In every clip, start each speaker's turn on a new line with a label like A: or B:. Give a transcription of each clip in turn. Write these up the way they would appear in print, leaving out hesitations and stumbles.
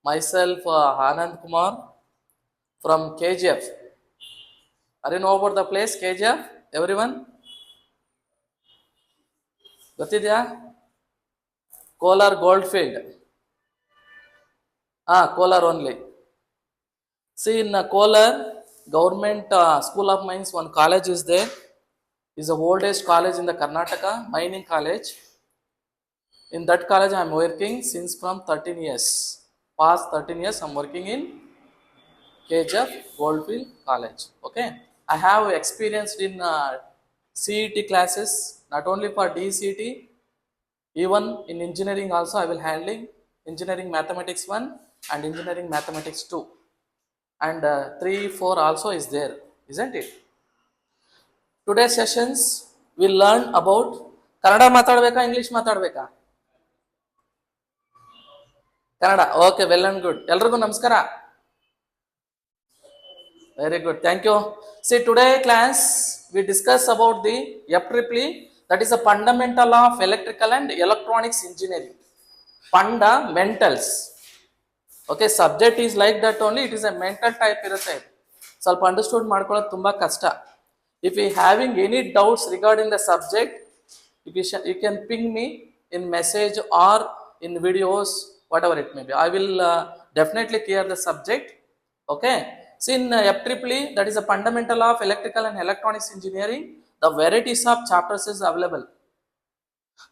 A: Myself, Anand Kumar from KGF. Are you know about the place KGF? Everyone? ಗೊತ್ತಿದೆಯಾ? Kolar Goldfield. Kolar only. See, in Kolar, government school of mines, one college is there. Is the oldest college in the Karnataka, mining college. In that college, I am working since from 13 years. Past 13 years, I am working in KGF Goldfield College. Okay, I have experienced in CET classes, not only for DCT, even in engineering also I will handling engineering mathematics 1 and engineering mathematics 2 and 3, 4 also is there, isn't it? Today's sessions will learn about Kannada ಮಾತಾಡಬೇಕಾ ಇಂಗ್ಲಿಷ್ ಮಾತಾಡಬೇಕಾ? Kannada. Okay, well and good. ಎಲ್ರಿಗೂ ನಮಸ್ಕಾರ. Very good, thank you. See, today class we discuss about the FEEE, that is a fundamental of electrical and electronics engineering. Fundamentals. Okay, subject is like that only, it is a mental type irutte. ಸ್ವಲ್ಪ understood ಮಾಡ್ಕೊಳ್ಳೋದು ತುಂಬ ಕಷ್ಟ. If you having any doubts regarding the subject, you can ping me in message or in videos, whatever it may be. I will definitely clear the subject. Okay. See, in FEEE, that is a fundamental of electrical and electronics engineering, the varieties of chapters is available.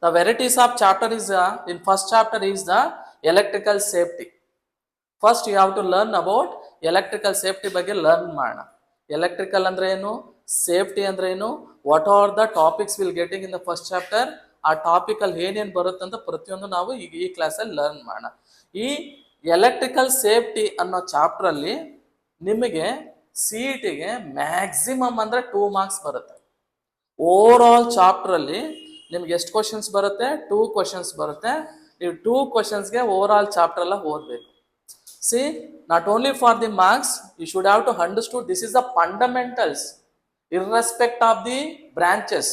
A: The varieties of chapter is in first chapter is the electrical safety. First you have to learn about electrical safety ಬಗ್ಗೆ learn ಮಾಡೋಣ. Electrical ಅಂದ್ರೆ ಏನು, safety ಅಂದ್ರೆ ಏನು, what are the topics will getting in the first chapter, ಆ topic ಅಲ್ಲಿ ಏನೇನು ಬರುತ್ತೆ ಅಂತ ಪ್ರತಿಯೊಂದು ನಾವು ಈಗ ಈ ಕ್ಲಾಸಲ್ಲಿ ಲರ್ನ್ ಮಾಡೋಣ. ಈ ಎಲೆಕ್ಟ್ರಿಕಲ್ ಸೇಫ್ಟಿ ಅನ್ನೋ ಚಾಪ್ಟರ್ ಅಲ್ಲಿ ನಿಮಗೆ CETಗೆ ಮ್ಯಾಕ್ಸಿಮಮ್ ಅಂದ್ರೆ 2 ಮಾರ್ಕ್ಸ್ ಬರುತ್ತೆ. ಓವರ್ ಆಲ್ ಚಾಪ್ಟರ್ ಅಲ್ಲಿ ನಿಮ್ಗೆ ಎಷ್ಟು ಕ್ವಶನ್ಸ್ ಬರುತ್ತೆ? 2 ಕ್ವಶನ್ಸ್ ಬರುತ್ತೆ. ನೀವು 2 ಕ್ವಶನ್ಸ್ಗೆ ಓವರ್ ಆಲ್ ಚಾಪ್ಟರ್ ಎಲ್ಲ ಓದಬೇಕು. See, not only for the marks, you should have to understood this is the fundamentals, irrespective of the branches.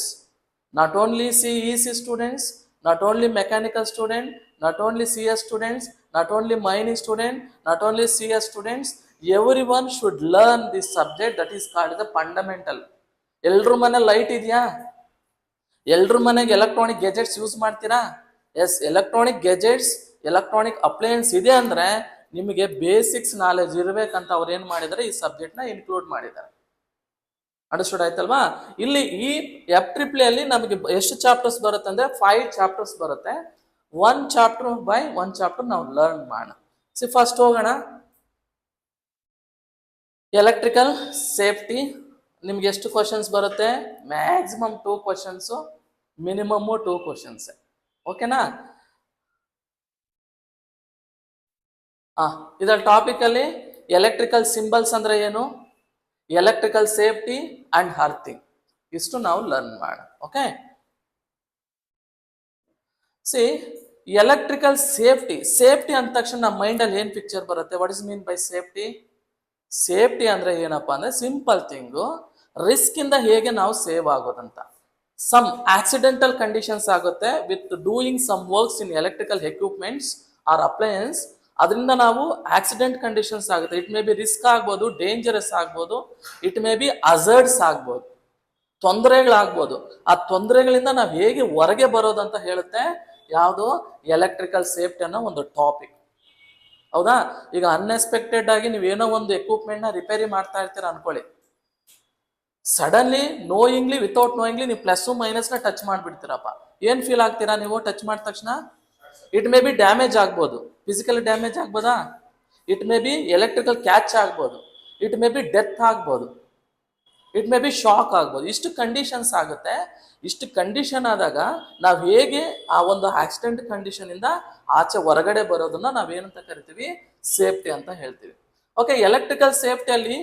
A: Not only CEC students, not only mechanical student, not only CS students, not only mining student, not only CS students, everyone should learn this subject that is called the fundamental. ಎಲ್ರ ಮನೆ light ಇದೆಯಾ? ಎಲ್ರ ಮನೆಗೆ electronic gadgets use ಮಾಡ್ತೀರಾ? Yes, electronic gadgets, electronic appliances ಇದೆ ಅಂದ್ರೆ ನಿಮಗೆ basics knowledge ಇರಬೇಕಂತ ಅವ್ರು ಏನು ಮಾಡಿದ್ದಾರೆ, ಈ ಸಬ್ಜೆಕ್ಟ್ನ ಇನ್ಕ್ಲೂಡ್ ಮಾಡಿದ್ದಾರೆ. ಅಂಡರ್ಸ್ಟೂಡ್ ಆಯ್ತಲ್ವಾ? ಇಲ್ಲಿ ಈ FEEE ಅಲ್ಲಿ ನಮಗೆ ಎಷ್ಟು ಚಾಪ್ಟರ್ಸ್ ಬರುತ್ತೆ ಅಂದ್ರೆ 5 ಚಾಪ್ಟರ್ಸ್ ಬರುತ್ತೆ. 1 ಚಾಪ್ಟರ್ ಬೈ 1 ಚಾಪ್ಟರ್ ನಾವು ಲರ್ನ್ ಮಾಡೋಣ. ಸಿ, ಫಸ್ಟ್ ಹೋಗೋಣ. ಎಲೆಕ್ಟ್ರಿಕಲ್ ಸೇಫ್ಟಿ ನಿಮ್ಗೆ ಎಷ್ಟು ಕ್ವಶನ್ಸ್ ಬರುತ್ತೆ? Maximum 2 questions, minimum 2 questions. ಓಕೆನಾ? ಇದರ ಟಾಪಿಕ್ ಅಲ್ಲಿ ಎಲೆಕ್ಟ್ರಿಕಲ್ ಸಿಂಬಲ್ಸ್ ಅಂದ್ರೆ ಏನು, ಎಲೆಕ್ಟ್ರಿಕಲ್ ಸೇಫ್ಟಿ ಅಂಡ್ ಅರ್ಥಿಂಗ್, ಇಷ್ಟು ನಾವು ಲರ್ನ್ ಮಾಡೋಣ. Okay, see, electrical safety. Safety ಅಂದ ತಕ್ಷಣ ನಮ್ಮ ಮೈಂಡ್ ಅಲ್ಲಿ ಏನ್ ಪಿಕ್ಚರ್ ಬರುತ್ತೆ? What is mean by safety? Safety ಅಂದ್ರೆ ಏನಪ್ಪಾ ಅಂದ್ರೆ ಸಿಂಪಲ್ ಥಿಂಗು, ರಿಸ್ಕ್ ಇಂದ ಹೇಗೆ ನಾವು ಸೇವ್ ಆಗೋದಂತ. ಸಮ್ ಆಕ್ಸಿಡೆಂಟಲ್ ಕಂಡೀಷನ್ಸ್ ಆಗುತ್ತೆ with doing some works in electrical equipments or appliances. ಅದರಿಂದ ನಾವು ಆಕ್ಸಿಡೆಂಟ್ ಕಂಡೀಷನ್ಸ್ ಆಗುತ್ತೆ. ಇಟ್ ಮೇ ಬಿ ರಿಸ್ಕ್ ಆಗ್ಬೋದು, ಡೇಂಜರಸ್ ಆಗ್ಬೋದು, ಇಟ್ ಮೇ ಬಿ ಅಜರ್ಡ್ಸ್ ಆಗ್ಬೋದು, ತೊಂದರೆಗಳಾಗ್ಬೋದು. ಆ ತೊಂದರೆಗಳಿಂದ ನಾವು ಹೇಗೆ ಹೊರಗೆ ಬರೋದಂತ ಹೇಳುತ್ತೆ ಯಾವುದು? ಎಲೆಕ್ಟ್ರಿಕಲ್ ಸೇಫ್ಟಿ ಅನ್ನೋ ಒಂದು ಟಾಪಿಕ್. ಹೌದಾ? ಈಗ ಅನ್ಎಕ್ಸ್ಪೆಕ್ಟೆಡ್ ಆಗಿ ನೀವೇನೋ ಒಂದು ಎಕ್ವಿಪ್ಮೆಂಟ್ ನ ರಿಪೇರಿ ಮಾಡ್ತಾ ಇರ್ತೀರ ಅನ್ಕೊಳ್ಳಿ. ಸಡನ್ಲಿ ನೋಯಿಂಗ್ಲಿ ವಿತೌಟ್ ನೋಯಿಂಗ್ಲಿ ನೀವು ಪ್ಲಸ್ ಮೈನಸ್ ನ ಟಚ್ ಮಾಡ್ಬಿಡ್ತೀರಪ್ಪ. ಏನ್ ಫೀಲ್ ಆಗ್ತೀರಾ ನೀವು ಟಚ್ ಮಾಡಿದ ತಕ್ಷಣ? ಇಟ್ ಮೇ ಬಿ ಡ್ಯಾಮೇಜ್ ಆಗ್ಬೋದು, ಫಿಸಿಕಲ್ ಡ್ಯಾಮೇಜ್ ಆಗ್ಬೋದಾ? It may B electrical catch ಆಗ್ಬೋದು, ಇಟ್ ಮೇ ಬಿ ಡೆತ್ ಆಗ್ಬೋದು, ಇಟ್ ಮೇ ಬಿ ಶಾಕ್ ಆಗ್ಬೋದು. ಇಷ್ಟು ಕಂಡೀಷನ್ಸ್ ಆಗುತ್ತೆ. ಇಷ್ಟು ಕಂಡೀಷನ್ ಆದಾಗ ನಾವು ಹೇಗೆ ಆ ಒಂದು ಆಕ್ಸಿಡೆಂಟ್ ಕಂಡೀಷನ್ ಇಂದ ಆಚೆ ಹೊರಗಡೆ ಬರೋದನ್ನ ನಾವೇನಂತ ಕರಿತೀವಿ? ಸೇಫ್ಟಿ ಅಂತ ಹೇಳ್ತೀವಿ. ಓಕೆ, ಎಲೆಕ್ಟ್ರಿಕಲ್ ಸೇಫ್ಟಿಯಲ್ಲಿ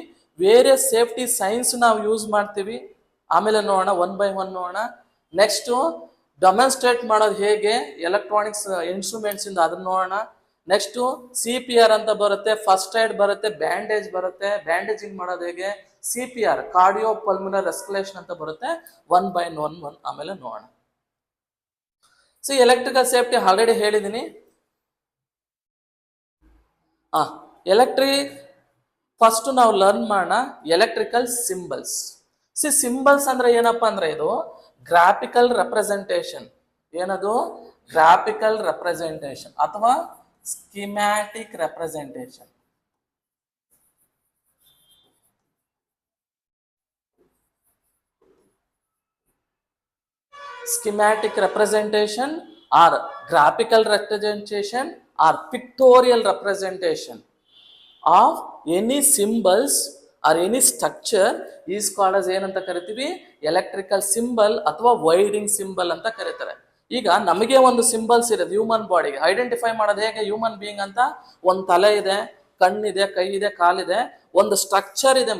A: ಬೇರೆ ಸೇಫ್ಟಿ ಸೈನ್ಸ್ ನಾವು ಯೂಸ್ ಮಾಡ್ತೀವಿ. ಆಮೇಲೆ ನೋಡೋಣ, 1 by 1 ನೋಡೋಣ. ನೆಕ್ಸ್ಟ್ ಡೆಮಾನ್ಸ್ಟ್ರೇಟ್ ಮಾಡೋದು ಹೇಗೆ ಎಲೆಕ್ಟ್ರಾನಿಕ್ಸ್ ಇನ್ಸ್ಟ್ರೂಮೆಂಟ್ಸ್ ಇಂದ, ಅದನ್ನ ನೋಡೋಣ. ನೆಕ್ಸ್ಟ್ CPR ಅಂತ ಬರುತ್ತೆ, ಫಸ್ಟ್ ಏಡ್ ಬರುತ್ತೆ, ಬ್ಯಾಂಡೇಜ್ ಬರುತ್ತೆ, ಬ್ಯಾಂಡೇಜಿಂಗ್ ಮಾಡೋದು ಹೇಗೆ, CPR ಕಾರ್ಡಿಯೋ ಪಲ್ಮನರಿ ರೆಸ್ಪಿರೇಷನ್ ಅಂತ ಬರುತ್ತೆ. 1 by 1 ಆಮೇಲೆ ನೋಡೋಣ. ಸೊ ಎಲೆಕ್ಟ್ರಿಕಲ್ ಸೇಫ್ಟಿ ಆಲ್ರೆಡಿ ಹೇಳಿದ್ದೀನಿ. ಎಲೆಕ್ಟ್ರಿಕ್ ಫಸ್ಟ್ ನಾವು ಲರ್ನ್ ಮಾಡೋಣ ಎಲೆಕ್ಟ್ರಿಕಲ್ ಸಿಂಬಲ್ಸ್. ಸಿಂಬಲ್ಸ್ ಅಂದ್ರೆ ಏನಪ್ಪಾ ಅಂದ್ರೆ ಇದು ಗ್ರಾಫಿಕಲ್ ರೆಪ್ರೆಸೆಂಟೇಷನ್. ಏನದು? ಗ್ರಾಫಿಕಲ್ ರೆಪ್ರೆಸೆಂಟೇಷನ್ ಅಥವಾ schematic representation. Schematic representation or graphical representation or pictorial representation of any symbols or any structure is called as ಏನಂತ ಕರಿತೀವಿ? ಎಲೆಕ್ಟ್ರಿಕಲ್ ಸಿಂಬಲ್ ಅಥವಾ ವೈರಿಂಗ್ ಸಿಂಬಲ್ ಅಂತ ಕರೀತಾರೆ. ಈಗ ನಮಗೆ ಒಂದು ಸಿಂಬಲ್ಸ್ ಇದೆ ಹ್ಯೂಮನ್ ಬಾಡಿಗೆ. ಐಡೆಂಟಿಫೈ ಮಾಡೋದು ಹೇಗೆ ಹ್ಯೂಮನ್ ಬೀಯಿಂಗ್ ಅಂತ? ಒಂದು ತಲೆ ಇದೆ, ಕಣ್ಣಿದೆ, ಕೈ ಇದೆ, ಕಾಲಿದೆ, ಒಂದು ಸ್ಟ್ರಕ್ಚರ್ ಇದೆ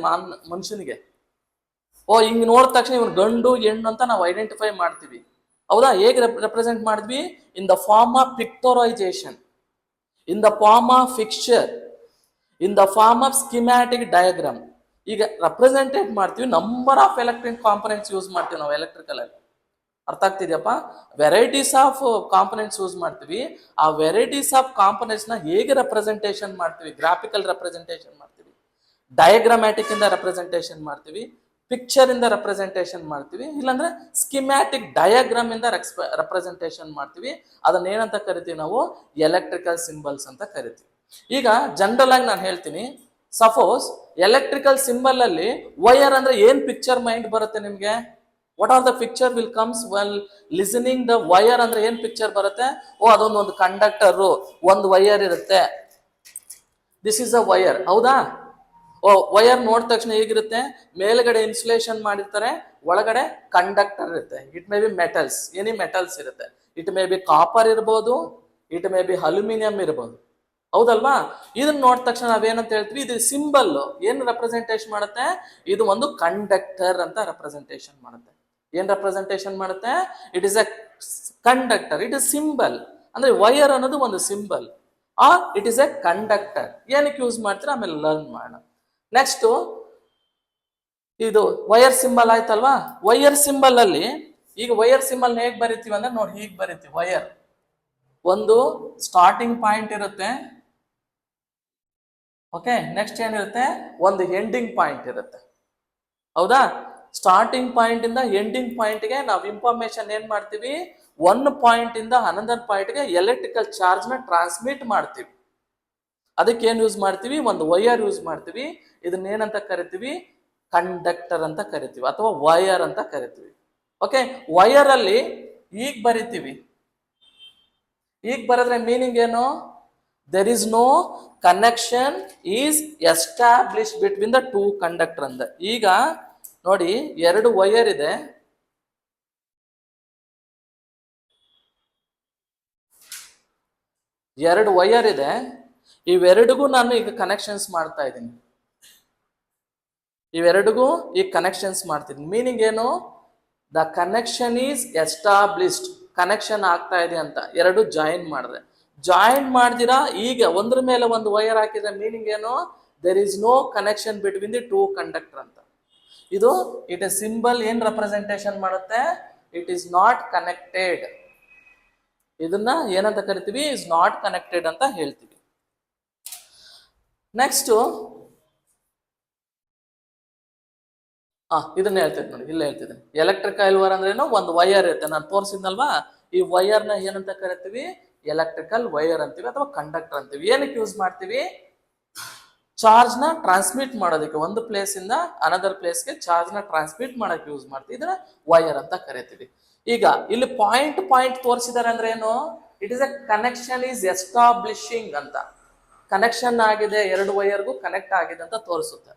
A: ಮನುಷ್ಯನಿಗೆ. ಹಿಂಗ್ ನೋಡಿದ ತಕ್ಷಣ ಇವನು ಗಂಡು ಹೆಣ್ಣು ಅಂತ ನಾವು ಐಡೆಂಟಿಫೈ ಮಾಡ್ತೀವಿ. ಹೌದಾ? ಹೇಗೆ ರೆಪ್ರೆಸೆಂಟ್ ಮಾಡಿದ್ವಿ? In the form of pictorization, in the form of picture, in the form of schematic diagram. ಈಗ ರೆಪ್ರೆಸೆಂಟೇಟ್ ಮಾಡ್ತೀವಿ, number of electric components use ಮಾಡ್ತೀವಿ ನಾವು ಎಲೆಕ್ಟ್ರಿಕಲ್ ಅಲ್ಲಿ. ಅರ್ಥ ಆಗ್ತಿದ್ಯಪ್ಪ? ವೆರೈಟೀಸ್ ಆಫ್ ಕಾಂಪೊನೆಂಟ್ಸ್ ಯೂಸ್ ಮಾಡ್ತೀವಿ. ಆ ವೆರೈಟೀಸ್ ಆಫ್ ಕಾಂಪೊನೆಂಟ್ಸ್ ನ ಹೇಗೆ ರೆಪ್ರೆಸೆಂಟೇಷನ್ ಮಾಡ್ತೀವಿ? ಗ್ರಾಫಿಕಲ್ ರೆಪ್ರೆಸೆಂಟೇಷನ್ ಮಾಡ್ತೀವಿ, ಡಯಾಗ್ರಾಮ್ಯಾಟಿಕ್ ಇಂದ ರೆಪ್ರೆಸೆಂಟೇಷನ್ ಮಾಡ್ತೀವಿ, ಪಿಕ್ಚರ್ ಇಂದ ರೆಪ್ರೆಸೆಂಟೇಷನ್ ಮಾಡ್ತೀವಿ, ಇಲ್ಲಾಂದ್ರೆ ಸ್ಕಿಮ್ಯಾಟಿಕ್ ಡಯಾಗ್ರಾಮ್ ಇಂದ ರೆಪ್ರೆಸೆಂಟೇಷನ್ ಮಾಡ್ತೀವಿ. ಅದನ್ನ ಏನಂತ ಕರಿತೀವಿ ನಾವು? ಎಲೆಕ್ಟ್ರಿಕಲ್ ಸಿಂಬಲ್ಸ್ ಅಂತ ಕರಿತೀವಿ. ಈಗ ಜನರಲ್ ಆಗಿ ನಾನು ಹೇಳ್ತೀನಿ, ಸಪೋಸ್ ಎಲೆಕ್ಟ್ರಿಕಲ್ ಸಿಂಬಲ್ ಅಲ್ಲಿ ವೈರ್ ಅಂದ್ರೆ ಏನ್ ಪಿಕ್ಚರ್ ಮೈಂಡ್ ಬರುತ್ತೆ ನಿಮ್ಗೆ? What are the picture will comes well listening the wire ಅಂದ್ರೆ ಏನ್ ಪಿಕ್ಚರ್ ಬರುತ್ತೆ? ಅದೊಂದು ಕಂಡಕ್ಟರ್, ಒಂದು ವೈರ್ ಇರುತ್ತೆ. This is a wire. ಹೌದಾ? ವೈರ್ ನೋಡಿದ ತಕ್ಷಣ ಹೇಗಿರುತ್ತೆ? ಮೇಲ್ಗಡೆ ಇನ್ಸುಲೇಷನ್ ಮಾಡಿರ್ತಾರೆ, ಒಳಗಡೆ ಕಂಡಕ್ಟರ್ ಇರುತ್ತೆ. It may B metals, any metals ಇರುತ್ತೆ. ಇಟ್ ಮೇ ಬಿ ಕಾಪರ್ ಇರ್ಬೋದು, ಇಟ್ ಮೇ ಬಿ ಅಲ್ಯೂಮಿನಿಯಂ ಇರ್ಬೋದು. ಹೌದಲ್ವಾ? ಇದನ್ನ ನೋಡಿದ ತಕ್ಷಣ ನಾವೇನಂತ ಹೇಳ್ತೀವಿ? ಇದು ಸಿಂಬಲ್ ಏನ್ ರೆಪ್ರೆಸೆಂಟೇಷನ್ ಮಾಡುತ್ತೆ? ಇದು ಒಂದು ಕಂಡಕ್ಟರ್ ಅಂತ ರೆಪ್ರೆಸೆಂಟೇಷನ್ ಮಾಡುತ್ತೆ. ಏನ್ ರೆಪ್ರೆಸೆಂಟೇಷನ್ ಮಾಡುತ್ತೆ? It is a conductor. It is symbol. ಅಂದ್ರೆ ವೈರ್ ಅನ್ನೋದು ಒಂದು symbol, or it is a conductor. ಏನಕ್ಕೆ ಯೂಸ್ ಮಾಡ್ತೀರಾ ಆಮೇಲೆ ಲರ್ನ್ ಮಾಡೋಣ. ನೆಕ್ಸ್ಟ್, ಇದು ವೈರ್ ಸಿಂಬಲ್ ಆಯ್ತಲ್ವಾ? ವೈರ್ ಸಿಂಬಲ್ ಅಲ್ಲಿ ಈಗ ವೈರ್ ಸಿಂಬಲ್ ಹೇಗ್ ಬರಿತೀವಿ ಅಂದ್ರೆ ನೋಡಿ, ಹೀಗ್ ಬರಿತೀವಿ. ವೈರ್ ಒಂದು ಸ್ಟಾರ್ಟಿಂಗ್ ಪಾಯಿಂಟ್ ಇರುತ್ತೆ. ಓಕೆ, ನೆಕ್ಸ್ಟ್ ಏನಿರುತ್ತೆ? ಒಂದು ಎಂಡಿಂಗ್ ಪಾಯಿಂಟ್ ಇರುತ್ತೆ. ಹೌದಾ? ಸ್ಟಾರ್ಟಿಂಗ್ ಪಾಯಿಂಟ್ ಇಂದ ಎಂಡಿಂಗ್ ಪಾಯಿಂಟ್ಗೆ ನಾವು ಇನ್ಫಾರ್ಮೇಶನ್ ಏನ್ ಮಾಡ್ತೀವಿ? ಒನ್ ಪಾಯಿಂಟ್ ಇಂದ ಅನದರ್ ಪಾಯಿಂಟ್ಗೆ ಎಲೆಕ್ಟ್ರಿಕಲ್ ಚಾರ್ಜ್ ನ ಟ್ರಾನ್ಸ್ಮಿಟ್ ಮಾಡ್ತೀವಿ. ಅದಕ್ಕೆ ಏನ್ ಯೂಸ್ ಮಾಡ್ತೀವಿ? ಒಂದು ವೈರ್ ಯೂಸ್ ಮಾಡ್ತೀವಿ. ಇದನ್ನ ಏನಂತ ಕರಿತೀವಿ? ಕಂಡಕ್ಟರ್ ಅಂತ ಕರಿತೀವಿ ಅಥವಾ ವೈರ್ ಅಂತ ಕರಿತೀವಿ. ಓಕೆ, ವೈರ್ ಅಲ್ಲಿ ಈಗ ಬರಿತೀವಿ. ಈಗ ಬರೆದ್ರೆ ಮೀನಿಂಗ್ ಏನು? There is no connection is establish between the two conductor ಅಂತ. ಈಗ ನೋಡಿ, ಎರಡು ವೈರ್ ಇದೆ. ಎರಡು ವೈರ್ ಇದೆ. ಇವೆರಡಿಗೂ ನಾನು ಈಗ ಕನೆಕ್ಷನ್ಸ್ ಮಾಡ್ತಾ ಇದ್ದೀನಿ. ಇವೆರಡಿಗೂ ಈಗ ಕನೆಕ್ಷನ್ಸ್ ಮಾಡ್ತೀನಿ. ಮೀನಿಂಗ್ ಏನು? The connection is established. Connection ಆಗ್ತಾ ಇದೆ ಅಂತ. ಎರಡು ಜಾಯಿನ್ ಮಾಡಿದ್ರೆ, ಜಾಯಿನ್ ಮಾಡ್ದಿರಾ ಈಗ ಒಂದ್ರ ಮೇಲೆ ಒಂದು ವೈರ್ ಹಾಕಿದ್ರೆ ಮೀನಿಂಗ್ ಏನು? There is no connection between the two conductor ಅಂತ. ಇದು ಇಟ್ ಎ ಸಿಂಬಲ್ ಏನ್ ರೆಪ್ರೆಸೆಂಟೇಷನ್ ಮಾಡುತ್ತೆ? It is not connected. ಇದನ್ನ ಏನಂತ ಕರಿತೀವಿ? ಇಸ್ ನಾಟ್ ಕನೆಕ್ಟೆಡ್ ಅಂತ ಹೇಳ್ತೀವಿ. ನೆಕ್ಸ್ಟ್, ಇದನ್ನ ಹೇಳ್ತಿದ್ದೆ ನೋಡಿ, ಇಲ್ಲ ಹೇಳ್ತಿದ್ದೀನಿ. ಎಲೆಕ್ಟ್ರಿಕಲ್ ವೈರ್ ಅಂದ್ರೆ ಏನು? ಒಂದು ವೈರ್ ಇರುತ್ತೆ. ನಾನು ತೋರಿಸಿದ್ನಲ್ವಾ, ಈ ವೈರ್ನ ಏನಂತ ಕರಿತೀವಿ? ಎಲೆಕ್ಟ್ರಿಕಲ್ ವೈರ್ ಅಂತೀವಿ ಅಥವಾ ಕಂಡಕ್ಟರ್ ಅಂತೀವಿ. ಏನಕ್ಕೆ ಯೂಸ್ ಮಾಡ್ತೀವಿ? ಚಾರ್ಜ್ ನ ಟ್ರಾನ್ಸ್ಮಿಟ್ ಮಾಡೋದಕ್ಕೆ, ಒಂದು ಪ್ಲೇಸ್ ಇಂದ ಅನದರ್ ಪ್ಲೇಸ್ಗೆ ಚಾರ್ಜ್ ನ ಟ್ರಾನ್ಸ್ಮಿಟ್ ಮಾಡಕ್ಕೆ ಯೂಸ್ ಮಾಡ್ತೀವಿ. ಇದನ್ನ ವೈರ್ ಅಂತ ಕರಿತೀವಿ. ಈಗ ಇಲ್ಲಿ ಪಾಯಿಂಟ್ ಪಾಯಿಂಟ್ ತೋರಿಸಿದಾರೆ ಅಂದ್ರೆ ಏನು? It is A connection is establishing ಅಂತ. ಕನೆಕ್ಷನ್ ಆಗಿದೆ, ಎರಡು ವೈರ್ಗೂ ಕನೆಕ್ಟ್ ಆಗಿದೆ ಅಂತ ತೋರಿಸುತ್ತೆ.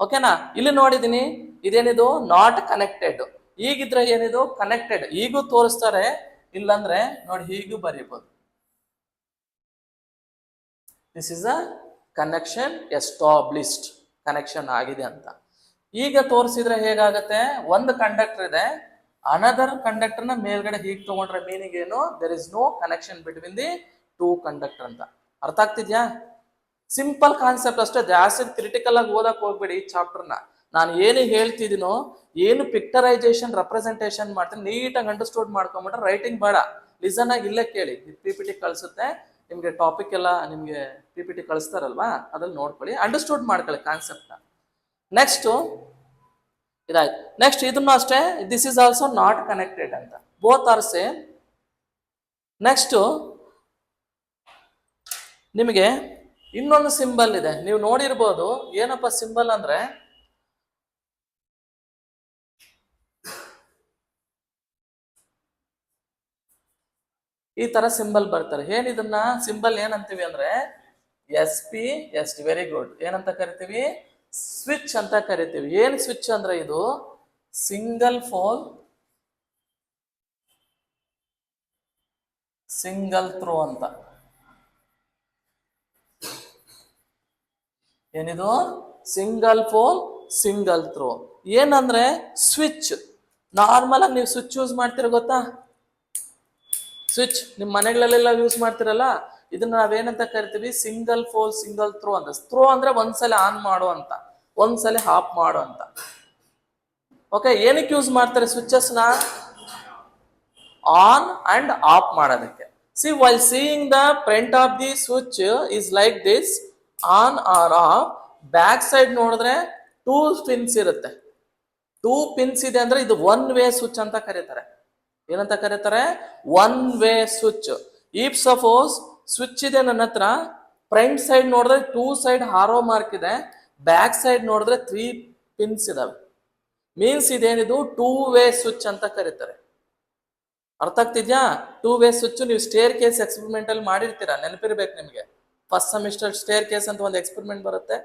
A: ಓಕೆನಾ? ಇಲ್ಲಿ ನೋಡಿದೀನಿ, ಇದೇನಿದು? Not connected. ಈಗಿದ್ರೆ ಏನಿದು? ಕನೆಕ್ಟೆಡ್. ಈಗೂ ತೋರಿಸ್ತಾರೆ, ಇಲ್ಲಂದ್ರೆ ನೋಡಿ ಹೀಗೂ ಬರೀಬಹುದು. This is a connection established. Connection ಆಗಿದೆ ಅಂತ. ಈಗ ತೋರಿಸಿದ್ರೆ ಹೇಗಾಗತ್ತೆ? ಒಂದು ಕಂಡಕ್ಟರ್ ಇದೆ, ಅನದರ್ ಕಂಡಕ್ಟರ್ ನ ಮೇಲ್ಗಡೆ ಹೀಗೆ ತಗೊಂಡ್ರೆ ಮೀನಿಂಗ್ ಏನು? There is no connection between the two conductor ಅಂತ. ಅರ್ಥ ಆಗ್ತಿದ್ಯಾ? ಸಿಂಪಲ್ ಕಾನ್ಸೆಪ್ಟ್ ಅಷ್ಟೇ, ಜಾಸ್ತಿ ಕ್ರಿಟಿಕಲ್ ಆಗಿ ಓದಕ್ ಹೋಗ್ಬೇಡಿ ಈ ಚಾಪ್ಟರ್ನ. ನಾನು ಏನು ಹೇಳ್ತಿದ್ದೀನೋ, ಏನು ಪಿಕ್ಟರೈಸೇಷನ್ ರೆಪ್ರೆಸೆಂಟೇಷನ್ ಮಾಡ್ತೀನಿ, ನೀಟಾಗಿ ಅಂಡರ್ಸ್ಟೂಡ್ ಮಾಡ್ಕೊಂಬಿಟ್ರೆ ರೈಟಿಂಗ್ ಬೇಡ, ಲಿಸನ್ ಆಗಿ ಇಲ್ಲೇ ಕೇಳಿ. PPT ಕಳಿಸುತ್ತೆ, ನಿಮಗೆ ಟಾಪಿಕ್ ಎಲ್ಲ ನಿಮಗೆ PPT ಕಳಿಸ್ತಾರಲ್ವಾ, ಅದ್ರಲ್ಲಿ ನೋಡ್ಕೊಳ್ಳಿ, ಅಂಡರ್ಸ್ಟೂಡ್ ಮಾಡ್ಕೊಳ್ಳಿ ಕಾನ್ಸೆಪ್ಟ್ನ. ನೆಕ್ಸ್ಟು ಇದಾಯ್ತು. ನೆಕ್ಸ್ಟ್ ಇದನ್ನು ಅಷ್ಟೇ, this is also not connected ಅಂತ, ಬೋತ್ ಆರ್ ಸೇಮ್. ನೆಕ್ಸ್ಟು ನಿಮಗೆ ಇನ್ನೊಂದು ಸಿಂಬಲ್ ಇದೆ, ನೀವು ನೋಡಿರ್ಬೋದು. ಏನಪ್ಪ ಸಿಂಬಲ್ ಅಂದ್ರೆ, ಈ ತರ ಸಿಂಬಲ್ ಬರ್ತಾರೆ. ಏನಿದನ್ನ ಸಿಂಬಲ್ ಏನಂತೀವಿ ಅಂದ್ರೆ SP ವೆರಿ ಗುಡ್. ಏನಂತ ಕರಿತೀವಿ? ಸ್ವಿಚ್ ಅಂತ ಕರಿತೀವಿ. ಏನ್ ಸ್ವಿಚ್ ಅಂದ್ರೆ ಇದು ಸಿಂಗಲ್ ಪೋಲ್ ಸಿಂಗಲ್ ಥ್ರೋ ಅಂತ. ಏನಿದು? Single pole single throw. ಏನಂದ್ರೆ ಸ್ವಿಚ್ ನಾರ್ಮಲ್ ಆಗಿ ನೀವು ಸ್ವಿಚ್ ಯೂಸ್ ಮಾಡ್ತೀರ ಗೊತ್ತಾ? ಸ್ವಿಚ್ ನಿಮ್ಮ ಮನೆಗಳಲ್ಲೆಲ್ಲ ಯೂಸ್ ಮಾಡ್ತಿರಲ್ಲ, ಇದನ್ನ ನಾವೇನಂತ ಕರಿತೀವಿ? ಸಿಂಗಲ್ ಪೋಲ್ ಸಿಂಗಲ್ ಥ್ರೋ ಅಂತ. ಥ್ರೋ ಅಂದ್ರೆ ಒಂದ್ಸಲ ಆನ್ ಮಾಡು ಅಂತ, ಒಂದ್ಸಲ ಆಫ್ ಮಾಡು ಅಂತ. ಓಕೆ, ಏನಕ್ಕೆ ಯೂಸ್ ಮಾಡ್ತಾರೆ ಸ್ವಿಚಸ್ ನ? ಆನ್ ಅಂಡ್ ಆಫ್ ಮಾಡೋದಕ್ಕೆ. See while seeing the front of the switch is like this, on or off. Back side ನೋಡಿದ್ರೆ 2 ಪಿನ್ಸ್ ಇರುತ್ತೆ. 2 ಪಿನ್ಸ್ ಇದೆ ಅಂದ್ರೆ ಇದು ಒನ್ ವೇ ಸ್ವಿಚ್ ಅಂತ ಕರೀತಾರೆ. ಏನಂತ ಕರೀತಾರೆ? One way switch. If suppose switch ಇದೆ ನನ್ನ ಹತ್ರ, ಫ್ರಂಟ್ ಸೈಡ್ ನೋಡಿದ್ರೆ 2 ಸೈಡ್ ಹಾರೋ ಮಾರ್ಕ್ ಇದೆ, ಬ್ಯಾಕ್ ಸೈಡ್ ನೋಡಿದ್ರೆ 3 ಪಿನ್ಸ್ ಇದಾವೆ. ಮೀನ್ಸ್ ಇದೇನಿದು 2 ವೇ ಸ್ವಿಚ್ ಅಂತ ಕರೀತಾರೆ. ಅರ್ಥ ಆಗ್ತಿದ್ಯಾ? 2 ವೇ ಸ್ವಿಚ್ ನೀವು ಸ್ಟೇರ್ ಕೇಸ್ ಎಕ್ಸ್ಪೆರಿಮೆಂಟ್ ಅಲ್ಲಿ ಮಾಡಿರ್ತೀರಾ, ನೆನಪಿರ್ಬೇಕು ನಿಮಗೆ. ಫಸ್ಟ್ ಸೆಮಿಸ್ಟರ್ ಸ್ಟೇರ್ ಕೇಸ್ ಅಂತ ಒಂದು ಎಕ್ಸ್ಪೆರಿಮೆಂಟ್ ಬರುತ್ತೆ,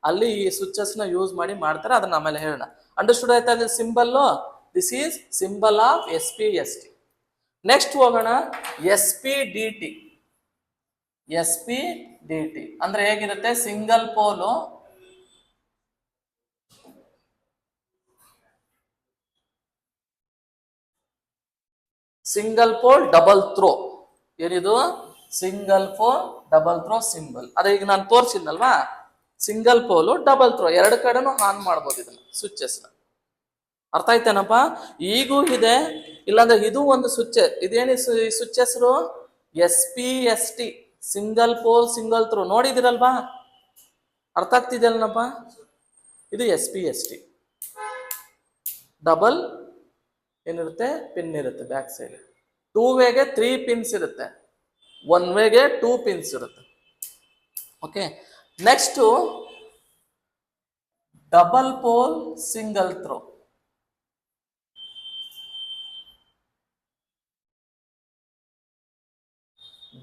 A: ಅಲ್ಲಿ ಈ ಸ್ವಿಚಸ್ ನ ಯೂಸ್ ಮಾಡಿ ಮಾಡ್ತಾರೆ. ಅದನ್ನ ಆಮೇಲೆ ಹೇಳೋಣ. ಅಂಡರ್ಸ್ಟೂಡ್ ಆಯ್ತಾ? Symbol, this is symbol of SP. Next ಹೋಗೋಣ, SP-DT. SP-DT ಅಂದ್ರೆ ಹೇಗಿರುತ್ತೆ? Single pole single pole double throw. ಏನಿದು? Single pole double throw symbol. ಅದೇ ಈಗ ನಾನು ತೋರಿಸಿದ್ನಲ್ವಾ, ಸಿಂಗಲ್ ಪೋಲು ಡಬಲ್ ಥ್ರೋ, ಎರಡು ಕಡೆನೂ ಆನ್ ಮಾಡ್ಬೋದು ಇದನ್ನ ಸ್ವಿಚಸ್ ನ. ಅರ್ಥ ಆಯ್ತೇನಪ್ಪ? ಈಗೂ ಇದೆ, ಇಲ್ಲಾಂದ್ರೆ ಇದು ಒಂದು ಸ್ವಿಚ್. ಇದೇನಿ ಸ್ವಿಚ್ ಹೆಸರು? SP-ST, single pole single throw. ನೋಡಿದಿರಲ್ವಾ? ಅರ್ಥ ಆಗ್ತಿದೆಯಲ್ಲನಪ್ಪ? ಇದು SP-ST. ಡಬಲ್ ಏನಿರುತ್ತೆ? ಪಿನ್ ಇರುತ್ತೆ ಬ್ಯಾಕ್ ಸೈಡ್. 2 ವೇಗೆ 3 ಪಿನ್ಸ್ ಇರುತ್ತೆ, 1 ವೇಗೆ 2 ಪಿನ್ಸ್ ಇರುತ್ತೆ. Okay, next double pole single throw.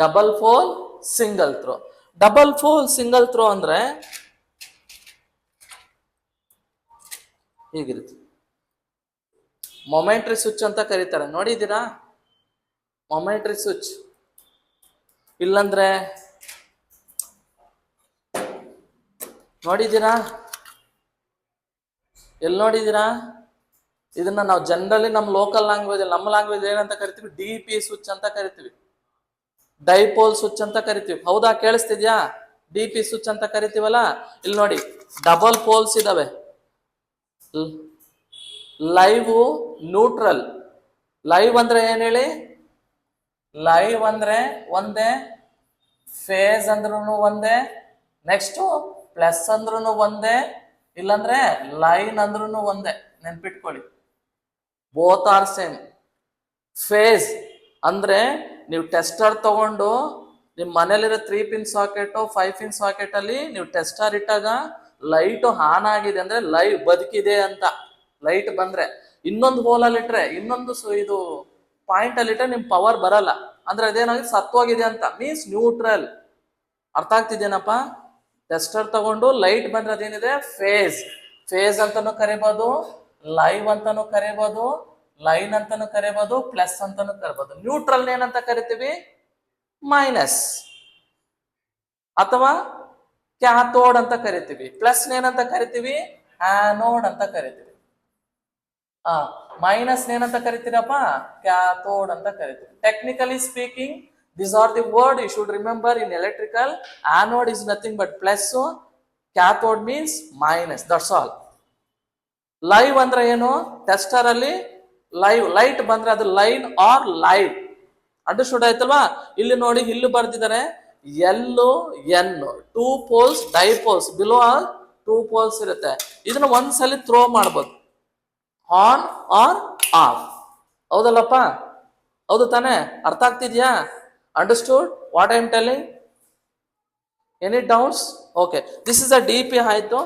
A: Double pole single throw. Double pole single throw ಅಂದ್ರೆ ಹೀಗಿರುತ್ತೆ. ಮೊಮೆಂಟ್ರಿ ಸ್ವಿಚ್ ಅಂತ ಕರೀತಾರೆ. ನೋಡಿದ್ದೀರಾ ಮೊಮೆಂಟ್ರಿ ಸ್ವಿಚ್? ಇಲ್ಲಂದ್ರೆ ನೋಡಿದ್ದೀರಾ? ಎಲ್ಲಿ ನೋಡಿದ್ದೀರಾ? ಇದನ್ನ ನಾವು ಜನರಲಿ ನಮ್ಮ ಲೋಕಲ್ ಲ್ಯಾಂಗ್ವೇಜ್, ನಮ್ಮ ಲ್ಯಾಂಗ್ವೇಜ್ ಏನಂತ ಕರಿತೀವಿ? DP ಸ್ವಿಚ್ ಅಂತ ಕರಿತೀವಿ, ಡೈಪೋಲ್ ಸ್ವಿಚ್ ಅಂತ ಕರಿತೀವಿ. ಹೌದಾ? ಕೇಳಿಸ್ತಿದ್ಯಾ? DP ಸ್ವಿಚ್ ಅಂತ ಕರಿತೀವಲ್ಲ. ಇಲ್ಲಿ ನೋಡಿ, ಡಬಲ್ ಪೋಲ್ಸ್ ಇದಾವೆ, ಲೈವ್, ನ್ಯೂಟ್ರಲ್. ಲೈವ್ ಅಂದ್ರೆ ಏನ್ ಹೇಳಿ? ಲೈವ್ ಅಂದ್ರೆ ಒಂದೇ, ಫೇಸ್ ಅಂದ್ರೂ ಒಂದೇ, ನೆಕ್ಸ್ಟ್ ಪ್ಲಸ್ ಅಂದ್ರೂ ಒಂದೇ, ಇಲ್ಲಾಂದ್ರೆ ಲೈನ್ ಅಂದ್ರೂ ಒಂದೇ. ನೆನ್ಪಿಟ್ಕೊಳ್ಳಿ, ಬೋತ್ ಆರ್ ಸೇಮ್. ಫೇಸ್ ಅಂದ್ರೆ ನೀವು ಟೆಸ್ಟರ್ ತಗೊಂಡು ನಿಮ್ಮ ಮನೇಲಿರೋ 3 ಪಿನ್ ಸಾಕೆಟ್ 5 ಪಿನ್ ಸಾಕೆಟ್ ಅಲ್ಲಿ ನೀವು ಟೆಸ್ಟರ್ ಇಟ್ಟಾಗ ಲೈಟ್ ಆನ್ ಆಗಿದೆ ಅಂದ್ರೆ ಲೈವ್ ಬದುಕಿದೆ ಅಂತ. ಲೈಟ್ ಬಂದ್ರೆ ಇನ್ನೊಂದು ಹೋಲಲ್ಲಿ ಇಟ್ರೆ, ಇನ್ನೊಂದು ಇದು ಪಾಯಿಂಟ್ ಅಲ್ಲಿ ಇಟ್ರೆ ನಿಮ್ ಪವರ್ ಬರಲ್ಲ, ಅಂದ್ರೆ ಅದೇನಾಗಿದೆ? ಸತ್ತೋಗಿದೆ ಅಂತ. Means neutral. ಅರ್ಥ ಆಗ್ತಿದೇನಪ್ಪ? ಟೆಸ್ಟರ್ ತಗೊಂಡು ಲೈಟ್ ಬಂದ್ರೆ ಅದೇನಿದೆ? ಫೇಸ್. ಫೇಸ್ ಅಂತಾನು ಕರಿಬಹುದು, ಲೈವ್ ಅಂತಾನು ಕರಿಬಹುದು, ಲೈನ್ ಅಂತಾನು ಕರಿಬಹುದು, ಪ್ಲಸ್ ಅಂತಾನು ಕರಿಬಹುದು. ನ್ಯೂಟ್ರಲ್ ಏನಂತ ಕರಿತೀವಿ? ಮೈನಸ್ ಅಥವಾ ಕ್ಯಾಥೋಡ್ ಅಂತ ಕರಿತೀವಿ. ಪ್ಲಸ್ ಏನಂತ ಕರಿತೀವಿ? ಆನೋಡ್ ಅಂತ ಕರಿತೀವಿ. ಮೈನಸ್ ಏನಂತ ಕರಿತೀರಪ್ಪ? ಕ್ಯಾಥೋಡ್ ಅಂತ ಕರಿತೀವಿ. Technically speaking, these are the word you should remember in electrical. Anode is nothing but plus, cathode means minus, that's all. Live ಅಂದ್ರೆ ಏನು? ಟೆಸ್ಟರ್ ಅಲ್ಲಿ ಲೈವ್ ಲೈಟ್ ಬಂದ್ರೆ ಅದು ಲೈನ್ ಆರ್ ಲೈವ್. ಅಂಡರ್ಸ್ಟೂಡ್ ಆಯ್ತಲ್ವಾ? ಇಲ್ಲಿ ನೋಡಿ, ಇಲ್ಲಿ ಬರ್ದಿದ್ದಾರೆ ಎಲ್ಲು N, 2 poles dipoles, below 2 poles ಇರುತ್ತೆ. ಇದನ್ನ ಒಂದ್ಸಲಿ ಥ್ರೋ ಮಾಡ್ಬೋದು, ಆನ್ ಆರ್ ಆಫ್. ಹೌದಲ್ಲಪ್ಪ? ಹೌದು ತಾನೆ? ಅರ್ಥ ಆಗ್ತಿದ್ಯಾ? Understood what I am telling? Any doubts? Okay, this is a D P ಆಯ್ತು.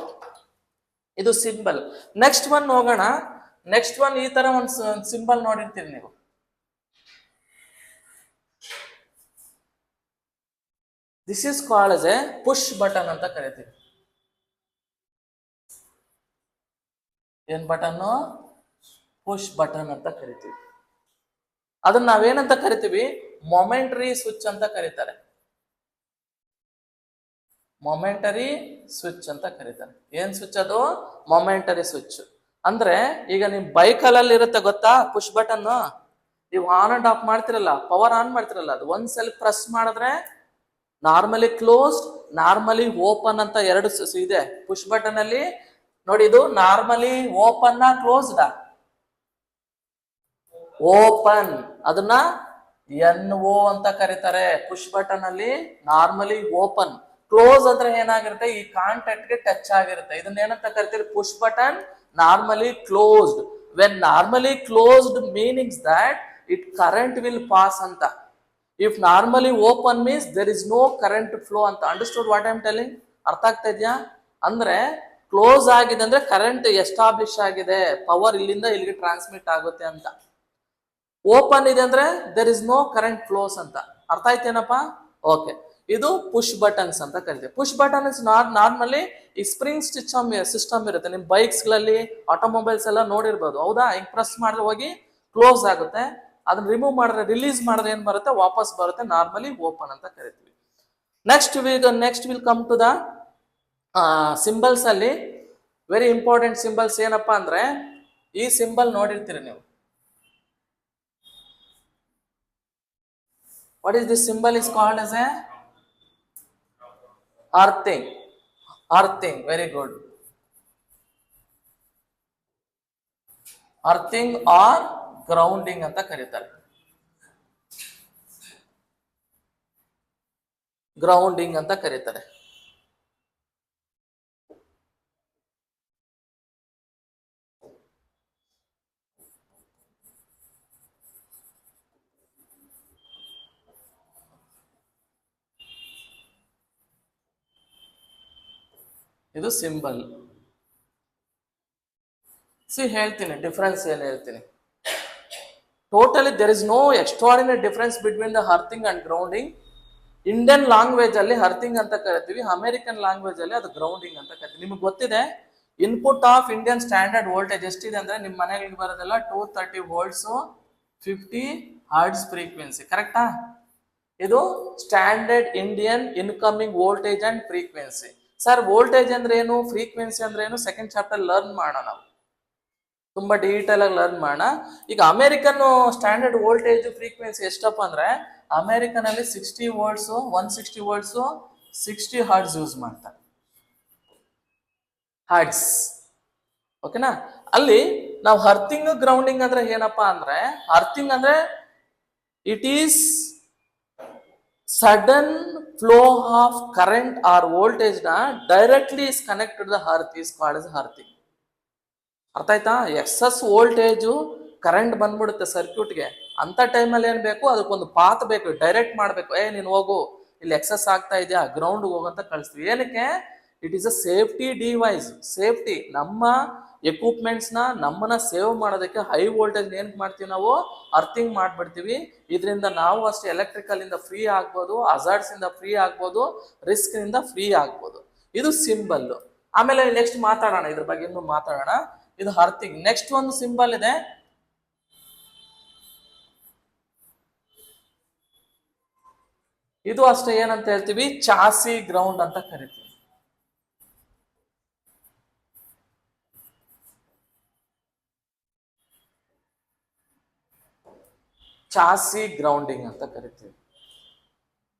A: ಇದು ಸಿಂಬಲ್. ನೆಕ್ಸ್ಟ್ ಒನ್ ಹೋಗೋಣ. ನೆಕ್ಸ್ಟ್ ಒನ್ ಈ ತರ ಒಂದು ಸಿಂಬಲ್ ನೋಡಿರ್ತೀರಿ ನೀವು. This is called as A push button ಅಂತ ಕರಿತೀವಿ. ಏನ್ ಬಟನ್? ಪುಷ್ ಬಟನ್ ಅಂತ ಕರಿತೀವಿ. ಅದನ್ನ ನಾವೇನಂತ ಕರಿತೀವಿ? ಮೊಮೆಂಟರಿ ಸ್ವಿಚ್ ಅಂತ ಕರೀತಾರೆ. ಮೊಮೆಂಟರಿ ಸ್ವಿಚ್ ಅಂತ ಕರೀತಾರೆ. ಏನ್ ಸ್ವಿಚ್ ಅದು? Momentary switch. ಅಂದ್ರೆ ಈಗ ನಿಮ್ ಬೈಕಲ್ಲಿ ಇರುತ್ತೆ ಗೊತ್ತಾ ಪುಷ್ ಬಟನ್, ನೀವು ಆನ್ ಅಂಡ್ ಆಫ್ ಮಾಡ್ತಿರಲ್ಲ, ಪವರ್ ಆನ್ ಮಾಡ್ತಿರಲ್ಲ, ಅದು ಒಂದ್ಸಲ ಪ್ರೆಸ್ ಮಾಡಿದ್ರೆ ನಾರ್ಮಲಿ ಕ್ಲೋಸ್ಡ್, ನಾರ್ಮಲಿ ಓಪನ್ ಅಂತ ಎರಡು ಇದೆ ಪುಷ್ ಬಟನ್ ಅಲ್ಲಿ. ನೋಡಿ, ಇದು ನಾರ್ಮಲಿ ಓಪನ್ ಕ್ಲೋಸ್ಡ್? ಓಪನ್. ಅದನ್ನ NO ಅಂತ ಕರೀತಾರೆ. ಪುಷ್ ಬಟನ್ ಅಲ್ಲಿ ನಾರ್ಮಲಿ ಓಪನ್. ಕ್ಲೋಸ್ ಅಂದ್ರೆ ಏನಾಗಿರುತ್ತೆ? ಈ ಕಾಂಟ್ಯಾಕ್ಟ್ ಗೆ ಟಚ್ ಆಗಿರುತ್ತೆ. ಇದನ್ನ ಏನಂತ ಕರಿತೀರಿ? Push button normally closed. When normally closed meanings that it current will pass ಅಂತ. If normally open means there is no current flow ಅಂತ. Understood what I am telling? ಅರ್ಥ ಆಗ್ತಾ ಇದೆಯಾ? ಅಂದ್ರೆ ಕ್ಲೋಸ್ ಆಗಿದೆ ಅಂದ್ರೆ ಕರೆಂಟ್ ಎಸ್ಟಾಬ್ಲಿಷ್ ಆಗಿದೆ, ಪವರ್ ಇಲ್ಲಿಂದ ಇಲ್ಲಿಗೆ ಟ್ರಾನ್ಸ್ಮಿಟ್ ಆಗುತ್ತೆ ಅಂತ. ಓಪನ್ ಇದೆ ಅಂದ್ರೆ there is no current flows ಅಂತ. ಅರ್ಥ ಆಯ್ತೇನಪ್ಪ? ಓಕೆ, ಇದು ಪುಷ್ ಬಟನ್ಸ್ ಅಂತ ಕರಿತೀವಿ. ಪುಷ್ ಬಟನ್ಸ್ ನಾರ್ಮಲಿ ಈ ಸ್ಪ್ರಿಂಗ್ ಸಿಸ್ಟಮ್ ಇರುತ್ತೆ. ನಿಮ್ ಬೈಕ್ಸ್ ಗಳಲ್ಲಿ, ಆಟೋಮೊಬೈಲ್ಸ್ ಎಲ್ಲ ನೋಡಿರ್ಬೋದು. ಹೌದಾ? ಈಗ ಪ್ರೆಸ್ ಮಾಡಿದ್ರೆ ಹೋಗಿ ಕ್ಲೋಸ್ ಆಗುತ್ತೆ. ಅದನ್ನ ರಿಮೂವ್ ಮಾಡಿದ್ರೆ, ರಿಲೀಸ್ ಮಾಡಿದ್ರೆ ಏನ್ ಬರುತ್ತೆ? ವಾಪಸ್ ಬರುತ್ತೆ. ನಾರ್ಮಲಿ ಓಪನ್ ಅಂತ ಕರಿತೀವಿ. Next will come to the symbols ಅಲ್ಲಿ. ವೆರಿ ಇಂಪಾರ್ಟೆಂಟ್ ಸಿಂಬಲ್ಸ್ ಏನಪ್ಪಾ ಅಂದ್ರೆ, ಈ ಸಿಂಬಲ್ ನೋಡಿರ್ತೀರಿ ನೀವು. What is this symbol is called as a earthing. Earthing, very good. Earthing or grounding ಅಂತ ಕರೀತಾರೆ. ಗ್ರೌಂಡಿಂಗ್ ಅಂತ ಕರೀತಾರೆ. ಇದು ಸಿಂಬಲ್. ಹೇಳ್ತೀನಿ ಡಿಫರೆನ್ಸ್ ಏನು ಹೇಳ್ತೀನಿ. Totally there is no extraordinary difference between the earthing and grounding. Indian language ಅಲ್ಲಿ earthing ಅಂತ ಕರಿತೀವಿ, ಅಮೆರಿಕನ್ ಲ್ಯಾಂಗ್ವೇಜ್ ಅಲ್ಲಿ ಅದು ಗ್ರೌಂಡಿಂಗ್ ಅಂತ ಕರಿತೀವಿ. ನಿಮ್ಗೆ ಗೊತ್ತಿದೆ input of Indian standard voltage ಎಷ್ಟಿದೆ ಅಂದ್ರೆ, ನಿಮ್ಮ ಮನೆಗಳಿಗೆ ಬರೋದೆಲ್ಲ 230 volts 50 hertz ಫ್ರೀಕ್ವೆನ್ಸಿ. ಕರೆಕ್ಟಾ? ಇದು standard Indian incoming voltage and frequency. Sir voltage ಅಂದ್ರೆ ಏನು, ಫ್ರೀಕ್ವೆನ್ಸಿ ಅಂದ್ರೆ ಏನು, ಸೆಕೆಂಡ್ ಚಾಪ್ಟರ್ ಲರ್ನ್ ಮಾಡೋಣ ನಾವು, ತುಂಬಾ ಡೀಟೇಲ್ ಆಗಿ ಲರ್ನ್ ಮಾಡೋಣ. ಈಗ ಅಮೆರಿಕನ್ ಸ್ಟ್ಯಾಂಡರ್ಡ್ ವೋಲ್ಟೇಜ್ ಫ್ರೀಕ್ವೆನ್ಸಿ ಎಷ್ಟಪ್ಪ ಅಂದ್ರೆ, ಅಮೆರಿಕನ್ ಅಲ್ಲಿ 60 volts 160 volts 60 hertz ಯೂಸ್ ಮಾಡ್ತಾರೆ. ಹರ್ಟ್ಸ್. ಓಕೆನಾ? ಅಲ್ಲಿ ನಾವು ಅರ್ಥಿಂಗ್ ಗ್ರೌಂಡಿಂಗ್ ಅಂದ್ರೆ ಏನಪ್ಪಾ ಅಂದ್ರೆ, ಅರ್ಥಿಂಗ್ ಅಂದ್ರೆ it is sudden flow of current or voltage ನ directly is connected the earth is called as earthing. ಅರ್ಥ ಆಯ್ತಾ? ಎಕ್ಸಸ್ ವೋಲ್ಟೇಜು ಕರೆಂಟ್ ಬಂದ್ಬಿಡುತ್ತೆ ಸರ್ಕ್ಯೂಟ್ಗೆ. ಅಂತ ಟೈಮಲ್ಲಿ ಏನ್ ಬೇಕು? ಅದಕ್ಕೊಂದು ಪಾತ್ ಬೇಕು, ಡೈರೆಕ್ಟ್ ಮಾಡ್ಬೇಕು. ನೀನು ಹೋಗು, ಇಲ್ಲಿ ಎಕ್ಸಸ್ ಆಗ್ತಾ ಇದೆಯಾ, ಗ್ರೌಂಡ್ ಹೋಗಂತ ಕಳಿಸ್ತೀವಿ. ಏನಕ್ಕೆ? It is a safety device. Safety, ನಮ್ಮ ಎಕ್ವಿಪ್ಮೆಂಟ್ಸ್ ನಮ್ಮನ್ನ ಸೇವ್ ಮಾಡೋದಕ್ಕೆ ಹೈ ವೋಲ್ಟೇಜ್ ಏನ್ ಮಾಡ್ತೀವಿ ನಾವು? ಅರ್ಥಿಂಗ್ ಮಾಡ್ಬಿಡ್ತೀವಿ. ಇದರಿಂದ ನಾವು ಅಷ್ಟೇ ಎಲೆಕ್ಟ್ರಿಕಲ್ ಇಂದ ಫ್ರೀ ಆಗ್ಬೋದು, ಹಜಾರ್ಡ್ಸ್ ಇಂದ ಫ್ರೀ ಆಗ್ಬೋದು, ರಿಸ್ಕ್ ನಿಂದ ಫ್ರೀ ಆಗ್ಬೋದು. ಇದು ಸಿಂಬಲ್. ಆಮೇಲೆ ನೆಕ್ಸ್ಟ್ ಮಾತಾಡೋಣ ಇದ್ರ ಬಗ್ಗೆ, ಇನ್ನು ಮಾತಾಡೋಣ. ಇದು ಅರ್ಥಿಂಗ್. ನೆಕ್ಸ್ಟ್ ಒಂದು ಸಿಂಬಲ್ ಇದೆ, ಇದು ಅಷ್ಟೇ ಏನಂತ ಹೇಳ್ತೀವಿ? ಚಾಸಿ ಗ್ರೌಂಡ್ ಅಂತ ಕರಿತೀವಿ. ಚಾಸಿ ಗ್ರೌಂಡಿಂಗ್ ಅಂತ ಕರಿತೀವಿ.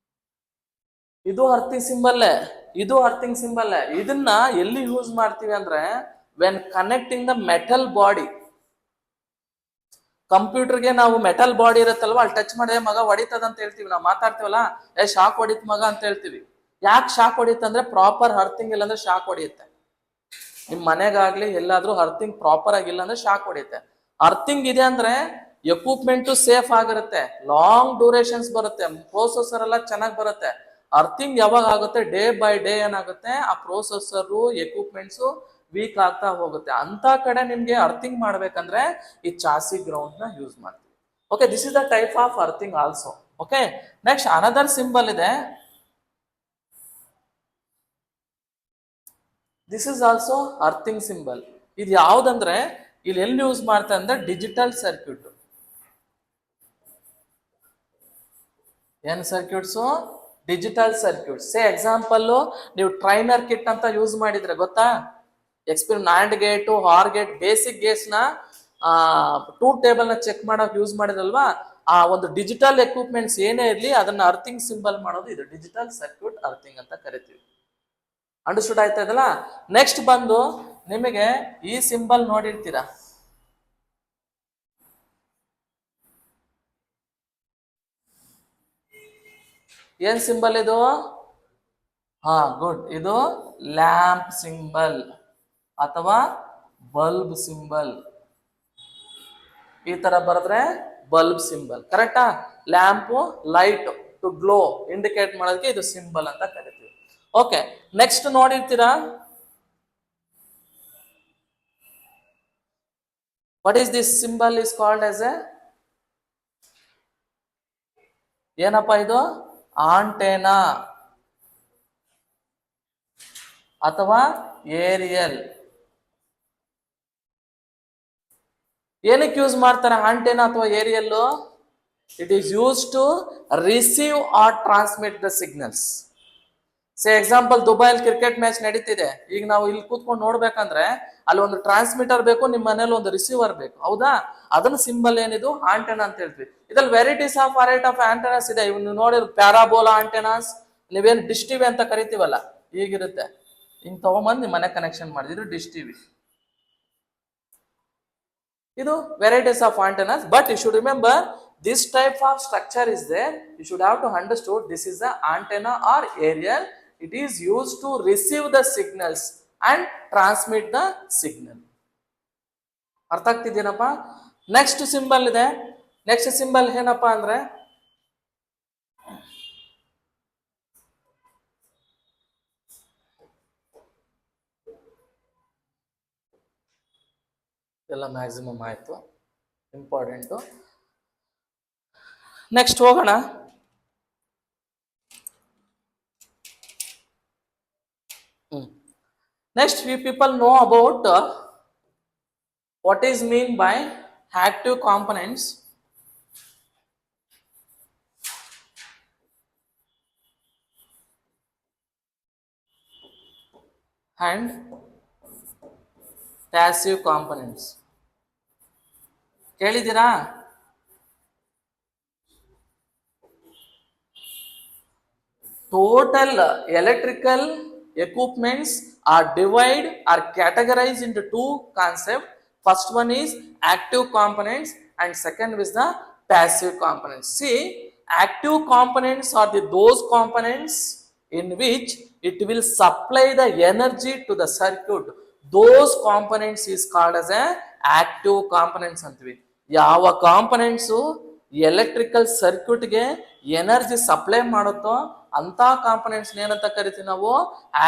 A: ಇದು ಅರ್ಥಿಂಗ್ ಸಿಂಬಲ್. ಇದು ಅರ್ಥಿಂಗ್ ಸಿಂಬಲ್. ಇದನ್ನ ಎಲ್ಲಿ ಯೂಸ್ ಮಾಡ್ತೀವಿ ಅಂದ್ರೆ, when connecting the metal body, ಕಂಪ್ಯೂಟರ್ಗೆ ನಾವು ಮೆಟಲ್ ಬಾಡಿ ಇರುತ್ತಲ್ವ, ಅಲ್ಲಿ ಟಚ್ ಮಾಡಿದ್ರೆ ಮಗ ಹೊಡಿತದ ಅಂತ ಹೇಳ್ತೀವಿ, ನಾವು ಮಾತಾಡ್ತೀವಲ್ಲ, ಶಾಕ್ ಹೊಡಿತ್ ಮಗ ಅಂತ ಹೇಳ್ತೀವಿ. ಯಾಕೆ ಶಾಕ್ ಹೊಡಿತಂದ್ರೆ ಪ್ರಾಪರ್ ಅರ್ಥಿಂಗ್ ಇಲ್ಲ ಅಂದ್ರೆ ಶಾಕ್ ಹೊಡಿಯುತ್ತೆ. ನಿಮ್ ಮನೆಗಾಗ್ಲಿ ಎಲ್ಲಾದ್ರೂ ಅರ್ಥಿಂಗ್ ಪ್ರಾಪರ್ ಆಗಿಲ್ಲ ಅಂದ್ರೆ ಶಾಕ್ ಹೊಡಿಯುತ್ತೆ. ಅರ್ಥಿಂಗ್ ಇದೆ ಅಂದ್ರೆ ಎಕ್ವಿಪ್ಮೆಂಟ್ ಸೇಫ್ ಆಗಿರುತ್ತೆ, ಲಾಂಗ್ ಡ್ಯೂರೇಷನ್ಸ್ ಬರುತ್ತೆ, ಪ್ರೊಸೆಸರ್ ಎಲ್ಲ ಚೆನ್ನಾಗಿ ಬರುತ್ತೆ. ಅರ್ಥಿಂಗ್ ಯಾವಾಗ ಆಗುತ್ತೆ, ಡೇ ಬೈ ಡೇ ಏನಾಗುತ್ತೆ, ಆ ಪ್ರೊಸೆಸರ್ ಎಕ್ವಿಪ್ಮೆಂಟ್ಸ್ ವೀಕ್ ಆಗ್ತಾ ಹೋಗುತ್ತೆ. ಅಂತ ಕಡೆ ನಿಮ್ಗೆ ಅರ್ಥಿಂಗ್ ಮಾಡ್ಬೇಕಂದ್ರೆ ಈ ಚಾಸಿ ಗ್ರೌಂಡ್ ನ ಯೂಸ್ ಮಾಡ್ತೀವಿ. Okay, this is the type of earthing also. Okay, next another symbol ಇದೆ, this is also earthing symbol. ಇದು ಯಾವ್ದಂದ್ರೆ ಇಲ್ಲಿ ಎಲ್ಲಿ ಯೂಸ್ ಮಾಡ್ತಾರೆ ಅಂದ್ರೆ ಡಿಜಿಟಲ್ ಸರ್ಕ್ಯೂಟ್. ಏನ್ circuits? Digital circuits. Say example, ನೀವು ಟ್ರೈನರ್ ಕಿಟ್ ಅಂತ ಯೂಸ್ ಮಾಡಿದ್ರೆ ಗೊತ್ತಾ, NAND gate, OR gate, basic gates ನ ಟ್ರೂತ್ ಟೇಬಲ್ ನ ಚೆಕ್ ಮಾಡಕ್ ಯೂಸ್ ಮಾಡಿದ್ರಲ್ವಾ, ಆ ಒಂದು ಡಿಜಿಟಲ್ ಎಕ್ವಿಪ್ಮೆಂಟ್ಸ್ ಏನೇ ಇರ್ಲಿ ಅದನ್ನ ಅರ್ಥಿಂಗ್ ಸಿಂಬಲ್ ಮಾಡೋದು ಇದು ಡಿಜಿಟಲ್ ಸರ್ಕ್ಯೂಟ್ ಅರ್ಥಿಂಗ್ ಅಂತ ಕರಿತೀವಿ. ಅಂಡರ್ಸ್ಟುಡ್ ಆಯ್ತಾ ಇದಲ್ಲ? ನೆಕ್ಸ್ಟ್ ಬಂದು ನಿಮಗೆ ಈ ಸಿಂಬಲ್ ನೋಡಿರ್ತೀರಾ, ಏನ್ ಸಿಂಬಲ್ ಇದು? ಹಾ, ಗುಡ್. ಇದು ಲ್ಯಾಂಪ್ ಸಿಂಬಲ್ ಅಥವಾ ಬಲ್ಬ್ ಸಿಂಬಲ್. ಈ ತರ ಬರೆದ್ರೆ ಬಲ್ಬ್ ಸಿಂಬಲ್, ಕರೆಕ್ಟಾ? Lamp light to glow indicate ಮಾಡೋದಕ್ಕೆ ಇದು ಸಿಂಬಲ್ ಅಂತ ಕರಿತೀವಿ. ಓಕೆ, ನೆಕ್ಸ್ಟ್ ನೋಡಿರ್ತೀರಾ, what is this symbol is called as a, ಏನಪ್ಪಾ ಇದು? ಆಂಟೆನಾ ಅಥವಾ ಏರಿಯಲ್. ಏನಕ್ಕೆ ಯೂಸ್ ಮಾಡ್ತಾರೆ ಆಂಟೆನಾ ಅಥವಾ aerial? It is use to receive or transmit the signals. Say example, ದುಬೈಲ್ ಕ್ರಿಕೆಟ್ ಮ್ಯಾಚ್ ನಡೀತಿದೆ, ಈಗ ನಾವು ಇಲ್ಲಿ ಕೂತ್ಕೊಂಡು ನೋಡ್ಬೇಕಂದ್ರೆ ಅಲ್ಲಿ ಒಂದು ಟ್ರಾನ್ಸ್ಮಿಟರ್ ಬೇಕು, ನಿಮ್ಮ ಮನೇಲಿ ಒಂದು ರಿಸೀವರ್ ಬೇಕು, ಹೌದಾ? ಅದನ್ನ ಸಿಂಬಲ್ ಏನಿದು? ಆಂಟೆನಾ ಅಂತ ಹೇಳ್ತೀವಿ. ಇದ್ರಲ್ಲಿ varieties of variety of antennas ಇದೆ. ಇವ್ ನೀವು ನೋಡಿದ್ರೆ ಪ್ಯಾರಾಬೋಲಾ ಆಂಟೆನಾಸ್, ನೀವೇನು ಡಿಶ್ ಟಿವಿ ಅಂತ ಕರಿತೀವಲ್ಲ, ಈಗಿರುತ್ತೆ. ಹಿಂಗ್ ತಗೊಂಬಂದು ನಿಮ್ಮ ಮನೆ ಕನೆಕ್ಷನ್ ಮಾಡಿದ್ರು ಡಿಶ್ ಟಿವಿ. ಇದು varieties of antennas, but you should remember this type of structure is there. You should have to understood this is the antenna or aerial. It is used to receive the signals and transmit the signal. ಅರ್ಥ ಆಗ್ತಿದೇನಪ್ಪ? Next symbol ಇದೆ. Next symbol ಏನಪ್ಪಾ ಅಂದ್ರೆ ಎಲ್ಲ maximum ಆಯಿತು, important. Next ಹೋಗೋಣ. Next we people know about what is mean by active components and passive components. ಕೇಳಿದ್ದೀರಾ? Total electrical equipments are divided or categorized into two concepts. First one is active components and second is the passive components. See, active components are those components in which it will supply the energy to the circuit. Those components is called as a active components ಅಂತೀವಿ. ಯಾವ components electrical ಸರ್ಕ್ಯೂಟ್ಗೆ energy supply ಮಾಡುತ್ತೋ ಅಂತ components ಏನಂತ ಕರಿತೀವಿ ನಾವು?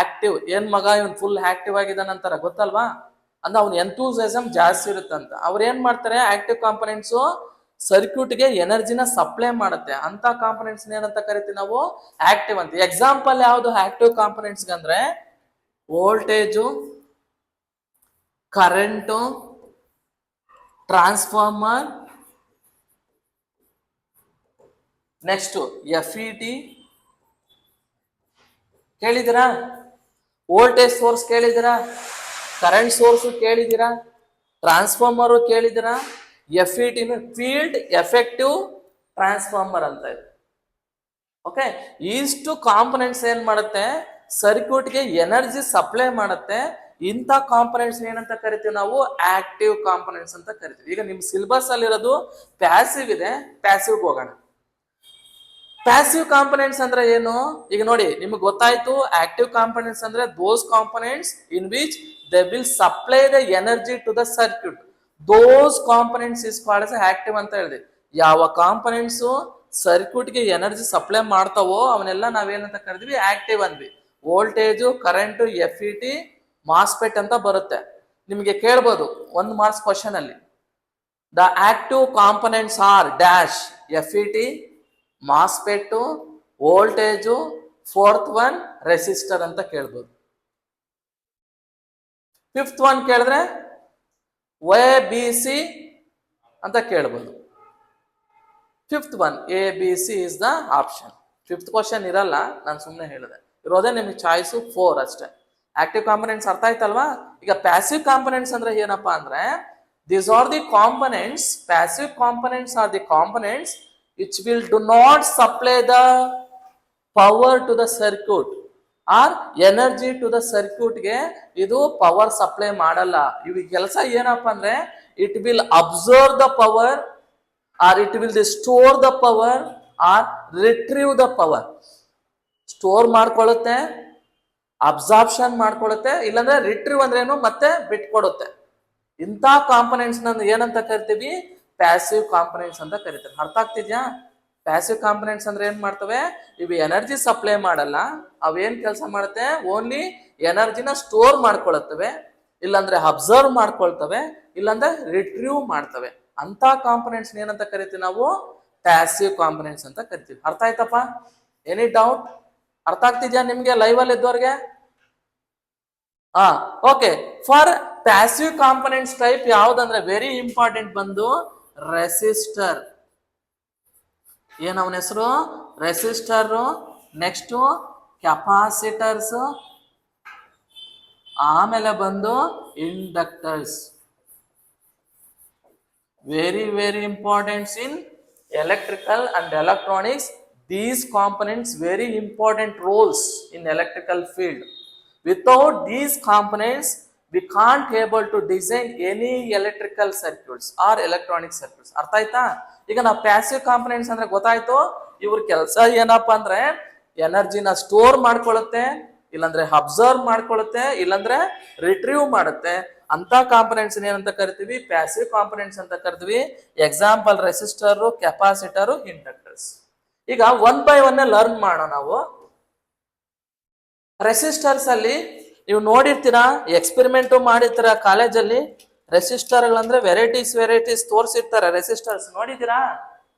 A: Active. ಏನ್ ಮಗ ಇವನ್ full active ಆಗಿದಾನಂತಾರ, ಗೊತ್ತಲ್ವಾ? ಅಂದ್ರೆ ಅವ್ನ ಎಂಥೂಸಿಯಾಸಮ್ ಜಾಸ್ತಿ ಇರುತ್ತಂತ. ಅವ್ರು ಏನ್ ಮಾಡ್ತಾರೆ, ಆಕ್ಟಿವ್ ಕಾಂಪೊನೆಂಟ್ಸು ಸರ್ಕ್ಯೂಟ್ಗೆ ಎನರ್ಜಿನ ಸಪ್ಲೈ ಮಾಡುತ್ತೆ. ಅಂತ ಕಾಂಪೊನೆಂಟ್ಸ್ ಏನಂತ ಕರಿತೀವಿ ನಾವು? ಆಕ್ಟಿವ್ ಅಂತ. ಎಕ್ಸಾಂಪಲ್ ಯಾವುದು ಆಕ್ಟಿವ್ ಕಾಂಪೊನೆಂಟ್ಸ್ ಅಂದ್ರೆ voltage, current, transformer, next FET. ಕೇಳಿದಿರಾ? ವೋಲ್ಟೇಜ್ ಸೋರ್ಸ್ ಕೇಳಿದಿರಾ? ಕರೆಂಟ್ ಸೋರ್ಸ್ ಕೇಳಿದಿರಾ? ಟ್ರಾನ್ಸ್ಫಾರ್ಮರ್ ಕೇಳಿದಿರಾ? FET ಫೀಲ್ಡ್ ಎಫೆಕ್ಟಿವ್ ಟ್ರಾನ್ಸ್ಫಾರ್ಮರ್ ಅಂತ ಇದೆ. ಓಕೆ, ಇಷ್ಟು ಕಾಂಪೊನೆಂಟ್ಸ್ ಏನ್ ಮಾಡುತ್ತೆ, ಸರ್ಕ್ಯೂಟ್ಗೆ ಎನರ್ಜಿ ಸಪ್ಲೈ ಮಾಡುತ್ತೆ. ಇಂಥ ಕಾಂಪೊನೆಂಟ್ಸ್ ಏನಂತ ಕರಿತೀವಿ ನಾವು ಆಕ್ಟಿವ್ ಕಾಂಪೊನೆಂಟ್ಸ್ ಅಂತ ಕರಿತೀವಿ. ಈಗ ನಿಮ್ ಸಿಲೆಬಸ್ ಅಲ್ಲಿರೋದು ಪ್ಯಾಸಿವ್ ಇದೆ, ಪ್ಯಾಸಿವ್ ಹೋಗೋಣ. ಪ್ಯಾಸಿವ್ ಕಾಂಪೊನೆಂಟ್ಸ್ ಅಂದ್ರೆ ಏನು? ಈಗ ನೋಡಿ ನಿಮ್ಗೆ ಗೊತ್ತಾಯ್ತು. ಆಕ್ಟಿವ್ ಕಾಂಪೊನೆಂಟ್ಸ್ ಅಂದ್ರೆ those components in which they will supply the energy to the circuit. Those components is called as active ಅಂತ ಹೇಳಿದೆ. ಯಾವ ಕಾಂಪೊನೆಂಟ್ಸ್ ಸರ್ಕ್ಯೂಟ್ಗೆ ಎನರ್ಜಿ ಸಪ್ಲೈ ಮಾಡ್ತಾವೋ ಅವನ್ನೆಲ್ಲ ನಾವೇನಂತ ಕರಿದ್ವಿ? ಆಕ್ಟಿವ್ ಅಂದ್ವಿ. ವೋಲ್ಟೇಜು, ಕರೆಂಟು, FET, ಮಾಸ್ಪೆಟ್ ಅಂತ ಬರುತ್ತೆ. ನಿಮಗೆ ಕೇಳ್ಬೋದು 1 ಮಾರ್ಕ್ಸ್ ಕ್ವಶನ್ ಅಲ್ಲಿ, the active components are dash, FET, MOSFET, voltage, 4th one resistor ಅಂತ ಕೇಳ್ಬೋದು. 5th ಒನ್ ಕೇಳಿದ್ರೆ ABC ಅಂತ ಕೇಳ್ಬೋದು. 5th one ABC is the option. 5th question ಇರಲ್ಲ, ನಾನು ಸುಮ್ಮನೆ ಹೇಳಿದೆ. ಇರೋದೇ ನಿಮಗೆ ಚಾಯ್ಸು 4 ಅಷ್ಟೇ. ಆಕ್ಟಿವ್ ಕಾಂಪೊನೆಂಟ್ಸ್ ಅರ್ಥ ಆಯ್ತಲ್ವಾ? ಈಗ ಪ್ಯಾಸಿವ್ ಕಾಂಪೊನೆಂಟ್ಸ್ ಅಂದ್ರೆ ಏನಪ್ಪಾ ಅಂದ್ರೆ, these are the components, passive components are the components which will do not supply the power to the circuit or energy to the circuit ಗೆ ಇದು ಪವರ್ ಸಪ್ಲೈ ಮಾಡಲ್ಲ. ಇವು ಕೆಲಸ ಏನಪ್ಪಾ ಅಂದ್ರೆ, it will absorb the power or it will store the power or retrieve the power. Store ಮಾಡ್ಕೊಳ್ಳುತ್ತೆ, absorption ಮಾಡ್ಕೊಳ್ಳುತ್ತೆ, ಇಲ್ಲಾಂದ್ರೆ ರಿಟ್ರೀವ್ ಅಂದ್ರೆ ಏನು, ಮತ್ತೆ ಬಿಟ್ಕೊಡುತ್ತೆ. ಇಂಥ ಕಾಂಪೊನೆಂಟ್ಸ್ ಏನಂತ ಕರಿತೀವಿ? ಪ್ಯಾಸಿವ್ ಕಾಂಪೊನೆಂಟ್ಸ್ ಅಂತ ಕರಿತೀವಿ. ಅರ್ಥ ಆಗ್ತಿದ್ಯಾ? ಪ್ಯಾಸಿವ್ ಕಾಂಪೊನೆಂಟ್ಸ್ ಅಂದ್ರೆ ಏನ್ ಮಾಡ್ತವೆ? ಇವು ಎನರ್ಜಿ ಸಪ್ಲೈ ಮಾಡಲ್ಲ. ಅವೇನ್ ಕೆಲಸ ಮಾಡುತ್ತೆ? ಓನ್ಲಿ ಎನರ್ಜಿನ ಸ್ಟೋರ್ ಮಾಡ್ಕೊಳತ್ತವೆ, ಇಲ್ಲಾಂದ್ರೆ ಅಬ್ಸರ್ವ್ ಮಾಡ್ಕೊಳ್ತವೆ, ಇಲ್ಲಾಂದ್ರೆ ರಿಟ್ರೀವ್ ಮಾಡ್ತವೆ. ಅಂತ ಕಾಂಪೊನೆಂಟ್ಸ್ ಏನಂತ ಕರಿತೀವಿ ನಾವು? ಪ್ಯಾಸಿವ್ ಕಾಂಪೊನೆಂಟ್ಸ್ ಅಂತ ಕರಿತೀವಿ. ಅರ್ಥ ಆಯ್ತಪ್ಪ? Any doubt? ಅರ್ಥ ಆಗ್ತಿದ್ಯಾ ನಿಮ್ಗೆ ಲೈವ್ ಅಲ್ಲಿ ಇದ್ದವ್ರಿಗೆ? Okay. For passive components type ಯಾವ್ದಂದ್ರೆ ವೆರಿ ಇಂಪಾರ್ಟೆಂಟ್ ಬಂದು ರೆಸಿಸ್ಟರ್. ಏನ್ ಅವನ ಹೆಸರು? ರೆಸಿಸ್ಟರ್. ನೆಕ್ಸ್ಟ್ ಕೆಪಾಸಿಟರ್ಸ್, ಆಮೇಲೆ ಬಂದು inductors. Very very importants in electrical and electronics. These components very important roles in electrical field. Without these components, we can't able to design any electrical circuits or electronic circuits. ಅರ್ಥ ಆಯ್ತಾ? ಈಗ ನಾವು passive components ಅಂದ್ರೆ ಗೊತ್ತಾಯ್ತು. ಇವ್ರ ಕೆಲಸ ಏನಪ್ಪಾ ಅಂದ್ರೆ ಎನರ್ಜಿನ ಸ್ಟೋರ್ ಮಾಡ್ಕೊಳ್ಳುತ್ತೆ, ಇಲ್ಲಾಂದ್ರೆ ಅಬ್ಸರ್ವ್ ಮಾಡ್ಕೊಳ್ಳುತ್ತೆ, ಇಲ್ಲಾಂದ್ರೆ ರಿಟ್ರೀವ್ ಮಾಡುತ್ತೆ. ಅಂತ ಕಾಂಪೊನೆಂಟ್ಸ್ ಏನಂತ ಕರಿತೀವಿ? ಪ್ಯಾಸಿವ್ ಕಾಂಪೊನೆಂಟ್ಸ್ ಅಂತ ಕರಿತೀವಿ. Example resistor, capacitor, inductors. ಈಗ 1 by 1 ಲರ್ನ್ ಮಾಡೋಣ ನಾವು. ರೆಸಿಸ್ಟರ್ಸ್ ಅಲ್ಲಿ ನೀವು ನೋಡಿರ್ತೀರಾ, ಎಕ್ಸ್ಪೆರಿಮೆಂಟ್ ಮಾಡಿರ್ತೀರಾ ಕಾಲೇಜಲ್ಲಿ. ರೆಸಿಸ್ಟರ್ಗಳಂದ್ರೆ ವೆರೈಟೀಸ್ ತೋರಿಸಿರ್ತಾರೆ. ರೆಸಿಸ್ಟರ್ಸ್ ನೋಡಿದ್ದೀರಾ?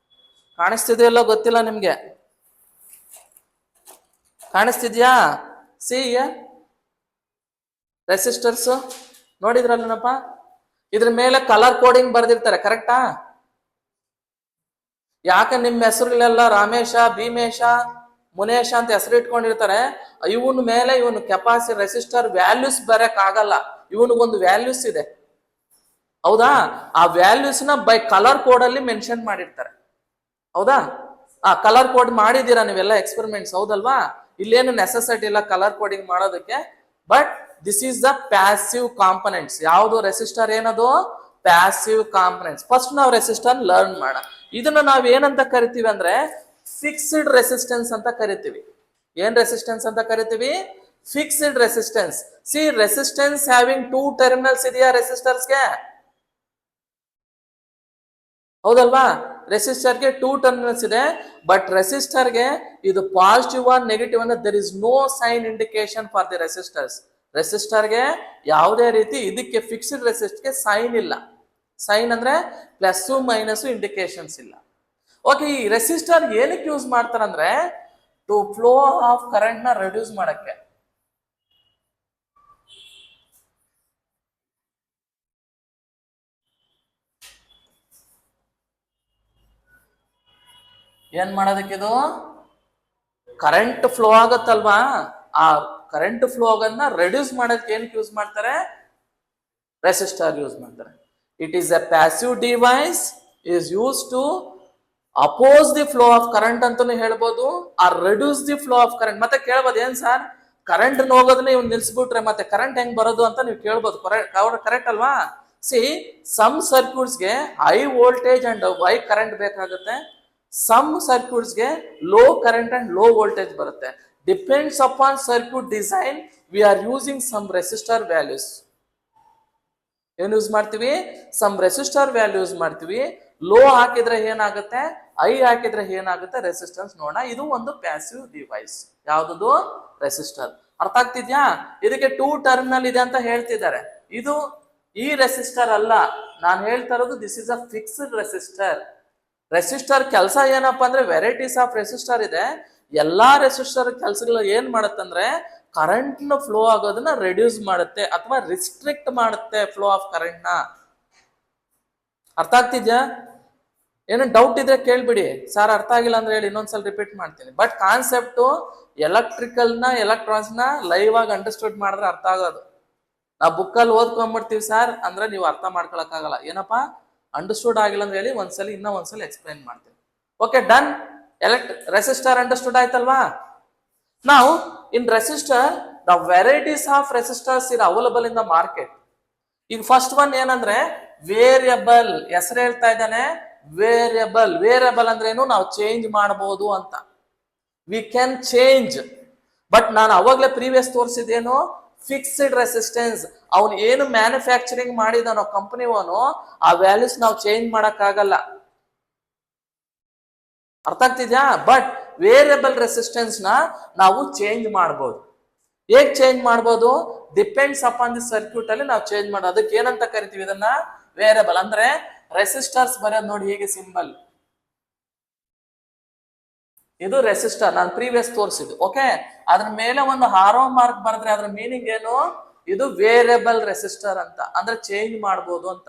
A: ಕಾಣಿಸ್ತಿದೆಯಲ್ಲೋ ಗೊತ್ತಿಲ್ಲ ನಿಮ್ಗೆ. ಕಾಣಿಸ್ತಿದ್ಯಾ? ಸಿ ರೆಸಿಸ್ಟರ್ಸ್ ನೋಡಿದ್ರಲ್ಲನಪ್ಪ. ಇದ್ರ ಮೇಲೆ ಕಲರ್ ಕೋಡಿಂಗ್ ಬರ್ದಿರ್ತಾರೆ, ಕರೆಕ್ಟಾ? ಯಾಕೆ ನಿಮ್ಮ ಹೆಸರುಗಳೆಲ್ಲ ರಾಮೇಶ, ಭೀಮೇಶ, ಮುನೇಶ ಅಂತ ಹೆಸರು ಇಟ್ಕೊಂಡಿರ್ತಾರೆ? ಇವನ್ ಮೇಲೆ ಇವನು ರೆಸಿಸ್ಟರ್ ವ್ಯಾಲ್ಯೂಸ್ ಬರಕ್ ಆಗಲ್ಲ. ಇವನಿಗೊಂದು ವ್ಯಾಲ್ಯೂಸ್ ಇದೆ, ಹೌದಾ? ಆ ವ್ಯಾಲ್ಯೂಸ್ ನ ಬೈ ಕಲರ್ ಕೋಡ್ ಅಲ್ಲಿ ಮೆನ್ಷನ್ ಮಾಡಿರ್ತಾರೆ, ಹೌದಾ? ಕಲರ್ ಕೋಡ್ ಮಾಡಿದೀರಾ ನೀವೆಲ್ಲ ಎಕ್ಸ್ಪೆರಿಮೆಂಟ್ಸ್, ಹೌದಲ್ವಾ? ಇಲ್ಲೇನು ನೆಸೆಸಿಟಿ ಇಲ್ಲ ಕಲರ್ ಕೋಡಿಂಗ್ ಮಾಡೋದಕ್ಕೆ. But this is the passive components. ಯಾವುದು? ರೆಸಿಸ್ಟರ್ ಏನದು? Passive components. ಫಸ್ಟ್ ನಾವು ರೆಸಿಸ್ಟರ್ ಲರ್ನ್ ಮಾಡೋಣ. ಇದನ್ನ ನಾವ್ ಏನಂತ ಕರಿತೀವಿ ಅಂದ್ರೆ ಫಿಕ್ಸ್ಡ್ ರೆಸಿಸ್ಟೆನ್ಸ್ ಅಂತ ಕರಿತೀವಿ. ಏನ್ ರೆಸಿಸ್ಟೆನ್ಸ್ ಅಂತ ಕರಿತೀವಿ? Fixed resistance. C, resistance having 2 terminals ಇದೆಯಾ ರೆಸಿಸ್ಟರ್ಸ್ಗೆ? ಹೌದಲ್ವಾ? ರೆಸಿಸ್ಟರ್ಗೆ 2 ಟರ್ಮಿನಲ್ಸ್ ಇದೆ. ಬಟ್ ರೆಸಿಸ್ಟರ್ಗೆ ಇದು positive one, negative one. There is no sign indication for the resistors. ರೆಸಿಸ್ಟರ್ಗೆ ಯಾವುದೇ ರೀತಿ, ಇದಕ್ಕೆ ಫಿಕ್ಸ್ಡ್ ರೆಸಿಸ್ಟರ್ಗೆ ಸೈನ್ ಇಲ್ಲ. ಸೈನ್ ಅಂದ್ರೆ ಪ್ಲಸ್ ಮೈನಸ್ ಇಂಡಿಕೇಶನ್ಸ್ ಇಲ್ಲ. ಓಕೆ, ಈ ರೆಸಿಸ್ಟರ್ ಏನಕ್ಕೆ ಯೂಸ್ ಮಾಡ್ತಾರಂದ್ರೆ ಟು ಫ್ಲೋ ಆಫ್ ಕರೆಂಟ್ ನ ರೆಡ್ಯೂಸ್ ಮಾಡಕ್ಕೆ. ಏನ್ ಮಾಡೋದಕ್ಕಿದು? ಕರೆಂಟ್ ಫ್ಲೋ ಆಗತ್ತಲ್ವಾ, ಆ ಕರೆಂಟ್ ಫ್ಲೋ ಆಗೋದನ್ನ ರೆಡ್ಯೂಸ್ ಮಾಡೋದಕ್ಕೆ ಏನಕ್ಕೆ ಯೂಸ್ ಮಾಡ್ತಾರೆ? ರೆಸಿಸ್ಟರ್ ಯೂಸ್ ಮಾಡ್ತಾರೆ. It is a passive device, is used to oppose the flow of current ಅಂತಾನು ಹೇಳ್ಬೋದು, or reduce the flow of current. ಮತ್ತೆ ಕೇಳ್ಬೋದು, ಏನ್ ಸರ್ ಕರೆಂಟ್ ಹೋಗೋದನ್ನ ಇವ್ನು ನಿಲ್ಸ್ಬಿಟ್ರೆ ಮತ್ತೆ ಕರೆಂಟ್ ಹೆಂಗ್ ಬರೋದು ಅಂತ ನೀವು ಕೇಳ್ಬೋದು. ಕರೆಕ್ಟ್ ಅಲ್ವಾ? ಸಿ ಸಮ್ ಸರ್ಕ್ಯೂಟ್ಸ್ಗೆ high voltage and high current ಬೇಕಾಗುತ್ತೆ, ಸಮ್ ಸರ್ಕ್ಯೂಟ್ಸ್ಗೆ low current and low voltage ಬರುತ್ತೆ. Depends upon circuit design we are using some resistor values. ಏನ್ ಯೂಸ್ ಮಾಡ್ತೀವಿ? ಸಮ್ ರೆಸಿಸ್ಟರ್ ವ್ಯಾಲ್ಯೂ ಯೂಸ್ ಮಾಡ್ತೀವಿ. ಲೋ ಹಾಕಿದ್ರೆ ಏನಾಗುತ್ತೆ, ಐ ಹಾಕಿದ್ರೆ ಏನಾಗುತ್ತೆ, ರೆಸಿಸ್ಟೆನ್ಸ್ ನೋಡೋಣ. ಇದು ಒಂದು ಪ್ಯಾಸಿವ್ ಡಿವೈಸ್. ಯಾವ್ದು? ರೆಸಿಸ್ಟರ್. ಅರ್ಥ ಆಗ್ತಿದ್ಯಾ? ಇದಕ್ಕೆ 2 ಟರ್ಮಿನಲ್ ಇದೆ ಅಂತ ಹೇಳ್ತಿದ್ದಾರೆ. ಇದು ಈ ರೆಸಿಸ್ಟರ್ ಅಲ್ಲ, ನಾನು ಹೇಳ್ತಾ ಇರೋದು this is a fixed resistor. Resistor ಕೆಲಸ ಏನಪ್ಪಾ ಅಂದ್ರೆ, ವೆರೈಟೀಸ್ ಆಫ್ ರೆಸಿಸ್ಟರ್ ಇದೆ. ಎಲ್ಲಾ ರೆಸಿಸ್ಟರ್ ಕೆಲಸಗಳು ಏನ್ ಮಾಡತ್ತಂದ್ರೆ, ಕರೆಂಟ್ ನ ಫ್ಲೋ ಆಗೋದನ್ನ ರೆಡ್ಯೂಸ್ ಮಾಡುತ್ತೆ ಅಥವಾ ರಿಸ್ಟ್ರಿಕ್ಟ್ ಮಾಡುತ್ತೆ ಫ್ಲೋ ಆಫ್ ಕರೆಂಟ್ ನ. ಅರ್ಥ ಆಗ್ತಿದ್ಯಾ? ಏನೋ ಡೌಟ್ ಇದ್ರೆ ಕೇಳ್ಬಿಡಿ, ಸರ್ ಅರ್ಥ ಆಗಿಲ್ಲ ಅಂದ್ರೆ ಹೇಳಿ, ಇನ್ನೊಂದ್ಸಲ ರಿಪೀಟ್ ಮಾಡ್ತೀನಿ. ಬಟ್ ಕಾನ್ಸೆಪ್ಟು ಎಲೆಕ್ಟ್ರಿಕಲ್ ನ ಎಲೆಕ್ಟ್ರಾನ್ಸ್ ನ ಲೈವ್ ಆಗಿ ಅಂಡರ್ಸ್ಟುಡ್ ಮಾಡಿದ್ರೆ ಅರ್ಥ ಆಗೋದು. ನಾವು ಬುಕ್ಕಲ್ಲಿ ಓದ್ಕೊಂಡ್ಬಿಡ್ತೀವಿ ಸರ್ ಅಂದ್ರೆ ನೀವು ಅರ್ಥ ಮಾಡ್ಕೊಳಕ್ ಆಗಲ್ಲ. ಏನಪ್ಪಾ ಅಂಡರ್ಸ್ಟುಡ್ ಆಗಿಲ್ಲ ಅಂದ್ರೆ ಹೇಳಿ, ಒಂದ್ಸಲ ಎಕ್ಸ್ಪ್ಲೈನ್ ಮಾಡ್ತೀನಿ. Okay done. ರೆಸಿಸ್ಟರ್ ಅಂಡರ್ಸ್ಟುಡ್ ಆಯ್ತಲ್ವಾ? ನಾವು in resistor the varieties of resistors are available in the market. ಈಗ ಫಸ್ಟ್ ಒನ್ ಏನಂದ್ರೆ ವೇರಿಯಬಲ್. ಹೆಸರು ಹೇಳ್ತಾ ಇದ್ದಾನೆ ವೇರಿಯಬಲ್. ವೇರಿಯಬಲ್ ಅಂದ್ರೆ ಏನು? ನಾವು ಚೇಂಜ್ ಮಾಡಬಹುದು ಅಂತ. We can change. ಬಟ್ ನಾನು ಅವಾಗ್ಲೇ ಪ್ರೀವಿಯಸ್ ತೋರಿಸಿದೇನು? Fixed resistance. ಅವನು ಏನು ಮ್ಯಾನುಫ್ಯಾಕ್ಚರಿಂಗ್ ಮಾಡಿದಾನೋ ಕಂಪನಿವನು, ಆ ವ್ಯಾಲ್ಯೂಸ್ ನಾವು ಚೇಂಜ್ ಮಾಡಕ್ ಆಗಲ್ಲ. ಅರ್ಥ ಆಗ್ತಿದ್ಯಾ? ಬಟ್ ವೇರಿಯಬಲ್ ರೆಸಿಸ್ಟೆನ್ಸ್ ನ ನಾವು ಚೇಂಜ್ ಮಾಡಬಹುದು. ಹೇಗ್ ಚೇಂಜ್ ಮಾಡಬಹುದು? ಡಿಪೆಂಡ್ಸ್ ಅಪಾನ್ ದಿ ಸರ್ಕ್ಯೂಟ್ ಅಲ್ಲಿ ನಾವು ಚೇಂಜ್ ಮಾಡೋದು. ಅದಕ್ಕೆ ಏನಂತ ಕರಿತೀವಿ? ಇದನ್ನ ವೇರಿಯಬಲ್. ಅಂದ್ರೆ ರೆಸಿಸ್ಟರ್ಸ್ ಬರೋದು ನೋಡಿ ಹೀಗೆ ಸಿಂಬಲ್. ಇದು ರೆಸಿಸ್ಟರ್, ನಾನು ಪ್ರೀವಿಯಸ್ ತೋರಿಸಿದ್ದು. ಓಕೆ, ಅದ್ರ ಮೇಲೆ ಒಂದು ಹಾರೋ ಮಾರ್ಕ್ ಬರೆದ್ರೆ ಅದ್ರ ಮೀನಿಂಗ್ ಏನು? ಇದು ವೇರಿಯಬಲ್ ರೆಸಿಸ್ಟರ್ ಅಂತ, ಅಂದ್ರೆ ಚೇಂಜ್ ಮಾಡಬಹುದು ಅಂತ.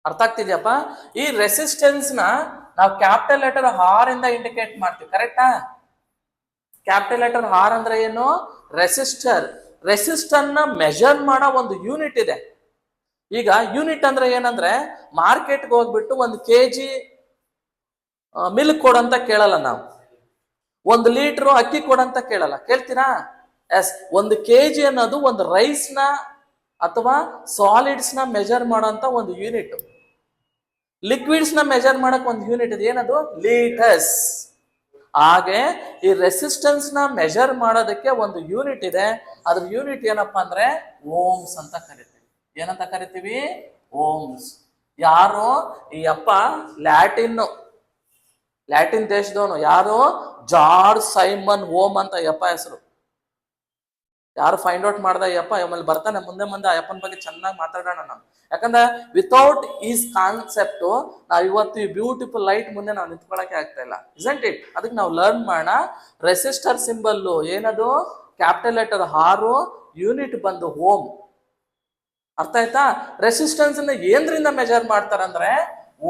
A: ಅರ್ಥ ಆಗ್ತಿದ್ಯಪ್ಪ? ಈ ರೆಸಿಸ್ಟೆನ್ಸ್ ನ ನಾವು ಕ್ಯಾಪಿಟಲ್ ಲೆಟರ್ ಆರ್ ಇಂದ ಇಂಡಿಕೇಟ್ ಮಾಡ್ತೀವಿ. ಕರೆಕ್ಟಾ? ಕ್ಯಾಪಿಟಲ್ ಲೆಟರ್ ಆರ್ ಅಂದ್ರೆ ಏನು? ರೆಸಿಸ್ಟರ್. ರೆಸಿಸ್ಟರ್ ನ ಮೆಜರ್ ಮಾಡೋ ಒಂದು ಯೂನಿಟ್ ಇದೆ. ಈಗ ಯೂನಿಟ್ ಅಂದ್ರೆ ಏನಂದ್ರೆ, ಮಾರ್ಕೆಟ್ಗೆ ಹೋಗ್ಬಿಟ್ಟು 1 kg ಮಿಲ್ಕ್ ಕೊಡಂತ ಕೇಳಲ್ಲ ನಾವು, 1 ಲೀಟರ್ ಅಕ್ಕಿ ಕೊಡಂತ ಕೇಳಲ್ಲ. ಕೇಳ್ತೀರಾ? ಎಸ್. 1 kg ಅನ್ನೋದು ಒಂದು ರೈಸ್ ನ ಅಥವಾ ಸಾಲಿಡ್ಸ್ ನ ಮೆಜರ್ ಮಾಡೋಂತ ಒಂದು ಯೂನಿಟ್. ಲಿಕ್ವಿಡ್ಸ್ ನ ಮೆಜರ್ ಮಾಡಕ್ ಒಂದು ಯೂನಿಟ್ ಇದೆ. ಏನದು? ಲೀಟರ್ಸ್. ಹಾಗೆ ಈ ರೆಸಿಸ್ಟೆನ್ಸ್ ನ ಮೆಜರ್ ಮಾಡೋದಕ್ಕೆ ಒಂದು ಯೂನಿಟ್ ಇದೆ. ಅದ್ರ ಯೂನಿಟ್ ಏನಪ್ಪಾ ಅಂದ್ರೆ ಓಮ್ಸ್ ಅಂತ ಕರಿತೀವಿ. ಏನಂತ ಕರಿತೀವಿ? ಓಮ್ಸ್. ಯಾರು? ಈ ಅಪ್ಪ ಲ್ಯಾಟಿನ್ ದೇಶದವನು. ಯಾರು? ಜಾರ್ಜ್ ಸೈಮನ್ ಓಮ್ ಅಂತ ಯಪ್ಪ ಹೆಸರು. ಯಾರು ಫೈಂಡ್ ಔಟ್ ಮಾಡ್ದ ಯಪ್ಪ ಆಮೇಲೆ ಬರ್ತಾನೆ ಮುಂದೆ ಆ ಯಪ್ಪನ ಬಗ್ಗೆ ಚೆನ್ನಾಗಿ ಮಾತಾಡೋಣ ನಾವು. ಯಾಕಂದ್ರೆ ವಿತೌಟ್ ಈಸ್ ಕಾನ್ಸೆಪ್ಟ್ ನಾವು ಇವತ್ತು ಈ ಬ್ಯೂಟಿಫುಲ್ ಲೈಟ್ ಮುಂದೆ ನಾವು ನಿಂತ್ಕೊಳಕ್ಕೆ ಆಗ್ತಾ ಇಲ್ಲ. Isn't it? ಅದಕ್ಕೆ ನಾವು ಲರ್ನ್ ಮಾಡೋಣ. ರೆಸಿಸ್ಟರ್ ಸಿಂಬಲ್ ಏನದು? ಕ್ಯಾಪಿಟಲ್ ಲೆಟರ್ ಆರು, ಯೂನಿಟ್ ಬಂದು ಓಮ್. ಅರ್ಥ ಆಯ್ತಾ? ರೆಸಿಸ್ಟೆನ್ಸ್ ಏನ್ರಿಂದ ಮೆಜರ್ ಮಾಡ್ತಾರಂದ್ರೆ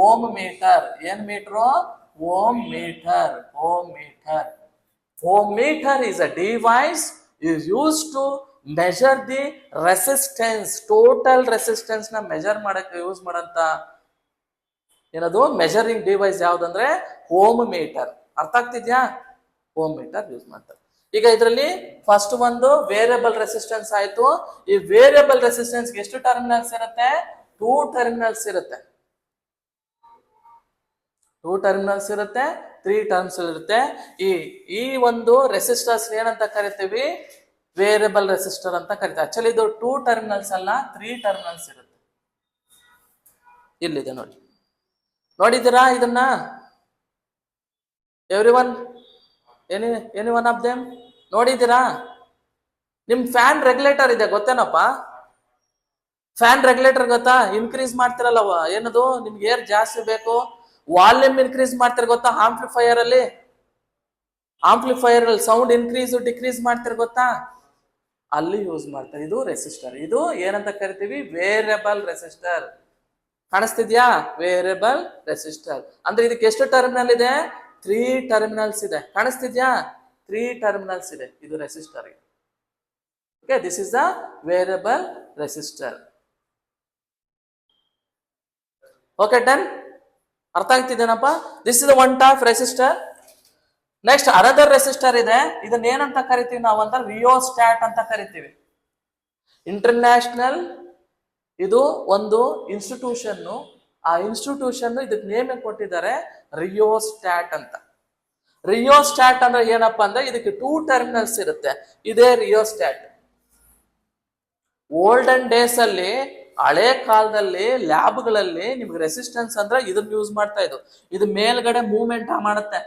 A: ಓಮ್ ಮೀಟರ್. ಏನ್ meter? Ohm meter. Ohm meter. Ohm meter is a device is used to measure the resistance, total resistance ನ ಮೆಜರ್ ಮಾಡಕ್ಕೆ ಯೂಸ್ ಮಾಡಂತ ಏನದು ಮೆಜರಿಂಗ್ ಡಿವೈಸ್ ಯಾವ್ದಂದ್ರೆ ಓಮ್ ಮೀಟರ್. ಅರ್ಥ ಆಗ್ತಿದ್ಯಾ? ಓಮ್ ಮೀಟರ್ ಯೂಸ್ ಮಾಡ್ತಾರೆ. ಈಗ ಇದರಲ್ಲಿ ಫಸ್ಟ್ ಒಂದು ವೇರಿಯಬಲ್ ರೆಸಿಸ್ಟೆನ್ಸ್ ಆಯ್ತು. ಈ ವೇರಿಯಬಲ್ ರೆಸಿಸ್ಟೆನ್ಸ್ ಎಷ್ಟು ಟರ್ಮಿನಲ್ಸ್ ಇರುತ್ತೆ? 2 ಟರ್ಮಿನಲ್ಸ್ ಇರುತ್ತೆ. 2 ಟರ್ಮಿನಲ್ಸ್ ಇರುತ್ತೆ, 3 ಟರ್ಮ್ಸ್ ಇರುತ್ತೆ. ಈ ಒಂದು ರೆಸಿಸ್ಟರ್ಸ್ ಏನಂತ ಕರಿತೀವಿ? ವೇರಿಯಬಲ್ ರೆಸಿಸ್ಟರ್ ಅಂತ ಕರಿತೀವಿ. ಆಕ್ಚುಲಿ ಇದು 2 ಟರ್ಮಿನಲ್ಸ್ ಅಲ್ಲ, 3 ಟರ್ಮಿನಲ್ಸ್ ಇರುತ್ತೆ. ಇಲ್ಲಿದೆ ನೋಡಿ, ನೋಡಿದ್ದೀರಾ ಇದನ್ನ? Everyone, any one of them ನೋಡಿದ್ದೀರಾ? ನಿಮ್ ಫ್ಯಾನ್ ರೆಗ್ಯುಲೇಟರ್ ಇದೆ ಗೊತ್ತೇನಪ್ಪ? ಫ್ಯಾನ್ ರೆಗ್ಯುಲೇಟರ್ ಗೊತ್ತಾ? ಇನ್ಕ್ರೀಸ್ ಮಾಡ್ತಿರಲ್ಲ, ಏನದು ನಿಮ್ಗೆ ಏರ್ ಜಾಸ್ತಿ ಬೇಕು, ವಾಲ್ಯೂಮ್ ಇನ್ಕ್ರೀಸ್ ಮಾಡ್ತಿರ ಗೊತ್ತಾ? ಆಂಪ್ಲಿಫೈಯರ್ ಅಲ್ಲಿ ಸೌಂಡ್ ಇನ್ಕ್ರೀಸ್ ಡಿಕ್ರೀಸ್ ಮಾಡ್ತಿರ ಗೊತ್ತಾ? ಅಲ್ಲಿ ಯೂಸ್ ಮಾಡ್ತಾರೆ. ಇದು ರೆಸಿಸ್ಟರ್. ಇದು ಏನಂತ ಕರಿತೀವಿ? Variable resistor. ಕಾಣಿಸ್ತಿದ್ಯಾ? ವೇರಿಯಬಲ್ ರೆಸಿಸ್ಟರ್ ಅಂದ್ರೆ ಇದಕ್ಕೆ ಎಷ್ಟು ಟರ್ಮಿನಲ್ ಇದೆ? 3 ಟರ್ಮಿನಲ್ಸ್ ಇದೆ. ಕಾಣಿಸ್ತಿದ್ಯಾ? 3 ಟರ್ಮಿನಲ್ಸ್ ಇದೆ ಇದು resistor. Okay, this is the variable resistor. Okay done. ಅರ್ಥ ಆಗ್ತಿದ್ದೇನಪ್ಪ? This is the one type resistor. Next another resistor ಇದೆ, ಇದನ್ನ ಏನಂತ ಕರಿತೀವಿ ನಾವು ಅಂತ, ರಿಯೋಸ್ಟ್ಯಾಟ್ ಅಂತ ಕರಿತೀವಿ. ಇಂಟರ್ನ್ಯಾಷನಲ್ ಇದು ಒಂದು ಇನ್ಸ್ಟಿಟ್ಯೂಷನ್, ಆ ಇನ್ಸ್ಟಿಟ್ಯೂಷನ್ ಇದಕ್ಕೆ ನೇಮ್ ಕೊಟ್ಟಿದ್ದಾರೆ ರಿಯೋಸ್ಟ್ಯಾಟ್ ಅಂತ. ರಿಯೋಸ್ಟ್ಯಾಟ್ ಅಂದ್ರೆ ಏನಪ್ಪಾ ಅಂದ್ರೆ ಇದಕ್ಕೆ 2 ಟರ್ಮಿನಲ್ಸ್ ಇರುತ್ತೆ, ಇದೇ ರಿಯೋಸ್ಟ್ಯಾಟ್. ಓಲ್ಡನ್ ಡೇಸ್ ಅಲ್ಲಿ, ಹಳೆ ಕಾಲದಲ್ಲಿ ಲ್ಯಾಬ್ಗಳಲ್ಲಿ ನಿಮ್ಗೆ ರೆಸಿಸ್ಟೆನ್ಸ್ ಅಂದ್ರೆ ಇದನ್ನ ಯೂಸ್ ಮಾಡ್ತಾ ಇದ್ದು. ಇದು ಮೇಲ್ಗಡೆ ಮೂವ್ಮೆಂಟ್ ಮಾಡುತ್ತೆ,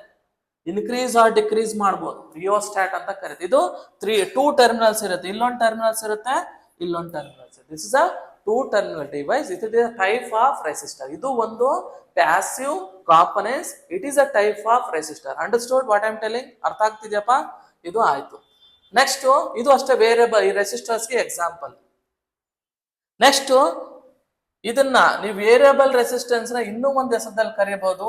A: ಇನ್ಕ್ರೀಸ್ ಆರ್ ಡಿಕ್ರೀಸ್ ಮಾಡ್ಬೋದು, ರಿಯೋಸ್ಟ್ಯಾಟ್ ಅಂತ ಕರೀತೀವಿ. ಇದು 2 ಟರ್ಮಿನಲ್ಸ್ ಇರುತ್ತೆ, ಇಲ್ಲೊಂದು ಟರ್ಮಿನಲ್ಸ್ ಇರುತ್ತೆ, ಇಲ್ಲೊಂದು ಟರ್ಮಿನಲ್ಸ್ ಇರುತ್ತೆ. This is a 2 terminal device. It is a type of resistor. ಇದು ಒಂದು passive components, it is a type of resistor. Understood what I am telling? ಅರ್ಥ ಆಗ್ತಿದ್ಯಪ್ಪ? ಇದು ಆಯ್ತು. ನೆಕ್ಸ್ಟ್ ಇದು ಅಷ್ಟೇ ವೇರಿಯಬಲ್, ಈ ರೆಸಿಸ್ಟರ್ಸ್ಗೆ ಎಕ್ಸಾಂಪಲ್. ನೆಕ್ಸ್ಟ್ ಇದನ್ನ ನೀವು ವೇರಿಯಬಲ್ ರೆಸಿಸ್ಟೆನ್ಸ್ ನ ಇನ್ನೂ ಒಂದು ಹೆಸರಲ್ಲಿ ಕರೆಯಬಹುದು,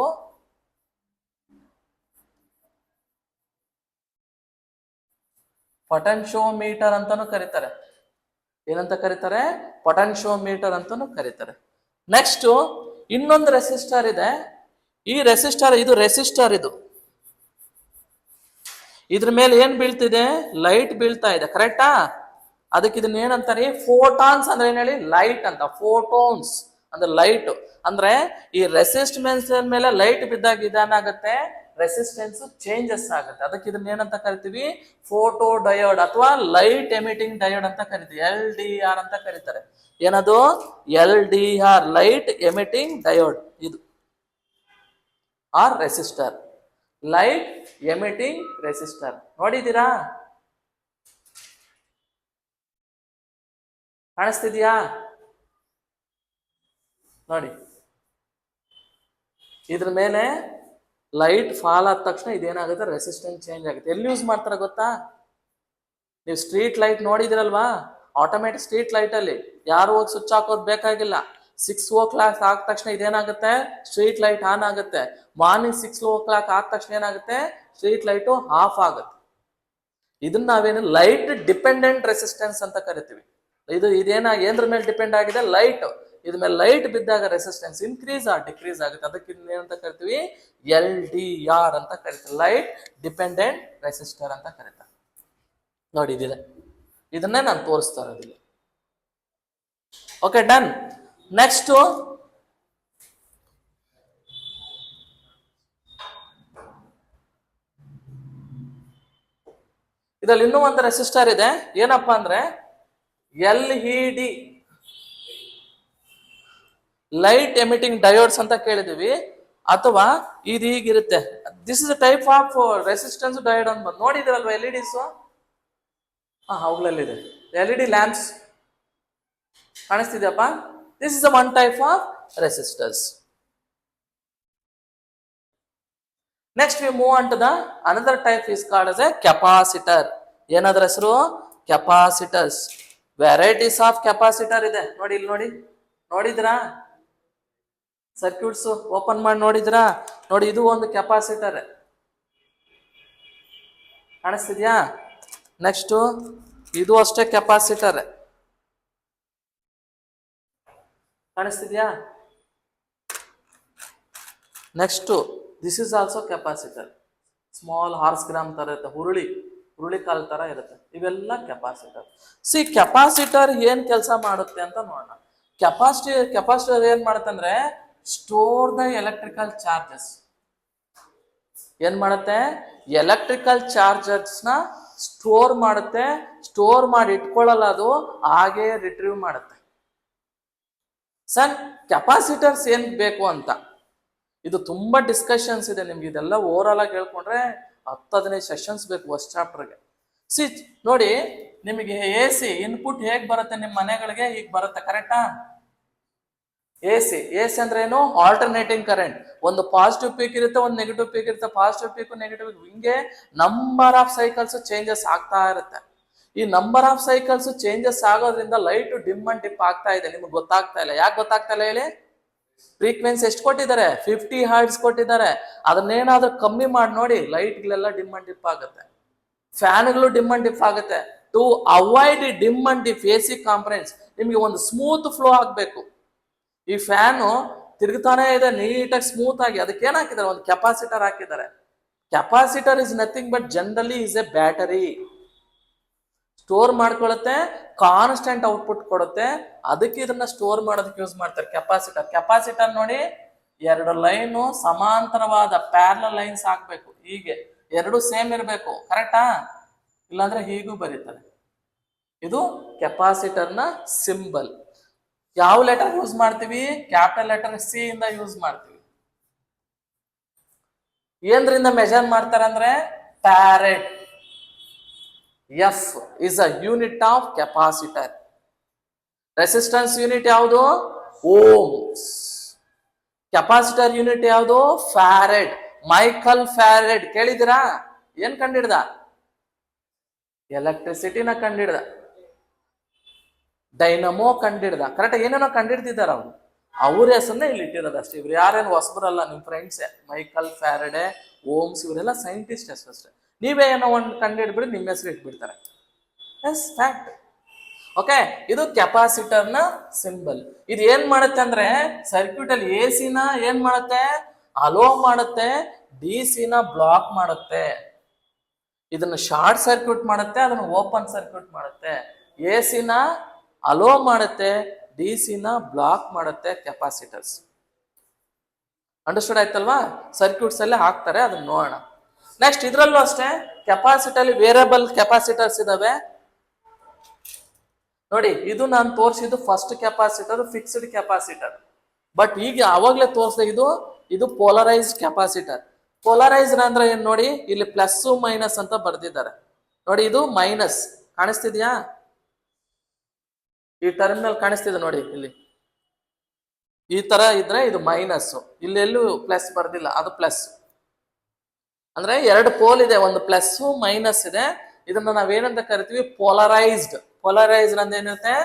A: ಪೊಟೆನ್ಶಿಯೋಮೀಟರ್ ಅಂತಾನು ಕರೀತಾರೆ. ಏನಂತ ಕರೀತಾರೆ? ಪೊಟೆನ್ಶಿಯೋಮೀಟರ್ ಅಂತಾನು ಕರೀತಾರೆ. ನೆಕ್ಸ್ಟ್ ಇನ್ನೊಂದು ರೆಸಿಸ್ಟರ್ ಇದೆ. ಈ ರೆಸಿಸ್ಟರ್, ಇದು ರೆಸಿಸ್ಟರ್, ಇದ್ರ ಮೇಲೆ ಏನ್ ಬೀಳ್ತಿದೆ? ಲೈಟ್ ಬೀಳ್ತಾ ಇದೆ, ಕರೆಕ್ಟಾ? ಅದಕ್ಕೆ ಇದನ್ನ ಏನಂತಾರೆ? ಫೋಟಾನ್ಸ್ ಅಂದ್ರೆ ಏನ್ ಹೇಳಿ? ಲೈಟ್ ಅಂತ. ಫೋಟೋನ್ಸ್ ಅಂದ್ರೆ ಲೈಟ್. ಅಂದ್ರೆ ಈ ರೆಸಿಸ್ಟೆನ್ಸ್ ಮೇಲೆ ಲೈಟ್ ಬಿದ್ದಾಗ ಇದೇನಾಗುತ್ತೆ? ರೆಸಿಸ್ಟೆನ್ಸ್ ಚೇಂಜಸ್ ಆಗುತ್ತೆ. ಅದಕ್ಕೆ ಇದನ್ನ ಏನಂತ ಕರಿತೀವಿ? ಫೋಟೋ ಡಯೋಡ್ ಅಥವಾ ಲೈಟ್ ಎಮಿಟಿಂಗ್ ಡಯೋಡ್ ಅಂತ ಕರಿತೀವಿ. LDR ಅಂತ ಕರೀತಾರೆ. ಏನದು? LDR, light emitting diode. ಇದು or resistor, light emitting resistor. ನೋಡಿದೀರಾ? ಕಾಣಿಸ್ತಿದ್ಯಾ? ನೋಡಿ, ಇದ್ರ ಮೇಲೆ ಲೈಟ್ ಫಾಲ್ ಆದ ತಕ್ಷಣ ಇದೇನಾಗುತ್ತೆ? ರೆಸಿಸ್ಟೆನ್ಸ್ ಚೇಂಜ್ ಆಗುತ್ತೆ. ಎಲ್ಲಿ ಯೂಸ್ ಮಾಡ್ತಾರೆ ಗೊತ್ತಾ? ನೀವು ಸ್ಟ್ರೀಟ್ ಲೈಟ್ ನೋಡಿದಿರಲ್ವಾ? ಆಟೋಮೆಟಿಕ್ ಸ್ಟ್ರೀಟ್ ಲೈಟ್ ಅಲ್ಲಿ ಯಾರು ಹೋಗಿ ಸ್ವಿಚ್ ಹಾಕೋದು ಬೇಕಾಗಿಲ್ಲ. 6 o'clock ಆದ ತಕ್ಷಣ ಇದೇನಾಗುತ್ತೆ? ಸ್ಟ್ರೀಟ್ ಲೈಟ್ ಆನ್ ಆಗುತ್ತೆ. ಮಾರ್ನಿಂಗ್ 6 o'clock ಆದ ತಕ್ಷಣ ಏನಾಗುತ್ತೆ? ಸ್ಟ್ರೀಟ್ ಲೈಟು ಆಫ್ ಆಗುತ್ತೆ. ಇದನ್ನ ನಾವೇನು ಲೈಟ್ ಡಿಪೆಂಡೆಂಟ್ ರೆಸಿಸ್ಟೆನ್ಸ್ ಅಂತ ಕರಿತೀವಿ. ಏನ್ರ ಮೇಲೆ ಡಿಪೆಂಡ್ ಆಗಿದೆ? ಲೈಟ್. ಇದ್ರ ಮೇಲೆ ಲೈಟ್ ಬಿದ್ದಾಗ ರೆಸಿಸ್ಟೆನ್ಸ್ ಇನ್ಕ್ರೀಸ್ ಆರ್ ಡಿಕ್ರೀಸ್ ಆಗುತ್ತೆ. ಅದಕ್ಕೆ ಏನಂತ ಕರಿತೀವಿ? LDR ಅಂತ ಕರಿತೀವಿ, ಲೈಟ್ ಡಿಪೆಂಡೆಂಟ್ ರೆಸಿಸ್ಟರ್ ಅಂತ ಕರೀತಾರೆ. ನೋಡಿ, ಇದಿದೆ, ಇದನ್ನೇ ನಾನು ತೋರಿಸ್ತಾ ಇರೋದಿಲ್ಲ. Okay, done. ನೆಕ್ಸ್ಟ್ ಇದ್ರಲ್ಲಿ ಇನ್ನೂ ಒಂದು ರೆಸಿಸ್ಟರ್ ಇದೆ. ಏನಪ್ಪಾ ಅಂದ್ರೆ LED, ಲೈಟ್ ಎಮಿಟಿಂಗ್ ಡಯೋಡ್ಸ್ ಅಂತ ಕೇಳಿದೀವಿ. ಅಥವಾ ಇದು ಹೀಗಿರುತ್ತೆ. This is a type of resistance diode ಅಂತ ನೋಡಿದಿರಲ್ವಾ? LEDs ಅವುಗಳಲ್ಲಿದೆ. LED ಲ್ಯಾಂಪ್ಸ್ ಕಾಣಿಸ್ತಿದ್ಯಪ್ಪ? This is one type of resistors. Next we move on to the another type is called as a capacitor. ಏನಾದ್ರ ಹೆಸರು? ಕೆಪಾಸಿಟರ್ಸ್. ವೆರೈಟೀಸ್ ಆಫ್ ಕೆಪಾಸಿಟರ್ ಇದೆ. ನೋಡಿ, ಇಲ್ಲಿ ನೋಡಿ, ನೋಡಿದ್ರಾ? ಸರ್ಕ್ಯೂಟ್ಸ್ ಓಪನ್ ಮಾಡಿ ನೋಡಿದ್ರಾ? ನೋಡಿ, ಇದು ಒಂದು ಕೆಪಾಸಿಟರ್, ಕಾಣಿಸ್ತಿದ್ಯಾ? ನೆಕ್ಸ್ಟ್ ಇದು ಅಷ್ಟೇ ಕೆಪಾಸಿಟರ್, ಕಾಣಿಸ್ತಿದ್ಯಾ? Next this is also capacitor. Small horse gram ತರ ಇರುತ್ತೆ, ಹುರುಳಿ ಕಾಲ್ ತರ ಇರುತ್ತೆ. ಇವೆಲ್ಲ ಕೆಪಾಸಿಟರ್. ಕೆಪಾಸಿಟರ್ ಏನ್ ಕೆಲಸ ಮಾಡುತ್ತೆ ಅಂತ ನೋಡೋಣ. ಕೆಪಾಸಿಟರ್ ಏನ್ ಮಾಡುತ್ತಂದ್ರೆ ಸ್ಟೋರ್ ದ ಎಲೆಕ್ಟ್ರಿಕಲ್ ಚಾರ್ಜಸ್. ಏನ್ ಮಾಡುತ್ತೆ? ಎಲೆಕ್ಟ್ರಿಕಲ್ ಚಾರ್ಜಸ್ ನ ಸ್ಟೋರ್ ಮಾಡುತ್ತೆ. ಸ್ಟೋರ್ ಮಾಡಿ ಇಟ್ಕೊಳ್ಳಲ್ಲ, ಅದು ಹಾಗೆ ರಿಟ್ರೀವ್ ಮಾಡುತ್ತೆ. ಸರ್, ಕೆಪಾಸಿಟರ್ಸ್ ಏನ್ ಬೇಕು ಅಂತ ಇದು ತುಂಬಾ ಡಿಸ್ಕಷನ್ಸ್ ಇದೆ. ನಿಮ್ಗೆ ಇದೆಲ್ಲ ಓವರಾಲ್ ಆಗಿ ಹೇಳ್ಕೊಂಡ್ರೆ 10-15 ಸೆಷನ್ಸ್ ಬೇಕು ಫಸ್ಟ್ ಚಾಪ್ಟರ್ಗೆ. ನೋಡಿ, ನಿಮಗೆ AC ಇನ್ಪುಟ್ ಹೇಗ್ ಬರುತ್ತೆ ನಿಮ್ಮ ಮನೆಗಳಿಗೆ? ಹೀಗೆ ಬರುತ್ತೆ, ಕರೆಕ್ಟಾ? AC ಅಂದ್ರೆ ಏನು? Alternating current. ಒಂದು ಪಾಸಿಟಿವ್ ಪೀಕ್ ಇರುತ್ತೆ, ಒಂದು ನೆಗೆಟಿವ್ ಪೀಕ್ ಇರುತ್ತೆ. ಪಾಸಿಟಿವ್ ಪೀಕ್, ನೆಗೆಟಿವ್ ಪೀಕ್, ಹಿಂಗೆ ನಂಬರ್ ಆಫ್ ಸೈಕಲ್ಸ್ ಚೇಂಜಸ್ ಆಗ್ತಾ ಇರುತ್ತೆ. ಈ ನಂಬರ್ ಆಫ್ ಸೈಕಲ್ಸ್ ಚೇಂಜಸ್ ಆಗೋದ್ರಿಂದ ಲೈಟ್ ಡಿಮ್ ಅಂಡ್ ಡಿಪ್ ಆಗ್ತಾ ಇದೆ. ನಿಮ್ಗೆ ಗೊತ್ತಾಗ್ತಾ ಇಲ್ಲ. ಯಾಕೆ ಗೊತ್ತಾಗ್ತಾ ಇಲ್ಲ ಹೇಳಿ? ಫ್ರೀಕ್ವೆನ್ಸಿ ಎಷ್ಟು ಕೊಟ್ಟಿದ್ದಾರೆ? 50 Hz ಕೊಟ್ಟಿದ್ದಾರೆ. ಅದನ್ನೇನಾದ್ರೂ ಕಮ್ಮಿ ಮಾಡಿ ನೋಡಿ, ಲೈಟ್ಗಳೆಲ್ಲ ಡಿಮ್ ಅಂಡ್ ಡಿಪ್ ಆಗುತ್ತೆ, ಫ್ಯಾನ್ಗಳು ಡಿಮ್ ಅಂಡ್ ಡಿಪ್ ಆಗುತ್ತೆ. To avoid dim and dip AC components, ನಿಮ್ಗೆ ಒಂದು ಸ್ಮೂತ್ ಫ್ಲೋ ಆಗ್ಬೇಕು. ಈ ಫ್ಯಾನು ತಿರುಗ್ತಾನೆ ಇದೆ ನೀಟಾಗಿ ಸ್ಮೂತ್ ಆಗಿ, ಅದಕ್ಕೆ ಏನ್ ಹಾಕಿದ್ದಾರೆ? ಒಂದು ಕೆಪಾಸಿಟರ್ ಹಾಕಿದ್ದಾರೆ. Capacitor is nothing but generally is a battery. Store ಮಾಡ್ಕೊಳ್ಳುತ್ತೆ, ಕಾನ್ಸ್ಟೆಂಟ್ ಔಟ್ಪುಟ್ ಕೊಡುತ್ತೆ, ಅದಕ್ಕೆ ಇದನ್ನ ಸ್ಟೋರ್ ಮಾಡೋದಕ್ಕೆ ಯೂಸ್ ಮಾಡ್ತಾರೆ ಕೆಪಾಸಿಟರ್. ಕೆಪಾಸಿಟರ್ ನೋಡಿ, ಎರಡು ಲೈನು ಸಮಾಂತರವಾದ ಪ್ಯಾರಲಲ್ ಲೈನ್ಸ್ ಹಾಕ್ಬೇಕು, ಹೀಗೆ ಎರಡು ಸೇಮ್ ಇರಬೇಕು, ಕರೆಕ್ಟಾ? ಇಲ್ಲಾಂದ್ರೆ ಹೀಗೂ ಬರೀತಾರೆ. ಇದು ಕೆಪಾಸಿಟರ್ನ ಸಿಂಬಲ್. ಯಾವ ಲೆಟರ್ ಯೂಸ್ ಮಾಡ್ತೀವಿ? ಕ್ಯಾಪಿಟಲ್ ಲೆಟರ್ ಸಿ ಇಂದ ಯೂಸ್ ಮಾಡ್ತೀವಿ. ಏನ್ರಿಂದ ಮೆಜರ್ ಮಾಡ್ತಾರೆ ಅಂದ್ರೆ farad. F is a unit of capacitor. Resistance unit ಯಾವುದು? ಓಮ್ಸ್. ಕೆಪಾಸಿಟರ್ ಯೂನಿಟ್ ಯಾವುದು? ಫ್ಯಾರಡ್. ಮೈಕಲ್ ಫ್ಯಾರಡ್ ಕೇಳಿದಿರಾ? ಏನ್ ಕಂಡಿಡ್ದ? ಎಲೆಕ್ಟ್ರಿಸಿಟಿನ ಕಂಡಿಡ್ದ. ಡೈನಮೋ ಕಂಡಿಡ್ದ. ಕರೆಕ್ಟ್, ಏನೇನೋ ಕಂಡಿಡ್ತಿದಾರ ಅವರು. ಅವ್ರ ಹೆಸರನ್ನ ಇಲ್ಲಿ ಇಟ್ಟಿರೋದು ಅಷ್ಟೇ. ಇವ್ರು ಯಾರೇನು ಹೊಸಬರಲ್ಲ, ನಿಮ್ ಫ್ರೆಂಡ್ಸೇ. ಮೈಕಲ್ ಫ್ಯಾರಡೆ, ಓಮ್ಸ್, ಇವರೆಲ್ಲ ಸೈಂಟಿಸ್ಟ್ ಅಷ್ಟೇ. ನೀವೇ ಏನೋ ಒಂದು ಕಂಡಿಡ್ಬಿಡಿ, ನಿಮ್ಮ ಹೆಸರು ಇಟ್ಬಿಡ್ತಾರೆ. S, fact. ಓಕೆ, ಇದು ಕೆಪಾಸಿಟರ್ನ ಸಿಂಬಲ್. ಇದು ಏನ್ ಮಾಡುತ್ತೆ ಅಂದ್ರೆ ಸರ್ಕ್ಯೂಟ್ ಅಲ್ಲಿ ಎ ಸಿನ ಏನ್ ಮಾಡುತ್ತೆ? ಅಲೋ ಮಾಡುತ್ತೆ, ಡಿ ಸಿನ ಬ್ಲಾಕ್ ಮಾಡುತ್ತೆ. ಇದನ್ನ ಶಾರ್ಟ್ ಸರ್ಕ್ಯೂಟ್ ಮಾಡುತ್ತೆ, ಅದನ್ನ ಓಪನ್ ಸರ್ಕ್ಯೂಟ್ ಮಾಡುತ್ತೆ. ಎ ಸಿನ ಅಲೋ ಮಾಡುತ್ತೆ, ಡಿ ಸಿನ ಬ್ಲಾಕ್ ಮಾಡುತ್ತೆ ಕೆಪಾಸಿಟರ್ಸ್. ಅಂಡರ್ಸ್ಟುಡ್ ಆಯ್ತಲ್ವಾ? ಸರ್ಕ್ಯೂಟ್ಸ್ ಅಲ್ಲಿ ಹಾಕ್ತಾರೆ, ಅದನ್ನ ನೋಡೋಣ. ನೆಕ್ಸ್ಟ್ ಇದ್ರಲ್ಲೂ ಅಷ್ಟೇ ಕೆಪಾಸಿಟರ್ ಅಲ್ಲಿ ವೇರಿಯಬಲ್ ಕೆಪಾಸಿಟರ್ಸ್ ಇದಾವೆ ನೋಡಿ. ಇದು ನಾನು ತೋರಿಸಿದ್ದು first capacitor, fixed capacitor. But ಈಗ ಅವಾಗ್ಲೇ ತೋರಿಸಿದೆ, ಇದು ಪೋಲರೈಸ್ಡ್ ಕೆಪಾಸಿಟರ್. ಪೋಲರೈಸ್ಡ್ ಅಂದ್ರೆ ಏನ್ ನೋಡಿ, ಇಲ್ಲಿ ಪ್ಲಸ್ ಮೈನಸ್ ಅಂತ ಬರ್ದಿದ್ದಾರೆ ನೋಡಿ. ಇದು ಮೈನಸ್ ಕಾಣಿಸ್ತಿದ್ಯಾ? ಈ ಟರ್ಮಿನಲ್ ಕಾಣಿಸ್ತಿದೆ ನೋಡಿ, ಇಲ್ಲಿ ಈ ತರ ಇದ್ರೆ ಇದು ಮೈನಸ್. ಇಲ್ಲೆಲ್ಲೂ ಪ್ಲಸ್ ಬರ್ದಿಲ್ಲ, ಅದು ಪ್ಲಸ್. ಅಂದ್ರೆ ಎರಡು ಪೋಲ್ ಇದೆ, ಒಂದು ಪ್ಲಸ್ ಮೈನಸ್ ಇದೆ. ಇದನ್ನ ನಾವೇನಂತ ಕರಿತೀವಿ? ಪೋಲರೈಸ್ಡ್. ಪೋಲರೈಸ್ಡ್ ಅಂದ್ರೆ ಏನಿರುತ್ತೆ?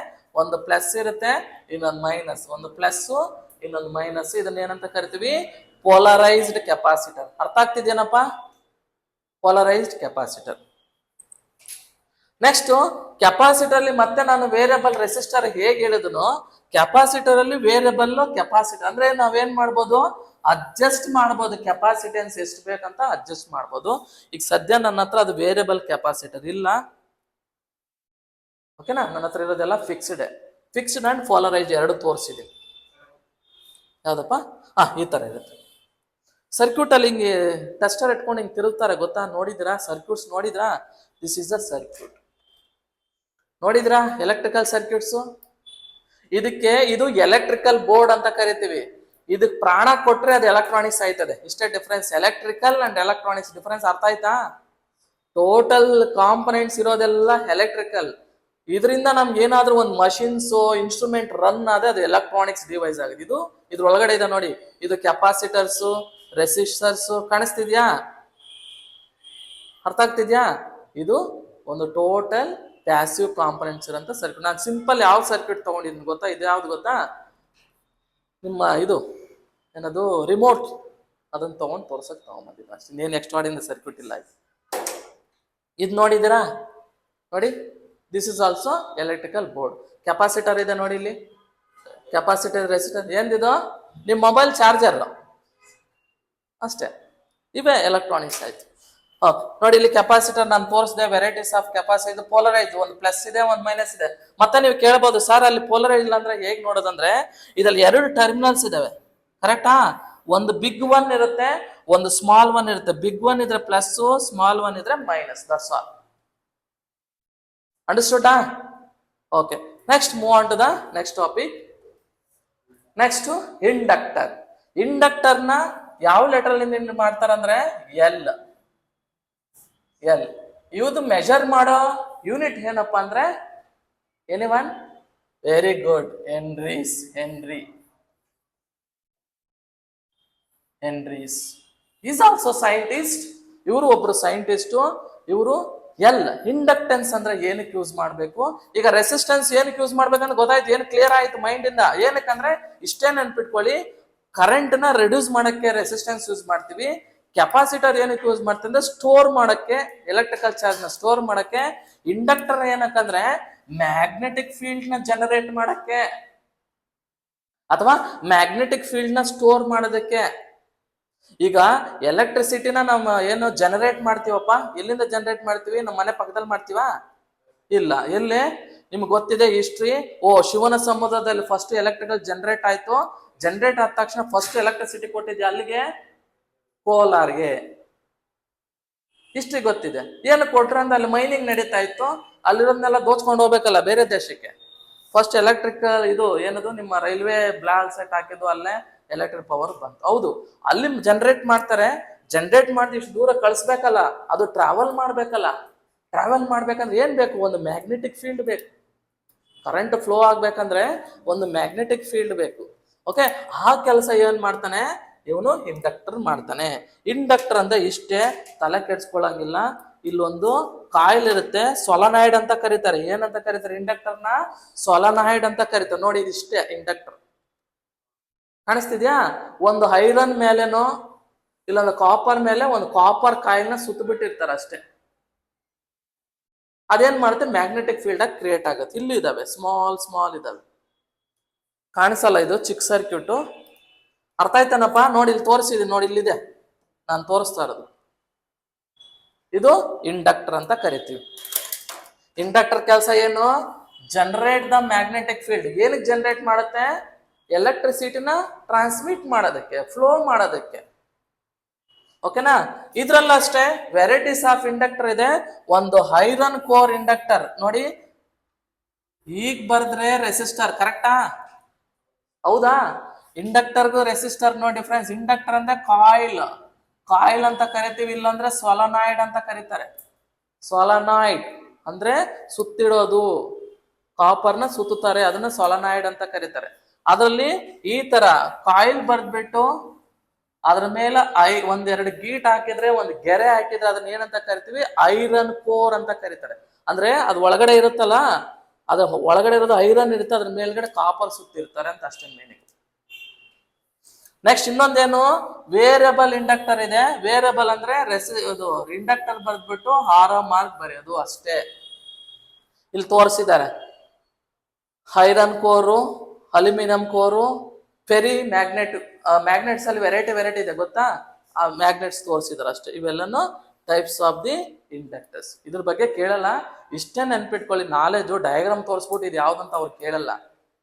A: ಒಂದು ಪ್ಲಸ್ ಇರುತ್ತೆ, ಇನ್ನೊಂದು ಮೈನಸ್. ಒಂದು ಪ್ಲಸ್, ಇನ್ನೊಂದು ಮೈನಸ್. ಇದನ್ನ ಏನಂತ ಕರಿತೀವಿ? Polarised capacitor. ಅರ್ಥ ಆಗ್ತಿದೇನಪ್ಪ? Polarised capacitor. ನೆಕ್ಸ್ಟ್ ಕೆಪಾಸಿಟರ್ ಅಲ್ಲಿ ಮತ್ತೆ ನಾನು ವೇರಿಯಬಲ್ ರೆಸಿಸ್ಟರ್ ಹೇಗೆ ಹೇಳಿದನೋ, ಕೆಪಾಸಿಟರ್ ಅಲ್ಲಿ ವೇರಿಯಬಲ್ ಕೆಪಾಸಿಟರ್ ಅಂದ್ರೆ ನಾವೇನ್ ಮಾಡ್ಬೋದು? ಅಡ್ಜಸ್ಟ್ ಮಾಡ್ಬೋದು. ಕೆಪಾಸಿಟೆನ್ಸ್ ಎಷ್ಟು ಬೇಕಂತ ಅಡ್ಜಸ್ಟ್ ಮಾಡ್ಬೋದು. ಈಗ ಸದ್ಯ ನನ್ನ ಹತ್ರ ಅದು ವೇರಿಯಬಲ್ ಕೆಪಾಸಿಟರ್ ಇಲ್ಲ, ಓಕೆನಾ? ನನ್ನ ಹತ್ರ ಇರೋದೆಲ್ಲ ಫಿಕ್ಸ್ಡ್. ಫಿಕ್ಸ್ಡ್ ಅಂಡ್ ಪೋಲರೈಸ್ಡ್ ಎರಡು ತೋರಿಸಿದೆ. ಯಾವ್ದಪ್ಪ? ಈ ತರ ಇರುತ್ತೆ. ಸರ್ಕ್ಯೂಟ್ ಅಲ್ಲಿ ಹಿಂಗೆ ಟೆಸ್ಟರ್ ಇಟ್ಕೊಂಡು ಹಿಂಗೆ ತಿರುಗ್ತಾರೆ, ಗೊತ್ತಾ? ನೋಡಿದ್ರಾ ಸರ್ಕ್ಯೂಟ್ಸ್? ನೋಡಿದ್ರಾ? This is the circuit. ನೋಡಿದ್ರಾ ಎಲೆಕ್ಟ್ರಿಕಲ್ ಸರ್ಕ್ಯೂಟ್ಸ್? ಇದಕ್ಕೆ ಇದು ಎಲೆಕ್ಟ್ರಿಕಲ್ ಬೋರ್ಡ್ ಅಂತ ಕರಿತೀವಿ. ಇದಕ್ಕೆ ಪ್ರಾಣ ಕೊಟ್ರೆ ಅದು ಎಲೆಕ್ಟ್ರಾನಿಕ್ಸ್ ಆಯ್ತದೆ. ಇಷ್ಟೇ difference. Electrical and electronics difference ಅರ್ಥ ಆಯ್ತಾ? ಟೋಟಲ್ ಕಾಂಪೊನೆಂಟ್ಸ್ ಇರೋದೆಲ್ಲ ಎಲೆಕ್ಟ್ರಿಕಲ್. ಇದರಿಂದ ನಮ್ಗೆ ಏನಾದ್ರೂ ಒಂದು ಮಷಿನ್ಸ್ ಇನ್ಸ್ಟ್ರೂಮೆಂಟ್ ರನ್ ಆದ್ರೆ ಅದು ಎಲೆಕ್ಟ್ರಾನಿಕ್ಸ್ ಡಿವೈಸ್ ಆಗಿದೆ. ಇದ್ರೊಳಗಡೆ ಇದೆ ನೋಡಿ, ಇದು ಕೆಪಾಸಿಟರ್ಸ್, ರೆಸಿಸ್ಟರ್ಸ್. ಕಾಣಿಸ್ತಿದ್ಯಾ? ಅರ್ಥ ಆಗ್ತಿದ್ಯಾ? ಇದು ಒಂದು ಟೋಟಲ್ ಪ್ಯಾಸಿವ್ ಕಾಂಪೊನೆಂಟ್ಸ್ ಇರೋಂಥ ಸರ್ಕ್ಯೂಟ್. ನಾನು ಸಿಂಪಲ್ ಯಾವ ಸರ್ಕ್ಯೂಟ್ ತಗೊಂಡಿದ್ದೀನಿ ಗೊತ್ತಾ? ಇದು ಯಾವ್ದು ಗೊತ್ತಾ? ನಿಮ್ಮ ಇದು ಏನದು ರಿಮೋಟ್, ಅದನ್ನ ತಗೊಂಡು ತೋರ್ಸಕ್ ತಗೊಂಬಂದಿದ್ದು ಅಷ್ಟೇ. ಇನ್ನೇನು ಎಕ್ಸ್ಟ್ರಾಡಿನ ಸರ್ಕ್ಯೂಟ್ ಇಲ್ಲ. ಇದು ನೋಡಿದ್ದೀರಾ? ನೋಡಿ, this is also electrical board. Capacitor ಇದೆ ನೋಡಿ, ಇಲ್ಲಿ ಕೆಪಾಸಿಟರ್, ರೆಸಿಸ್ಟರ್. ಏನಿದು? ನಿಮ್ಮ ಮೊಬೈಲ್ ಚಾರ್ಜರ್ ಅಷ್ಟೇ. ಇವೇ ಎಲೆಕ್ಟ್ರಾನಿಕ್ಸ್ ಆಯ್ತು. ಓಕೆ, ನೋಡಿ ಇಲ್ಲಿ ಕೆಪಾಸಿಟರ್ ನಾನು ತೋರಿಸಿದೆ. Varieties of capacitor. ಪೋಲರೈಸ್, ಒಂದು ಪ್ಲಸ್ ಇದೆ, ಒಂದು ಮೈನಸ್ ಇದೆ. ಮತ್ತೆ ನೀವು ಕೇಳ್ಬೋದು, ಸರ್ ಅಲ್ಲಿ ಪೋಲರೈಸ್ ಇಲ್ಲ ಅಂದ್ರೆ ಹೇಗೆ ನೋಡೋದಂದ್ರೆ, ಇದರಲ್ಲಿ ಎರಡು ಟರ್ಮಿನಲ್ಸ್ ಇದಾವೆ, ಕರೆಕ್ಟಾ? ಒಂದು ಬಿಗ್ ಒನ್ ಇರುತ್ತೆ, ಒಂದು ಸ್ಮಾಲ್ ಒನ್ ಇರುತ್ತೆ. ಬಿಗ್ ಒನ್ ಇದ್ರೆ ಪ್ಲಸ್, ಸ್ಮಾಲ್ ಒನ್ ಇದ್ರೆ ಮೈನಸ್. That's all. ಅಂಡರ್ಸ್ಟುಡಾ? Okay, next move on to the next topic. Next inductor. ಇಂಡಕ್ಟರ್ನ ಯಾವ ಲೆಟರ್ ಇಂದ ಮಾಡ್ತಾರಂದ್ರೆ ಎಲ್. ಇವ್ದು ಮೆಜರ್ ಮಾಡೋ ಯೂನಿಟ್ ಏನಪ್ಪಾ ಅಂದ್ರೆ anyone? Very good, henries. Henries is also scientist. ಇವರು ಒಬ್ರು ಸೈಂಟಿಸ್ಟು. ಇವರು ಇಂಡಕ್ಟೆನ್ಸ್ ಅಂದ್ರೆ ಏನಕ್ಕೆ ಯೂಸ್ ಮಾಡಬೇಕು? ಈಗ ರೆಸಿಸ್ಟೆನ್ಸ್ ಏನಕ್ಕೆ ಯೂಸ್ ಮಾಡ್ಬೇಕಂತ ಗೊತ್ತಾಯ್ತು, ಏನು ಕ್ಲಿಯರ್ ಆಯ್ತು ಮೈಂಡ್ ಇಂದ. ಏನಕ್ಕಂದ್ರೆ ಇಷ್ಟೇ ನೆನ್ಪಿಟ್ಕೊಳ್ಳಿ, ಕರೆಂಟ್ ನ ರಿಡ್ಯೂಸ್ ಮಾಡಕ್ಕೆ ರೆಸಿಸ್ಟೆನ್ಸ್ ಯೂಸ್ ಮಾಡ್ತೀವಿ. ಕೆಪಾಸಿಟರ್ ಏನಕ್ಕೆ ಯೂಸ್ ಮಾಡ್ತೀವಿ ಅಂದ್ರೆ ಸ್ಟೋರ್ ಮಾಡಕ್ಕೆ, ಎಲೆಕ್ಟ್ರಿಕಲ್ ಚಾರ್ಜ್ ನ ಸ್ಟೋರ್ ಮಾಡಕ್ಕೆ. ಇಂಡಕ್ಟರ್ ಏನಕ್ಕಂದ್ರೆ ಮ್ಯಾಗ್ನೆಟಿಕ್ ಫೀಲ್ಡ್ ನ ಜನರೇಟ್ ಮಾಡಕ್ಕೆ, ಅಥವಾ ಮ್ಯಾಗ್ನೆಟಿಕ್ ಫೀಲ್ಡ್ ನ ಸ್ಟೋರ್ ಮಾಡೋದಕ್ಕೆ. ಈಗ ಎಲೆಕ್ಟ್ರಿಸಿಟಿನ ನಮ್ಮ ಏನು ಜನರೇಟ್ ಮಾಡ್ತೀವಪ್ಪ, ಎಲ್ಲಿಂದ ಜನರೇಟ್ ಮಾಡ್ತೀವಿ? ನಮ್ಮ ಮನೆ ಪಕ್ಕದಲ್ಲಿ ಮಾಡ್ತೀವಾ? ಇಲ್ಲ. ಎಲ್ಲಿ? ನಿಮ್ಗೆ ಗೊತ್ತಿದೆ ಹಿಸ್ಟ್ರಿ. ಶಿವನ ಸಮುದ್ರದಲ್ಲಿ ಫಸ್ಟ್ ಎಲೆಕ್ಟ್ರಿಕಲ್ ಜನರೇಟ್ ಆಯ್ತು. ಜನರೇಟ್ ಆದ ತಕ್ಷಣ ಫಸ್ಟ್ ಎಲೆಕ್ಟ್ರಿಸಿಟಿ ಕೊಟ್ಟಿದ್ದೆ ಅಲ್ಲಿಗೆ, ಕೋಲಾರ್ಗೆ. ಹಿಸ್ಟ್ರಿ ಗೊತ್ತಿದೆ. ಏನು ಕೊಟ್ರೆ ಅಂದ್ರೆ ಅಲ್ಲಿ ಮೈನಿಂಗ್ ನಡೀತಾ ಇತ್ತು, ಅಲ್ಲಿರೋದನ್ನೆಲ್ಲ ದೋಚ್ಕೊಂಡು ಹೋಗ್ಬೇಕಲ್ಲ ಬೇರೆ ದೇಶಕ್ಕೆ. ಫಸ್ಟ್ ಎಲೆಕ್ಟ್ರಿಕ್ ಇದು ಏನದು ನಿಮ್ಮ ರೈಲ್ವೆ ಬ್ಲಾಕ್ ಸೆಟ್ ಹಾಕಿದ್ದು ಅಲ್ಲೇ ಎಲೆಕ್ಟ್ರಿಕ್ ಪವರ್ ಬಂತು. ಹೌದು, ಅಲ್ಲಿ ಜನರೇಟ್ ಮಾಡ್ತಾರೆ. ಜನರೇಟ್ ಮಾಡಿ ಇಷ್ಟು ದೂರ ಕಳಿಸ್ಬೇಕಲ್ಲ, ಅದು ಟ್ರಾವೆಲ್ ಮಾಡ್ಬೇಕಲ್ಲ. ಟ್ರಾವೆಲ್ ಮಾಡ್ಬೇಕಂದ್ರೆ ಏನ್ ಬೇಕು? ಒಂದು ಮ್ಯಾಗ್ನೆಟಿಕ್ ಫೀಲ್ಡ್ ಬೇಕು. ಕರೆಂಟ್ ಫ್ಲೋ ಆಗ್ಬೇಕಂದ್ರೆ ಒಂದು ಮ್ಯಾಗ್ನೆಟಿಕ್ ಫೀಲ್ಡ್ ಬೇಕು. ಓಕೆ, ಆ ಕೆಲಸ ಏನ್ ಮಾಡ್ತಾನೆ ಇವನು? ಇಂಡಕ್ಟರ್ ಮಾಡ್ತಾನೆ. ಇಂಡಕ್ಟರ್ ಅಂದ್ರೆ ಇಷ್ಟೇ, ತಲೆ ಕೆಡ್ಸ್ಕೊಳಂಗಿಲ್ಲ. ಇಲ್ಲೊಂದು ಕಾಯಿಲ್ ಇರುತ್ತೆ, ಸೊಲನಾಯ್ಡ್ ಅಂತ ಕರೀತಾರೆ. ಏನಂತ ಕರೀತಾರೆ ಇಂಡಕ್ಟರ್ನ? ಸೊಲನಾಯ್ಡ್ ಅಂತ ಕರೀತಾರೆ. ನೋಡಿ, ಇದಿಷ್ಟೇ ಇಂಡಕ್ಟರ್. ಕಾಣಿಸ್ತಿದ್ಯಾ? ಒಂದು ಐರನ್ ಮೇಲೆನೋ ಇಲ್ಲೊಂದು ಕಾಪರ್ ಮೇಲೆ ಒಂದು ಕಾಪರ್ ಕಾಯಿಲ್ನ ಸುತ್ತ ಬಿಟ್ಟಿರ್ತಾರೆ ಅಷ್ಟೇ. ಅದೇನ್ ಮಾಡುತ್ತೆ? ಮ್ಯಾಗ್ನೆಟಿಕ್ ಫೀಲ್ಡ್ ಆಗಿ ಕ್ರಿಯೇಟ್ ಆಗುತ್ತೆ. ಇಲ್ಲಿ ಇದಾವೆ, ಸ್ಮಾಲ್ ಸ್ಮಾಲ್ ಇದಾವೆ, ಕಾಣಿಸಲ್ಲ. ಇದು ಚಿಕ್ಕ ಸರ್ಕ್ಯೂಟ್. ಅರ್ಥ ಆಯ್ತಾನಪ್ಪ? ನೋಡಿ, ಇಲ್ಲಿ ತೋರಿಸಿದೀನಿ ನೋಡಿ, ಇಲ್ಲಿದೆ, ನಾನು ತೋರಿಸ್ತಾ ಇರೋದು. ಇದು ಇಂಡಕ್ಟರ್ ಅಂತ ಕರಿತೀವಿ. ಇಂಡಕ್ಟರ್ ಕೆಲಸ ಏನು? Generate the magnetic field. ಏನಕ್ಕೆ ಜನರೇಟ್ ಮಾಡುತ್ತೆ? ಎಲೆಕ್ಟ್ರಿಸಿಟಿನ ಟ್ರಾನ್ಸ್ಮಿಟ್ ಮಾಡೋದಕ್ಕೆ, ಫ್ಲೋ ಮಾಡೋದಕ್ಕೆ. ಓಕೆನಾ? ಇದ್ರಲ್ಲ ಅಷ್ಟೇ ವೆರೈಟೀಸ್ ಆಫ್ ಇಂಡಕ್ಟರ್ ಇದೆ. ಒಂದು ಐರನ್ ಕೋರ್ ಇಂಡಕ್ಟರ್ ನೋಡಿ, ಈಗ ಬರ್ದ್ರೆ ರೆಸಿಸ್ಟರ್. ಕರೆಕ್ಟಾ? ಹೌದಾ? ಇಂಡಕ್ಟರ್ಗೂ ರೆಸಿಸ್ಟರ್ ನೋ ಡಿಫ್ರೆನ್ಸ್. ಇಂಡಕ್ಟರ್ ಅಂದ್ರೆ ಕಾಯಿಲ್, ಕಾಯಿಲ್ ಅಂತ ಕರಿತೀವಿ. ಇಲ್ಲಾಂದ್ರೆ ಸೊಲನಾಯ್ಡ್ ಅಂತ ಕರೀತಾರೆ. ಸೊಲನಾಯ್ಡ್ ಅಂದ್ರೆ ಸುತ್ತಿಡೋದು, ಕಾಪರ್ನ ಸುತ್ತುತ್ತಾರೆ, ಅದನ್ನ ಸೊಲನಾಯ್ಡ್ ಅಂತ ಕರೀತಾರೆ. ಅದರಲ್ಲಿ ಈ ತರ ಕಾಯಿಲ್ ಬರ್ದ್ಬಿಟ್ಟು ಅದ್ರ ಮೇಲೆ ಒಂದೆರಡು ಗೀಟ್ ಹಾಕಿದ್ರೆ, ಒಂದು ಗೆರೆ ಹಾಕಿದ್ರೆ ಅದನ್ನ ಏನಂತ ಕರಿತೀವಿ? ಐರನ್ ಕೋರ್ ಅಂತ ಕರೀತಾರೆ. ಅಂದ್ರೆ ಅದು ಒಳಗಡೆ ಇರುತ್ತಲ್ಲ, ಅದು ಒಳಗಡೆ ಇರೋದು ಐರನ್ ಇರುತ್ತೆ, ಅದ್ರ ಮೇಲ್ಗಡೆ ಕಾಪರ್ ಸುತ್ತಿರ್ತಾರೆ ಅಂತ ಅಷ್ಟೇ ಮೀನಿಂಗ್. ನೆಕ್ಸ್ಟ್ ಇನ್ನೊಂದೇನು? ವೇರಿಯಬಲ್ ಇಂಡಕ್ಟರ್ ಇದೆ. ವೇರಿಯಬಲ್ ಅಂದ್ರೆ ಇದು ಇಂಡಕ್ಟರ್ ಬರ್ದ್ಬಿಟ್ಟು ಆರೋ ಮಾರ್ಕ್ ಬರೆಯೋದು ಅಷ್ಟೇ. ಇಲ್ಲಿ ತೋರಿಸಿದ್ದಾರೆ iron core, aluminium core, ferrite magnet. Magnets ಅಲ್ಲಿ ವೆರೈಟಿ ಇದೆ ಗೊತ್ತಾ? ಆ ಮ್ಯಾಗ್ನೆಟ್ಸ್ ತೋರಿಸಿದಾರೆ ಅಷ್ಟೇ. ಇವೆಲ್ಲನೂ ಟೈಪ್ಸ್ ಆಫ್ ದಿ ಇಂಡಕ್ಟರ್ಸ್. ಇದ್ರ ಬಗ್ಗೆ ಕೇಳಲ್ಲ, ಇಷ್ಟೇ ನೆನ್ಪಿಟ್ಕೊಳ್ಳಿ. ನಾಲೆಜು ಡಯಾಗ್ರಾಮ್ ತೋರಿಸ್ಬಿಟ್ಟು ಇದು ಯಾವ್ದಂತ ಅವ್ರು ಕೇಳಲ್ಲ.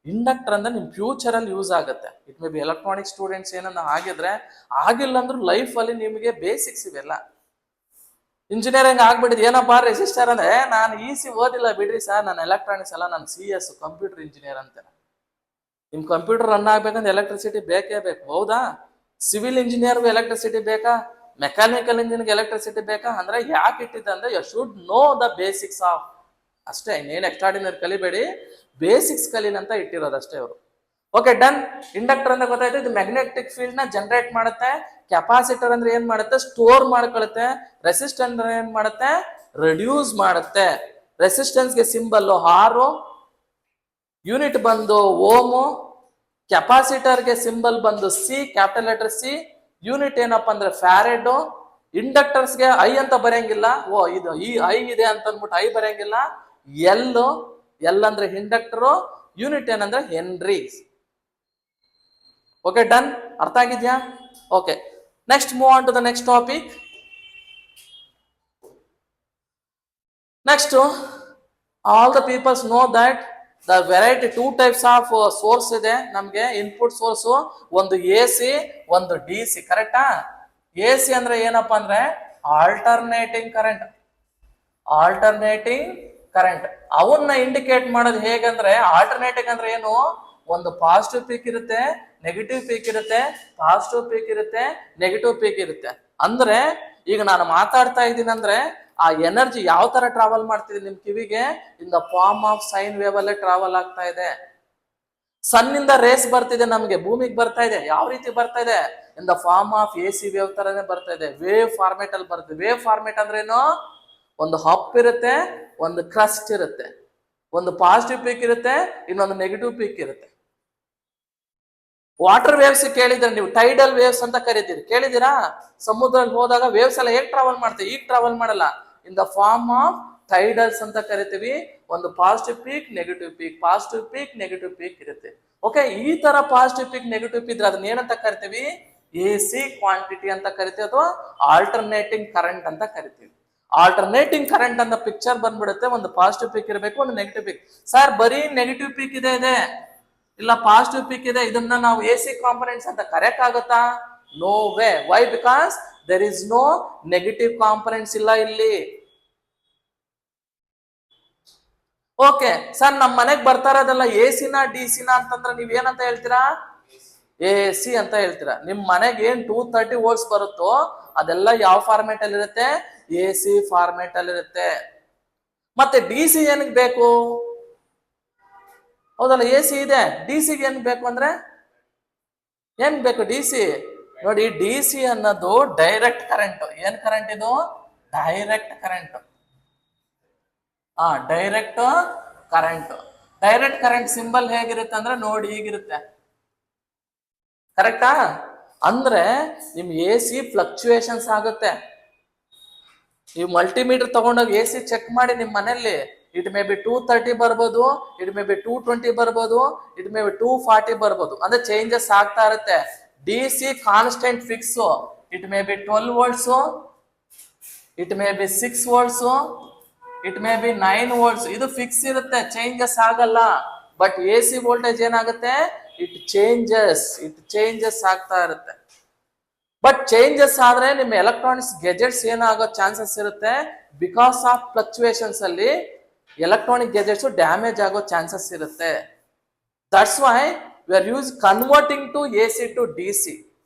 A: ಇಂಡಕ್ಟರ್ ಅಂದ್ರೆ ನಿಮ್ ಫ್ಯೂಚರ್ ಅಲ್ಲಿ ಯೂಸ್ ಆಗುತ್ತೆ. It may B electronic students ಏನನ್ನ ಆಗಿದ್ರೆ, ಆಗಿಲ್ಲ ಅಂದ್ರೂ ಲೈಫ್ ಅಲ್ಲಿ ನಿಮಗೆ ಬೇಸಿಕ್ಸ್ ಇವೆಲ್ಲ. ಇಂಜಿನಿಯರಿಂಗ್ ಆಗ್ಬಿಟ್ಟಿದ್ ಏನಪ್ಪಾ ರೆಸಿಸ್ಟರ್ ಅಂದ್ರೆ, ನಾನು ಈಸಿ ಓದಿಲ್ಲ ಬಿಡ್ರಿ ಸರ್, ನಾನು ಎಲೆಕ್ಟ್ರಾನಿಕ್ಸ್ ಅಲ್ಲ, ನಾನು CS ಕಂಪ್ಯೂಟರ್ ಇಂಜಿನಿಯರ್ ಅಂತೇನೆ. ನಿಮ್ ಕಂಪ್ಯೂಟರ್ ರನ್ ಆಗ್ಬೇಕಂದ್ರೆ ಎಲೆಕ್ಟ್ರಿಸಿಟಿ ಬೇಕೇ ಬೇಕು. ಹೌದಾ? ಸಿವಿಲ್ ಇಂಜಿನಿಯರ್ಗೂ ಎಲೆಕ್ಟ್ರಿಸಿಟಿ ಬೇಕಾ? ಮೆಕ್ಯಾನಿಕಲ್ ಇಂಜಿನಿಯರ್ಗೆ ಎಲೆಕ್ಟ್ರಿಸಿಟಿ ಬೇಕಾ? ಅಂದ್ರೆ ಯಾಕೆ ಇಟ್ಟಿದ್ದ ಅಂದ್ರೆ you should know the basics of, ಅಷ್ಟೇ. ಇನ್ನೇನು ಎಕ್ಸ್ಟ್ರಾಡಿನರಿ ಕಲಿಬೇಡಿ, ಬೇಸಿಕ್ಸ್ ಕಲೀನಂತ ಇಟ್ಟಿರೋದು ಅಷ್ಟೇ ಅವರು. Okay, done. ಇಂಡಕ್ಟರ್ ಅಂತ ಗೊತ್ತಾಯ್ತು. ಇದು ಮ್ಯಾಗ್ನೆಟಿಕ್ ಫೀಲ್ಡ್ ನ ಜನರೇಟ್ ಮಾಡುತ್ತೆ. ಕೆಪಾಸಿಟರ್ ಅಂದ್ರೆ ಏನ್ ಮಾಡುತ್ತೆ? ಸ್ಟೋರ್ ಮಾಡ್ಕೊಳ್ಳುತ್ತೆ. ರೆಸಿಸ್ಟೆನ್ಸ್ ಅಂದ್ರೆ ಏನ್ ಮಾಡುತ್ತೆ? ರಿಡ್ಯೂಸ್ ಮಾಡುತ್ತೆ. ರೆಸಿಸ್ಟೆನ್ಸ್ ಗೆ ಸಿಂಬಲ್ ಆರು, ಯೂನಿಟ್ ಬಂದು ಓಮು, ಕೆಪಾಸಿಟರ್ಗೆ ಸಿಂಬಲ್ ಬಂದು C, capital letter C. Unit ಏನಪ್ಪಾ ಅಂದ್ರೆ ಫ್ಯಾರೆಡ್. ಇಂಡಕ್ಟರ್ಸ್ಗೆ ಐ ಅಂತ ಬರೆಯಂಗಿಲ್ಲ. ಇದು ಈ ಐ ಇದೆ ಅಂತ ಅಂದ್ಬಿಟ್ಟು ಐ ಬರೆಯಂಗಿಲ್ಲ. ಎಲ್ ಅಂದ್ರೆ ಇಂಡಕ್ಟರ್, ಯೂನಿಟ್ ಏನಂದ್ರೆ ಹೆನ್ರಿ. Okay, done. ಅರ್ಥ ಆಗಿದ್ಯಾ? Okay, next move on to the next topic. Next, all the peoples know that the variety two types of source ಇದೆ ನಮ್ಗೆ. ಇನ್ಪುಟ್ ಸೋರ್ಸ್ ಒಂದು AC, ಒಂದು DC. ಕರೆಕ್ಟಾ? AC ಅಂದ್ರೆ ಏನಪ್ಪಾ ಅಂದ್ರೆ ಆಲ್ಟರ್ನೇಟಿಂಗ್ ಕರೆಂಟ್. ಆಲ್ಟರ್ನೇಟಿಂಗ್ ಕರೆಂಟ್ ಅವನ್ನ ಇಂಡಿಕೇಟ್ ಮಾಡೋದು ಹೇಗಂದ್ರೆ, ಆಲ್ಟರ್ನೇಟಿಂಗ್ ಅಂದ್ರೆ ಏನು? ಒಂದು ಪಾಸಿಟಿವ್ ಪೀಕ್ ಇರುತ್ತೆ, ನೆಗೆಟಿವ್ ಪೀಕ್ ಇರುತ್ತೆ, ಪಾಸಿಟಿವ್ ಪೀಕ್ ಇರುತ್ತೆ, ನೆಗೆಟಿವ್ ಪೀಕ್ ಇರುತ್ತೆ. ಅಂದ್ರೆ ಈಗ ನಾನು ಮಾತಾಡ್ತಾ ಇದ್ದೀನಿ ಅಂದ್ರೆ ಆ ಎನರ್ಜಿ ಯಾವ ತರ ಟ್ರಾವೆಲ್ ಮಾಡ್ತಿದೆ ನಿಮ್ ಕಿವಿಗೆ? In the form of sine wave ಅಲ್ಲೇ ಟ್ರಾವೆಲ್ ಆಗ್ತಾ ಇದೆ. ಸನ್ನಿಂದ ರೇಸ್ ಬರ್ತಿದೆ ನಮ್ಗೆ, ಭೂಮಿಗೆ ಬರ್ತಾ ಇದೆ. ಯಾವ ರೀತಿ ಬರ್ತಾ ಇದೆ? In the form of AC wave ತರನೇ ಬರ್ತಾ ಇದೆ. ವೇವ್ ಫಾರ್ಮೇಟ್ ಅಲ್ಲಿ ಬರ್ತದೆ. ವೇವ್ ಫಾರ್ಮೇಟ್ ಅಂದ್ರೆ ಏನು? ಒಂದು ಹಪ್ ಇರುತ್ತೆ, ಒಂದು ಕ್ರಸ್ಟ್ ಇರುತ್ತೆ, ಒಂದು ಪಾಸಿಟಿವ್ ಪೀಕ್ ಇರುತ್ತೆ, ಇನ್ನೊಂದು ನೆಗೆಟಿವ್ ಪೀಕ್ ಇರುತ್ತೆ. ವಾಟರ್ ವೇವ್ಸ್ ಕೇಳಿದ್ರೆ ನೀವು ಟೈಡಲ್ ವೇವ್ಸ್ ಅಂತ ಕರಿತೀರಿ, ಕೇಳಿದಿರಾ? ಸಮುದ್ರದಲ್ಲಿ ಹೋದಾಗ ವೇವ್ಸ್ ಎಲ್ಲ ಹೇಗ್ ಟ್ರಾವೆಲ್ ಮಾಡ್ತೀವಿ? ಈಗ ಟ್ರಾವೆಲ್ ಮಾಡಲ್ಲ. ಇನ್ ದ ಫಾರ್ಮ್ ಆಫ್ ಟೈಡಲ್ಸ್ ಅಂತ ಕರಿತೀವಿ. ಒಂದು positive peak, negative peak, positive peak, negative peak ಇರುತ್ತೆ. ಓಕೆ, ಈ ತರ ಪಾಸಿಟಿವ್ ಪೀಕ್, ನೆಗೆಟಿವ್ ಪೀಕ್ ಇದ್ರೆ ಅದನ್ನ ಏನಂತ ಕರಿತೀವಿ? ಎ ಸಿ ಕ್ವಾಂಟಿಟಿ ಅಂತ ಕರಿತೀವಿ ಅಥವಾ ಆಲ್ಟರ್ನೇಟಿಂಗ್ ಕರೆಂಟ್ ಅಂತ ಕರಿತೀವಿ. ಆಲ್ಟರ್ನೇಟಿಂಗ್ ಕರೆಂಟ್ ಅಂತ ಪಿಕ್ಚರ್ ಬಂದ್ಬಿಡುತ್ತೆ. ಒಂದು ಪಾಸಿಟಿವ್ ಪೀಕ್ ಇರಬೇಕು, ಒಂದು ನೆಗೆಟಿವ್ ಪೀಕ್. ಸರ್ ಬರೀ ನೆಗೆಟಿವ್ ಪೀಕ್ ಇದೆ ಇಲ್ಲ ಪಾಸಿಟಿವ್ ಪೀಕ್ ಇದೆ, ಇದನ್ನ ನಾವು ಎ ಸಿ ಕಾಂಪೊನೆಂಟ್ಸ್ ಅಂತ ಕರೆಯಕ್ಕಾಗತ್ತಾ? No way. Why? Because there is no negative components ಇಲ್ಲ ಇಲ್ಲಿ. ಓಕೆ ಸರ್, ನಮ್ಮ ಮನೆಗೆ ಬರ್ತಾ ಇರೋದೆಲ್ಲ ಎ ಸಿನ ಡಿ ಸಿನ ಅಂತಂದ್ರೆ ನೀವ್ ಏನಂತ ಹೇಳ್ತೀರಾ? ಎ ಸಿ ಅಂತ ಹೇಳ್ತೀರಾ. ನಿಮ್ ಮನೆಗೆ ಏನ್ 230 ವೋಲ್ಟ್ಸ್ ಬರುತ್ತೋ ಅದೆಲ್ಲ ಯಾವ ಫಾರ್ಮೆಟ್ ಅಲ್ಲಿ ಇರುತ್ತೆ? ಎ ಸಿ ಫಾರ್ಮೆಟ್ ಅಲ್ಲಿ ಇರುತ್ತೆ. ಮತ್ತೆ ಡಿ ಸಿ ಏನಕ್ಕೆ ಬೇಕು? ಹೌದಲ್ಲ, ಎ ಸಿ ಇದೆ, ಡಿ ಸಿಗೆ ಏನ್ ಬೇಕು ಅಂದ್ರೆ ಏನ್ ಬೇಕು? D C. ನೋಡಿ, ಡಿ ಸಿ ಅನ್ನೋದು ಡೈರೆಕ್ಟ್ ಕರೆಂಟ್. ಏನ್ ಕರೆಂಟ್ ಇದು? Direct current. Direct current. Direct current symbol ಹೇಗಿರುತ್ತೆ ಅಂದ್ರೆ ನೋಡಿ ಹೀಗಿರುತ್ತೆ. ಕರೆಕ್ಟಾ? ಅಂದ್ರೆ ನಿಮ್ ಎ ಸಿ ಫ್ಲಕ್ಚುಯೇಷನ್ಸ್ ಆಗುತ್ತೆ. ನೀವು ಮಲ್ಟಿಮೀಟರ್ ತಗೊಂಡೋಗಿ ಎ ಸಿ ಚೆಕ್ ಮಾಡಿ ನಿಮ್ ಮನೆಯಲ್ಲಿ. ಇಟ್ ಮೇ ಬಿ 230 ಬರ್ಬೋದು, ಇಟ್ ಮೇ ಬಿ 220 ಬರ್ಬೋದು, ಇಟ್ ಮೇ ಬಿ 240 ಬರ್ಬೋದು. ಅಂದ್ರೆ ಚೇಂಜಸ್ ಆಗ್ತಾ ಇರುತ್ತೆ. D C constant fix. It may be 12 volts, it may be 6 volts, it may be 9 volts. ಇದು ಫಿಕ್ಸ್ ಇರುತ್ತೆ, ಚೇಂಜಸ್ ಆಗಲ್ಲ. ಬಟ್ ಎ ಸಿ ವೋಲ್ಟೇಜ್ ಏನಾಗುತ್ತೆ? ಇಟ್ ಚೇಂಜಸ್ ಆಗ್ತಾ ಇರುತ್ತೆ. ಬಟ್ ಚೇಂಜಸ್ ಆದ್ರೆ ನಿಮ್ಮ ಎಲೆಕ್ಟ್ರಾನಿಕ್ಸ್ ಗೆಜೆಟ್ಸ್ ಏನಾಗೋ ಚಾನ್ಸಸ್ ಇರುತ್ತೆ. ಬಿಕಾಸ್ ಆಫ್ ಫ್ಲಕ್ಚುಯೇಷನ್ಸ್ ಅಲ್ಲಿ ಎಲೆಕ್ಟ್ರಾನಿಕ್ ಗೆಜೆಟ್ಸ್ ಡ್ಯಾಮೇಜ್ ಆಗೋ ಚಾನ್ಸಸ್ ಇರುತ್ತೆ. That's why we are converting to A C to D C.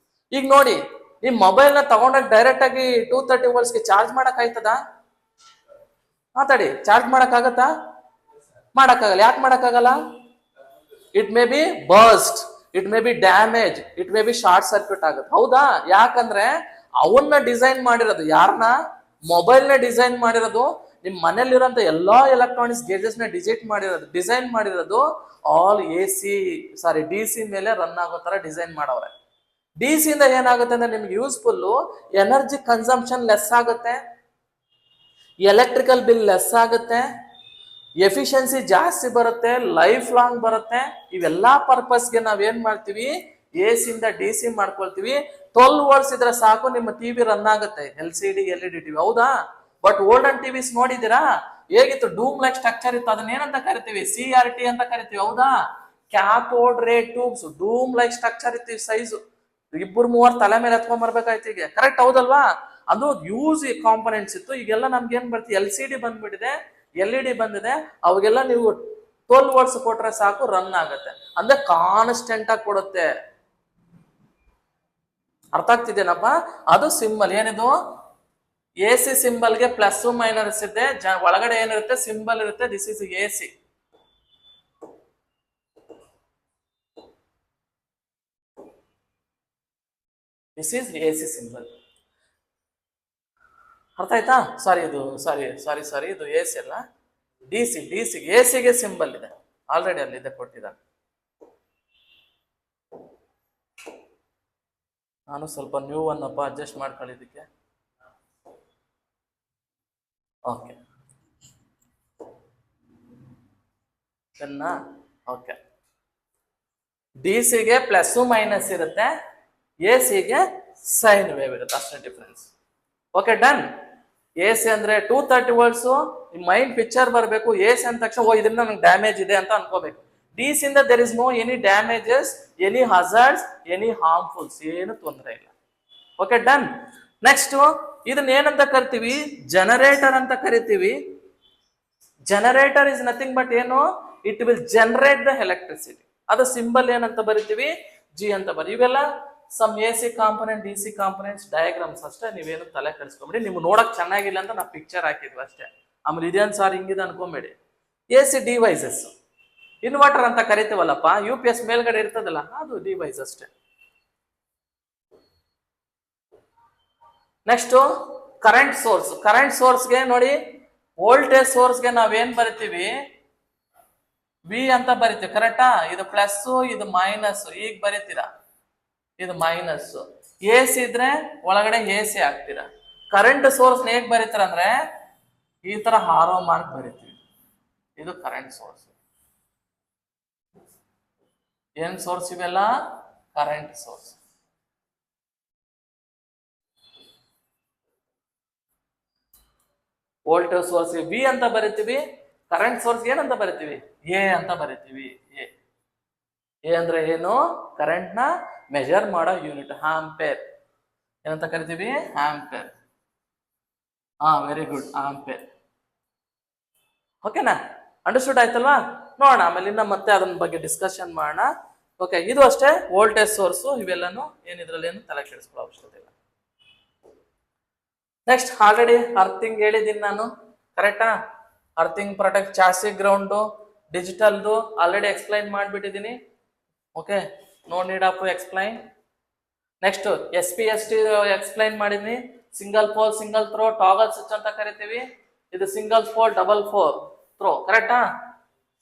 A: ಈಗ ನೋಡಿ, ನಿಮ್ ಮೊಬೈಲ್ ನ ತಗೊಂಡಾಗ ಡೈರೆಕ್ಟ್ ಆಗಿ 230 ವೋಲ್ಟ್ಸ್ಗೆ ಚಾರ್ಜ್ ಮಾಡಕ್ ಆಯ್ತದ? ಮಾತಾಡಿ. ಚಾರ್ಜ್ ಮಾಡಕ್ಕಾಗತ್ತಾ? ಮಾಡಕ್ಕಾಗಲ್ಲ. ಯಾಕೆ ಮಾಡಕ್ಕಾಗಲ್ಲ? It may B burst, it may B damage, it may B short circuit ಆಗುತ್ತೆ. ಹೌದಾ? ಯಾಕಂದ್ರೆ ಅವನ್ನ ಡಿಸೈನ್ ಮಾಡಿರೋದು ಯಾರನ್ನ? ಮೊಬೈಲ್ ನ ಡಿಸೈನ್ ಮಾಡಿರೋದು, ನಿಮ್ ಮನೇಲಿರೋಂಥ ಎಲ್ಲಾ ಎಲೆಕ್ಟ್ರಾನಿಕ್ಸ್ ಗೇಜಸ್ ನ ಡಿಸೈನ್ ಮಾಡಿರೋದು ಆಲ್ ಡಿ ಸಿ ಮೇಲೆ ರನ್ ಆಗೋ ತರ ಡಿಸೈನ್ ಮಾಡವ್ರೆ. ಡಿ ಸಿ ಇಂದ ಏನಾಗುತ್ತೆ ಅಂದ್ರೆ ನಿಮ್ಗೆ ಯೂಸ್ಫುಲ್, ಎನರ್ಜಿ ಕನ್ಸಂಪ್ಷನ್ ಲೆಸ್ ಆಗುತ್ತೆ, ಎಲೆಕ್ಟ್ರಿಕಲ್ ಬಿಲ್ ಲೆಸ್ ಆಗುತ್ತೆ, ಎಫಿಷಿಯನ್ಸಿ ಜಾಸ್ತಿ ಬರುತ್ತೆ, ಲೈಫ್ ಲಾಂಗ್ ಬರುತ್ತೆ. ಇವೆಲ್ಲಾ ಪರ್ಪಸ್ಗೆ ನಾವೇನ್ ಮಾಡ್ತೀವಿ? ಎ ಸಿ ಇಂದ ಡಿ ಸಿ ಮಾಡ್ಕೊಳ್ತೀವಿ. 12 ವೋಲ್ಟ್ಸ್ ಇದ್ರೆ ಸಾಕು, ನಿಮ್ಮ ಟಿವಿ ರನ್ ಆಗುತ್ತೆ, LCD LED ಟಿವಿ. ಹೌದಾ? ಬಟ್ ಓಲ್ಡನ್ ಟಿವಿಸ್ ನೋಡಿದಿರಾ ಹೇಗಿತ್ತು? ಡೂಮ್ ಲೈಕ್ ಸ್ಟ್ರಕ್ಚರ್ ಇತ್ತು. ಅದನ್ನ ಏನಂತ ಕರಿತೀವಿ? CRT ಅಂತ ಕರಿತೀವಿ. ಹೌದಾ? ಕ್ಯಾಥೋಡ್ ರೇ ಟ್ಯೂಬ್ಸ್, ಡೂಮ್ ಲೈಕ್ ಸ್ಟ್ರಕ್ಚರ್ ಇತ್ತು. ಸೈಜ್ 2-3 ತಲೆ ಮೇಲೆ ಎತ್ಕೊಂಡ್ ಬರ್ಬೇಕಾಯ್ತು ಈಗ. ಕರೆಕ್ಟ್ ಹೌದಲ್ವಾ? ಅದು ಯೂಸ್ ಕಾಂಪೊನೆಂಟ್ಸ್ ಇತ್ತು. ಈಗೆಲ್ಲ ನಮ್ಗೆ ಏನ್ ಬರ್ತೀವಿ? LCD ಬಂದ್ಬಿಟ್ಟಿದೆ, LED ಬಂದಿದೆ. ಅವಾಗೆಲ್ಲ ನೀವು 12 ವೋಲ್ಟ್ಸ್ ಕೊಟ್ರೆ ಸಾಕು, ರನ್ ಆಗುತ್ತೆ. ಅಂದ್ರೆ ಕಾನ್ಸ್ಟೆಂಟ್ ಆಗಿ ಕೊಡುತ್ತೆ. ಅರ್ಥ ಆಗ್ತಿದೇನಪ್ಪ? ಅದು ಸಿಂಬಲ್. ಏನಿದು? ಎ ಸಿ ಸಿಂಬಲ್ಗೆ ಪ್ಲಸ್ ಮೈನಸ್ ಇದೆ, ಒಳಗಡೆ ಏನಿರುತ್ತೆ? ಸಿಂಬಲ್ ಇರುತ್ತೆ. This is A C. This is A C symbol. ಅರ್ಥ ಆಯ್ತಾ? ಸಾರಿ ಇದು ಎ ಸಿ ಅಲ್ಲ, ಡಿ ಸಿ. ಎ ಸಿಗೆ ಸಿಂಬಲ್ ಇದೆ, ಆಲ್ರೆಡಿ ಅಲ್ಲಿದೆ, ಕೊಟ್ಟಿದ್ದಾನೆ. ನಾನು ಸ್ವಲ್ಪ ನ್ಯೂ ಅನ್ನಪ್ಪ, ಅಡ್ಜಸ್ಟ್ ಮಾಡ್ಕೊಳ್ಳಿದ್ದಕ್ಕೆ. Okay, okay. ಡಿ ಸಿಗೆ ಪ್ಲಸ್ ಮೈನಸ್ ಇರುತ್ತೆ, ಎ ಸಿಗೆ ಸೈನ್ ವೇವ್ ಇರುತ್ತೆ, ಅಷ್ಟೇ difference. Okay, done. A C ಅಂದ್ರೆ 230 ವೋಲ್ಟ್ಸ್. ನಿಮ್ಮ ಮೈಂಡ್ ಪಿಕ್ಚರ್ ಬರಬೇಕು. ಎ ಸಿ ಅಂದ ತಕ್ಷಣ ಇದರಿಂದ ನನಗೆ ಡ್ಯಾಮೇಜ್ ಇದೆ ಅಂತ ಅನ್ಕೋಬೇಕು. ಡಿ ಸಿ ಇಂದ there is no any damages, any hazards, any harmfuls, ಏನು ತೊಂದರೆ ಇಲ್ಲ. Okay, done. ನೆಕ್ಸ್ಟ್ ಇದನ್ನ ಏನಂತ ಕರಿತೀವಿ? ಜನರೇಟರ್ ಅಂತ ಕರಿತೀವಿ. ಜನರೇಟರ್ ಇಸ್ ನಥಿಂಗ್ ಬಟ್ ಏನು? It will generate the electricity. ಅದು ಸಿಂಬಲ್ ಏನಂತ ಬರಿತೀವಿ? ಜಿ ಅಂತ ಬರಿ. ಇವೆಲ್ಲ some A C component, D C components diagrams ಅಷ್ಟೇ. ನೀವೇನು ತಲೆ ಕೆಡಿಸ್ಕೊಂಬೇಡಿ. ನಿಮ್ಗೆ ನೋಡಕ್ ಚೆನ್ನಾಗಿಲ್ಲ ಅಂತ ನಾವು ಪಿಕ್ಚರ್ ಹಾಕಿದ್ವಿ ಅಷ್ಟೇ. ಆಮೇಲೆ ಇದೇನು ಸಾರ್ ಹಿಂಗಿದೆ ಅನ್ಕೊಂಬೇಡಿ. ಎ ಸಿ ಡಿವೈಸಸ್, ಇನ್ವರ್ಟರ್ ಅಂತ ಕರಿತೀವಲ್ಲಪ್ಪ, UPS ಮೇಲ್ಗಡೆ ಇರ್ತದಲ್ಲ, ಅದು ಡಿವೈಸ್ ಅಷ್ಟೇ. Next current source. ಕರೆಂಟ್ ಸೋರ್ಸ್ಗೆ ನೋಡಿ, ವೋಲ್ಟೇಜ್ ಸೋರ್ಸ್ಗೆ ನಾವೇನ್ ಬರಿತೀವಿ? ವಿ ಅಂತ ಬರಿತೀವಿ. ಕರೆಕ್ಟಾ? ಇದು ಪ್ಲಸ್, ಇದು ಮೈನಸ್. ಈಗ ಬರಿತೀರಾ, ಇದು ಮೈನಸ್. ಎ ಸಿ ಇದ್ರೆ ಒಳಗಡೆ ಎ ಸಿ ಹಾಕ್ತೀರಾ. ಕರೆಂಟ್ ಸೋರ್ಸ್ ಹೇಗ್ ಬರೀತಾರ ಅಂದ್ರೆ ಈ ತರ ಹಾರೋ ಮಾರ್ಕ್ ಬರಿತೀವಿ. ಇದು ಕರೆಂಟ್ ಸೋರ್ಸ್. ಏನ್ ಸೋರ್ಸ್ ಇವೆಲ್ಲ? Current source. Voltage source V ಅಂತ ಬರಿತೀವಿ, ಕರೆಂಟ್ ಸೋರ್ಸ್ ಏನಂತ ಬರಿತೀವಿ, ಎ ಅಂತ ಬರಿತೀವಿ. ಎ ಅಂದ್ರೆ ಏನು, ಕರೆಂಟ್ ನ ಮೆಜರ್ ಮಾಡೋ ಯೂನಿಟ್, ಆಂಪೇರ್ ಏನಂತ ಕರಿತೀವಿ, ಆಂಪೇರ್. Very good, ampere. ಓಕೆನಾ, ಅಂಡರ್ಸ್ಟುಡ್ ಆಯ್ತಲ್ವಾ? ನೋಡೋಣ ಆಮೇಲೆ ಇನ್ನ ಮತ್ತೆ ಅದನ್ನ ಬಗ್ಗೆ ಡಿಸ್ಕಷನ್ ಮಾಡೋಣ. ಓಕೆ, ಇದು ಅಷ್ಟೇ ವೋಲ್ಟೇಜ್ ಸೋರ್ಸು. ಇವೆಲ್ಲನೂ ಏನು ತಲೆ ಕೆಡಿಸ್ಕೊಳ್ಳೋ ಅವಶ್ಯಕತೆ ಇಲ್ಲ. ನೆಕ್ಸ್ಟ್, ಆಲ್ರೆಡಿ ಅರ್ಥಿಂಗ್ ಹೇಳಿದ್ದೀನಿ ನಾನು, ಕರೆಕ್ಟಾ? ಅರ್ಥಿಂಗ್ ಪ್ರೊಟೆಕ್ಟ್ ಚಾಸಿ ಗ್ರೌಂಡು ಡಿಜಿಟಲ್ದು ಆಲ್ರೆಡಿ ಎಕ್ಸ್ಪ್ಲೈನ್ ಮಾಡಿಬಿಟ್ಟಿದ್ದೀನಿ. Okay, no need of to explain. Next SPST explain ಮಾಡಿದ್ನಿ. Single pole single throw toggle switch ಅಂತ ಕರಿತೀವಿ. ಇದು ಸಿಂಗಲ್ ಪೋಲ್ ಡಬಲ್ ಥ್ರೋ, ಕರೆಕ್ಟಾ?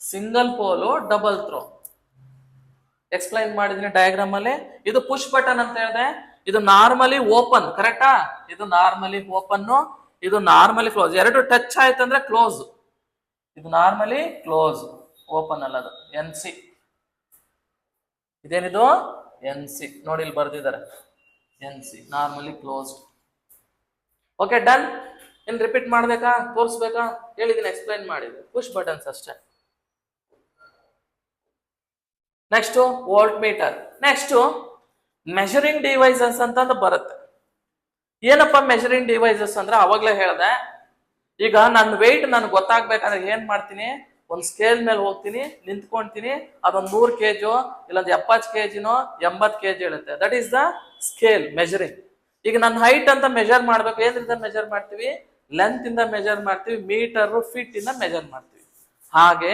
A: Single pole double throw explain ಮಾಡಿದ್ನಿ ಡಯಾಗ್ರಾಮ್ ಅಲ್ಲಿ. ಇದು ಪುಷ್ ಬಟನ್ ಅಂತ ಹೇಳಿದೆ. ಇದು ನಾರ್ಮಲಿ ಓಪನ್, ಕರೆಕ್ಟಾ? ಇದು ನಾರ್ಮಲಿ ಓಪನ್, ಇದು ನಾರ್ಮಲಿ ಕ್ಲೋಸ್. ಎರಡು ಟಚ್ ಆಯ್ತಂದ್ರೆ ಕ್ಲೋಸ್. ಇದು ನಾರ್ಮಲಿ ಕ್ಲೋಸ್, ಓಪನ್ ಅಲ್ಲ, ಅದು NC. ಇದೇನಿದು NC, ನೋಡಿ ಇಲ್ಲಿ ಬರ್ದಿದ್ದಾರೆ NC, normally closed. Okay, done. ಇನ್ ರಿಪೀಟ್ ಮಾಡ್ಬೇಕಾ, ತೋರಿಸ್ಬೇಕಾ? ಹೇಳಿದ್ದೀನಿ, ಎಕ್ಸ್ಪ್ಲೈನ್ ಮಾಡಿದ್ವಿ. ಪುಷ್ ಬಟನ್ಸ್ ಅಷ್ಟೇ. Next volt meter. Next measuring devices ಅಂತ ಬರುತ್ತೆ. ಏನಪ್ಪ ಮೆಷರಿಂಗ್ ಡಿವೈಸಸ್ ಅಂದ್ರೆ, ಅವಾಗ್ಲೇ ಹೇಳ್ದೆ, ಈಗ ನನ್ನ ವೆಯ್ಟ್ ನನ್ಗೆ ಗೊತ್ತಾಗ್ಬೇಕಂದ್ರೆ ಏನ್ ಮಾಡ್ತೀನಿ, ಒಂದು ಸ್ಕೇಲ್ ಮೇಲೆ ಹೋಗ್ತೀನಿ, ನಿಂತ್ಕೊಂತೀನಿ, ಅದೊಂದು 100 kg ಇಲ್ಲೊಂದು 70 kg 80 kg ಹೇಳುತ್ತೆ. That is the scale measuring. ಈಗ ನನ್ನ ಹೈಟ್ ಅಂತ ಮೆಜರ್ ಮಾಡ್ಬೇಕು, ಏನ್ರಿಂದ ಮೆಜರ್ ಮಾಡ್ತೀವಿ, ಲೆಂತ್ ಇಂದ ಮೆಜರ್ ಮಾಡ್ತೀವಿ, ಮೀಟರ್ ಫೀಟ್ ಇಂದ ಮೆಜರ್ ಮಾಡ್ತೀವಿ. ಹಾಗೆ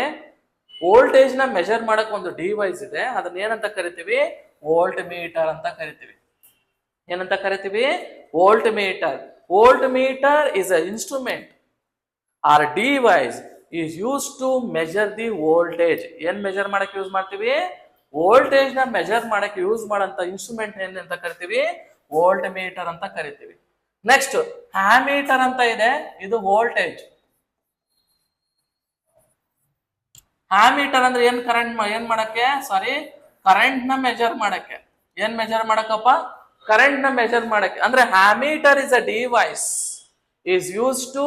A: ವೋಲ್ಟೇಜ್ ನ ಮೆಜರ್ ಮಾಡಕ್ ಒಂದು ಡಿವೈಸ್ ಇದೆ, ಅದನ್ನ ಏನಂತ ಕರಿತೀವಿ, ವೋಲ್ಟ್ ಮೀಟರ್ ಅಂತ ಕರಿತೀವಿ. ಏನಂತ ಕರಿತೀವಿ, volt meter. Volt meter is a instrument or device is use to measure the voltage. ಏನ್ ಮೆಜರ್ ಮಾಡಕ್ ಯೂಸ್ ಮಾಡ್ತೀವಿ, ವೋಲ್ಟೇಜ್ ನ ಮೆಜರ್ ಮಾಡಕ್ ಯೂಸ್ ಮಾಡಂತ ಇನ್ಸ್ಟ್ರೂಮೆಂಟ್ ಏನಂತ ಕರಿತೀವಿ, ವೋಲ್ಟ್ ಮೀಟರ್ ಅಂತ ಕರಿತೀವಿ. ನೆಕ್ಸ್ಟ್ ಆಮೀಟರ್ ಅಂತ ಇದೆ, ಇದು ವೋಲ್ಟೇಜ್. ಆಮೀಟರ್ ಅಂದ್ರೆ ಏನ್ ಮಾಡಕ್ಕೆ, ಕರೆಂಟ್ ನ ಮೆಜರ್ ಮಾಡಕ್ಕೆ. ಏನ್ ಮೆಜರ್ ಮಾಡಕ್ಕಪ್ಪ, ಕರೆಂಟ್ ನ ಮೆಜರ್ ಮಾಡಕ್ಕೆ. ಅಂದ್ರೆ ammeter is a device is use to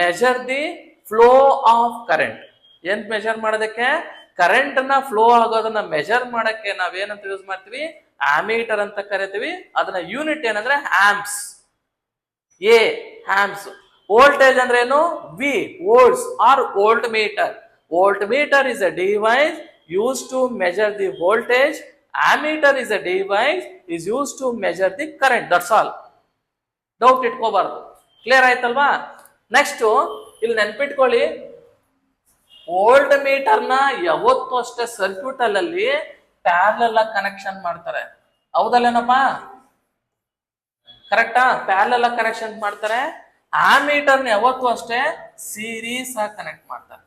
A: measure the flow of current. ಏನ್ ಮೆಜರ್ ಮಾಡೋದಕ್ಕೆ, ಕರೆಂಟ್ ನ ಫ್ಲೋ ಆಗೋದನ್ನ ಮೆಜರ್ ಮಾಡಕ್ಕೆ ನಾವೇನಂತ ಯೂಸ್ ಮಾಡ್ತೀವಿ, ಆಮೀಟರ್ ಅಂತ ಕರಿತೀವಿ. ಅದನ್ನ ಯೂನಿಟ್ ಏನಂದ್ರೆ ಆಂಪ್ಸ್, ಆಂಪ್ಸ್. ವೋಲ್ಟೇಜ್ ಅಂದ್ರೆ ಏನು, V, volts or volt meter. Volt meter is a device used to measure the voltage. Ammeter is a device is used to measure the current. That's all. Doubt ಇಟ್ಕೋಬಾರ್ದು. Clear ಆಯ್ತಲ್ವಾ? Next ಇಲ್ಲಿ ನೆನ್ಪಿಟ್ಕೊಳ್ಳಿ, volt meter ನ ಯಾವತ್ತೂ ಅಷ್ಟೇ circuit ಅಲ್ಲಿ parallel ಆಗಿ connection ಮಾಡ್ತಾರೆ. ಹೌದಲ್ಲೇನಪ್ಪ? ಕರೆಕ್ಟಾ? ಪ್ಯಾರಲಲ್ ಆಗಿ ಕನೆಕ್ಷನ್ ಮಾಡ್ತಾರೆ. ಆಮೀಟರ್ ನ ಯಾವತ್ತೂ ಅಷ್ಟೇ ಸೀರೀಸ್ ಆಗಿ ಕನೆಕ್ಟ್ ಮಾಡ್ತಾರೆ.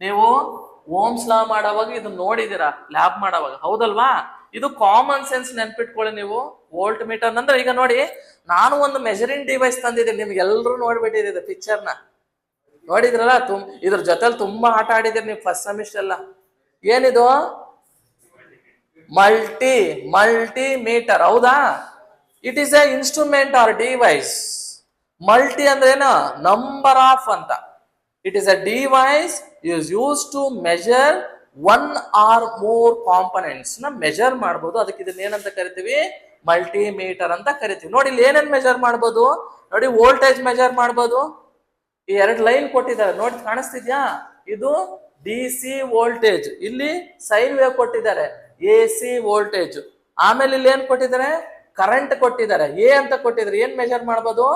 A: ನೀವು ಓಮ್ಸ್ ಲಾ ಮಾಡೋವಾಗ ಇದು ನೋಡಿದಿರಾ, ಲ್ಯಾಬ್ ಮಾಡೋವಾಗ, ಹೌದಲ್ವಾ? ಇದು ಕಾಮನ್ ಸೆನ್ಸ್ ನೆನ್ಪಿಟ್ಕೊಳ್ಳಿ ನೀವು. ವೋಲ್ಟ್ ಮೀಟರ್ ಅಂದ್ರೆ, ಈಗ ನೋಡಿ, ನಾನು ಒಂದು ಮೆಜರಿಂಗ್ ಡಿವೈಸ್ ತಂದಿದ್ದೀನಿ, ನಿಮ್ಗೆ ಎಲ್ಲರೂ ನೋಡ್ಬಿಟ್ಟಿದೆ ಪಿಕ್ಚರ್ನ, ನೋಡಿದ್ರಲ್ಲ? ಇದ್ರ ಜೊತೆಲಿ ತುಂಬಾ ಆಟ ಆಡಿದಿರಿ ನೀವು ಫಸ್ಟ್ ಸೆಮಿಸ್ಟರ್ ಎಲ್ಲ. ಏನಿದು? ಮಲ್ಟಿ ಮೀಟರ್, ಹೌದಾ? It is a instrument or device. Multi ಅಂದ್ರೆ ಏನು, ನಂಬರ್ ಆಫ್ ಅಂತ. It is a device is used to measure one or more components ನ ಮೆಜರ್ ಮಾಡಬಹುದು. ಅದಕ್ಕೆ ಇದನ್ನ ಏನಂತ ಕರಿತೀವಿ, ಮಲ್ಟಿಮೀಟರ್ ಅಂತ ಕರಿತೀವಿ. ನೋಡಿ ಇಲ್ಲಿ ಏನೇನ್ ಮೆಜರ್ ಮಾಡಬಹುದು ನೋಡಿ, ವೋಲ್ಟೇಜ್ ಮೆಜರ್ ಮಾಡಬಹುದು. ಈ 2 ಲೈನ್ ಕೊಟ್ಟಿದ್ದಾರೆ ನೋಡಿ, ಕಾಣಿಸ್ತಿದ್ಯಾ? ಇದು DC ವೋಲ್ಟೇಜ್, ಇಲ್ಲಿ ಸೈನ್ ವೇವ್ ಕೊಟ್ಟಿದ್ದಾರೆ, AC ವೋಲ್ಟೇಜ್. ಆಮೇಲೆ ಇಲ್ಲಿ ಏನ್ ಕೊಟ್ಟಿದ್ದಾರೆ, ಕರೆಂಟ್ ಕೊಟ್ಟಿದ್ದಾರೆ, ಎ ಅಂತ ಕೊಟ್ಟಿದ್ದಾರೆ. ಏನ್ ಮೆಜರ್ ಮಾಡಬಹುದು,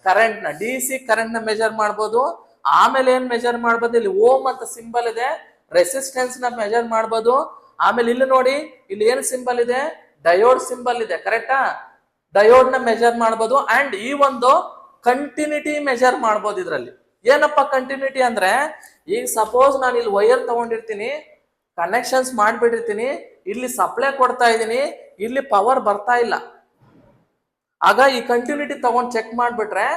A: ಕರೆಂಟ್ ನ, DC ಕರೆಂಟ್ ನ ಮೆಜರ್ ಮಾಡಬಹುದು. ಆಮೇಲೆ ಏನ್ ಮೆಜರ್ ಮಾಡಬಹುದು, ಇಲ್ಲಿ ಓಮ್ ಅಂತ ಸಿಂಬಲ್ ಇದೆ, ರೆಸಿಸ್ಟೆನ್ಸ್ ನ ಮೆಜರ್ ಮಾಡಬಹುದು. ಆಮೇಲೆ ಇಲ್ಲಿ ನೋಡಿ, ಇಲ್ಲಿ ಏನ್ ಸಿಂಬಲ್ ಇದೆ, ಡಯೋಡ್ ಸಿಂಬಲ್ ಇದೆ, ಕರೆಕ್ಟಾ? ಡಯೋಡ್ ನ ಮೆಜರ್ ಮಾಡಬಹುದು. ಅಂಡ್ ಈ ಒಂದು ಕಂಟಿನ್ಯೂಟಿ ಮೆಜರ್ ಮಾಡಬಹುದು. ಇದ್ರಲ್ಲಿ ಏನಪ್ಪ ಕಂಟಿನ್ಯೂಟಿ ಅಂದ್ರೆ, ಈಗ ಸಪೋಸ್ ನಾನು ಇಲ್ಲಿ ವೈರ್ ತಗೊಂಡಿರ್ತೀನಿ, ಕನೆಕ್ಷನ್ಸ್ ಮಾಡ್ಬಿಟ್ಟಿರ್ತೀನಿ, ಇಲ್ಲಿ ಸಪ್ಲೈ ಕೊಡ್ತಾ ಇದ್ದೀನಿ, ಇಲ್ಲಿ ಪವರ್ ಬರ್ತಾ ಇಲ್ಲ. ಆಗ ಈ ಕಂಟಿನ್ಯೂಟಿ ತಗೊಂಡ್ ಚೆಕ್ ಮಾಡ್ಬಿಟ್ರೆ,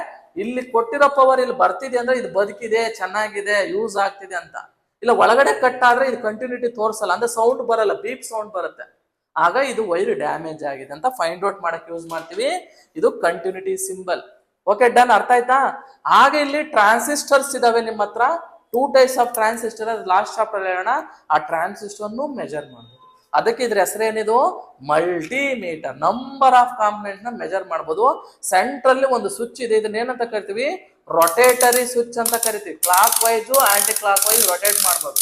A: ಇಲ್ಲಿ ಕೊಟ್ಟಿರೋ ಪವರ್ ಇಲ್ಲಿ ಬರ್ತಿದೆ ಅಂದ್ರೆ ಇದು ಬದುಕಿದೆ, ಚೆನ್ನಾಗಿದೆ, ಯೂಸ್ ಆಗ್ತಿದೆ ಅಂತ. ಇಲ್ಲ ಒಳಗಡೆ ಕಟ್ ಆದ್ರೆ ಇದು ಕಂಟಿನ್ಯೂಟಿ ತೋರಿಸಲ್ಲ, ಅಂದ್ರೆ ಸೌಂಡ್ ಬರಲ್ಲ, ಬೀಪ್ ಸೌಂಡ್ ಬರುತ್ತೆ. ಆಗ ಇದು ವೈರ್ ಡ್ಯಾಮೇಜ್ ಆಗಿದೆ ಅಂತ ಫೈಂಡ್ ಔಟ್ ಮಾಡಕ್ ಯೂಸ್ ಮಾಡ್ತೀವಿ. ಇದು ಕಂಟಿನ್ಯೂಟಿ ಸಿಂಬಲ್. ಓಕೆ ಡನ್, ಅರ್ಥ ಆಯ್ತಾ? ಹಾಗೆ ಇಲ್ಲಿ ಟ್ರಾನ್ಸಿಸ್ಟರ್ಸ್ ಇದಾವೆ ನಿಮ್ಮ ಹತ್ರ, 2 types of transistor. Last chapter ಹೇಳೋಣ, ಆ ಟ್ರಾನ್ಸಿಸ್ಟರ್ ಮೆಜರ್ ಮಾಡಬಹುದು. ಅದಕ್ಕೆ ಇದ್ರ ಹೆಸರೇನಿದು? ಮಲ್ಟಿಮೀಟರ್. ನಂಬರ್ ಆಫ್ ಕಾಂಪೊನೆಂಟ್ ನ ಮೆಜರ್ ಮಾಡಬಹುದು. ಸೆಂಟ್ರಲ್ಲಿ ಒಂದು ಸ್ವಿಚ್ ಇದೆ, ಇದನ್ನ ಏನಂತ ಕರಿತೀವಿ? ರೊಟೇಟರಿ ಸ್ವಿಚ್ ಅಂತ ಕರಿತೀವಿ. Clockwise anti clockwise rotate ಮಾಡಬಹುದು.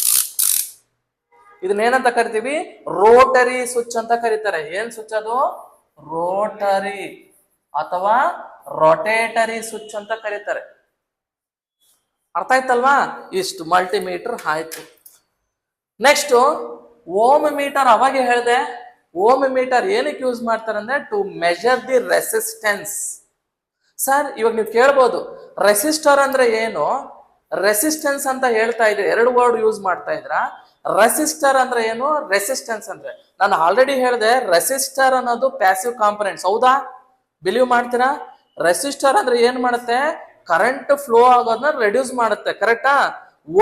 A: ಇದನ್ನ ಏನಂತ ಕರಿತೀವಿ? ರೋಟರಿ ಸ್ವಿಚ್ ಅಂತ ಕರೀತಾರೆ. ಏನ್ ಸ್ವಿಚ್ ಅದು? ರೋಟರಿ ಅಥವಾ ರೊಟೇಟರಿ ಸ್ವಿಚ್ ಅಂತ ಕರೀತಾರೆ. ಅರ್ಥ ಆಯ್ತಲ್ವಾ? ಇಷ್ಟು ಮಲ್ಟಿಮೀಟರ್ ಆಯ್ತು. Next ohm meter. ಅವಾಗ ಹೇಳಿದೆ, ಓಮ್ ಮೀಟರ್ ಏನಕ್ಕೆ ಯೂಸ್ ಮಾಡ್ತಾರೆ ಅಂದ್ರೆ to measure the resistance. Sir ಇವಾಗ ನೀವು ಕೇಳ್ಬೋದು, ರೆಸಿಸ್ಟರ್ ಅಂದ್ರೆ ಏನು, ರೆಸಿಸ್ಟೆನ್ಸ್ ಅಂತ ಹೇಳ್ತಾ ಇದ್ರೆ 2 ವರ್ಡ್ ಯೂಸ್ ಮಾಡ್ತಾ ಇದ್ರ. ರೆಸಿಸ್ಟರ್ ಅಂದ್ರೆ ಏನು, ರೆಸಿಸ್ಟೆನ್ಸ್ ಅಂದ್ರೆ, ನಾನು ಆಲ್ರೆಡಿ ಹೇಳಿದೆ ರೆಸಿಸ್ಟರ್ ಅನ್ನೋದು ಪ್ಯಾಸಿವ್ ಕಾಂಪೊನೆಂಟ್ಸ್. ಹೌದಾ? ಬಿಲೀವ್ ಮಾಡ್ತೀರಾ? ರೆಸಿಸ್ಟರ್ ಅಂದ್ರೆ ಏನ್ ಮಾಡುತ್ತೆ? ಕರೆಂಟ್ ಫ್ಲೋ ಆಗೋದನ್ನ ರೆಡ್ಯೂಸ್ ಮಾಡುತ್ತೆ. ಕರೆಕ್ಟಾ?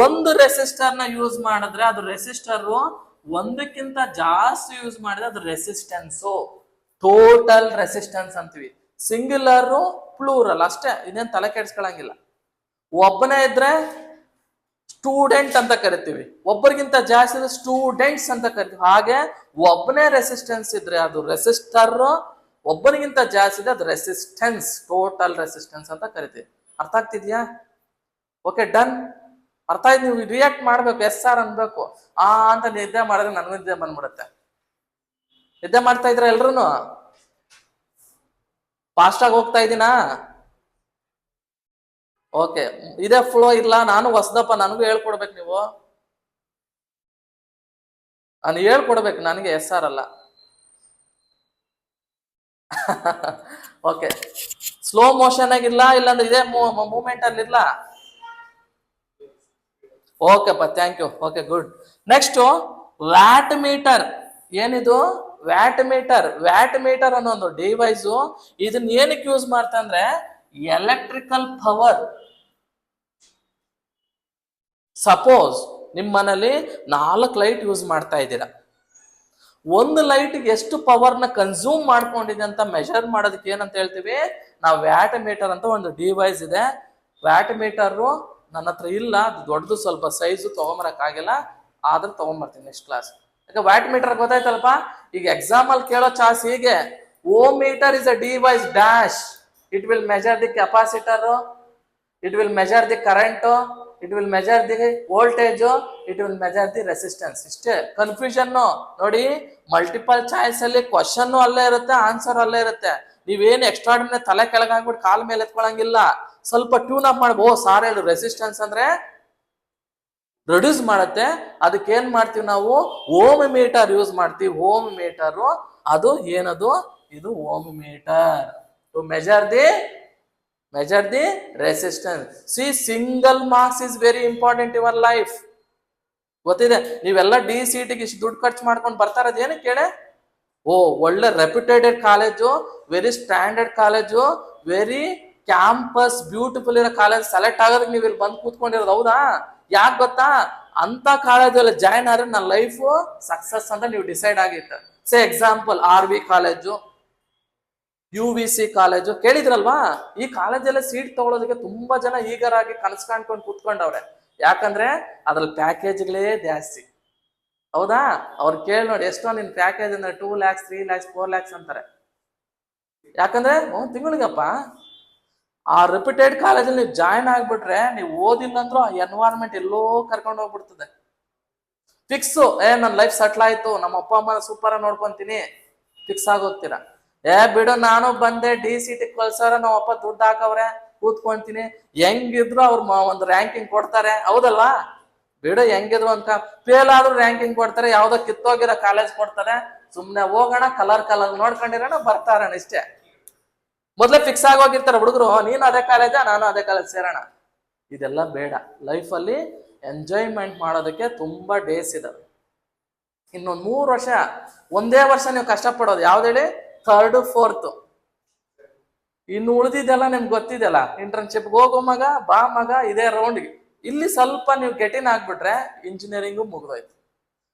A: ಒಂದು ರೆಸಿಸ್ಟರ್ ನ ಯೂಸ್ ಮಾಡಿದ್ರೆ ಅದು ರೆಸಿಸ್ಟರ್, ಒಂದಕ್ಕಿಂತ ಜಾಸ್ತಿ ಯೂಸ್ ಮಾಡಿದ್ರೆ ಅದು ರೆಸಿಸ್ಟೆನ್ಸ್, ಟೋಟಲ್ ರೆಸಿಸ್ಟೆನ್ಸ್ ಅಂತೀವಿ. ಸಿಂಗ್ಯುಲರ್, ಪ್ಲೂರಲ್ ಅಷ್ಟೇ, ಇದೇನ್ ತಲೆ ಕೆಡಿಸ್ಕೊಳಂಗಿಲ್ಲ. ಒಬ್ಬನೇ ಇದ್ರೆ ಸ್ಟೂಡೆಂಟ್ ಅಂತ ಕರಿತೀವಿ, ಒಬ್ಬರಿಗಿಂತ ಜಾಸ್ತಿ ಇದ್ರೆ ಸ್ಟೂಡೆಂಟ್ಸ್ ಅಂತ ಕರಿತೀವಿ. ಹಾಗೆ ಒಬ್ಬನೇ ರೆಸಿಸ್ಟೆನ್ಸ್ ಇದ್ರೆ ಅದು ರೆಸಿಸ್ಟರ್, ಒಬ್ಬರಿಗಿಂತ ಜಾಸ್ತಿ ಇದೆ ಅದು ರೆಸಿಸ್ಟೆನ್ಸ್, ಟೋಟಲ್ ರೆಸಿಸ್ಟೆನ್ಸ್ ಅಂತ ಕರಿತೀವಿ. ಅರ್ಥ ಆಗ್ತಿದ್ಯಾ? Okay done. ಅರ್ಥ ಆಯ್ತು? ನೀವು ರಿಯಾಕ್ಟ್ ಮಾಡ್ಬೇಕು, ಎಸ್ ಆರ್ ಅನ್ಬೇಕು. ಅಂತ ನಿದ್ದೆ ಮಾಡಿದ್ರೆ ನನಗೂ ನಿದ್ದೆ ಬಂದ್ಬಿಡುತ್ತೆ. ನಿದ್ದೆ ಮಾಡ್ತಾ ಇದ್ರ ಎಲ್ರು? ಫಾಸ್ಟ್ ಆಗಿ ಹೋಗ್ತಾ ಇದ್ದೀನಾ? ಓಕೆ, ಇದೇ ಫ್ಲೋ ಇಲ್ಲ. ನಾನು ಹೊಸದಪ್ಪ, ನನಗೂ ಹೇಳ್ಕೊಡ್ಬೇಕು ನೀವು. ನಾನು ಹೇಳ್ಕೊಡ್ಬೇಕು, ನನಗೆ ಎಸ್ ಆರ್ ಅಲ್ಲ. ಓಕೆ, ಸ್ಲೋ ಮೋಷನ್ ಆಗಿಲ್ಲ, ಇಲ್ಲಾಂದ್ರೆ ಇದೇ ಮೂವ್ಮೆಂಟ್ ಅಲ್ಲಿ ಇಲ್ಲ. ಓಕೆಪ್ಪ, thank you. Okay good. Next watt meter. ಏನಿದು? Watt meter. ವ್ಯಾಟ್ ಮೀಟರ್ ಅನ್ನೋ ಒಂದು ಡಿವೈಸ್, ಇದನ್ನ ಏನಕ್ಕೆ ಯೂಸ್ ಮಾಡ್ತಾ ಅಂದ್ರೆ ಎಲೆಕ್ಟ್ರಿಕಲ್ ಪವರ್. ಸಪೋಸ್ ನಿಮ್ಮ ಮನೇಲಿ 4 ಲೈಟ್ ಯೂಸ್ ಮಾಡ್ತಾ ಇದ್ದೀರಾ, ಒಂದು ಲೈಟ್ಗೆ ಎಷ್ಟು ಪವರ್ ನ ಕನ್ಸ್ಯೂಮ್ ಮಾಡ್ಕೊಂಡಿದೆ ಅಂತ ಮೆಷರ್ ಮಾಡೋದಕ್ಕೆ ಏನಂತ ಹೇಳ್ತೀವಿ ನಾವು? ವ್ಯಾಟ್ ಮೀಟರ್ ಅಂತ ಒಂದು ಡಿವೈಸ್ ಇದೆ. ವ್ಯಾಟ್ ಮೀಟರ್ ನನ್ನ ಹತ್ರ ಇಲ್ಲ, ಅದು ದೊಡ್ಡದು, ಸ್ವಲ್ಪ ಸೈಜು ತಗೊಂಬರಕ್ಕಾಗಿಲ್ಲ, ಆದ್ರೆ ತಗೊಂಬರ್ತೀನಿ ನೆಕ್ಸ್ಟ್ ಕ್ಲಾಸ್. ಯಾಕೆ ವ್ಯಾಟ್ ಮೀಟರ್ ಗೊತ್ತಾಯ್ತಲ್ಪ? ಈಗ ಎಕ್ಸಾಮ್ ಅಲ್ಲಿ ಕೇಳೋ ಚಾನ್ಸ್ ಹೀಗೆ, ohm meter is a device dash, it will measure the capacitor, it will measure the current, it will measure the voltage, it will measure the resistance. ಇಷ್ಟೇ. Confusion ನೋಡಿ, multiple choice ಅಲ್ಲಿ question ಅಲ್ಲೇ ಇರುತ್ತೆ, answer ಅಲ್ಲೇ ಇರುತ್ತೆ. ನೀವೇನು extraordinary ತಲೆ ಕೆಳಗಾಗ್ಬಿಟ್ಟು ಕಾಲ್ ಮೇಲೆ ಎತ್ಕೊಳಂಗಿಲ್ಲ. ಸ್ವಲ್ಪ ಟ್ಯೂನ್ ಅಪ್ ಮಾಡ್ಬೋ. ಸಾರ್ ಹೇಳು, ರೆಸಿಸ್ಟೆನ್ಸ್ ಅಂದ್ರೆ ರಿಡ್ಯೂಸ್ ಮಾಡುತ್ತೆ, ಅದಕ್ಕೆ ಏನ್ ಮಾಡ್ತೀವಿ ನಾವು? ಓಮ್ ಮೀಟರ್ ಯೂಸ್ ಮಾಡ್ತೀವಿ. ಓಮ್ ಮೀಟರ್ ಅದು ಏನದು? ಇದು ohm meter to measure the resistance. See, single marks is very important your life. ಗೊತ್ತಿದೆ, ನೀವೆಲ್ಲ DCT ಇಷ್ಟು ದುಡ್ಡು ಖರ್ಚು ಮಾಡ್ಕೊಂಡು ಬರ್ತಾ ಇರೋದು ಏನಕ್ಕೆ ಕೇಳೆ? ಒಳ್ಳೆ reputated college, very standard college, very campus beautiful ಇರೋ ಕಾಲೇಜ್ ಸೆಲೆಕ್ಟ್ ಆಗೋದಕ್ಕೆ ನೀವು ಇಲ್ಲಿ ಬಂದು ಕೂತ್ಕೊಂಡಿರೋದು. ಹೌದಾ? ಯಾಕೆ ಗೊತ್ತಾ? ಅಂತ ಕಾಲೇಜಲ್ಲಿ ಜಾಯ್ನ್ ಆದ್ರೆ ನನ್ನ ಲೈಫ್ ಸಕ್ಸಸ್ ಅಂತ ನೀವು ಡಿಸೈಡ್ ಆಗಿತ್ತು. Say example RV college, UVC college ಕೇಳಿದ್ರಲ್ವಾ? ಈ ಕಾಲೇಜಲ್ಲೇ ಸೀಟ್ ತಗೊಳ್ಳೋದಕ್ಕೆ ತುಂಬಾ ಜನ ಈಗರ್ ಆಗಿ ಕನಸು ಕಾಣ್ಕೊಂಡು ಕೂತ್ಕೊಂಡವ್ರೆ. ಯಾಕಂದ್ರೆ ಅದ್ರಲ್ಲಿ ಪ್ಯಾಕೇಜ್ಗಳೇ ಜಾಸ್ತಿ. ಹೌದಾ? ಅವ್ರು ಕೇಳಿ ನೋಡಿ, ಎಷ್ಟೋ ನಿನ್ ಪ್ಯಾಕೇಜ್ ಅಂದ್ರೆ 2 lakhs 3 lakhs 4 lakhs ಅಂತಾರೆ. ಯಾಕಂದ್ರೆ ತಿಂಗಳಿಗಪ್ಪ. ಆ ರೆಪ್ಯೂಟೆಡ್ ಕಾಲೇಜಲ್ಲಿ ನೀವು ಜಾಯ್ನ್ ಆಗ್ಬಿಟ್ರೆ, ನೀವು ಓದಿಲ್ಲ ಅಂದ್ರೂ ಆ ಎನ್ವೈರನ್ಮೆಂಟ್ ಎಲ್ಲೋ ಕರ್ಕೊಂಡು ಹೋಗ್ಬಿಡ್ತದೆ. ಫಿಕ್ಸು, ನನ್ನ ಲೈಫ್ ಸೆಟ್ಲ್ ಆಯ್ತು, ನಮ್ಮ ಅಪ್ಪ ಅಮ್ಮ ಸೂಪರ್ ಆಗಿ ನೋಡ್ಕೊಂತೀನಿ, ಫಿಕ್ಸ್ ಆಗೋಗ್ತೀರಾ. ಬಿಡು, ನಾನು ಬಂದೆ DCT ಕಳ್ಸಾರ, ನಮ್ಮ ಅಪ್ಪ ದುಡ್ಡು ಹಾಕವ್ರೆ, ಕೂತ್ಕೊಂತೀನಿ, ಹೆಂಗಿದ್ರು ಅವ್ರು ಒಂದು ರ್ಯಾಂಕಿಂಗ್ ಕೊಡ್ತಾರೆ. ಹೌದಲ್ವಾ? ಬಿಡು, ಹೆಂಗಿದ್ರು ಅಂತ ಫೇಲ್ ಆದ್ರೂ ರ್ಯಾಂಕಿಂಗ್ ಕೊಡ್ತಾರೆ, ಯಾವ್ದೋ ಕಿತ್ತೋಗಿರೋ ಕಾಲೇಜ್ ಕೊಡ್ತಾರೆ. ಸುಮ್ನೆ ಹೋಗೋಣ, ಕಲರ್ ನೋಡ್ಕೊಂಡಿರೋಣ, ಬರ್ತಾರಣ. ಇಷ್ಟೇ. ಮೊದ್ಲೇ ಫಿಕ್ಸ್ ಆಗೋಗಿರ್ತಾರೆ ಹುಡುಗರು, ನೀನು ಅದೇ ಕಾಲೇಜ, ನಾನು ಅದೇ ಕಾಲೇಜ್ ಸೇರೋಣ. ಇದೆಲ್ಲ ಬೇಡ. ಲೈಫಲ್ಲಿ ಎಂಜಾಯ್ಮೆಂಟ್ ಮಾಡೋದಕ್ಕೆ ತುಂಬಾ ಡೇಸ್ ಇದಾವೆ. ಇನ್ನೊಂದು 3 ವರ್ಷ, ಒಂದೇ ವರ್ಷ ನೀವು ಕಷ್ಟಪಡೋದು ಯಾವ್ದು ಹೇಳಿ? 3rd 4th. ಇನ್ನು ಉಳಿದಿದ್ದೆಲ್ಲ ನಿಮ್ಗೆ ಗೊತ್ತಿದೆಯಲ್ಲ, ಇಂಟರ್ನ್ಶಿಪ್ಗೆ ಹೋಗೋ ಮಗ, ಬಾ ಮಗ, ಇದೇ ರೌಂಡ್ಗೆ. ಇಲ್ಲಿ ಸ್ವಲ್ಪ ನೀವು ಗೆಟಿನ್ ಆಗ್ಬಿಟ್ರೆ ಇಂಜಿನಿಯರಿಂಗು ಮುಗಿದೋಯ್ತು.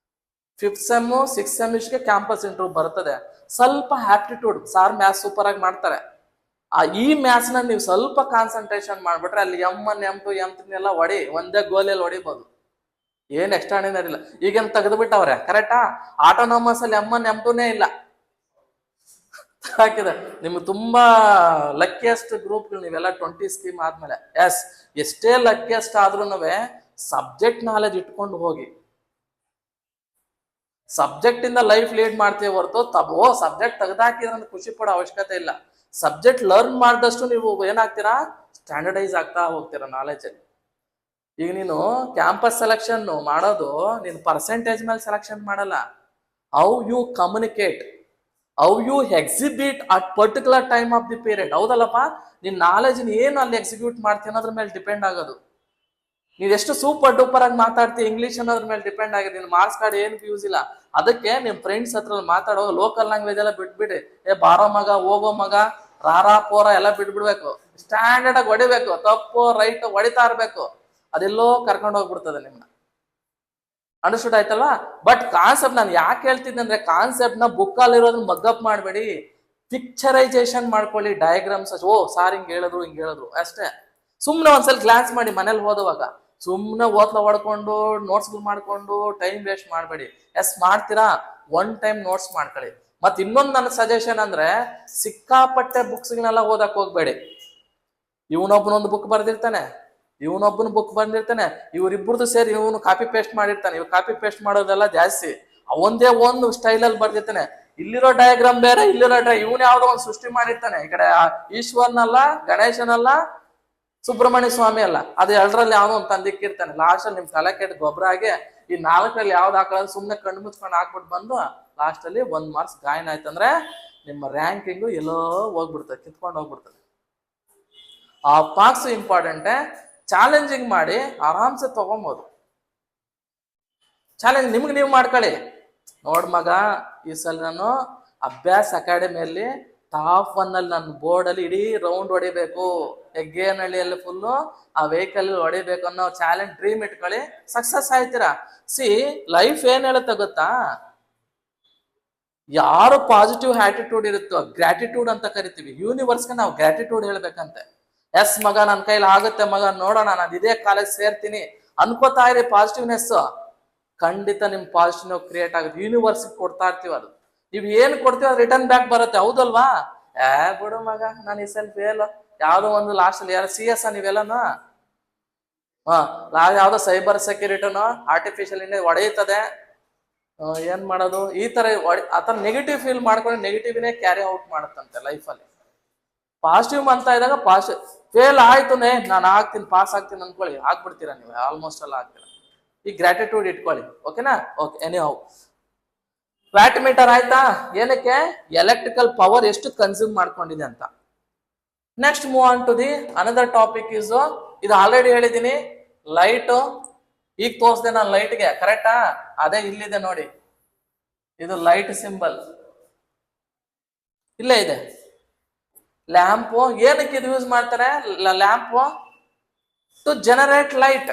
A: 5th sem 6th ಸೆಮಿಸ್ಟರ್ಗೆ campus interview ಬರ್ತದೆ. ಸ್ವಲ್ಪ ಆಪ್ಟಿಟ್ಯೂಡ್, ಸಾರ್ ಮ್ಯಾಥ್ಸ್ ಸೂಪರ್ ಆಗಿ ಮಾಡ್ತಾರೆ, ಈ ಮ್ಯಾಥ್ಸ್ ನ ನೀವು ಸ್ವಲ್ಪ ಕಾನ್ಸಂಟ್ರೇಷನ್ ಮಾಡ್ಬಿಟ್ರೆ ಅಲ್ಲಿ M1 M2 M3 ಎಲ್ಲ ಹೊಡಿ, ಒಂದೇ ಗೋಲಿಯಲ್ಲಿ ಹೊಡಿಬಹುದು, ಏನ್ ಎಕ್ಸ್ಟ್ರಾರ್ಡಿನರಿ ಇಲ್ಲ. ಈಗೇನ್ ತೆಗೆದುಬಿಟ್ಟವ್ರೆ ಕರೆಕ್ಟಾ, ಆಟೋನಾಮಸ್ ಅಲ್ಲಿ M1 M2ನೇ ಇಲ್ಲ ಹಾಕಿದೆ. ನಿಮ್ಗೆ ತುಂಬಾ ಲಕ್ಕಿಯಸ್ಟ್ ಗ್ರೂಪ್ಗಳು ನೀವೆಲ್ಲ 20 ಸ್ಕೀಮ್ ಆದ್ಮೇಲೆ. ಎಷ್ಟೇ ಲಕ್ಕಿಯಸ್ಟ್ ಆದ್ರೂ ಸಬ್ಜೆಕ್ಟ್ ನಾಲೆಜ್ ಇಟ್ಕೊಂಡು ಹೋಗಿ. ಸಬ್ಜೆಕ್ಟ್ ಇಂದ ಲೈಫ್ ಲೀಡ್ ಮಾಡ್ತೀವಿ ಹೊರತು ಸಬ್ಜೆಕ್ಟ್ ತೆಗೆದಾಕಿದ್ರೆ ಅಂತ ಖುಷಿ ಪಡೋ ಅವಶ್ಯಕತೆ ಇಲ್ಲ. ಸಬ್ಜೆಕ್ಟ್ ಲರ್ನ್ ಮಾಡಿದಷ್ಟು ನೀವು ಏನಾಗ್ತೀರಾ, ಸ್ಟ್ಯಾಂಡರ್ಡೈಸ್ ಆಗ್ತಾ ಹೋಗ್ತೀರಾ ನಾಲೆಜ್ ಅಲ್ಲಿ. ಈಗ ನೀನು ಕ್ಯಾಂಪಸ್ ಸೆಲೆಕ್ಷನ್ ಮಾಡೋದು ನೀನು ಪರ್ಸೆಂಟೇಜ್ ಮೇಲೆ ಸೆಲೆಕ್ಷನ್ ಮಾಡಲ್ಲ, how you communicate, how you exhibit at particular time of the period. ಹೌದಲ್ಲಪ್ಪ, ನಿನ್ ನಾಲೆಜ್ ಏನು ಅಲ್ಲಿ ಎಕ್ಸಿಕ್ಯೂಟ್ ಮಾಡ್ತೀನಿ ಅನ್ನೋದ್ರ ಮೇಲೆ ಡಿಪೆಂಡ್ ಆಗೋದು. ನೀವ್ ಎಷ್ಟು ಸೂಪರ್ ಡೂಪರ್ ಆಗಿ ಮಾತಾಡ್ತೀವಿ ಇಂಗ್ಲಿಷ್ ಅನ್ನೋದ್ರ ಮೇಲೆ ಡಿಪೆಂಡ್ ಆಗಿದೆ. ನಿನ್ ಮಾರ್ಕ್ಸ್ ಕಾರ್ಡ್ ಏನು ಯೂಸ್ ಇಲ್ಲ. ಅದಕ್ಕೆ ನಿಮ್ ಫ್ರೆಂಡ್ಸ್ ಹತ್ರ ಮಾತಾಡೋ ಲೋಕಲ್ ಲ್ಯಾಂಗ್ವೇಜ್ ಎಲ್ಲ ಬಿಟ್ಬಿಡಿ. ಬಾರೋ ಮಗ, ಹೋಗೋ ಮಗ, ರಾರಾ ಪೋರ ಎಲ್ಲ ಬಿಟ್ಬಿಡ್ಬೇಕು. ಸ್ಟ್ಯಾಂಡರ್ಡ್ ಆಗಿ ಹೊಡಿಬೇಕು, ತಪ್ಪು ರೈಟ್ ಹೊಡಿತಾ ಇರ್ಬೇಕು. ಅದೆಲ್ಲೋ ಕರ್ಕೊಂಡು ಹೋಗ್ಬಿಡ್ತದೆ ನಿಮ್ನ. ಅಂಡರ್ಸ್ಟುಡ್ ಆಯ್ತಲ್ವಾ? ಬಟ್ ಕಾನ್ಸೆಪ್ಟ್ ನಾನು ಯಾಕೆ ಹೇಳ್ತಿದ್ದೆ ಅಂದ್ರೆ, ಕಾನ್ಸೆಪ್ಟ್ ನ ಬುಕ್ ಅಲ್ಲಿ ಇರೋದನ್ನ ಮಗ್ಗಪ್ ಮಾಡಬೇಡಿ, ಪಿಕ್ಚರೈಸೇಷನ್ ಮಾಡ್ಕೊಳ್ಳಿ. ಡಯಾಗ್ರಾಮ್ಸ್, ಸಾರ್ ಹಿಂಗ್ ಹೇಳಿದ್ರು ಅಷ್ಟೇ. ಸುಮ್ನೆ ಒಂದ್ಸಲ ಗ್ಲಾನ್ಸ್ ಮಾಡಿ ಮನೇಲಿ ಓದುವಾಗ, ಸುಮ್ನೆ ಓದ್ಲ ಹೊಡ್ಕೊಂಡು ನೋಟ್ಸ್ಗಳು ಮಾಡ್ಕೊಂಡು ಟೈಮ್ ವೇಸ್ಟ್ ಮಾಡಬೇಡಿ. ಮಾಡ್ತೀರಾ, ಒನ್ ಟೈಮ್ ನೋಟ್ಸ್ ಮಾಡ್ಕೊಳ್ಳಿ. ಮತ್ ಇನ್ನೊಂದು ನನ್ನ ಸಜೆಷನ್ ಅಂದ್ರೆ, ಸಿಕ್ಕಾಪಟ್ಟೆ ಬುಕ್ಸ್ಗಳನ್ನೆಲ್ಲ ಓದಕ್ ಹೋಗ್ಬೇಡಿ. ಇವನೊಬ್ಬನೊಂದು ಬುಕ್ ಬರ್ದಿರ್ತಾನೆ, ಇವನೊಬ್ಬನ ಬುಕ್ ಬಂದಿರ್ತಾನೆ, ಇವ್ರಿಬ್ರದ್ದು ಸೇರಿ ಇವನು ಕಾಪಿ ಪೇಸ್ಟ್ ಮಾಡಿರ್ತಾನೆ. ಇವ್ ಕಾಪಿ ಪೇಸ್ಟ್ ಮಾಡೋದೆಲ್ಲ ಜಾಸ್ತಿ. ಅವಂದೇ ಒಂದು ಸ್ಟೈಲಲ್ಲಿ ಬರ್ದಿರ್ತಾನೆ. ಇಲ್ಲಿರೋ ಡಯಾಗ್ರಾಮ್ ಬೇರೆ, ಇಲ್ಲಿರೋ ಇವನ್ ಯಾವ್ದೋ ಒಂದು ಸೃಷ್ಟಿ ಮಾಡಿರ್ತಾನೆ. ಈ ಕಡೆ ಈಶ್ವರ್ನಲ್ಲ, ಗಣೇಶನಲ್ಲ, ಸುಬ್ರಹ್ಮಣ್ಯ ಸ್ವಾಮಿ ಅಲ್ಲ, ಅದು ಎರಡರಲ್ಲಿ ಯಾವ್ದೋ ಒಂದು ತಂದಿಕ್ಕಿರ್ತಾನೆ. ಲಾಸ್ಟ್ ಅಲ್ಲಿ ನಿಮ್ ತಲೆ ಕೆಟ್ಟ ಗೊಬ್ಬರ ಆಗಿ ಈ 4ರಲ್ಲಿ ಯಾವ್ದು ಹಾಕೊಳ್ಳೋದು ಸುಮ್ನೆ ಕಣ್ಣು ಮುಚ್ಕೊಂಡು ಹಾಕ್ಬಿಟ್ಟು ಬಂದು ಲಾಸ್ಟ್ ಅಲ್ಲಿ 1 ಮಾರ್ಕ್ಸ್ ಗಾಯನ ಆಯ್ತಂದ್ರೆ ನಿಮ್ಮ ರ್ಯಾಂಕಿಂಗು ಎಲ್ಲೋ ಹೋಗ್ಬಿಡ್ತದೆ, ಕಿತ್ಕೊಂಡು ಹೋಗ್ಬಿಡ್ತದೆ. ಆ ಮಾರ್ಕ್ಸ್ ಇಂಪಾರ್ಟೆಂಟೇ. ಚಾಲೆಂಜಿಂಗ್ ಮಾಡಿ ಆರಾಮ್ಸೆ ತಗೊಬೋದು. ಚಾಲೆಂಜ್ ನಿಮ್ಗೆ ನೀವು ಮಾಡ್ಕೊಳ್ಳಿ. ನೋಡ್ ಮಗ, ಈ ಸಲ ನಾನು ಅಭ್ಯಾಸ ಅಕಾಡೆಮಿಯಲ್ಲಿ ಟಾಪ್ 1 ಅಲ್ಲಿ ನನ್ನ ಬೋರ್ಡಲ್ಲಿ ಇಡೀ ರೌಂಡ್ ಹೊಡಿಬೇಕು, ಹೆಗ್ಗೇನಹಳ್ಳಿಯಲ್ಲಿ ಫುಲ್ಲು ಆ ವೆಹಿಕಲ್ ಹೊಡಿಬೇಕು ಅನ್ನೋ ಚಾಲೆಂಜ್ ಡ್ರೀಮ್ ಇಟ್ಕೊಳ್ಳಿ. ಸಕ್ಸಸ್ ಆಯ್ತೀರಾ. ಲೈಫ್ ಏನ್ ಹೇಳುತ್ತೆ ಗೊತ್ತಾ, ಯಾರು ಪಾಸಿಟಿವ್ ಆಟಿಟ್ಯೂಡ್ ಇರುತ್ತೋ, ಗ್ರಾಟಿಟ್ಯೂಡ್ ಅಂತ ಕರಿತೀವಿ, ಯೂನಿವರ್ಸ್ಗೆ ನಾವು ಗ್ರಾಟಿಟ್ಯೂಡ್ ಹೇಳ್ಬೇಕಂತೆ. ಮಗ, ನನ್ನ ಕೈಲಿ ಆಗುತ್ತೆ ಮಗ, ನೋಡೋಣ, ನಾನು ಇದೇ ಕಾಲೇಜ್ ಸೇರ್ತೀನಿ ಅನ್ಕೋತಾ ಇರಿ. ಪಾಸಿಟಿವ್ನೆಸ್ ಖಂಡಿತ ನಿಮ್ ಪಾಸಿಟಿವ್ ಕ್ರಿಯೇಟ್ ಆಗುತ್ತೆ. ಯೂನಿವರ್ಸ್ ಕೊಡ್ತಾ ಇರ್ತೀವಿ, ಅದು ನೀವ್ ಏನ್ ಕೊಡ್ತೀವಿ ಅದು ರಿಟರ್ನ್ ಬ್ಯಾಕ್ ಬರುತ್ತೆ. ಹೌದಲ್ವಾ? ಬಿಡು ಮಗ, ನಾನು ಈ ಸಲ ಫೇಲ್, ಯಾವ್ದೋ ಒಂದು ಲಾಸ್ಟ್ ಅಲ್ಲಿ ಯಾರು CS ನೀವೆಲ್ಲನು ಯಾವ್ದೋ ಸೈಬರ್ ಸೆಕ್ಯೂರಿಟಿನೋ ಆರ್ಟಿಫಿಷಿಯಲ್ ಇಂಟೆಲಿಜೆನ್ಸ್ ಹೊಡೆಯುತ್ತದೆ, ಏನ್ ಮಾಡೋದು, ಈ ತರ ಆತರ ನೆಗೆಟಿವ್ ಫೀಲ್ ಮಾಡ್ಕೊಂಡು ನೆಗೆಟಿವ್ನೇ ಕ್ಯಾರಿ ಔಟ್ ಮಾಡುತ್ತಂತೆ ಲೈಫಲ್ಲಿ. ಪಾಸಿಟಿವ್ ಅಂತ ಇದ್ದಾಗ ಪಾಸಿಟಿವ್ ಫೇಲ್ ಆಯ್ತು, ನಾನು ಆಗ್ತೀನಿ, ಪಾಸ್ ಆಗ್ತೀನಿ ಅನ್ಕೊಳ್ಳಿ, ಆಗ್ಬಿಡ್ತೀರಾ ನೀವು, ಆಲ್ಮೋಸ್ಟ್ ಎಲ್ಲ ಆಗ್ತೀರಾ. ಈ ಗ್ರಾಟಿಟ್ಯೂಡ್ ಇಟ್ಕೊಳ್ಳಿ, ಓಕೆನಾ? Okay, any how watt meter ಆಯ್ತಾ? ಏನಕ್ಕೆ? ಎಲೆಕ್ಟ್ರಿಕಲ್ ಪವರ್ ಎಷ್ಟು ಕನ್ಸ್ಯೂಮ್ ಮಾಡ್ಕೊಂಡಿದೆ ಅಂತ. Next move on to the another topic is, ಇದು ಆಲ್ರೆಡಿ ಹೇಳಿದ್ದೀನಿ, ಲೈಟ್. ಈಗ ತೋರಿಸ್ದೆ ನಾನು ಲೈಟ್ಗೆ, ಕರೆಕ್ಟಾ? ಅದೇ ಇಲ್ಲಿದೆ ನೋಡಿ, ಇದು ಲೈಟ್ ಸಿಂಬಲ್ ಇಲ್ಲೇ ಇದೆ. ಲ್ಯಾಂಪು ಏನಕ್ಕೆ ಇದು ಯೂಸ್ ಮಾಡ್ತಾರೆ? Lamp to generate light,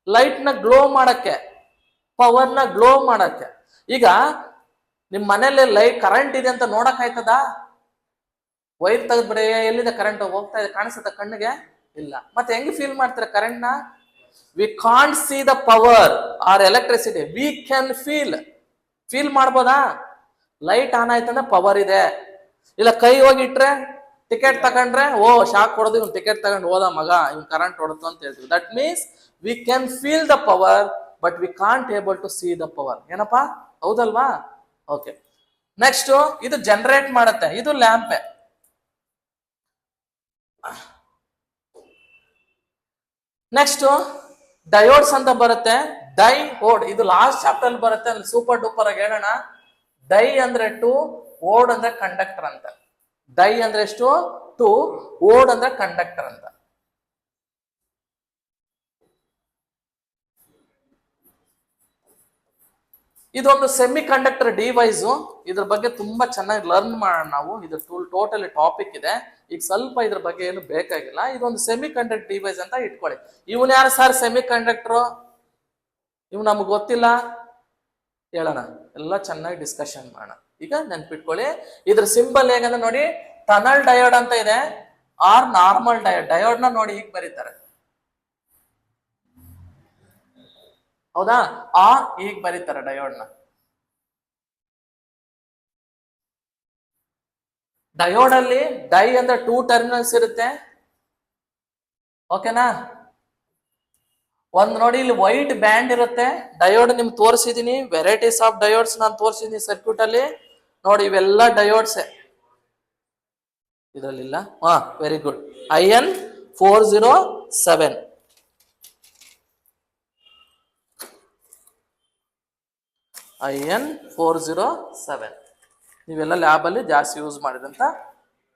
A: light ನ ಗ್ಲೋ ಮಾಡಕ್ಕೆ, ಪವರ್ ನ ಗ್ಲೋ ಮಾಡಕ್ಕೆ. ಈಗ ನಿಮ್ ಮನೇಲಿ ಲೈಟ್ ಕರೆಂಟ್ ಇದೆ ಅಂತ ನೋಡಕ್ ಆಯ್ತದ? ವೈರ್ ತೆಗೆದ್ಬಿಡಿ, ಎಲ್ಲಿದೆ ಕರೆಂಟ್ ಹೋಗ್ತಾ ಇದೆ, ಕಾಣಿಸುತ್ತೆ ಕಣ್ಣಿಗೆ? ಇಲ್ಲ. ಮತ್ತೆ ಹೆಂಗ್ ಫೀಲ್ ಮಾಡ್ತಾರೆ ಕರೆಂಟ್ ನ? We can't see the power or electricity, we can feel ಮಾಡ್ಬೋದಾ? ಲೈಟ್ ಆನ್ ಆಯ್ತಂದ್ರೆ ಪವರ್ ಇದೆ. ಇಲ್ಲ ಕೈ ಹೋಗಿಟ್ರೆ, ಟಿಕೆಟ್ ತಗೊಂಡ್ರೆ, ಶಾಕ್ ಕೊಡೋದು, ಇವ್ನು ಟಿಕೆಟ್ ತಗೊಂಡು ಹೋದ ಮಗ, ಇವ್ನು ಕರೆಂಟ್ ಹೊಡೆದು ಅಂತ ಹೇಳ್ತೀವಿ. That means we can feel the power but we can't able to see the power. ಏನಪ್ಪಾ? ಹೌದಲ್ವಾ? ಓಕೆ, ನೆಕ್ಸ್ಟ್ ಇದು ಜನರೇಟ್ ಮಾಡುತ್ತೆ, ಇದು ಲ್ಯಾಂಪೆ. ನೆಕ್ಸ್ಟ್ ಡಯೋಡ್ಸ್ ಅಂತ ಬರುತ್ತೆ, ಡೈಓಡ್. ಇದು ಲಾಸ್ಟ್ ಚಾಪ್ಟರ್ ಅಲ್ಲಿ ಬರುತ್ತೆ, ಅಲ್ಲಿ ಸೂಪರ್ ಡೂಪರ್ ಆಗಿ ಹೇಳೋಣ. ಡೈ ಅಂದ್ರೆ 2, ಓಡ್ ಅಂದ್ರೆ ಕಂಡಕ್ಟರ್ ಅಂತ. ಡೈ ಅಂದ್ರೆ ಎಷ್ಟು? 2, ಓಡ್ ಅಂದ್ರೆ ಕಂಡಕ್ಟರ್ ಅಂತ. ಇದೊಂದು ಸೆಮಿ ಕಂಡಕ್ಟರ್ ಡಿವೈಸ್. ಇದ್ರ ಬಗ್ಗೆ ತುಂಬಾ ಚೆನ್ನಾಗಿ ಲರ್ನ್ ಮಾಡೋಣ ನಾವು. ಇದು ಟೋಟಲಿ ಟಾಪಿಕ್ ಇದೆ, ಈಗ ಸ್ವಲ್ಪ ಇದ್ರ ಬಗ್ಗೆ ಏನು ಬೇಕಾಗಿಲ್ಲ. ಇದೊಂದು ಸೆಮಿ ಕಂಡಕ್ಟರ್ ಡಿವೈಸ್ ಅಂತ ಇಟ್ಕೊಳ್ಳಿ. ಇವನ್ ಯಾರು ಸರ್ ಸೆಮಿ ಕಂಡಕ್ಟರ್? ಇವ್ ನಮ್ಗೆ ಗೊತ್ತಿಲ್ಲ, ಹೇಳೋಣ, ಎಲ್ಲ ಚೆನ್ನಾಗಿ ಡಿಸ್ಕಷನ್ ಮಾಡೋಣ. ಈಗ ನೆನ್ಪಿಟ್ಕೊಳ್ಳಿ, ಇದ್ರ ಸಿಂಬಲ್ ಹೇಗಂದ್ರೆ ನೋಡಿ, ಟನಲ್ ಡಯೋಡ್ ಅಂತ ಇದೆ ಆರ್ ನಾರ್ಮಲ್ ಡಯೋಡ್. ಡಯೋಡ್ ನ ನೋಡಿ ಹೀಗೆ ಬರೀತಾರೆ, ಹೌದಾ? ಆರ್ ಹೀಗೆ ಬರೀತಾರೆ ಡಯೋಡ್ ನ. ಡಯೋಡ್ ಅಲ್ಲಿ ಡೈ ಅಂದ್ರೆ 2 ಟರ್ಮಿನಲ್ಸ್ ಇರುತ್ತೆ, ಓಕೆನಾ? ಒಂದ್ ನೋಡಿ ಇಲ್ಲಿ ವೈಟ್ ಬ್ಯಾಂಡ್ ಇರುತ್ತೆ. ಡಯೋಡ್ ನಿಮ್ಗೆ ತೋರಿಸಿದೀನಿ, ವೆರೈಟೀಸ್ ಆಫ್ ಡಯೋಡ್ಸ್ ನಾನು ತೋರಿಸಿದೀನಿ ಸರ್ಕ್ಯೂಟ್ ಅಲ್ಲಿ. ನೋಡಿ ಇವೆಲ್ಲ ಡಯೋಡ್ಸ್ ಇದ್ರಲ್ಲಿಲ್ಲ. ಹಾ, ವೆರಿ ಗುಡ್. IN407 IN407 ನೀವೆಲ್ಲ ಲ್ಯಾಬ್ ಅಲ್ಲಿ ಜಾಸ್ತಿ ಯೂಸ್ ಮಾಡಿದಂತ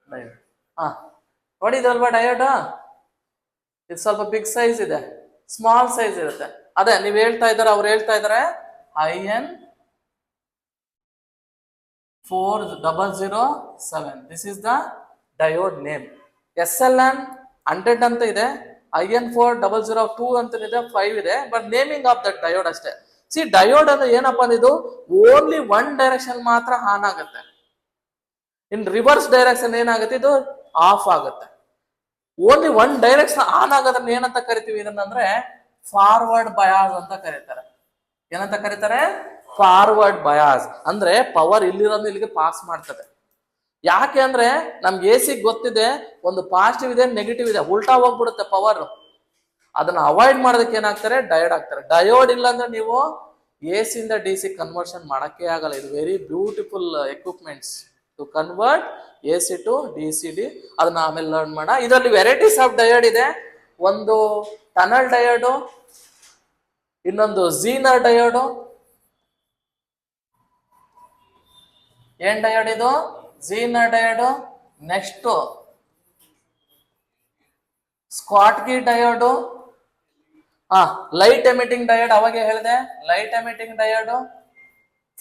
A: ಡಯೋಡ್. ಹಾ, ನೋಡಿ ಇದಲ್ವಾ ಡಯೋಡ್? ಇದು ಸ್ವಲ್ಪ ಬಿಗ್ ಸೈಜ್ ಇದೆ, ಸ್ಮಾಲ್ ಸೈಜ್ ಇರುತ್ತೆ. ಅದೇ ನೀವ್ ಹೇಳ್ತಾ ಇದಾರೆ, ಅವ್ರು ಹೇಳ್ತಾ ಇದಾರೆ IN4007. This is the diode name. SLN 100 ಅಂತ ಇದೆ, IN4002 ಅಂತ ಇದೆ, 5 ಇದೆ, but naming of that diode ಅಷ್ಟೇ. ಸಿ ಡಯೋಡ್ ಅಂದ್ರೆ ಏನಪ್ಪ, ಇದು ಓನ್ಲಿ ಒನ್ ಡೈರೆಕ್ಷನ್ ಮಾತ್ರ ಆನ್ ಆಗುತ್ತೆ. ಇನ್ ರಿವರ್ಸ್ ಡೈರೆಕ್ಷನ್ ಏನಾಗುತ್ತೆ, ಇದು ಆಫ್ ಆಗುತ್ತೆ. ಓನ್ಲಿ ಒನ್ ಡೈರೆಕ್ಷನ್ ಆನ್ ಆಗೋದನ್ನ ಏನಂತ ಕರಿತೀವಿ? ಇದನ್ನಂದ್ರೆ ಫಾರ್ವರ್ಡ್ ಬಯಾಸ್ ಅಂತ ಕರೀತಾರೆ. ಏನಂತ ಕರೀತಾರೆ? Forward bias. ಅಂದ್ರೆ ಪವರ್ ಇಲ್ಲಿರೋದು ಇಲ್ಲಿಗೆ ಪಾಸ್ ಮಾಡ್ತದೆ. ಯಾಕೆ ಅಂದ್ರೆ ನಮ್ಗೆ AC ಗೊತ್ತಿದೆ, ಒಂದು ಪಾಸಿಟಿವ್ ಇದೆ, ನೆಗೆಟಿವ್ ಇದೆ, ಉಲ್ಟಾ ಹೋಗ್ಬಿಡುತ್ತೆ ಪವರ್. ಅದನ್ನ ಅವಾಯ್ಡ್ ಮಾಡೋದಕ್ಕೆ ಏನಾಗ್ತಾರೆ? ಡಯೋಡ್ ಹಾಕ್ತಾರೆ. ಡಯೋಡ್ ಇಲ್ಲ ಅಂದ್ರೆ ನೀವು AC ಇಂದ DC ಕನ್ವರ್ಷನ್ ಮಾಡಕ್ಕೆ ಆಗಲ್ಲ. ಇದು very beautiful equipments to convert AC to DCD. ಅದನ್ನ ಆಮೇಲೆ ಲರ್ನ್ ಮಾಡ. ಇದರಲ್ಲಿ ವೆರೈಟೀಸ್ ಆಫ್ ಡಯೋಡ್ ಇದೆ. ಒಂದು ಟನಲ್ ಡಯೋಡು, ಇನ್ನೊಂದು ಝೀನರ್ ಡಯೋಡು. ಏನ್ ಡಯೋಡ್ ಇದು? Zener diode. Next schottky diode. Light emitting diode, ಅವಾಗೆ ಹೇಳಿದೆ, light emitting diode,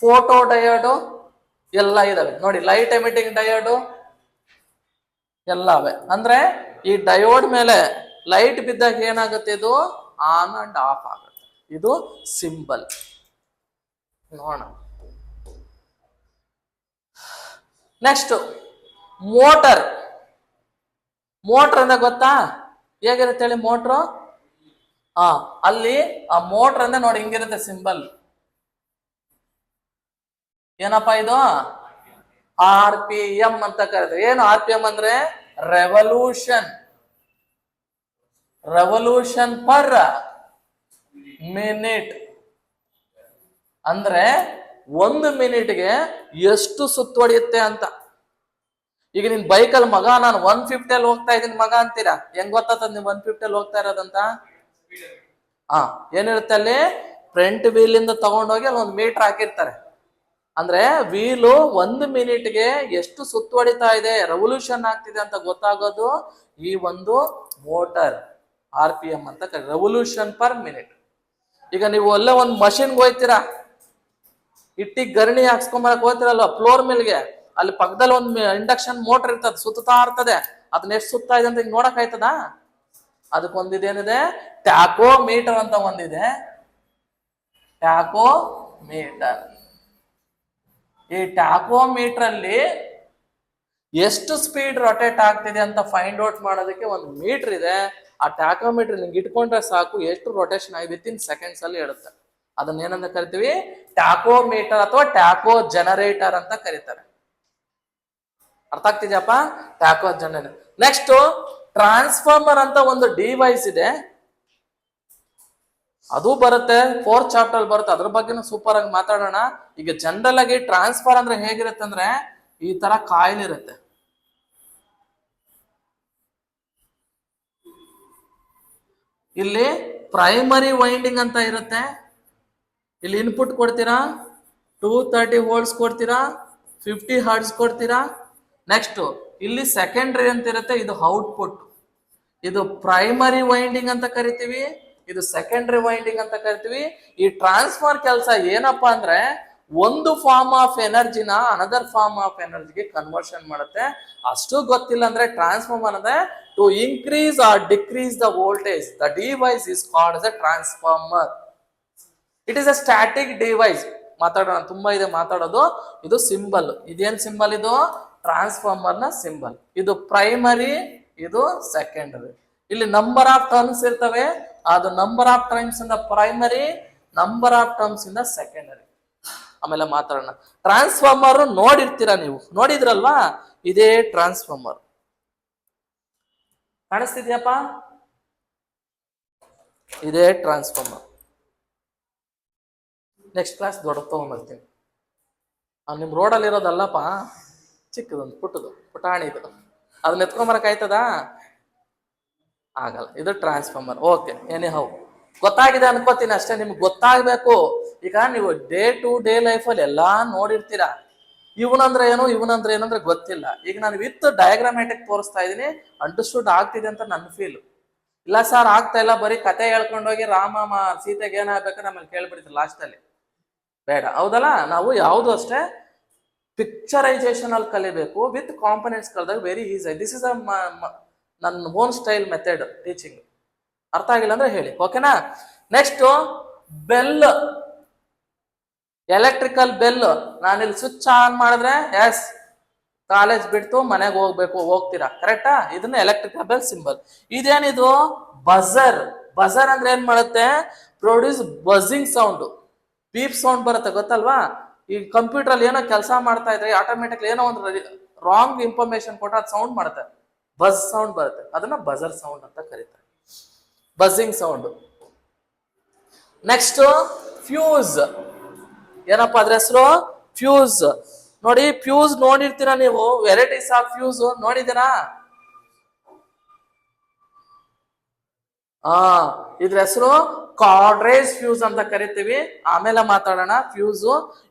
A: photo diode ಎಲ್ಲ ಇದಾವೆ ನೋಡಿ. ಲೈಟ್ ಎಮಿಟಿಂಗ್ ಡಯೋಡು ಎಲ್ಲ ಅವೆ. ಅಂದ್ರೆ ಈ ಡಯೋಡ್ ಮೇಲೆ ಲೈಟ್ ಬಿದ್ದಾಗ ಏನಾಗುತ್ತೆ? ಇದು ಆನ್ ಅಂಡ್ ಆಫ್ ಆಗುತ್ತೆ. ಇದು ಸಿಂಬಲ್ ನೋಡೋಣ. Next motor. ಮೋಟರ್ ಅಂದ್ರೆ ಗೊತ್ತಾ ಹೇಗಿರುತ್ತೆ ಹೇಳಿ? ಮೋಟ್ರು ಅಲ್ಲಿ ಆ ಮೋಟರ್ ಅಂದ್ರೆ ನೋಡಿ ಹಿಂಗಿರುತ್ತೆ ಸಿಂಬಲ್. ಏನಪ್ಪಾ ಇದು? RPM ಅಂತ ಕರೀತಾರೆ. ಏನು RPM ಅಂದ್ರೆ? Revolution per minute. ಅಂದ್ರೆ 1 ಮಿನಿಟ್ಗೆ ಎಷ್ಟು ಸುತ್ತುವಡಿಯುತ್ತೆ ಅಂತ. ಈಗ ನಿನ್ ಬೈಕಲ್ಲಿ ಮಗ ನಾನು 150 ಅಲ್ಲಿ ಹೋಗ್ತಾ ಇದ್ದೀನಿ ಮಗ ಅಂತೀರಾ, ಹೆಂಗ್ ಗೊತ್ತಾಗ್ತದ ನೀವು 150 ಅಲ್ಲಿ ಹೋಗ್ತಾ ಇರೋದಂತ? ಏನಿರುತ್ತೆ ಅಲ್ಲಿ? ಫ್ರಂಟ್ ವೀಲ್ ಇಂದ ತಗೊಂಡೋಗಿ ಅಲ್ಲಿ 1 ಮೀಟರ್ ಹಾಕಿರ್ತಾರೆ. ಅಂದ್ರೆ ವೀಲು 1 ಮಿನಿಟ್ಗೆ ಎಷ್ಟು ಸುತ್ತುವಡಿತಾ ಇದೆ, ರೆವಲ್ಯೂಷನ್ ಆಗ್ತಿದೆ ಅಂತ ಗೊತ್ತಾಗೋದು ಈ ಒಂದು ಮೋಟರ್. RPM ಅಂತ ರೆವಲ್ಯೂಷನ್ ಪರ್ ಮಿನಿಟ್. ಈಗ ನೀವು ಅಲ್ಲೇ ಒಂದು ಮಷಿನ್ಗೆ ಹೋಗ್ತೀರಾ, ಇಟ್ಟಿಗೆ ಗರಣಿ ಹಾಕ್ಸ್ಕೊಂಬರಕ್ ಹೋಗ್ತಿರಲ್ವ ಫ್ಲೋರ್ ಮಿಲ್ಗೆ, ಅಲ್ಲಿ ಪಕ್ಕದಲ್ಲಿ ಒಂದು ಇಂಡಕ್ಷನ್ ಮೋಟರ್ ಇರ್ತದೆ, ಸುತ್ತಾ ಇರ್ತದೆ. ಅದನ್ನ ಎಷ್ಟು ಸುತ್ತಾ ಇದೆ ಅಂತ ಈಗ ನೋಡಕ್ ಆಯ್ತದ? ಅದಕ್ಕೊಂದಿದೇನಿದೆ? ಟ್ಯಾಕೋ ಮೀಟರ್ ಅಂತ ಒಂದಿದೆ. Tacho meter. ಈ ಟ್ಯಾಕೋ ಮೀಟರ್ ಅಲ್ಲಿ ಎಷ್ಟು ಸ್ಪೀಡ್ ರೊಟೇಟ್ ಆಗ್ತಿದೆ ಅಂತ ಫೈಂಡ್ ಔಟ್ ಮಾಡೋದಕ್ಕೆ ಒಂದು ಮೀಟರ್ ಇದೆ. ಆ ಟ್ಯಾಕೋಮೀಟರ್ ನಿಂಗೆ ಇಟ್ಕೊಂಡ್ರೆ ಸಾಕು, ಎಷ್ಟು ರೊಟೇಷನ್ ಆಗಿ ವಿತಿನ್ ಸೆಕೆಂಡ್ಸ್ ಅಲ್ಲಿ ಹೇಳುತ್ತೆ. ಅದನ್ನ ಏನಂತ ಕರಿತೀವಿ? ಟ್ಯಾಕೋಮೀಟರ್ ಅಥವಾ ಟ್ಯಾಕೋ ಜನರೇಟರ್ ಅಂತ ಕರೀತಾರೆ. ಅರ್ಥ ಆಗ್ತಿದ್ಯಪ್ಪ? Tacho generator. ನೆಕ್ಸ್ಟ್ ಟ್ರಾನ್ಸ್ಫಾರ್ಮರ್ ಅಂತ ಒಂದು ಡಿವೈಸ್ ಇದೆ, ಅದು ಬರುತ್ತೆ 4th ಚಾಪ್ಟರ್ ಬರುತ್ತೆ. ಅದ್ರ ಬಗ್ಗೆನೂ ಸೂಪರ್ ಆಗಿ ಮಾತಾಡೋಣ. ಈಗ ಜನರಲ್ ಆಗಿ ಟ್ರಾನ್ಸ್ಫಾರ್ ಅಂದ್ರೆ ಹೇಗಿರುತ್ತೆ ಅಂದ್ರೆ ಈ ತರ ಕಾಯಿಲ್ ಇರುತ್ತೆ. ಇಲ್ಲಿ ಪ್ರೈಮರಿ ವೈಂಡಿಂಗ್ ಅಂತ ಇರುತ್ತೆ. ಇಲ್ಲಿ ಇನ್ಪುಟ್ ಕೊಡ್ತೀರಾ, 230 ವೋಲ್ಟ್ಸ್ ಕೊಡ್ತೀರಾ, 50 ಹರ್ಟ್ಸ್ ಕೊಡ್ತೀರಾ. ನೆಕ್ಸ್ಟ್ ಇಲ್ಲಿ ಸೆಕೆಂಡ್ರಿ ಅಂತ ಇರುತ್ತೆ, ಇದು ಔಟ್ಪುಟ್. ಇದು ಪ್ರೈಮರಿ ವೈಂಡಿಂಗ್ ಅಂತ ಕರಿತೀವಿ, ಇದು ಸೆಕೆಂಡರಿ ವೈಂಡಿಂಗ್ ಅಂತ ಕರಿತೀವಿ. ಈ ಟ್ರಾನ್ಸ್ಫಾರ್ ಕೆಲಸ ಏನಪ್ಪಾ ಅಂದ್ರೆ ಒಂದು ಫಾರ್ಮ್ ಆಫ್ ಎನರ್ಜಿನ ಅನದರ್ ಫಾರ್ಮ್ ಆಫ್ ಎನರ್ಜಿಗೆ ಕನ್ವರ್ಷನ್ ಮಾಡುತ್ತೆ. ಅಷ್ಟು ಗೊತ್ತಿಲ್ಲ ಅಂದ್ರೆ ಟ್ರಾನ್ಸ್ಫಾರ್ಮರ್ ಅಂದ್ರೆ to increase or decrease the voltage, the device is called as a transformer. It is a static device. ಮಾತಾಡೋಣ, ತುಂಬಾ ಇದೆ ಮಾತಾಡೋದು. ಇದು ಸಿಂಬಲ್. ಇದೇನ್ ಸಿಂಬಲ್? ಇದು ಟ್ರಾನ್ಸ್ಫಾರ್ಮರ್ ನ ಸಿಂಬಲ್. ಇದು ಪ್ರೈಮರಿ, ಇದು ಸೆಕೆಂಡರಿ. ಇಲ್ಲಿ ನಂಬರ್ ಆಫ್ ಟರ್ಮ್ಸ್ ಇರ್ತವೆ, ಅದು ನಂಬರ್ ಆಫ್ ಟರ್ಮ್ಸ್ ಇಂದ ಪ್ರೈಮರಿ, ನಂಬರ್ ಆಫ್ ಟರ್ಮ್ಸ್ ಇಂದ ಸೆಕೆಂಡರಿ. ಆಮೇಲೆ ಮಾತಾಡೋಣ. ಟ್ರಾನ್ಸ್ಫಾರ್ಮರ್ ನೋಡಿರ್ತೀರಾ ನೀವು, ನೋಡಿದ್ರಲ್ವಾ? ಇದೇ ಟ್ರಾನ್ಸ್ಫಾರ್ಮರ್. ಕಾಣಿಸ್ತಿದ್ಯಪ್ಪ? ಇದೇ ಟ್ರಾನ್ಸ್ಫಾರ್ಮರ್. ನೆಕ್ಸ್ಟ್ ಕ್ಲಾಸ್ ದೊಡ್ಡ ತಗೊಂಡ್ಬರ್ತೀನಿ. ನಿಮ್ ರೋಡಲ್ಲಿ ಇರೋದಲ್ಲಪ್ಪ, ಚಿಕ್ಕದೊಂದು ಪುಟಾಣಿದು, ಅದನ್ನ ಎತ್ಕೊಂಬರಕ್ ಆಯ್ತದ? ಆಗಲ್ಲ. ಇದು ಟ್ರಾನ್ಸ್ಫಾರ್ಮರ್. ಓಕೆ, ಎನಿ ಹೌ ಗೊತ್ತಾಗಿದೆ ಅನ್ಕೋತೀನಿ ಅಷ್ಟೇ. ನಿಮ್ಗೆ ಗೊತ್ತಾಗ್ಬೇಕು. ಈಗ ನೀವು ಡೇ ಟು ಡೇ ಲೈಫಲ್ಲಿ ಎಲ್ಲಾ ನೋಡಿರ್ತೀರಾ. ಇವನಂದ್ರೆ ಏನು, ಇವನಂದ್ರೆ ಏನಂದ್ರೆ ಗೊತ್ತಿಲ್ಲ. ಈಗ ನಾನು ವಿತ್ ಡಯಾಗ್ರಾಮ್ಯಾಟಿಕ್ ತೋರಿಸ್ತಾ ಇದೀನಿ, ಅಂಡರ್ಸ್ಟುಡ್ ಆಗ್ತಿದೆ ಅಂತ ನನ್ನ ಫೀಲ್. ಇಲ್ಲ ಸರ್ ಆಗ್ತಾ ಇಲ್ಲ, ಬರೀ ಕತೆ ಹೇಳ್ಕೊಂಡೋಗಿ ರಾಮ ಸೀತೆಗೆ ಏನಾಗ್ಬೇಕು ನಮ್ಮಲ್ಲಿ ಕೇಳ್ಬಿಡ್ತೀವಿ ಲಾಸ್ಟ್ ಅಲ್ಲಿ. ಬೇಡ, ಹೌದಲ್ಲ? ನಾವು ಯಾವುದು ಅಷ್ಟೇ ಪಿಕ್ಚರೈಸೇಷನ್ ಅಲ್ಲಿ ಕಲಿಬೇಕು. ವಿತ್ ಕಾಂಪೊನೆಂಟ್ಸ್ ಕಲಿದಾಗ ವೆರಿ ಈಸಿ. ದಿಸ್ ಇಸ್ ನನ್ನ ಓನ್ ಸ್ಟೈಲ್ ಮೆಥಡ್ ಟೀಚಿಂಗ್. ಅರ್ಥ ಆಗಿಲ್ಲ ಅಂದ್ರೆ ಹೇಳಿ, ಓಕೆನಾ? Next bell, electrical bell. ನಾನಿಲ್ಲಿ ಸ್ವಿಚ್ ಆನ್ ಮಾಡಿದ್ರೆ ಎಸ್ ಕಾಲೇಜ್ ಬಿಡ್ತು ಮನೆಗೆ ಹೋಗ್ತೀರಾ, ಕರೆಕ್ಟಾ? ಇದನ್ನ ಎಲೆಕ್ಟ್ರಿಕಲ್ ಬೆಲ್ ಸಿಂಬಲ್. ಇದೇನಿದು? ಬಜರ್. ಬಜರ್ ಅಂದ್ರೆ ಏನ್ ಮಾಡುತ್ತೆ? Produce buzzing sound, peep sound ಬರುತ್ತೆ, ಗೊತ್ತಲ್ವಾ? ಈ ಕಂಪ್ಯೂಟರ್ ಅಲ್ಲಿ ಏನೋ ಕೆಲಸ ಮಾಡ್ತಾ ಇದ್ರೆ ಆಟೋಮೆಟಿಕ್ಲಿ ಏನೋ ಒಂದು ರಾಂಗ್ ಇನ್ಫಾರ್ಮೇಶನ್ ಕೊಟ್ಟ ಅದು ಸೌಂಡ್ ಮಾಡುತ್ತೆ, ಬಜ್ ಸೌಂಡ್ ಬರುತ್ತೆ. ಅದನ್ನ ಬಜರ್ ಸೌಂಡ್ ಅಂತ ಕರೀತಾರೆ, ಬಜಿಂಗ್ ಸೌಂಡ್. Next fuse. ಏನಪ್ಪಾ ಅದ್ರ ಹೆಸರು? ಫ್ಯೂಸ್. ನೋಡಿ, ಫ್ಯೂಸ್ ನೋಡಿರ್ತೀರಾ ನೀವು, ವೆರೈಟೀಸ್ ಆಫ್ ಫ್ಯೂಸ್ ನೋಡಿದ್ದೀರಾ? ಇದ್ರ ಹೆಸರು ಕಾರ್ಡ್ರೇಜ್ ಫ್ಯೂಸ್ ಅಂತ ಕರಿತೀವಿ. ಆಮೇಲೆ ಮಾತಾಡೋಣ ಫ್ಯೂಸ್.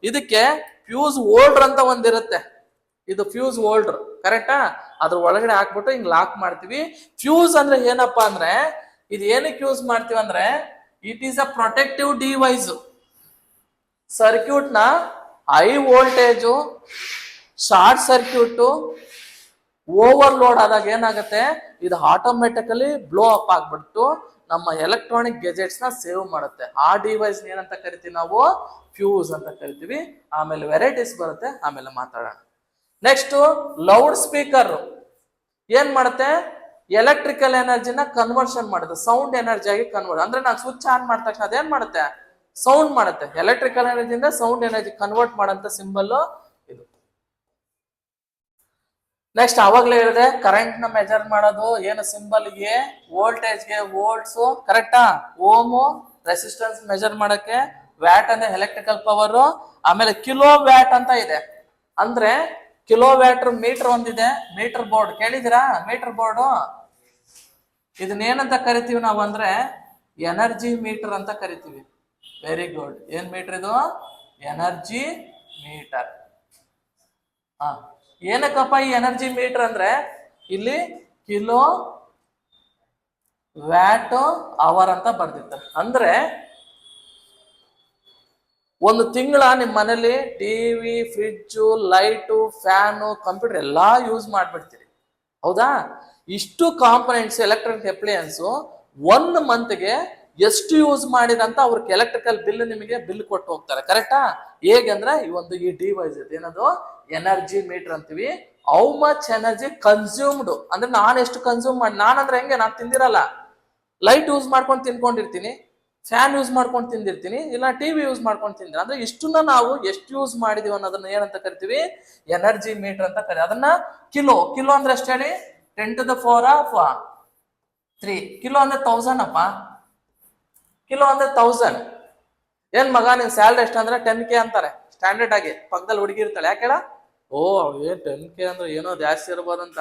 A: ಇದಕ್ಕೆ ಫ್ಯೂಸ್ ಹೋಲ್ಡರ್ ಅಂತ ಒಂದಿರುತ್ತೆ. ಇದು ಫ್ಯೂಸ್ ಹೋಲ್ಡರ್, ಕರೆಕ್ಟಾ? ಅದ್ರ ಒಳಗಡೆ ಹಾಕ್ಬಿಟ್ಟು ಹಿಂಗ್ ಲಾಕ್ ಮಾಡ್ತೀವಿ. ಫ್ಯೂಸ್ ಅಂದ್ರೆ ಏನಪ್ಪಾ ಅಂದ್ರೆ, ಇದು ಏನಕ್ಕೆ ಯೂಸ್ ಮಾಡ್ತೀವಿ ಅಂದ್ರೆ, it is a protective device. Circuit ನ high voltage, short circuit, overload ಆದಾಗ ಏನಾಗುತ್ತೆ, ಇದು ಆಟೋಮೆಟಿಕಲಿ ಬ್ಲೋ ಅಪ್ ಆಗ್ಬಿಟ್ಟು ನಮ್ಮ ಎಲೆಕ್ಟ್ರಾನಿಕ್ ಗೆಜೆಟ್ಸ್ ನ ಸೇವ್ ಮಾಡುತ್ತೆ. ಆ ಡಿವೈಸ್ ಏನಂತ ಕರಿತೀವಿ ನಾವು? ಫ್ಯೂಸ್ ಅಂತ ಕರಿತೀವಿ. ಆಮೇಲೆ ವೆರೈಟೀಸ್ ಬರುತ್ತೆ, ಆಮೇಲೆ ಮಾತಾಡೋಣ. ನೆಕ್ಸ್ಟ್ ಲೌಡ್ ಸ್ಪೀಕರ್ ಏನ್ ಮಾಡುತ್ತೆ? ಎಲೆಕ್ಟ್ರಿಕಲ್ ಎನರ್ಜಿನ ಕನ್ವರ್ಷನ್ ಮಾಡುತ್ತೆ, ಸೌಂಡ್ ಎನರ್ಜಿ ಆಗಿ ಕನ್ವರ್ಟ್. ಅಂದ್ರೆ ನಾನು ಸ್ವಿಚ್ ಆನ್ ಮಾಡಿದ ತಕ್ಷಣ ಅದೇನ್ ಮಾಡುತ್ತೆ? ಸೌಂಡ್ ಮಾಡುತ್ತೆ. ಎಲೆಕ್ಟ್ರಿಕಲ್ ಎನರ್ಜಿಯಿಂದ ಸೌಂಡ್ ಎನರ್ಜಿ ಕನ್ವರ್ಟ್ ಮಾಡಂತ ಸಿಂಬಲ್ ಇದು. ನೆಕ್ಸ್ಟ್ ಅವಾಗ್ಲೇ ಹೇಳಿದೆ, ಕರೆಂಟ್ ನ ಮೆಜರ್ ಮಾಡೋದು ಏನು ಸಿಂಬಲ್ ಗೆ? ವೋಲ್ಟೇಜ್ಗೆ ವೋಲ್ಟ್ಸ್, ಕರೆಕ್ಟಾ? ಓಮು ರೆಸಿಸ್ಟೆನ್ಸ್ ಮೆಜರ್ ಮಾಡಕ್ಕೆ, ವ್ಯಾಟ್ ಅಂದ್ರೆ ಎಲೆಕ್ಟ್ರಿಕಲ್ ಪವರ್, ಆಮೇಲೆ ಕಿಲೋ ವ್ಯಾಟ್ ಅಂತ ಇದೆ. ಅಂದ್ರೆ ಕಿಲೋ ವ್ಯಾಟ್ ಮೀಟರ್ ಒಂದಿದೆ, ಮೀಟರ್ ಬೋರ್ಡ್ ಕೇಳಿದಿರಾ? ಮೀಟರ್ ಬೋರ್ಡ್ ಇದನ್ನೇನಂತ ಕರಿತೀವಿ ನಾವು ಅಂದ್ರೆ ಎನರ್ಜಿ ಮೀಟರ್ ಅಂತ ಕರಿತೀವಿ. Very good. ಏನ್ ಮೀಟರ್ ಇದು? Energy meter. ಏನಕ್ಕಪ್ಪ ಈ ಎನರ್ಜಿ ಮೀಟರ್ ಅಂದ್ರೆ, ಇಲ್ಲಿ ಕಿಲೋ ವ್ಯಾಟ್ ಅವರ್ ಅಂತ ಬರ್ದಿರ್ತಾರೆ. ಅಂದ್ರೆ ಒಂದು ತಿಂಗಳ ನಿಮ್ಮ ಮನೇಲಿ TV, fridge, light, fan, computer ಎಲ್ಲಾ ಯೂಸ್ ಮಾಡ್ಬಿಡ್ತೀರಿ, ಹೌದಾ? ಇಷ್ಟು ಕಾಂಪೊನೆಂಟ್ಸ್ ಎಲೆಕ್ಟ್ರಿಕ್ ಅಪ್ಲಯನ್ಸ್ 1 ಮಂತ್ಗೆ ಎಷ್ಟು ಯೂಸ್ ಮಾಡಿದಂತ ಅವ್ರಿಗೆ ಎಲೆಕ್ಟ್ರಿಕಲ್ ಬಿಲ್ ನಿಮಗೆ ಬಿಲ್ ಕೊಟ್ಟು ಹೋಗ್ತಾರೆ, ಕರೆಕ್ಟಾ? ಹೇಗಂದ್ರೆ ಈ ಡಿವೈಸ್ ಇದೆ, ಏನದು? ಎನರ್ಜಿ ಮೀಟರ್ ಅಂತೀವಿ. ಹೌ ಮಚ್ ಎನರ್ಜಿ ಕನ್ಸ್ಯೂಮ್ಡ್ ಅಂದ್ರೆ ನಾನು ಎಷ್ಟು ಕನ್ಸ್ಯೂಮ್ ಮಾಡಿ, ನಾನಂದ್ರೆ ಹೆಂಗೆ, ನಾನು ತಿಂದಿರಲ್ಲ, ಲೈಟ್ ಯೂಸ್ ಮಾಡ್ಕೊಂಡು ತಿನ್ಕೊಂಡಿರ್ತೀನಿ, ಫ್ಯಾನ್ ಯೂಸ್ ಮಾಡ್ಕೊಂಡು ತಿಂದಿರ್ತೀನಿ, ಇಲ್ಲ ಟಿವಿ ಯೂಸ್ ಮಾಡ್ಕೊಂಡು ತಿಂದಿರ. ಅಂದ್ರೆ ಇಷ್ಟನ್ನ ನಾವು ಎಷ್ಟು ಯೂಸ್ ಮಾಡಿದೀವಿ ಅನ್ನೋದನ್ನ ಏನಂತ ಕರಿತೀವಿ? ಎನರ್ಜಿ ಮೀಟರ್ ಅಂತ ಕರಿ. ಅದನ್ನ ಕಿಲೋ ಅಂದ್ರೆ ಎಷ್ಟು ಹೇಳಿ? 10⁻³ ಕಿಲೋ ಅಂದ್ರೆ 1000 ಅಪ್ಪ. ಕಿಲೋ ಅಂದ್ರೆ 1000. ಏನ್ ಮಗ ನಿನ್ ಸ್ಯಾಲ್ರಿ ಎಷ್ಟು ಅಂದ್ರೆ 10K ಅಂತಾರೆ ಸ್ಟ್ಯಾಂಡರ್ಡ್ ಆಗಿ. ಪಕ್ಕದಲ್ಲಿ ಹುಡುಗಿ ಇರ್ತಾಳೆ, ಯಾಕೆ ಹೇಳ? ಓ ಏನ್ 10K ಅಂದ್ರೆ ಏನೋ ಜಾಸ್ತಿ ಇರ್ಬೋದಂತ.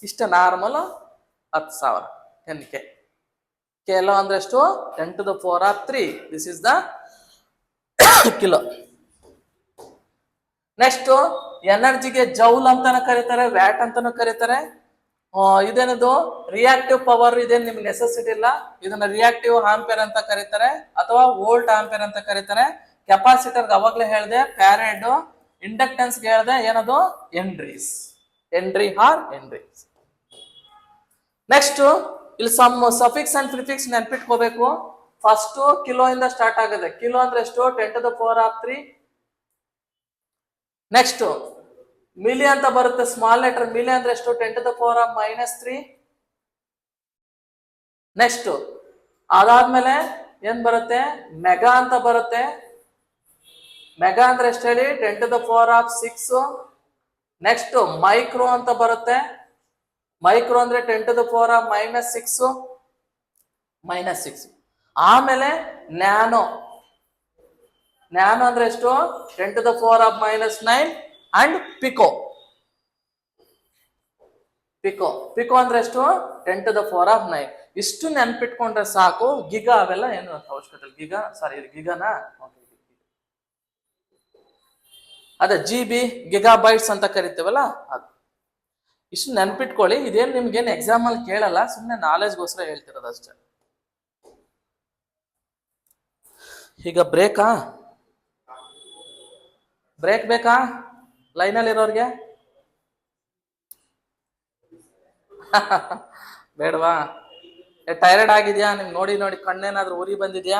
A: ಇಷ್ಟ ನಾರ್ಮಲ್ 10,000 10K. ಕಿಲೋ ಅಂದ್ರೆ ಎಷ್ಟು? 10⁻³ this is the kilo. Next ಎನರ್ಜಿಗೆ ಜೌಲ್ ಅಂತಾನ ಕರೀತಾರೆ, ವ್ಯಾಟ್ ಅಂತಾನು ಕರೀತಾರೆ. ಇದೇನದು? Reactive power. ಇದೇನು ನಿಮ್ಗೆ ನೆಸೆಸಿಟಿ ಇಲ್ಲ, ಇದನ್ನ ರಿಯಾಕ್ಟಿವ್ ಆಂಪೇರ್ ಅಂತ ಕರೀತಾರೆ, ಅಥವಾ ವೋಲ್ಟ್ ಆಂಪೇರ್ ಅಂತ ಕರೀತಾರೆ. ಕೆಪಾಸಿಟರ್ಗೆ ಅವಾಗ್ಲೇ ಹೇಳಿದೆ ಫ್ಯಾರೆಡ್, ಇಂಡಕ್ಟೆನ್ಸ್ಗೆ ಹೇಳಿದೆ ಏನದು? Henries. Henry or henries. Next ಇಲ್ಲಿ ಸಫಿಕ್ಸ್ ಅಂಡ್ ಪ್ರಿಫಿಕ್ಸ್ ನೆನ್ಪಿಟ್ಕೋಬೇಕು. ಫಸ್ಟ್ ಕಿಲೋ ಇಂದ ಸ್ಟಾರ್ಟ್ ಆಗುತ್ತೆ. ಕಿಲೋ ಅಂದ್ರೆ ಎಷ್ಟು? 10⁻³ ನೆಕ್ಸ್ಟ್ ಮಿಲಿ ಅಂತ ಬರುತ್ತೆ, ಸ್ಮಾಲ್ ಲೆಟರ್ ಮಿಲಿ ಅಂದ್ರೆ ಎಷ್ಟು, 10⁻³ ನೆಕ್ಸ್ಟ್ ಅದಾದ್ಮೇಲೆ ಏನ್ ಬರುತ್ತೆ, ಮೆಗಾ ಅಂತ ಬರುತ್ತೆ. ಮೆಗಾ ಅಂದ್ರೆ ಎಷ್ಟು ಹೇಳಿ, 10⁻⁶. ನೆಕ್ಸ್ಟ್ ಮೈಕ್ರೋ ಅಂತ ಬರುತ್ತೆ. ಮೈಕ್ರೋ ಅಂದ್ರೆ 10⁻⁻⁶. ಆಮೇಲೆ ನ್ಯಾನೋ. ನ್ಯಾನೋ ಅಂದ್ರೆ ಎಷ್ಟು, 10⁻⁻⁹. And pico. ಪಿಕೋ ಅಂದ್ರೆ ಎಷ್ಟು, 10⁻⁹. ಇಷ್ಟು ನೆನ್ಪಿಟ್ಕೊಂಡ್ರೆ ಸಾಕು. ಗಿಗಾ ಅವೆಲ್ಲ ಏನು ಅವಶ್ಯಕತೆ ಇಲ್ಲ. ಗಿಗಾನ ಅದೇ GB ಗಿಗಾಬೈಟ್ಸ್ ಅಂತ ಕರಿತೀವಲ್ಲ ಅದು. ಇಷ್ಟು ನೆನ್ಪಿಟ್ಕೊಳ್ಳಿ. ಇದೇನು ನಿಮ್ಗೇನು ಎಕ್ಸಾಮ್ ಅಲ್ಲಿ ಕೇಳಲ್ಲ, ಸುಮ್ಮನೆ ನಾಲೆಜ್ಗೋಸ್ಕರ ಹೇಳ್ತಿರೋದು ಅಷ್ಟೇ. ಈಗ ಬ್ರೇಕ್ ಬೇಕಾ ಲೈನಲ್ಲಿ ಇರೋರ್ಗೆ? ಬೇಡವಾ? ಟೈರ್ಡ್ ಆಗಿದ್ಯಾ? ನಿಮ್ಗೆ ನೋಡಿ ನೋಡಿ ಕಣ್ಣೇನಾದ್ರೂ ಉರಿ ಬಂದಿದ್ಯಾ?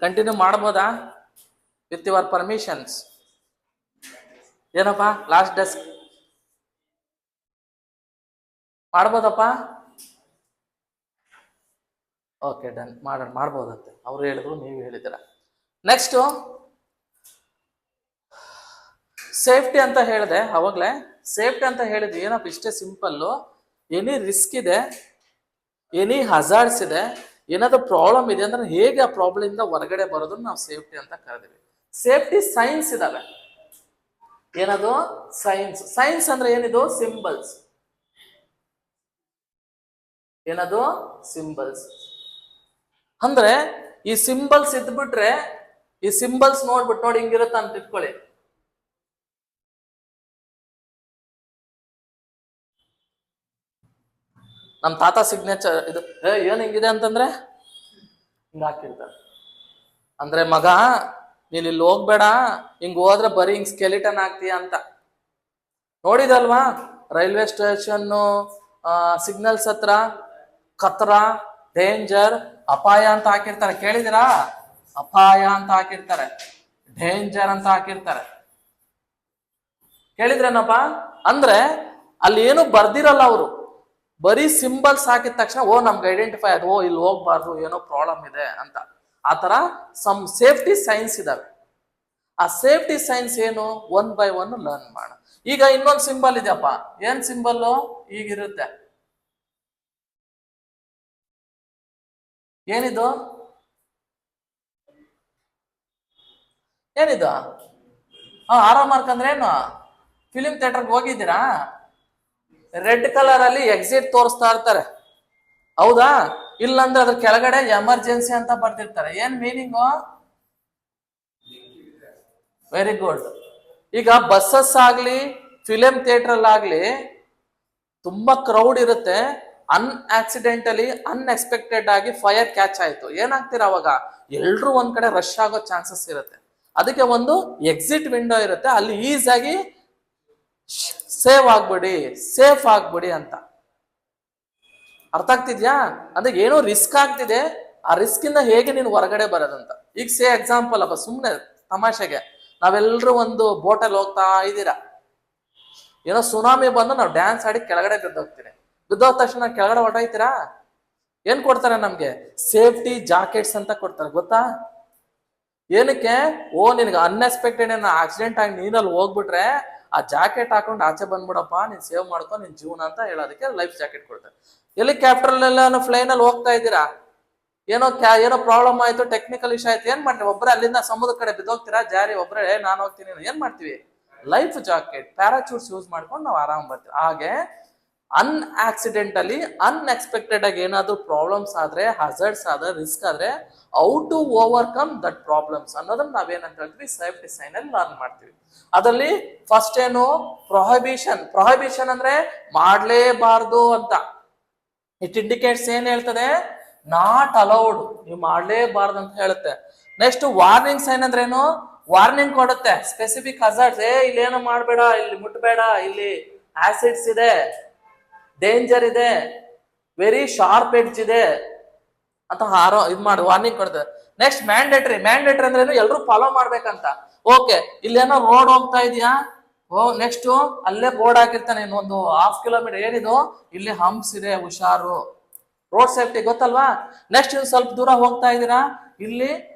A: ಕಂಟಿನ್ಯೂ ಮಾಡ್ಬೋದಾ ವಿತ್ ಯುವರ್ ಪರ್ಮಿಷನ್ಸ್? ಏನಪ್ಪ ಲಾಸ್ಟ್ ಡೆಸ್ಕ್ ಮಾಡ್ಬೋದಪ್ಪ? ಓಕೆ ಡನ್, ಮಾಡ್ಬೋದಂತೆ. ಅವ್ರು ಹೇಳಿದ್ರು, ನೀವು ಹೇಳಿದ್ದೀರ. ನೆಕ್ಸ್ಟ್ ಸೇಫ್ಟಿ ಅಂತ ಹೇಳಿದೆ ಅವಾಗಲೇ. ಸೇಫ್ಟಿ ಅಂತ ಹೇಳಿದ್ವಿ, ಏನಪ್ಪ ಇಷ್ಟೇ ಸಿಂಪಲ್ಲು. ಎನಿ ರಿಸ್ಕ್ ಇದೆ, ಎನಿ ಹಜಾರ್ಡ್ಸ್ ಇದೆ, ಏನಾದ್ರು ಪ್ರಾಬ್ಲಮ್ ಇದೆ ಅಂದ್ರೆ ಹೇಗೆ ಆ ಪ್ರಾಬ್ಲಮ್ ಇಂದ ಹೊರಗಡೆ ಬರೋದನ್ನ ನಾವು ಸೇಫ್ಟಿ ಅಂತ ಕರೆದಿವಿ. ಸೇಫ್ಟಿ ಸೈನ್ಸ್ ಇದಾವೆ. ಏನದು ಸೈನ್ಸ್? ಸೈನ್ಸ್ ಅಂದ್ರೆ ಏನಿದು, ಸಿಂಬಲ್ಸ್. ಏನದು ಸಿಂಬಲ್ಸ್ ಅಂದ್ರೆ ಈ ಸಿಂಬಲ್ಸ್ ಇದ್ಬಿಟ್ರೆ, ಈ ಸಿಂಬಲ್ಸ್ ನೋಡ್ಬಿಟ್ಟು ನೋಡಿ ಹಿಂಗಿರುತ್ತೆ ಅಂತ ಇಟ್ಕೊಳ್ಳಿ. ನಮ್ ತಾತ ಸಿಗ್ನೇಚರ್ ಇದು ಏನ್ ಹಿಂಗಿದೆ ಅಂತಂದ್ರೆ ಹಿಂಗ ಹಾಕಿರ್ತಾರೆ. ಅಂದ್ರೆ ಮಗ ನೀನ್ ಇಲ್ಲಿ ಹೋಗ್ಬೇಡ, ಹಿಂಗ್ ಹೋದ್ರೆ ಬರೀ ಹಿಂಗ್ ಸ್ಕೆಲಿಟನ್ ಆಗ್ತೀಯ ಅಂತ. ನೋಡಿದಲ್ವಾ ರೈಲ್ವೆ ಸ್ಟೇಷನ್ ಸಿಗ್ನಲ್ಸ್ ಹತ್ರ ಖತ್ರ, ಡೇಂಜರ್, ಅಪಾಯ ಅಂತ ಹಾಕಿರ್ತಾರೆ. ಕೇಳಿದಿರಾ? ಅಪಾಯ ಅಂತ ಹಾಕಿರ್ತಾರೆ, ಡೇಂಜರ್ ಅಂತ ಹಾಕಿರ್ತಾರೆ. ಕೇಳಿದ್ರೇನಪ್ಪ? ಅಂದ್ರೆ ಅಲ್ಲಿ ಏನು ಬರ್ದಿರಲ್ಲ ಅವರು, ಬರೀ ಸಿಂಬಲ್ಸ್ ಹಾಕಿದ ತಕ್ಷಣ ಓ ನಮ್ಗೆ ಐಡೆಂಟಿಫೈ ಆಯ್ತು, ಓ ಇಲ್ಲಿ ಹೋಗ್ಬಾರ್ದು, ಏನೋ ಪ್ರಾಬ್ಲಮ್ ಇದೆ ಅಂತ. ಆತರ ಸಮ್ ಸೇಫ್ಟಿ ಸೈನ್ಸ್ ಇದಾವೆ. ಆ ಸೇಫ್ಟಿ ಸೈನ್ಸ್ ಏನು, 1 by 1 ಲರ್ನ್ ಮಾಡ. ಈಗ ಇನ್ನೊಂದು ಸಿಂಬಲ್ ಇದೆಯಪ್ಪ. ಏನ್ ಸಿಂಬಲ್? ಈಗಿರುತ್ತೆ. ಏನಿದು? ಏನಿದು? ಆರೋ ಮಾರ್ಕ್ ಅಂದ್ರೆ ಏನು? ಫಿಲಿಂ ಥಿಯೇಟರ್ಗೆ ಹೋಗಿದ್ದೀರಾ? ರೆಡ್ ಕಲರ್ ಅಲ್ಲಿ ಎಕ್ಸಿಟ್ ತೋರಿಸ್ತಾ ಇರ್ತಾರೆ, ಹೌದಾ? ಇಲ್ಲಂದ್ರೆ ಅದ್ರ ಕೆಳಗಡೆ ಎಮರ್ಜೆನ್ಸಿ ಅಂತ ಬರ್ದಿರ್ತಾರೆ. ಏನ್ ಮೀನಿಂಗು? Very good. ಈಗ ಬಸ್ಸಸ್ ಆಗ್ಲಿ, ಫಿಲಿಂ ಥಿಯೇಟರ್ ಆಗ್ಲಿ ತುಂಬಾ ಕ್ರೌಡ್ ಇರುತ್ತೆ. ಅನ್ಆಕ್ಸಿಡೆಂಟಲಿ, ಅನ್ಎಕ್ಸ್ಪೆಕ್ಟೆಡ್ ಆಗಿ ಫೈರ್ ಕ್ಯಾಚ್ ಆಯ್ತು, ಏನಾಗ್ತೀರ ಅವಾಗ? ಎಲ್ರು ಒಂದ್ ಕಡೆ ರಶ್ ಆಗೋ ಚಾನ್ಸಸ್ ಇರುತ್ತೆ. ಅದಕ್ಕೆ ಒಂದು ಎಕ್ಸಿಟ್ ವಿಂಡೋ ಇರುತ್ತೆ, ಅಲ್ಲಿ ಈಸಿಯಾಗಿ ಸೇಫ್ ಆಗ್ಬಿಡಿ ಅಂತ. ಅರ್ಥ ಆಗ್ತಿದ್ಯಾ? ಅಂದ್ರೆ ಏನೋ ರಿಸ್ಕ್ ಆಗ್ತಿದೆ, ಆ ರಿಸ್ಕ್ ಇಂದ ಹೇಗೆ ನೀನು ಹೊರಗಡೆ ಬರೋದಂತ. ಈಗ ಎಕ್ಸಾಂಪಲ್ ಅಪ್ಪ, ಸುಮ್ನೆ ತಮಾಷೆಗೆ ನಾವೆಲ್ಲರೂ ಒಂದು ಬೋಟಲ್ಲಿ ಹೋಗ್ತಾ ಇದ್ದೀರಾ, ಏನೋ ಸುನಾಮಿ ಬಂದು ನಾವು ಡ್ಯಾನ್ಸ್ ಆಡಿ ಕೆಳಗಡೆ ಬಿದ್ದೋಗ್ತೀರಿ. ಬಿದ್ದೋದ ತಕ್ಷಣ ಕೆಳಗಡೆ ಹೊರಟಾಯ್ತೀರಾ? ಏನ್ ಕೊಡ್ತಾರೆ ನಮ್ಗೆ? ಸೇಫ್ಟಿ ಜಾಕೆಟ್ಸ್ ಅಂತ ಕೊಡ್ತಾರೆ, ಗೊತ್ತಾ? ಏನಕ್ಕೆ? ಓ ನಿನ್ಗೆ ಅನ್ಎಕ್ಸ್ಪೆಕ್ಟೆಡ್ ಏನೋ ಆಕ್ಸಿಡೆಂಟ್ ಆಗಿ ನೀರಲ್ಲಿ ಹೋಗ್ಬಿಟ್ರೆ ಆ ಜಾಕೆಟ್ ಹಾಕೊಂಡು ಆಚೆ ಬಂದ್ಬಿಡಪ್ಪ, ನೀನ್ ಸೇವ್ ಮಾಡ್ಕೊ ನಿನ್ ಜೀವನ ಅಂತ ಹೇಳೋದಕ್ಕೆ ಲೈಫ್ ಜಾಕೆಟ್ ಕೊಡ್ತಾರೆ. ಹೆಲಿಕಾಪ್ಟರ್ಲೆಲ್ಲ ಫ್ಲೈನ್ ಅಲ್ಲಿ ಹೋಗ್ತಾ ಇದ್ದೀರಾ, ಏನೋ ಪ್ರಾಬ್ಲಮ್ ಆಯ್ತು, ಟೆಕ್ನಿಕಲ್ ಇಶ್ಯೂ ಆಯ್ತು, ಏನ್ ಮಾಡ್ತೀವಿ? ಒಬ್ಬರೇ ಅಲ್ಲಿಂದ ಸಮುದ್ರ ಕಡೆ ಬಿದ್ದೋಗ್ತೀರಾ ಜಾರಿ, ಒಬ್ಬರೇ ನಾನು ಹೋಗ್ತೀನಿ, ಏನ್ ಮಾಡ್ತೀವಿ? ಲೈಫ್ ಜಾಕೆಟ್, ಪ್ಯಾರಾಚೂಟ್ಸ್ ಯೂಸ್ ಮಾಡ್ಕೊಂಡು ನಾವು ಆರಾಮ್ ಬರ್ತೀವಿ. ಹಾಗೆ ಅನ್ಆಕ್ಸಿಡೆಂಟಲಿ, ಅನ್ಎಕ್ಸ್ಪೆಕ್ಟೆಡ್ ಆಗಿ ಏನಾದ್ರು ಪ್ರಾಬ್ಲಮ್ಸ್ ಆದ್ರೆ, ಹಜರ್ಡ್ಸ್ ಆದ್ರೆ, ರಿಸ್ಕ್ ಆದ್ರೆ, how to overcome that problems ಅನ್ನೋದನ್ನ ನಾವೇನಂತ ಹೇಳ್ತೀವಿ, ಸೇಫ್ಟಿ ಸೈನ್ ಅಲ್ಲಿ ಲರ್ನ್ ಮಾಡ್ತೀವಿ. ಅದರಲ್ಲಿ ಫಸ್ಟ್ ಏನು? ಪ್ರೊಹಿಬಿಷನ್ ಅಂದ್ರೆ ಮಾಡ್ಲೇಬಾರ್ದು ಅಂತ. ಇಟ್ ಇಂಡಿಕೇಟ್ಸ್ ಏನ್ ಹೇಳ್ತದೆ? ನಾಟ್ ಅಲೌಡ್, ನೀವು ಮಾಡ್ಲೇಬಾರ್ದು ಅಂತ ಹೇಳುತ್ತೆ. ನೆಕ್ಸ್ಟ್ ವಾರ್ನಿಂಗ್ ಸೈನ್ ಅಂದ್ರೆ ಏನು? ವಾರ್ನಿಂಗ್ ಕೊಡುತ್ತೆ, ಸ್ಪೆಸಿಫಿಕ್ ಹಜಾರ್ಡ್ಸ್, ಇಲ್ಲೇನು ಮಾಡ್ಬೇಡ, ಇಲ್ಲಿ ಮುಟ್ಬೇಡ, ಇಲ್ಲಿ ಆಸಿಡ್ಸ್ ಇದೆ, ಡೇಂಜರ್ ಇದೆ, ವೆರಿ ಶಾರ್ಪ್ ಎಡ್ಜ್ ಇದೆ ಅಂತ ವಾರ್ನಿಂಗ್ ಕೊಡುತ್ತೆ. ನೆಕ್ಸ್ಟ್ ಮ್ಯಾಂಡೇಟರಿ ಅಂದ್ರೆ ಏನು? ಎಲ್ಲರೂ ಫಾಲೋ ಮಾಡ್ಬೇಕಂತ. ಓಕೆ, ಇಲ್ಲೇನೋ ರೋಡ್ ಹೋಗ್ತಾ ಇದೆಯಾ? ನೆಕ್ಸ್ಟ್ ಅಲ್ಲೇ ಬೋರ್ಡ್ ಹಾಕಿರ್ತಾನೆ, ಇನ್ನೊಂದು 1/2 ಕಿಲೋಮೀಟರ್ ಏನಿದು, ಇಲ್ಲಿ ಹಂಪ್ಸ್ ಇದೆ, ಹುಷಾರು, ರೋಡ್ ಸೇಫ್ಟಿ ಗೊತ್ತಲ್ವಾ? ನೆಕ್ಸ್ಟ್ ಇನ್ನು ಸ್ವಲ್ಪ ದೂರ ಹೋಗ್ತಾ ಇದ್ದೀರಾ, ಇಲ್ಲಿ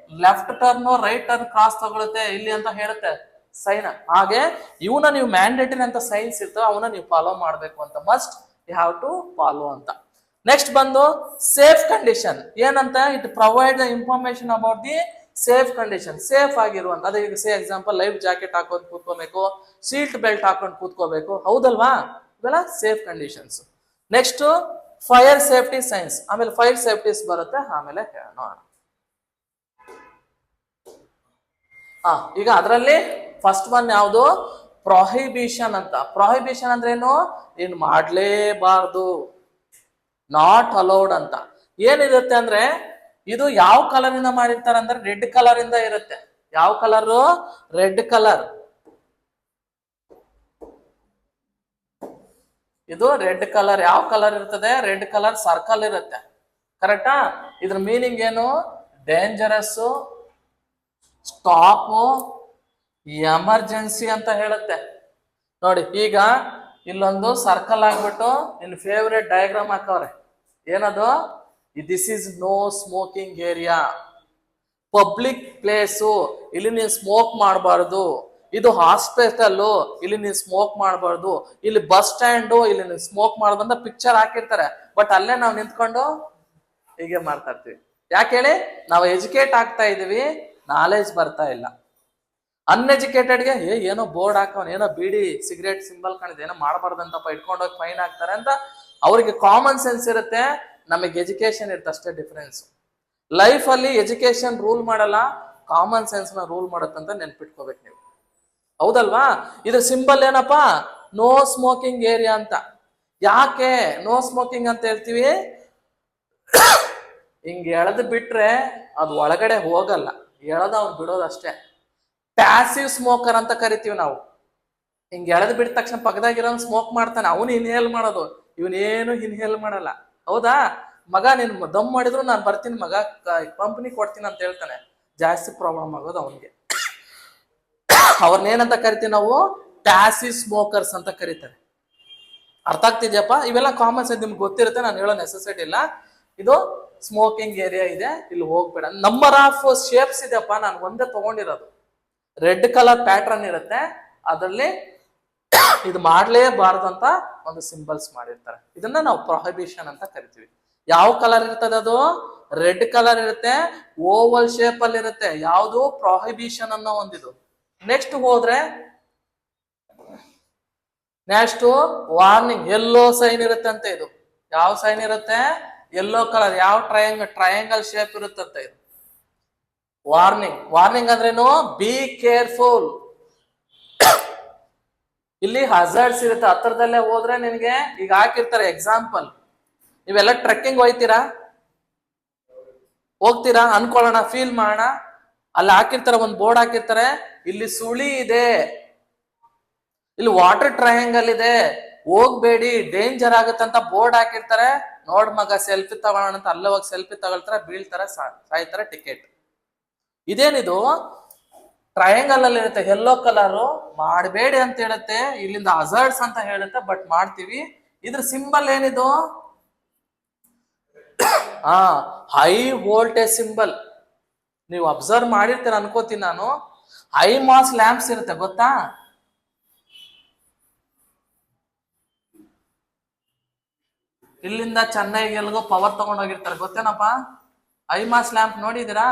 A: left turn right turn cross ತಗೊಳುತ್ತೆ ಇಲ್ಲಿ ಅಂತ ಹೇಳುತ್ತೆ ಸೈನ್. ಹಾಗೆ ಇವನ್ನ ನೀವು ಮ್ಯಾಂಡೇಟರಿ ಅಂತ ಸೈನ್ಸ್ ಇರ್ತವೆ, ಅವನ್ನ ನೀವು ಫಾಲೋ ಮಾಡ್ಬೇಕು ಅಂತ, must you have to follow ಅಂತ. ನೆಕ್ಸ್ಟ್ ಬಂದು ಸೇಫ್ ಕಂಡೀಷನ್ ಏನಂತ, it provide the information about the safe condition, safe ಆಗಿರುವಂತ. ಅದೇ ಈಗ ಸೇ ಎಕ್ಸಾಂಪಲ್ ಲೈಫ್ ಜಾಕೆಟ್ ಹಾಕೊಂಡು ಕೂತ್ಕೋಬೇಕು, ಸೀಟ್ ಬೆಲ್ಟ್ ಹಾಕೊಂಡು ಕೂತ್ಕೋಬೇಕು, ಹೌದಲ್ವಾ? ಇವೆಲ್ಲ safe conditions. Next fire safety science, ಆಮೇಲೆ ಫೈರ್ ಸೇಫ್ಟೀಸ್ ಬರುತ್ತೆ, ಆಮೇಲೆ ನೋಡೋಣ. ಈಗ ಅದರಲ್ಲಿ ಫಸ್ಟ್ ಒನ್ ಯಾವುದು? ಪ್ರೊಹಿಬಿಷನ್ ಅಂತ. ಪ್ರೊಹಿಬಿಷನ್ ಅಂದ್ರೆ ಏನು? ಇನ್ ಮಾಡ್ಲೇಬಾರ್ದು, ನಾಟ್ ಅಲೌಡ್ ಅಂತ. ಏನಿರುತ್ತೆ ಅಂದ್ರೆ, ಇದು ಯಾವ ಕಲರ್ ಇಂದ ಮಾಡಿರ್ತಾರೆ ಅಂದ್ರೆ ರೆಡ್ ಕಲರ್ ಇಂದ ಇರುತ್ತೆ. ಯಾವ ಕಲರ್? Red colour. ಇದು ರೆಡ್ ಕಲರ್. ಯಾವ ಕಲರ್ ಇರ್ತದೆ? ರೆಡ್ ಕಲರ್ ಸರ್ಕಲ್ ಇರುತ್ತೆ, ಕರೆಕ್ಟಾ? ಇದ್ರ ಮೀನಿಂಗ್ ಏನು? ಡೇಂಜರಸ್, ಸ್ಟಾಪ್, ಎಮರ್ಜೆನ್ಸಿ ಅಂತ ಹೇಳುತ್ತೆ. ನೋಡಿ, ಈಗ ಇಲ್ಲೊಂದು ಸರ್ಕಲ್ ಆಗ್ಬಿಟ್ಟು ಇನ್ ಫೇವ್ರೇಟ್ ಡಯಾಗ್ರಾಮ್ ಹಾಕವ್ರೆ. ಏನದು? This is no smoking area, public place, ಇಲ್ಲಿ ನೀವು ಸ್ಮೋಕ್ ಮಾಡಬಾರ್ದು. ಇದು ಹಾಸ್ಪಿಟಲ್, ಇಲ್ಲಿ ನೀವು ಸ್ಮೋಕ್ ಮಾಡಬಾರ್ದು. ಇಲ್ಲಿ ಬಸ್ ಸ್ಟ್ಯಾಂಡು, ಇಲ್ಲಿ ನೀವು ಸ್ಮೋಕ್ ಮಾಡಬಾರ್ದು ಅಂತ ಪಿಕ್ಚರ್ ಹಾಕಿರ್ತಾರೆ. ಬಟ್ ಅಲ್ಲೇ ನಾವು ನಿಂತ್ಕೊಂಡು ಹೀಗೆ ಮಾಡ್ತಾ ಇರ್ತೀವಿ. ಯಾಕೆ ಹೇಳಿ? ನಾವು ಎಜುಕೇಟ್ ಆಗ್ತಾ ಇದೀವಿ, ನಾಲೆಜ್ ಬರ್ತಾ ಇಲ್ಲ. ಅನ್ಎಜುಕೇಟೆಡ್ಗೆ ಏನೋ ಬೋರ್ಡ್ ಹಾಕೋನ್, ಏನೋ ಬೀಡಿ ಸಿಗರೇಟ್ ಸಿಂಬಲ್ ಕಾಣಿದೆ, ಏನೋ ಮಾಡಬಾರ್ದಂತಪ್ಪ, ಇಟ್ಕೊಂಡೋಗಿ ಫೈನ್ ಹಾಕ್ತಾರೆ ಅಂತ ಅವ್ರಿಗೆ ಕಾಮನ್ ಸೆನ್ಸ್ ಇರುತ್ತೆ, ನಮಗೆ ಎಜುಕೇಶನ್ ಇರುತ್ತೆ, ಅಷ್ಟೇ ಡಿಫ್ರೆನ್ಸ್. ಲೈಫ್ ಅಲ್ಲಿ ಎಜುಕೇಶನ್ ರೂಲ್ ಮಾಡಲ್ಲ, ಕಾಮನ್ ಸೆನ್ಸ್ ನ ರೂಲ್ ಮಾಡುತ್ತಂತ ನೆನ್ಪಿಟ್ಕೋಬೇಕು ನೀವು, ಹೌದಲ್ವಾ? ಇದ್ರ ಸಿಂಬಲ್ ಏನಪ್ಪಾ? ನೋ ಸ್ಮೋಕಿಂಗ್ ಏರಿಯಾ ಅಂತ. ಯಾಕೆ ನೋ ಸ್ಮೋಕಿಂಗ್ ಅಂತ ಹೇಳ್ತೀವಿ? ಹಿಂಗ್ ಎಳೆದು ಬಿಟ್ರೆ ಅದು ಒಳಗಡೆ ಹೋಗಲ್ಲ, ಎಳೆದ ಅವ್ನು ಬಿಡೋದಷ್ಟೇ. ಪ್ಯಾಸಿವ್ ಸ್ಮೋಕರ್ ಅಂತ ಕರಿತೀವಿ ನಾವು. ಹಿಂಗ್ ಎಳೆದು ಬಿಟ್ಟ ತಕ್ಷಣ ಪಕ್ಕದಾಗಿರೋ ಸ್ಮೋಕ್ ಮಾಡ್ತಾನೆ, ಅವನು ಇನ್ಹೇಲ್ ಮಾಡೋದು, ಇವನೇನು ಇನ್ಹೇಲ್ ಮಾಡಲ್ಲ, ಹೌದಾ? ಮಗ ನೀನ್ ದಮ್ ಮಾಡಿದ್ರು ನಾನು ಬರ್ತೀನಿ ಮಗ, ಕಂಪ್ನಿ ಕೊಡ್ತೀನಿ ಅಂತ ಹೇಳ್ತಾನೆ. ಜಾಸ್ತಿ ಪ್ರಾಬ್ಲಮ್ ಆಗೋದು ಅವನಿಗೆ. ಅವ್ರನ್ನೇನಂತ ಕರಿತೀವಿ ನಾವು? ಪ್ಯಾಸಿವ್ ಸ್ಮೋಕರ್ಸ್ ಅಂತ ಕರೀತಾರೆ. ಅರ್ಥ ಆಗ್ತಿದ್ಯಪ್ಪ? ಇವೆಲ್ಲ ಕಾಮನ್ ಸೆನ್ಸ್ ನಿಮ್ಗೆ ಗೊತ್ತಿರುತ್ತೆ, ನಾನು ಹೇಳೋ ನೆಸೆಸಿಟಿ ಇಲ್ಲ. ಇದು ಸ್ಮೋಕಿಂಗ್ ಏರಿಯಾ ಇದೆ, ಇಲ್ಲಿ ಹೋಗ್ಬೇಡ. ನಂಬರ್ ಆಫ್ ಶೇಪ್ಸ್ ಇದೆಯಪ್ಪ, ನಾನು ಒಂದೇ ತಗೊಂಡಿರೋದು. ರೆಡ್ ಕಲರ್ ಪ್ಯಾಟ್ರನ್ ಇರುತ್ತೆ, ಅದರಲ್ಲಿ ಇದು ಮಾಡ್ಲೇಬಾರ್ದು ಅಂತ ಒಂದು ಸಿಂಬಲ್ಸ್ ಮಾಡಿರ್ತಾರೆ. ಇದನ್ನ ನಾವು ಪ್ರೊಹಿಬಿಷನ್ ಅಂತ ಕರಿತೀವಿ. ಯಾವ ಕಲರ್ ಇರ್ತದೆ? ಅದು ರೆಡ್ ಕಲರ್ ಇರುತ್ತೆ, ಓವಲ್ ಶೇಪ್ ಅಲ್ಲಿ ಇರುತ್ತೆ. ಯಾವುದು? ಪ್ರೊಹಿಬಿಷನ್ ಅನ್ನೋ ಒಂದಿದು. ನೆಕ್ಸ್ಟ್ ಹೋದ್ರೆ ನೆಕ್ಸ್ಟ್ ವಾರ್ನಿಂಗ್, ಯೆಲ್ಲೋ ಸೈನ್ ಇರುತ್ತೆ ಅಂತ. ಇದು ಯಾವ ಸೈನ್ ಇರುತ್ತೆ? Yellow colour. ಯಾವ ಟ್ರಯಾಂಗಲ್ ಶೇಪ್ ಇರುತ್ತಂತ ಇದು ವಾರ್ನಿಂಗ್. ವಾರ್ನಿಂಗ್ ಅಂದ್ರೇನು? Be careful. ಇಲ್ಲಿ ಹಜಾರ್ಡ್ಸ್ ಇರುತ್ತೆ, ಹತ್ರದಲ್ಲೇ ಹೋದ್ರೆ ನಿನಗೆ ಈಗ ಹಾಕಿರ್ತಾರೆ. ಎಕ್ಸಾಂಪಲ್, ನೀವೆಲ್ಲ ಟ್ರೆಕ್ಕಿಂಗ್ ಹೋಗ್ತೀರಾ ಅನ್ಕೊಳ್ಳೋಣ, ಫೀಲ್ ಮಾಡೋಣ. ಅಲ್ಲಿ ಹಾಕಿರ್ತಾರೆ, ಒಂದು ಬೋರ್ಡ್ ಹಾಕಿರ್ತಾರೆ, ಇಲ್ಲಿ ಸುಳಿ ಇದೆ, ಇಲ್ಲಿ ವಾಟರ್ ಟ್ರಯಾಂಗಲ್ ಇದೆ, ಹೋಗ್ಬೇಡಿ, ಡೇಂಜರ್ ಆಗುತ್ತಂತ ಬೋರ್ಡ್ ಹಾಕಿರ್ತಾರೆ. ನೋಡ್ ಮಗ ಸೆಲ್ಫಿ ತಗೊಳ್ಳೋಣ ಅಂತ ಅಲ್ಲೇ ಹೋಗಿ ಸೆಲ್ಫಿ ತಗೊಳ್ತಾರೆ, ಬೀಳ್ತಾರೆ, ಸಾಯ್ತಾರೆ, ಟಿಕೆಟ್. ಇದೇನಿದು? ಟ್ರಯಾಂಗಲ್ ಅಲ್ಲಿ ಇರುತ್ತೆ, ಯೆಲ್ಲೋ ಕಲರು, ಮಾಡಬೇಡಿ ಅಂತ ಹೇಳುತ್ತೆ, ಇಲ್ಲಿಂದ ಹಜಾರ್ಡ್ಸ್ ಅಂತ ಹೇಳುತ್ತೆ, ಬಟ್ ಮಾಡ್ತೀವಿ. ಇದ್ರ ಸಿಂಬಲ್ ಏನಿದು? High voltage symbol. ನೀವು ಅಬ್ಸರ್ವ್ ಮಾಡಿರ್ತೀರ ಅನ್ಕೋತೀನಿ ನಾನು. ಹೈ ಮಾಸ್ ಲ್ಯಾಂಪ್ಸ್ ಇರುತ್ತೆ, ಗೊತ್ತಾ? ಇಲ್ಲಿಂದ ಚೆನ್ನೈಗೆ ಎಲ್ಗೋ ಪವರ್ ತಗೊಂಡ್ ಹೋಗಿರ್ತಾರೆ, ಗೊತ್ತೇನಪ್ಪ? ಹೈ ಮಾಸ್ ಲ್ಯಾಂಪ್ ನೋಡಿದಿರಾ?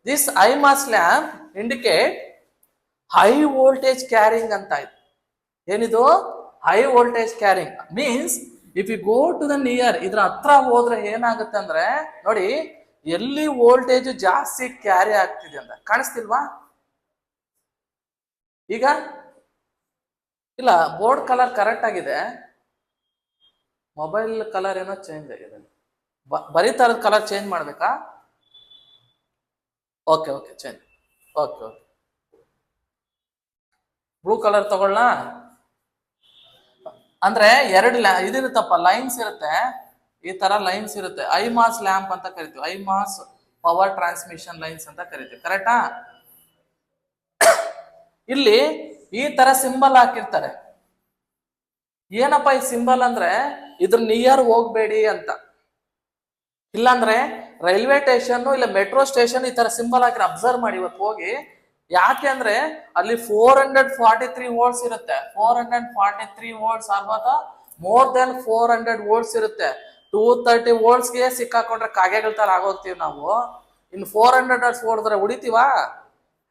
A: This high mast lamp indicate high voltage carrying ಅಂತ ಇದೆ. ಏನಿದು? High voltage carrying means if you go to the near, ಇದ್ರ ಹತ್ರ ಹೋದ್ರೆ ಏನಾಗುತ್ತೆ ಅಂದ್ರೆ, ನೋಡಿ ಎಲ್ಲಿ ವೋಲ್ಟೇಜ್ ಜಾಸ್ತಿ ಕ್ಯಾರಿ ಆಗ್ತಿದೆ ಅಂತ ಕಾಣಿಸ್ತಿಲ್ವಾ? ಈಗ ಇಲ್ಲ, ಬೋರ್ಡ್ ಕಲರ್ ಕರೆಕ್ಟ್ ಆಗಿದೆ, ಮೊಬೈಲ್ ಕಲರ್ ಏನೋ ಚೇಂಜ್ ಆಗಿದೆ. ಬರೀತಾ ಇರೋದು ಕಲರ್ ಚೇಂಜ್ ಮಾಡ್ಬೇಕಾ? Okay change. Okay blue colour ತಗೊಳ್ಳ. ಅಂದ್ರೆ ಎರಡು ಇದಿರುತ್ತಪ್ಪ, ಲೈನ್ಸ್ ಇರುತ್ತೆ, ಈ ತರ ಲೈನ್ಸ್ ಇರುತ್ತೆ. ಐ ಮಾಸ್ ಲ್ಯಾಂಪ್ ಅಂತ ಕರಿತೀವಿ, I mass power transmission lines ಅಂತ ಕರಿತೀವಿ, ಕರೆಕ್ಟಾ? ಇಲ್ಲಿ ಈ ತರ ಸಿಂಬಲ್ ಹಾಕಿರ್ತಾರೆ. ಏನಪ್ಪ ಈ ಸಿಂಬಲ್ ಅಂದ್ರೆ ಇದ್ರ ನಿಯರ್ ಹೋಗ್ಬೇಡಿ ಅಂತ. ಇಲ್ಲಾಂದ್ರೆ ರೈಲ್ವೆ ಸ್ಟೇಷನ್ ಇಲ್ಲ ಮೆಟ್ರೋ ಸ್ಟೇಷನ್ ಈ ತರ ಸಿಂಬಲ್ ಹಾಕಿ ಅಬ್ಸರ್ವ್ ಮಾಡಿ ಇವತ್ತು ಹೋಗಿ. ಯಾಕೆ ಅಂದ್ರೆ ಅಲ್ಲಿ 443 ವೋಲ್ಟ್ಸ್ ಇರುತ್ತೆ. 443 ವೋಲ್ಟ್ಸ್ ಆಗ್ಬೋದ, ಮೋರ್ ದೆನ್ 400 ವೋಲ್ಟ್ಸ್ ಇರುತ್ತೆ. 230 ವೋಲ್ಟ್ಸ್ಗೆ ಸಿಕ್ಕಾಕೊಂಡ್ರೆ ಕಾಗೆಗಳ ತರ ಆಗೋಗ್ತೀವಿ ನಾವು. ಇನ್ನು 400 ಹೊಡೆದ್ರೆ ಉಳಿತೀವ,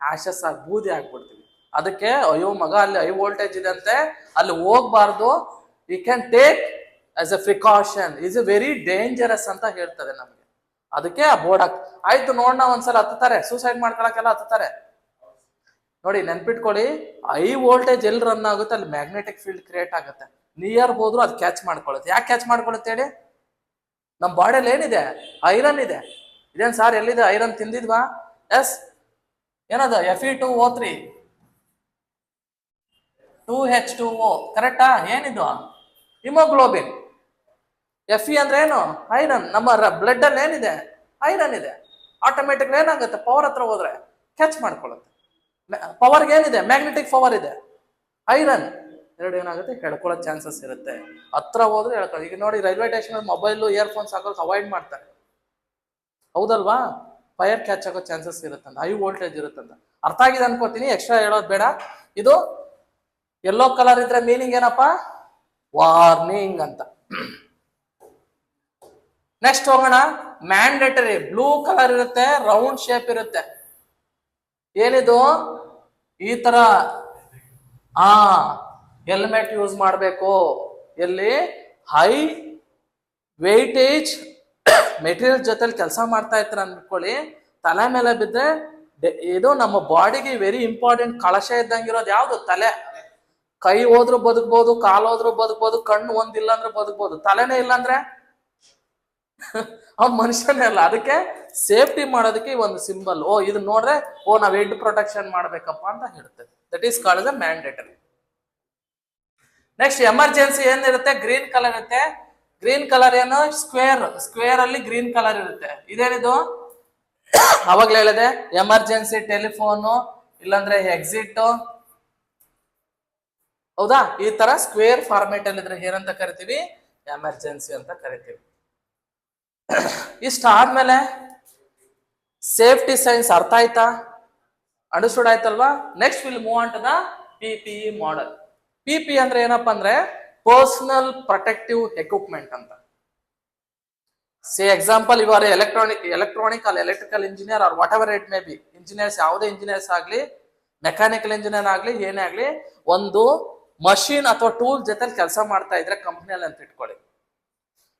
A: ಆಶಸ್ ಆಗಿ ಬೂದಿ ಆಗ್ಬಿಡ್ತೀವಿ. ಅದಕ್ಕೆ ಅಯ್ಯೋ ಮಗ ಅಲ್ಲಿ ಹೈ ವೋಲ್ಟೇಜ್ ಇದೆ ಅಂತೆ, ಅಲ್ಲಿ ಹೋಗ್ಬಾರ್ದು, you can take as a precaution, is a very dangerous ಅಂತ ಹೇಳ್ತದೆ ನಮ್ಗೆ. ಅದಕ್ಕೆ ಆ ಬೋರ್ಡ್ ಆಯ್ತು ನೋಡೋಣ. ಒಂದ್ಸಲ ಹತ್ತಾರೆ, ಸೂಸೈಡ್ ಮಾಡ್ಕೊಳಕ್ಕೆಲ್ಲ ಹತ್ತಾರೆ ನೋಡಿ. ನೆನ್ಪಿಟ್ಕೊಳ್ಳಿ, ಹೈ ವೋಲ್ಟೇಜ್ ಎಲ್ಲಿ ರನ್ ಆಗುತ್ತೆ ಅಲ್ಲಿ ಮ್ಯಾಗ್ನೆಟಿಕ್ ಫೀಲ್ಡ್ ಕ್ರಿಯೇಟ್ ಆಗುತ್ತೆ. ನಿಯರ್ ಹೋದ್ರು ಅದು ಕ್ಯಾಚ್ ಮಾಡ್ಕೊಳ್ಳುತ್ತೆ. ಯಾಕೆ ಕ್ಯಾಚ್ ಮಾಡ್ಕೊಳ್ಳುತ್ತೆ ಹೇಳಿ? ನಮ್ಮ ಬಾಡಿಯಲ್ಲಿ ಏನಿದೆ? ಐರನ್ ಇದೆ. ಇದೇನ್ ಸಾರ್ ಎಲ್ಲಿದೆ ಐರನ್? ತಿಂದಿದ್ವಾ? ಎಸ್. ಏನದು? Fe2O3 2H2O, ಕರೆಕ್ಟಾ? ಏನಿದು? ಹಿಮೋಗ್ಲೋಬಿನ್. Fe ಅಂದ್ರೆ ಏನು? ಐರನ್. ನಮ್ಮ ಬ್ಲಡ್ ಅಲ್ಲಿ ಏನಿದೆ? ಐರನ್ ಇದೆ. ಆಟೋಮೆಟಿಕ್ ಏನಾಗುತ್ತೆ? ಪವರ್ ಹತ್ರ ಹೋದ್ರೆ ಕ್ಯಾಚ್ ಮಾಡ್ಕೊಳ್ಳುತ್ತೆ. ಪವರ್ಗೆ ಏನಿದೆ? ಮ್ಯಾಗ್ನೆಟಿಕ್ ಪವರ್ ಇದೆ. ಐರನ್ ಎರಡು ಏನಾಗುತ್ತೆ? ಹೇಳ್ಕೊಳ್ಳೋ ಚಾನ್ಸಸ್ ಇರುತ್ತೆ. ಹತ್ರ ಹೋದ್ರೆ ಹೇಳ್ಕೊಳ್ಳಿ. ಈಗ ನೋಡಿ, ರೈಲ್ವೆ ಸ್ಟೇಷನ್ ಮೊಬೈಲು ಇಯರ್ಫೋನ್ಸ್ ಹಾಕೋಕೆ ಅವಾಯ್ಡ್ ಮಾಡ್ತಾರೆ, ಹೌದಲ್ವಾ? ಫೈರ್ ಕ್ಯಾಚ್ ಆಗೋ ಚಾನ್ಸಸ್ ಇರುತ್ತಂತ, ಹೈ ವೋಲ್ಟೇಜ್ ಇರುತ್ತಂತ. ಅರ್ಥ ಆಗಿದೆ ಅನ್ಕೋತೀನಿ, ಎಕ್ಸ್ಟ್ರಾ ಹೇಳೋದು ಬೇಡ. ಇದು ಯೆಲ್ಲೋ ಕಲರ್ ಇದ್ರೆ ಮೀನಿಂಗ್ ಏನಪ್ಪಾ? ವಾರ್ನಿಂಗ್ ಅಂತ. ನೆಕ್ಸ್ಟ್ ಹೋಗೋಣ. ಮ್ಯಾಂಡೇಟರಿ ಬ್ಲೂ ಕಲರ್ ಇರುತ್ತೆ, ರೌಂಡ್ ಶೇಪ್ ಇರುತ್ತೆ. ಏನಿದು? ಈ ತರ ಹೆಲ್ಮೆಟ್ ಯೂಸ್ ಮಾಡಬೇಕು. ಎಲ್ಲಿ? ಹೈ ವೆಯ್ಟೇಜ್ ಮೆಟೀರಿಯಲ್ ಜೊತೆಲಿ ಕೆಲಸ ಮಾಡ್ತಾ ಇರ್ತಾರ ಅನ್ಕೊಳ್ಳಿ, ತಲೆ ಮೇಲೆ ಬಿದ್ದರೆ ಇದು ನಮ್ಮ ಬಾಡಿಗೆ ವೆರಿ ಇಂಪಾರ್ಟೆಂಟ್ ಕಳಶ ಇದ್ದಂಗಿರೋದು ಯಾವ್ದು? ತಲೆ. ಕೈ ಹೋದ್ರು ಬದುಕ್ಬೋದು, ಕಾಲು ಹೋದ್ರು ಬದುಕ್ಬೋದು, ಕಣ್ಣು ಒಂದಿಲ್ಲ ಅಂದ್ರೆ ಬದುಕ್ಬೋದು, ತಲೆನೇ ಇಲ್ಲ ಅಂದ್ರೆ ಅವ್ನು ಮನುಷ್ಯನೇ ಅಲ್ಲ. ಅದಕ್ಕೆ ಸೇಫ್ಟಿ ಮಾಡೋದಕ್ಕೆ ಒಂದು ಸಿಂಬಲ್. ಓ ಇದು ನೋಡ್ರೆ ಓ ನಾವ್ ಹೆಡ್ ಪ್ರೊಟೆಕ್ಷನ್ ಮಾಡ್ಬೇಕಪ್ಪ ಅಂತ ಹೇಳುತ್ತೆ. That is called A mandatory. Next emergency ಏನಿರುತ್ತೆ? ಗ್ರೀನ್ ಕಲರ್ ಇರುತ್ತೆ. ಗ್ರೀನ್ ಕಲರ್ ಏನು? ಸ್ಕ್ವೇರ್ ಅಲ್ಲಿ ಗ್ರೀನ್ ಕಲರ್ ಇರುತ್ತೆ. ಇದೇನಿದು? ಅವಾಗ್ಲೇ ಹೇಳಿದೆ, ಎಮರ್ಜೆನ್ಸಿ ಟೆಲಿಫೋನು, ಇಲ್ಲಾಂದ್ರೆ ಎಕ್ಸಿಟ್, ಹೌದಾ? ಈ ತರ ಸ್ಕ್ವೇರ್ ಫಾರ್ಮೇಟ್ ಅಲ್ಲಿ ಇದ್ರೆ ಏನಂತ ಕರಿತೀವಿ? ಎಮರ್ಜೆನ್ಸಿ ಅಂತ ಕರಿತೀವಿ. ಇಷ್ಟ ಆದ್ಮೇಲೆ ಸೇಫ್ಟಿ ಸೈನ್ಸ್ ಅರ್ಥ ಆಯ್ತಾ? ಅಂಡರ್ಸ್ಟುಡ್ ಆಯ್ತಲ್ವಾ? Next will move on to the PPE model. PPE ಅಂದ್ರೆ ಏನಪ್ಪಾ ಅಂದ್ರೆ ಪರ್ಸನಲ್ ಪ್ರೊಟೆಕ್ಟಿವ್ ಎಕ್ವಿಪ್ಮೆಂಟ್ ಅಂತ. Say example, you are electronic or electrical engineer or whatever it may be. Engineers, ಯಾವುದೇ ಇಂಜಿನಿಯರ್ಸ್ ಆಗ್ಲಿ, mechanical engineer ಆಗ್ಲಿ, ಏನೇ ಆಗ್ಲಿ, ಒಂದು ಮಷೀನ್ ಅಥವಾ ಟೂಲ್ ಜೊತೆ ಕೆಲಸ ಮಾಡ್ತಾ ಇದ್ರೆ ಕಂಪ್ನಿಯಲ್ಲಿ ಅಂತ ಇಟ್ಕೊಳ್ಳಿ,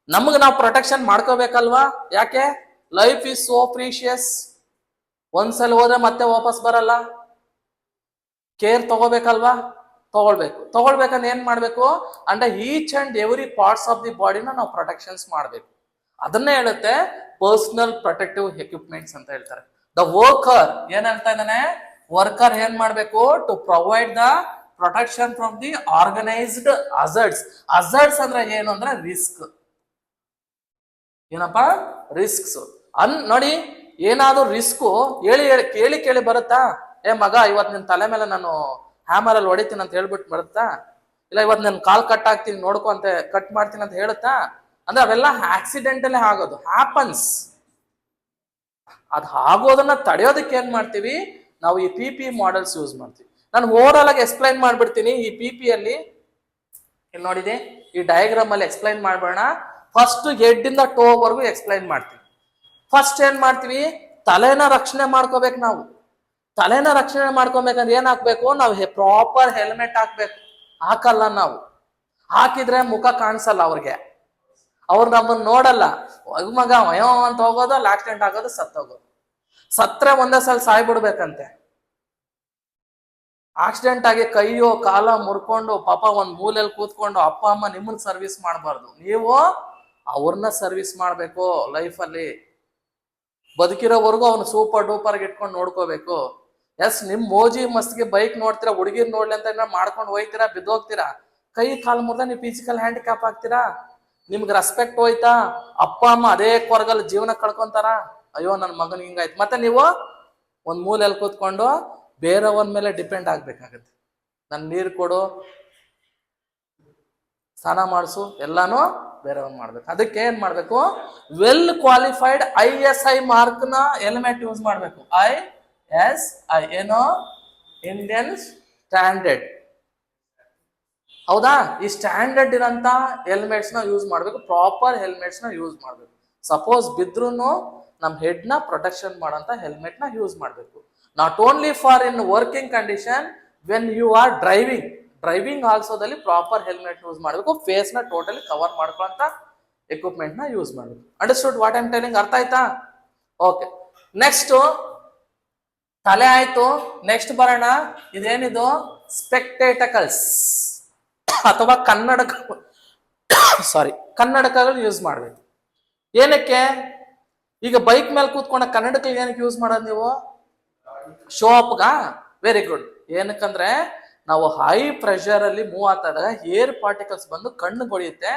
A: ನಮ್ಗೆ ನಾವು ಪ್ರೊಟೆಕ್ಷನ್ ಮಾಡ್ಕೋಬೇಕಲ್ವಾ? ಯಾಕೆ? Life is so precious. ಒಂದ್ಸಲ ಹೋದ್ರೆ ಮತ್ತೆ ವಾಪಸ್ ಬರಲ್ಲ. ಕೇರ್ ತಗೋಬೇಕಲ್ವಾ? ತಗೊಳ್ಬೇಕಂದ್ರೆ ಏನ್ ಮಾಡ್ಬೇಕು? Under each and every parts of the ಬಾಡಿನ ನಾವು ಪ್ರೊಟೆಕ್ಷನ್ಸ್ ಮಾಡ್ಬೇಕು. ಅದನ್ನೇ ಹೇಳುತ್ತೆ ಪರ್ಸನಲ್ ಪ್ರೊಟೆಕ್ಟಿವ್ ಎಕ್ವಿಪ್ಮೆಂಟ್ಸ್ ಅಂತ ಹೇಳ್ತಾರೆ. ದ ವರ್ಕರ್ ಏನ್ ಹೇಳ್ತಾ ಇದ್ದಾನೆ? ವರ್ಕರ್ ಏನ್ ಮಾಡ್ಬೇಕು? To provide the protection from the organised hazards. Hazards ಅಂದ್ರೆ ಏನು ಅಂದ್ರೆ ರಿಸ್ಕ್. ಏನಪ್ಪಾ? ರಿಸ್ಕ್ಸ್. ನೋಡಿ, ಏನಾದ್ರು ರಿಸ್ಕು ಕೇಳಿ ಬರುತ್ತಾ? ಏ ಮಗ, ಇವತ್ತು ನಿನ್ ತಲೆ ಮೇಲೆ ನಾನು ಹ್ಯಾಮರ್ ಅಲ್ಲಿ ಹೊಡಿತೀನಿ ಅಂತ ಹೇಳ್ಬಿಟ್ಟು ಬರುತ್ತಾ? ಇಲ್ಲ ಇವತ್ತು ನಾನು ಕಾಲ್ ಕಟ್ ಆಗ್ತೀನಿ ನೋಡ್ಕೊ ಅಂತ ಕಟ್ ಮಾಡ್ತೀನಿ ಅಂತ ಹೇಳುತ್ತಾ? ಅಂದ್ರೆ ಅವೆಲ್ಲ ಆಕ್ಸಿಡೆಂಟಲ್ಲೇ ಆಗೋದು, ಹ್ಯಾಪನ್ಸ್. ಅದು ಆಗೋದನ್ನ ತಡೆಯೋದಕ್ಕೆ ಏನ್ ಮಾಡ್ತೀವಿ ನಾವು? ಈ PPE ಮಾಡೆಲ್ಸ್ ಯೂಸ್ ಮಾಡ್ತೀವಿ. ನಾನು ಓವರ್ ಆಗಿ ಎಕ್ಸ್ಪ್ಲೈನ್ ಮಾಡ್ಬಿಡ್ತೀನಿ. ಈ PPE ಅಲ್ಲಿ ಇಲ್ಲಿ ನೋಡಿದೆ, ಈ ಡಯಾಗ್ರಾಮ್ ಅಲ್ಲಿ ಎಕ್ಸ್ಪ್ಲೈನ್ ಮಾಡ್ಬೇಡ. ಫಸ್ಟ್ ಹೆಡ್ ಇಂದ ಟೋ ವರ್ಗು ಎಕ್ಸ್ಪ್ಲೈನ್ ಮಾಡ್ತೀವಿ. ಫಸ್ಟ್ ಏನ್ ಮಾಡ್ತೀವಿ? ತಲೆನ ರಕ್ಷಣೆ ಮಾಡ್ಕೋಬೇಕು ನಾವು. ತಲೆನ ರಕ್ಷಣೆ ಮಾಡ್ಕೊಬೇಕಂದ್ರೆ ಏನ್ ಹಾಕ್ಬೇಕು? ನಾವು ಪ್ರಾಪರ್ ಹೆಲ್ಮೆಟ್ ಹಾಕ್ಬೇಕು. ಹಾಕಲ್ಲ ನಾವು. ಹಾಕಿದ್ರೆ ಮುಖ ಕಾಣಿಸಲ್ಲ ಅವ್ರಿಗೆ, ಅವ್ರು ನಮ್ಮನ್ನ ನೋಡಲ್ಲ. ಮಗ ವಯೋ ಅಂತ ಹೋಗೋದು, ಅಲ್ಲಿ ಆಕ್ಸಿಡೆಂಟ್ ಆಗೋದು, ಸತ್ತೋಗೋದು. ಸತ್ರೆ ಒಂದೇ ಸಲ ಸಾಯ್ಬಿಡ್ಬೇಕಂತೆ. ಆಕ್ಸಿಡೆಂಟ್ ಆಗಿ ಕೈಯೋ ಕಾಲ ಮುರ್ಕೊಂಡು ಪಾಪ ಒಂದ್ ಮೂಲೆಯಲ್ಲಿ ಕೂತ್ಕೊಂಡು ಅಪ್ಪ ಅಮ್ಮ ನಿಮ್ಮನ್ನ ಸರ್ವಿಸ್ ಮಾಡಬಾರ್ದು, ನೀವು ಅವ್ರನ್ನ ಸರ್ವಿಸ್ ಮಾಡ್ಬೇಕು. ಲೈಫಲ್ಲಿ ಬದುಕಿರೋವರೆಗೂ ಅವ್ನು ಸೂಪರ್ ಡೂಪರ್ ಇಟ್ಕೊಂಡು ನೋಡ್ಕೋಬೇಕು. ಎಸ್, ನಿಮ್ ಮೋಜಿ ಮಸ್ತಿಗೆ ಬೈಕ್ ನೋಡ್ತೀರಾ, ಹುಡುಗಿರ್ ನೋಡ್ಲಿ ಅಂತ ಮಾಡ್ಕೊಂಡು ಹೋಯ್ತೀರಾ, ಬಿದ್ದೋಗ್ತೀರಾ, ಕೈ ಕಾಲು ಮುರ್ದ ನೀವು ಫಿಸಿಕಲ್ ಹ್ಯಾಂಡಿಕ್ಯಾಪ್ ಆಗ್ತೀರಾ. ನಿಮ್ಗೆ ರೆಸ್ಪೆಕ್ಟ್ ಹೋಯ್ತಾ? ಅಪ್ಪ ಅಮ್ಮ ಅದೇ ಕೊರಗಲ್ಲಿ ಜೀವನ ಕಳ್ಕೊಂತಾರ. ಅಯ್ಯೋ ನನ್ನ ಮಗನ್ ಹಿಂಗಾಯ್ತು. ಮತ್ತೆ ನೀವು ಒಂದ್ ಮೂಲೆಯಲ್ಲಿ ಕೂತ್ಕೊಂಡು ಬೇರೆಯವನ ಮೇಲೆ ಡಿಪೆಂಡ್ ಆಗ್ಬೇಕಾಗತ್ತೆ. ನನ್ ನೀರು ಕೊಡು, ಸ್ನಾನ ಮಾಡಿಸು, ಎಲ್ಲಾನು ಬೇರೆಯವನ್ ಮಾಡ್ಬೇಕು. ಅದಕ್ಕೆ ಏನ್ ಮಾಡ್ಬೇಕು, ವೆಲ್ ಕ್ವಾಲಿಫೈಡ್ ISI ಮಾರ್ಕ್ ನ ಹೆಲ್ಮೆಟ್ ಯೂಸ್ ಮಾಡ್ಬೇಕು. ISI ಏನೋ ಇಂಡಿಯನ್ ಸ್ಟ್ಯಾಂಡರ್ಡ್, ಹೌದಾ? ಈ ಸ್ಟ್ಯಾಂಡರ್ಡ್ ಇರೋಂತ ಹೆಲ್ಮೆಟ್ಸ್ ನ ಯೂಸ್ ಮಾಡ್ಬೇಕು, ಪ್ರಾಪರ್ ಹೆಲ್ಮೆಟ್ಸ್ ನ ಯೂಸ್ ಮಾಡ್ಬೇಕು. ಸಪೋಸ್ ಬಿದ್ರು ನಮ್ ಹೆಡ್ ನ ಪ್ರೊಟೆಕ್ಷನ್ ಮಾಡೋಂತ ಹೆಲ್ಮೆಟ್ ನ ಯೂಸ್ ಮಾಡ್ಬೇಕು. Not only for in working condition, when you are driving ಆಲ್ಸೋದಲ್ಲಿ ಪ್ರಾಪರ್ ಹೆಲ್ಮೆಟ್ ಯೂಸ್ ಮಾಡಬೇಕು. ಫೇಸ್ ನ ಟೋಟಲಿ ಕವರ್ ಮಾಡ್ಕೊಂತ ಎಕ್ವಿಪ್ಮೆಂಟ್ ನ ಯೂಸ್ ಮಾಡಬೇಕು. Understood what I am telling? ಅರ್ಥ ಆಯ್ತಾ? ಓಕೆ, ನೆಕ್ಸ್ಟ್ ತಲೆ ಆಯ್ತು. ನೆಕ್ಸ್ಟ್ ಬರೋಣ, ಇದೇನಿದು ಸ್ಪೆಕ್ಟೇಟಕಲ್ಸ್ ಅಥವಾ ಕನ್ನಡಕಗಳು ಯೂಸ್ ಮಾಡ್ಬೇಕು. ಏನಕ್ಕೆ? ಈಗ ಬೈಕ್ ಮೇಲೆ ಕೂತ್ಕೊಂಡ ಕನ್ನಡಕ ಏನಕ್ಕೆ ಯೂಸ್ ಮಾಡೋದು ನೀವು? ಶೋ ಅಪ್ಗ? Very good. ಏನಕ್ಕಂದ್ರೆ ನಾವು ಹೈ ಪ್ರೆಷರ್ ಅಲ್ಲಿ ಮೂವ್ ಆಗ್ತಾಗ ಏರ್ ಪಾರ್ಟಿಕಲ್ಸ್ ಬಂದು ಕಣ್ಣು ಹೊಡೆಯುತ್ತೆ.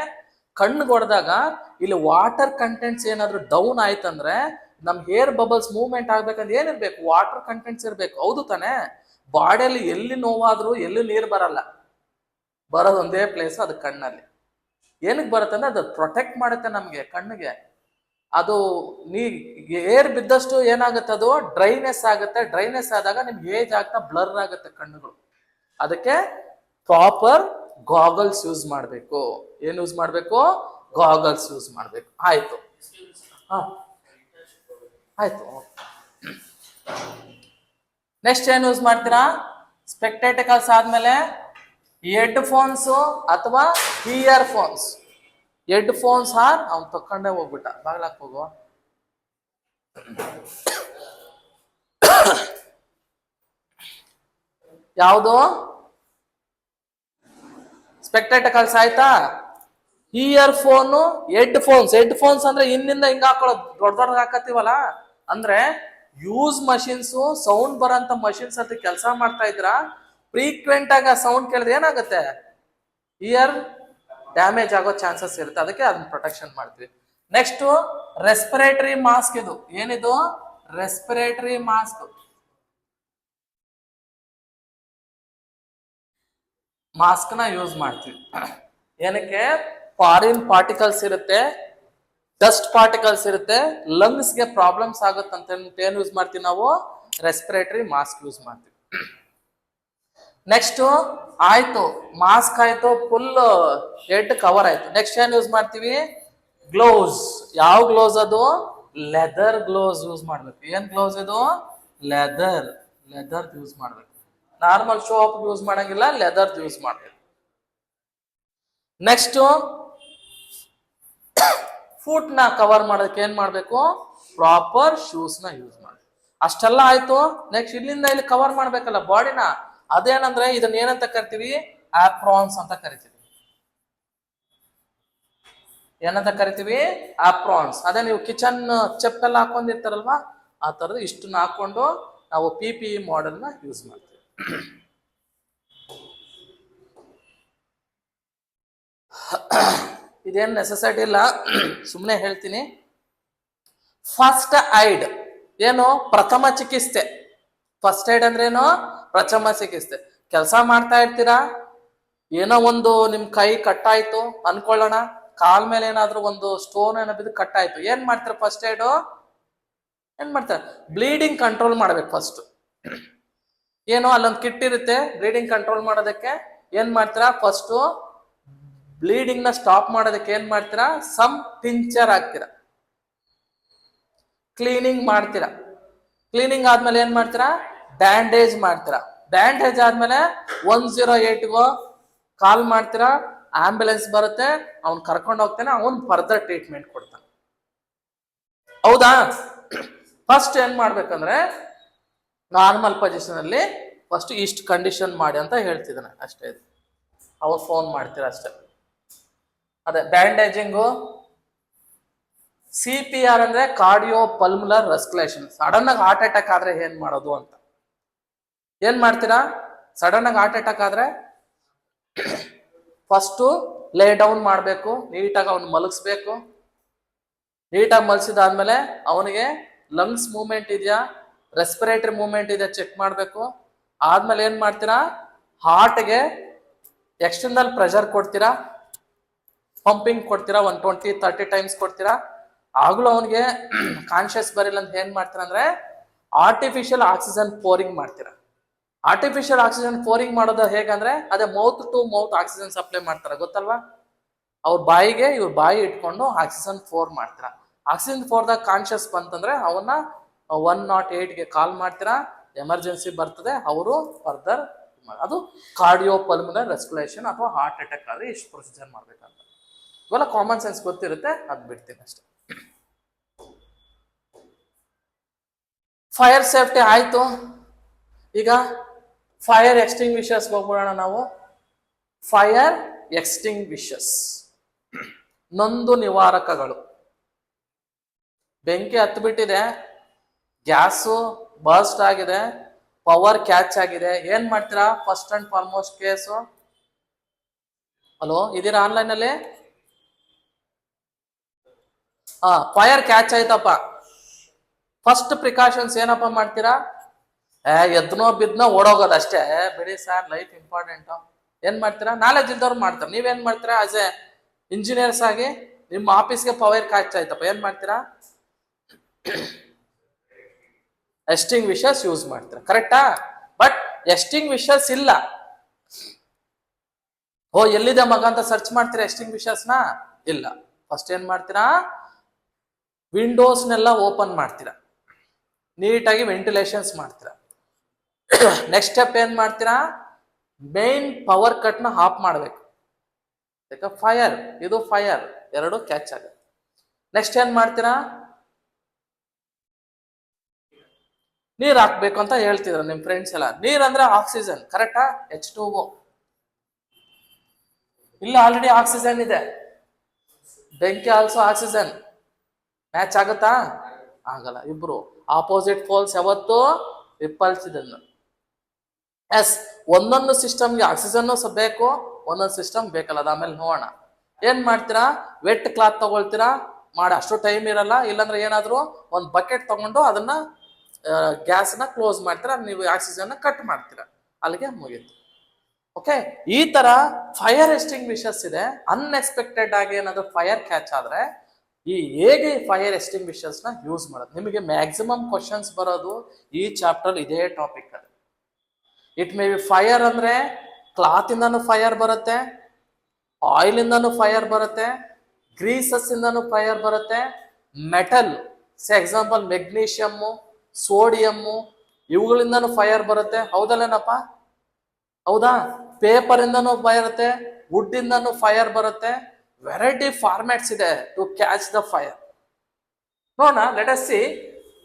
A: ಕಣ್ಣು ಹೊಡೆದಾಗ ಇಲ್ಲಿ ವಾಟರ್ ಕಂಟೆಂಟ್ಸ್ ಏನಾದ್ರು ಡೌನ್ ಆಯ್ತಂದ್ರೆ ನಮ್ ಏರ್ ಬಬಲ್ಸ್ ಮೂವ್ಮೆಂಟ್ ಆಗ್ಬೇಕಂದ್ರೆ ಏನಿರ್ಬೇಕು? ವಾಟರ್ ಕಂಟೆಂಟ್ಸ್ ಇರ್ಬೇಕು, ಹೌದು ತಾನೆ? ಬಾಡಿಯಲ್ಲಿ ಎಲ್ಲಿ ನೋವಾದ್ರೂ ಎಲ್ಲಿ ನೀರು ಬರಲ್ಲ, ಬರೋದು ಒಂದೇ ಪ್ಲೇಸ್, ಅದು ಕಣ್ಣಲ್ಲಿ. ಏನಕ್ಕೆ ಬರುತ್ತೆ ಅಂದ್ರೆ ಅದು ಪ್ರೊಟೆಕ್ಟ್ ಮಾಡುತ್ತೆ ನಮ್ಗೆ ಕಣ್ಣಿಗೆ. ಅದು ಏರ್ ಬಿದ್ದಷ್ಟು ಏನಾಗುತ್ತೆ, ಅದು ಡ್ರೈನೆಸ್ ಆಗುತ್ತೆ. ಡ್ರೈನೆಸ್ ಆದಾಗ ನಿಮ್ಗೆ ಏಜ್ ಆಗ್ತಾ ಬ್ಲರ್ ಆಗುತ್ತೆ ಕಣ್ಣುಗಳು. ಅದಕ್ಕೆ ಪ್ರಾಪರ್ ಗಾಗಲ್ಸ್ ಯೂಸ್ ಮಾಡಬೇಕು. ಏನ್ ಯೂಸ್ ಮಾಡಬೇಕು? ಗಾಗಲ್ಸ್ ಯೂಸ್ ಮಾಡಬೇಕು. ಆಯ್ತು, ಆಯ್ತು. ನೆಕ್ಸ್ಟ್ ಏನ್ ಯೂಸ್ ಮಾಡ್ತೀರಾ? ಸ್ಪೆಕ್ಟೇಟಕಲ್ಸ್ ಆದ್ಮೇಲೆ ಹೆಡ್ ಫೋನ್ಸ್ ಅಥವಾ ಇಯರ್ ಫೋನ್ಸ್. ಹೆಡ್ ಫೋನ್ಸ್ ಅವ್ನು ತಕೊಂಡೇ ಹೋಗ್ಬಿಟ್ಟ, ಬಾಗ್ಲಾಕ್ ಹೋಗುವ. ಯಾವುದು? ಸ್ಪೆಕ್ಟೇಟಕಲ್ಸ್ ಆಯ್ತಾ? ಇಯರ್ ಫೋನು, ಹೆಡ್ ಫೋನ್ಸ್ ಅಂದ್ರೆ ಹಿಂದಿಂದ ಹಿಂಗ ಹಾಕೊಳ್ಳೋದು, ದೊಡ್ಡ ಹಾಕತ್ತೀವಲ್ಲ, ಅಂದ್ರೆ ಯೂಸ್ ಮಷಿನ್ಸ್, ಸೌಂಡ್ ಬರೋಂತ ಮಷಿನ್ಸ್ ಅಂತ ಕೆಲಸ ಮಾಡ್ತಾ ಇದ್ರ ಫ್ರೀಕ್ವೆಂಟ್ ಆಗಿ ಸೌಂಡ್ ಕೇಳಿದ್ರೆ ಏನಾಗುತ್ತೆ? ಇಯರ್ ಡ್ಯಾಮೇಜ್ ಆಗೋ ಚಾನ್ಸಸ್ ಇರುತ್ತೆ. ಅದಕ್ಕೆ ಅದನ್ನ ಪ್ರೊಟೆಕ್ಷನ್ ಮಾಡ್ತೀವಿ. Next respiratory mask. ಇದು ಏನಿದು? Respiratory mask. ಮಾಸ್ಕ್ ನ ಯೂಸ್ ಮಾಡ್ತೀವಿ. ಏನಕ್ಕೆ? ಫಾರಿನ್ ಪಾರ್ಟಿಕಲ್ಸ್ ಇರುತ್ತೆ, ಡಸ್ಟ್ ಪಾರ್ಟಿಕಲ್ಸ್ ಇರುತ್ತೆ, ಲಂಗ್ಸ್ ಗೆ ಪ್ರಾಬ್ಲಮ್ಸ್ ಆಗುತ್ತಂತ ಏನ್ ಯೂಸ್ ಮಾಡ್ತೀವಿ ನಾವು? ರೆಸ್ಪಿರೇಟರಿ ಮಾಸ್ಕ್ ಯೂಸ್ ಮಾಡ್ತೀವಿ. ನೆಕ್ಸ್ಟ್ ಆಯ್ತು, ಮಾಸ್ಕ್ ಆಯ್ತು, ಫುಲ್ ಹೆಡ್ ಕವರ್ ಆಯ್ತು. ನೆಕ್ಸ್ಟ್ ಏನ್ ಯೂಸ್ ಮಾಡ್ತೀವಿ? ಗ್ಲೌಸ್. ಯಾವ ಗ್ಲೌಸ್ ಅದು? ಲೆದರ್ ಗ್ಲೌಸ್ ಯೂಸ್ ಮಾಡ್ಬೇಕು. ಏನ್ ಗ್ಲೌಸ್ ಇದು? ಲೆದರ್ ಯೂಸ್ ಮಾಡ್ಬೇಕು. ನಾರ್ಮಲ್ ಶೋ ಅಪ್ ಯೂಸ್ ಮಾಡಂಗಿಲ್ಲ, ಲೆದರ್ ಯೂಸ್ ಮಾಡ್ಬೇಕು. ನೆಕ್ಸ್ಟ್ ಫುಟ್ ನ ಕವರ್ ಮಾಡೋದಕ್ಕೆ ಏನ್ ಮಾಡ್ಬೇಕು? ಪ್ರಾಪರ್ ಶೂಸ್ ನ ಯೂಸ್ ಮಾಡ್ಬೇಕು. ಅಷ್ಟೆಲ್ಲ ಆಯ್ತು. ನೆಕ್ಸ್ಟ್ ಇಲ್ಲಿಂದ ಇಲ್ಲಿ ಕವರ್ ಮಾಡ್ಬೇಕಲ್ಲ ಬಾಡಿನ. ಅದೇನಂದ್ರೆ ಇದನ್ನ ಏನಂತ ಕರಿತೀವಿ? ಆಪ್ರಾನ್ಸ್ ಅಂತ ಕರಿತೀವಿ. ಏನಂತ ಕರಿತೀವಿ? ಆಪ್ರಾನ್ಸ್. ಅದೇ ನೀವು ಕಿಚನ್ ಚೆಪ್ಪೆಲ್ಲ ಹಾಕೊಂಡಿರ್ತಾರಲ್ವಾ, ಆ ತರದ್ದು ಇಷ್ಟನ್ನ ಹಾಕೊಂಡು ನಾವು PPE ಮಾಡೆಲ್ ನ ಯೂಸ್ ಮಾಡ್ತೀವಿ. ಇದೇನು ನೆಸೆಸಿಟಿ ಇಲ್ಲ, ಸುಮ್ಮನೆ ಹೇಳ್ತೀನಿ. ಫಸ್ಟ್ ಐಡ್ ಏನು? ಪ್ರಥಮ ಚಿಕಿತ್ಸೆ. ಫಸ್ಟ್ ಏಡ್ ಅಂದ್ರೆ ಏನು? ಪ್ರಥಮ ಚಿಕಿತ್ಸೆ. ಕೆಲಸ ಮಾಡ್ತಾ ಇರ್ತೀರಾ, ಏನೋ ಒಂದು ನಿಮ್ ಕೈ ಕಟ್ಟಾಯ್ತು ಅನ್ಕೊಳ್ಳೋಣ, ಕಾಲ್ ಮೇಲೆ ಏನಾದ್ರೂ ಒಂದು ಸ್ಟೋನ್ ಏನೋ ಬಿದ್ದು ಕಟ್ಟಾಯ್ತು, ಏನ್ ಮಾಡ್ತೀರಾ? ಫಸ್ಟ್ ಏಡ್ ಏನ್ ಮಾಡ್ತಾರೆ? ಬ್ಲೀಡಿಂಗ್ ಕಂಟ್ರೋಲ್ ಮಾಡ್ಬೇಕು ಫಸ್ಟ್. ಏನೋ ಅಲ್ಲೊಂದು ಕಿಟ್ ಇರುತ್ತೆ ಬ್ಲೀಡಿಂಗ್ ಕಂಟ್ರೋಲ್ ಮಾಡೋದಕ್ಕೆ. ಏನ್ ಮಾಡ್ತೀರಾ? ಫಸ್ಟ್ ಬ್ಲೀಡಿಂಗ್ ನ ಸ್ಟಾಪ್ ಮಾಡೋದಕ್ಕೆ ಏನ್ ಮಾಡ್ತೀರಾ? ಸಮ್ ಟಿಂಚರ್ ಹಾಕ್ತೀರಾ, ಕ್ಲೀನಿಂಗ್ ಮಾಡ್ತೀರಾ. ಕ್ಲೀನಿಂಗ್ ಆದ್ಮೇಲೆ ಏನ್ ಮಾಡ್ತೀರಾ? ಬ್ಯಾಂಡೇಜ್ ಮಾಡ್ತೀರಾ. ಬ್ಯಾಂಡೇಜ್ ಆದ್ಮೇಲೆ 108ಗೋ ಕಾಲ್ ಮಾಡ್ತೀರಾ, ಆಂಬ್ಯುಲೆನ್ಸ್ ಬರುತ್ತೆ, ಅವ್ನ್ ಕರ್ಕೊಂಡು ಹೋಗ್ತಾನೆ, ಅವನ್ ಫರ್ದರ್ ಟ್ರೀಟ್ಮೆಂಟ್ ಕೊಡ್ತಾನೆ, ಹೌದಾ? ಫಸ್ಟ್ ಏನ್ ಮಾಡ್ಬೇಕಂದ್ರೆ ನಾರ್ಮಲ್ ಪೊಸಿಷನ್ ಅಲ್ಲಿ ಫಸ್ಟ್ ಇಷ್ಟು ಕಂಡೀಷನ್ ಮಾಡಿ ಅಂತ ಹೇಳ್ತಿದ್ದಾನೆ ಅಷ್ಟೇ. ಅವ್ರು ಫೋನ್ ಮಾಡ್ತೀರಾ ಅಷ್ಟೇ. ಅದೇ ಬ್ಯಾಂಡೇಜಿಂಗು. CPR ಅಂದ್ರೆ ಕಾರ್ಡಿಯೋ ಪಲ್ಮುಲರ್ ರೆಸ್ಪಿರೇಷನ್. ಸಡನ್ ಆಗಿ ಹಾರ್ಟ್ ಅಟ್ಯಾಕ್ ಆದ್ರೆ ಏನ್ ಮಾಡೋದು ಅಂತ. ಏನ್ ಮಾಡ್ತೀರಾ? ಸಡನ್ ಆಗಿ ಹಾರ್ಟ್ ಅಟ್ಯಾಕ್ ಆದ್ರೆ ಫಸ್ಟು ಲೇ ಡೌನ್ ಮಾಡಬೇಕು, ನೀಟಾಗಿ ಅವ್ನು ಮಲಗಿಸ್ಬೇಕು. ನೀಟಾಗಿ ಮಲಗಿಸಿದಾದ್ಮೇಲೆ ಅವನಿಗೆ ಲಂಗ್ಸ್ ಮೂವ್ಮೆಂಟ್ ಇದೆಯಾ, ರೆಸ್ಪಿರೇಟರಿ ಮೂವ್ಮೆಂಟ್ ಇದೆಯಾ ಚೆಕ್ ಮಾಡಬೇಕು. ಆದ್ಮೇಲೆ ಏನ್ ಮಾಡ್ತೀರಾ, ಹಾರ್ಟ್ಗೆ ಎಕ್ಸ್ಟರ್ನಲ್ ಪ್ರೆಷರ್ ಕೊಡ್ತೀರಾ, ಪಂಪಿಂಗ್ ಕೊಡ್ತೀರಾ, 120-30 ಟೈಮ್ಸ್ ಕೊಡ್ತೀರಾ. ಆಗ್ಲೂ ಅವನಿಗೆ ಕಾನ್ಶಿಯಸ್ ಬರಿಲ್ಲ ಅಂತ ಏನ್ ಮಾಡ್ತೀರಾ ಅಂದ್ರೆ ಆರ್ಟಿಫಿಷಿಯಲ್ ಆಕ್ಸಿಜನ್ ಪೋರಿಂಗ್ ಮಾಡ್ತೀರಾ. ಆರ್ಟಿಫಿಷಿಯಲ್ ಆಕ್ಸಿಜನ್ ಪೋರಿಂಗ್ ಮಾಡೋದು ಹೇಗಂದ್ರೆ ಅದೇ mouth to mouth oxygen supply ಮಾಡ್ತಾರ, ಗೊತ್ತಲ್ವಾ? ಅವ್ರ ಬಾಯಿಗೆ ಇವ್ರ ಬಾಯಿ ಇಟ್ಕೊಂಡು ಆಕ್ಸಿಜನ್ ಫೋರ್ ಮಾಡ್ತೀರಾ. ಆಕ್ಸಿಜನ್ ಫೋರ್ದಾಗ ಕಾನ್ಶಿಯಸ್ ಬಂತಂದ್ರೆ ಅವನ್ನ 108ಗೆ ಕಾಲ್ ಮಾಡ್ತೀರಾ, ಎಮರ್ಜೆನ್ಸಿ ಬರ್ತದೆ, ಅವರು ಫರ್ದರ್ ಅದು ಕಾರ್ಡಿಯೋ ಪಲ್ಮನರಿ ರೆಸ್ಪಿರೇಷನ್ ಅಥವಾ ಹಾರ್ಟ್ ಅಟ್ಯಾಕ್ ಆದ್ರೆ ಇಷ್ಟು ಪ್ರೊಸೀಜರ್ ಮಾಡ್ಬೇಕಂತ. ಇವೆಲ್ಲ ಕಾಮನ್ ಸೆನ್ಸ್ ಗೊತ್ತಿರುತ್ತೆ, ಅದ್ ಬಿಡ್ತೀನಿ ಅಷ್ಟೇ. ಫೈರ್ ಸೇಫ್ಟಿ ಆಯ್ತು. ಈಗ ಫೈರ್ ಎಕ್ಸ್ಟಿಂಗ್ವಿಷರ್ಸ್ ಹೋಗ್ಬಿಡೋಣ ನಾವು. ಫೈರ್ ಎಕ್ಸ್ಟಿಂಗ್ವಿಷರ್ಸ್, ನೊಂದು ನಿವಾರಕಗಳು. ಬೆಂಕಿ ಹತ್ಬಿಟ್ಟಿದೆ, ಗ್ಯಾಸು ಬರ್ಸ್ಟ್ ಆಗಿದೆ, ಪವರ್ ಕ್ಯಾಚ್ ಆಗಿದೆ, ಏನ್ ಮಾಡ್ತೀರಾ? First and foremost case, hello ಇದೀರಾ ಆನ್ಲೈನ್ ಅಲ್ಲಿ? ಫೈರ್ ಕ್ಯಾಚ್ ಆಯ್ತಪ್ಪ, ಫಸ್ಟ್ ಪ್ರಿಕಾಷನ್ಸ್ ಏನಪ್ಪ ಮಾಡ್ತೀರಾ? ಎದ್ನೋ ಬಿದ್ನೋ ಓಡೋಗೋದು ಅಷ್ಟೇ. ಬಿಡಿ ಸರ್, ಲೈಫ್ ಇಂಪಾರ್ಟೆಂಟ್. ಏನ್ ಮಾಡ್ತೀರಾ? ನಾಲೆಜ್ ಇದ್ದವ್ರು ಮಾಡ್ತಾರೆ. ನೀವೇನ್ ಮಾಡ್ತೀರಾ? ಆಸ್ ಎ ಇಂಜಿನಿಯರ್ಸ್ ಆಗಿ ನಿಮ್ಮ ಆಫೀಸ್ಗೆ ಪವರ್ ಕ್ಯಾಚ್ ಆಯ್ತಪ್ಪ, ಏನ್ ಮಾಡ್ತೀರಾ? ಎಕ್ಸ್ಟಿಂಗ್ವಿಷರ್ಸ್ ಯೂಸ್ ಮಾಡ್ತೀರಾ, ಕರೆಕ್ಟಾ? ಬಟ್ ಎಕ್ಸ್ಟಿಂಗ್ವಿಷರ್ಸ್ ಇಲ್ಲ. ಎಲ್ಲಿದೆ ಮಗ ಅಂತ ಸರ್ಚ್ ಮಾಡ್ತೀರಾ ಎಕ್ಸ್ಟಿಂಗ್ವಿಷರ್ಸ್ನ? ಇಲ್ಲ. ಫಸ್ಟ್ ಏನ್ ಮಾಡ್ತೀರಾ? ವಿಂಡೋಸ್ನೆಲ್ಲ ಓಪನ್ ಮಾಡ್ತೀರಾ, ನೀಟಾಗಿ ವೆಂಟಿಲೇಷನ್ಸ್ ಮಾಡ್ತೀರಾ. ನೆಕ್ಸ್ಟ್ ಸ್ಟೆಪ್ ಏನ್ ಮಾಡ್ತೀರಾ? ಮೇನ್ ಪವರ್ ಕಟ್ ನ ಆಫ್ ಮಾಡ್ಬೇಕು. ಫೈರ್, ಇದು ಫೈರ್, ಎರಡು ಕ್ಯಾಚ್ ಆಗುತ್ತೆ. ನೆಕ್ಸ್ಟ್ ಏನ್ ಮಾಡ್ತೀರಾ? ನೀರ್ ಹಾಕ್ಬೇಕು ಅಂತ ಹೇಳ್ತಿದ್ರ ನಿಮ್ ಫ್ರೆಂಡ್ಸ್ ಎಲ್ಲ. ನೀರ್ ಅಂದ್ರೆ ಆಕ್ಸಿಜನ್, ಕರೆಕ್ಟಾ? H2O. ಇಲ್ಲ, ಆಲ್ರೆಡಿ ಆಕ್ಸಿಜನ್ ಇದೆ. ಬೆಂಕಿ ಆಲ್ಸೋ ಆಕ್ಸಿಜನ್. ಮ್ಯಾಚ್ ಆಗುತ್ತಾ? ಆಗಲ್ಲ. ಇಬ್ರು ಆಪೋಸಿಟ್ ಪೋಲ್ಸ್ ಯಾವತ್ತು ರಿಪಲ್ಸ್ ಇದನ್ನು. ಎಸ್, ಒಂದೊಂದು ಸಿಸ್ಟಮ್ಗೆ ಆಕ್ಸಿಜನ್ ಬೇಕು, ಒಂದೊಂದು ಸಿಸ್ಟಮ್ ಬೇಕಲ್ಲ, ಅದು ಆಮೇಲೆ ನೋಡೋಣ. ಏನ್ ಮಾಡ್ತೀರಾ? ವೆಟ್ ಕ್ಲಾತ್ ತಗೊಳ್ತೀರಾ, ಮಾಡಿ ಅಷ್ಟು ಟೈಮ್ ಇರಲ್ಲ. ಇಲ್ಲಾಂದ್ರೆ ಏನಾದ್ರು ಒಂದು ಬಕೆಟ್ ತಗೊಂಡು ಅದನ್ನ ಗ್ಯಾಸ್ನ ಕ್ಲೋಸ್ ಮಾಡ್ತೀರಾ, ನೀವು ಆಕ್ಸಿಜನ್ ಕಟ್ ಮಾಡ್ತೀರಾ, ಅಲ್ಲಿಗೆ ಮುಗೀತು. ಓಕೆ, ಈ ತರ ಫೈರ್ ಎಕ್ಸ್ಟಿಂಗ್ವಿಷರ್ಸ್ ಇದೆ. ಅನ್ಎಕ್ಸ್ಪೆಕ್ಟೆಡ್ ಆಗಿ ಏನಾದ್ರು ಫೈರ್ ಕ್ಯಾಚ್ ಆದ್ರೆ ಹೇಗೆ ಫೈರ್ ಎಕ್ಸ್ಟಿಂಗ್ವಿಷರ್ಸ್ ನ ಯೂಸ್ ಮಾಡೋದು? ನಿಮಗೆ ಮ್ಯಾಕ್ಸಿಮಮ್ ಕ್ವಶನ್ಸ್ ಬರೋದು ಈ ಚಾಪ್ಟರ್ ಇದೇ ಟಾಪಿಕ್ ಅಲ್ಲಿ. ಇಟ್ ಮೇ ಬಿ ಫೈರ್ ಅಂದ್ರೆ ಕ್ಲಾತ್ ಇಂದಾನು ಫೈರ್ ಬರುತ್ತೆ, ಆಯಿಲ್ ಇಂದಾನು ಫೈರ್ ಬರುತ್ತೆ, ಗ್ರೀಸಸ್ ಇಂದಾನು ಫೈರ್ ಬರುತ್ತೆ, ಮೆಟಲ್ ಎಕ್ಸಾಂಪಲ್ ಮೆಗ್ನೀಷಿಯಮ್ಮು, ಸೋಡಿಯಮ್ಮು, ಇವುಗಳಿಂದಾನು ಫೈರ್ ಬರುತ್ತೆ. ಹೌದಲ್ಲೇನಪ್ಪ? ಹೌದಾ? ಪೇಪರ್ ಇಂದಾನು ಫೈರ್ ಬರುತ್ತೆ, ವುಡ್ ಇಂದಾನು ಫೈರ್ ಬರುತ್ತೆ. ವೆರೈಟಿ ಫಾರ್ಮ್ಯಾಟ್ಸ್ ಇದೆ ಟು ಕ್ಯಾಚ್ ದ ಫೈರ್. ನೋಡೋಣ, let us see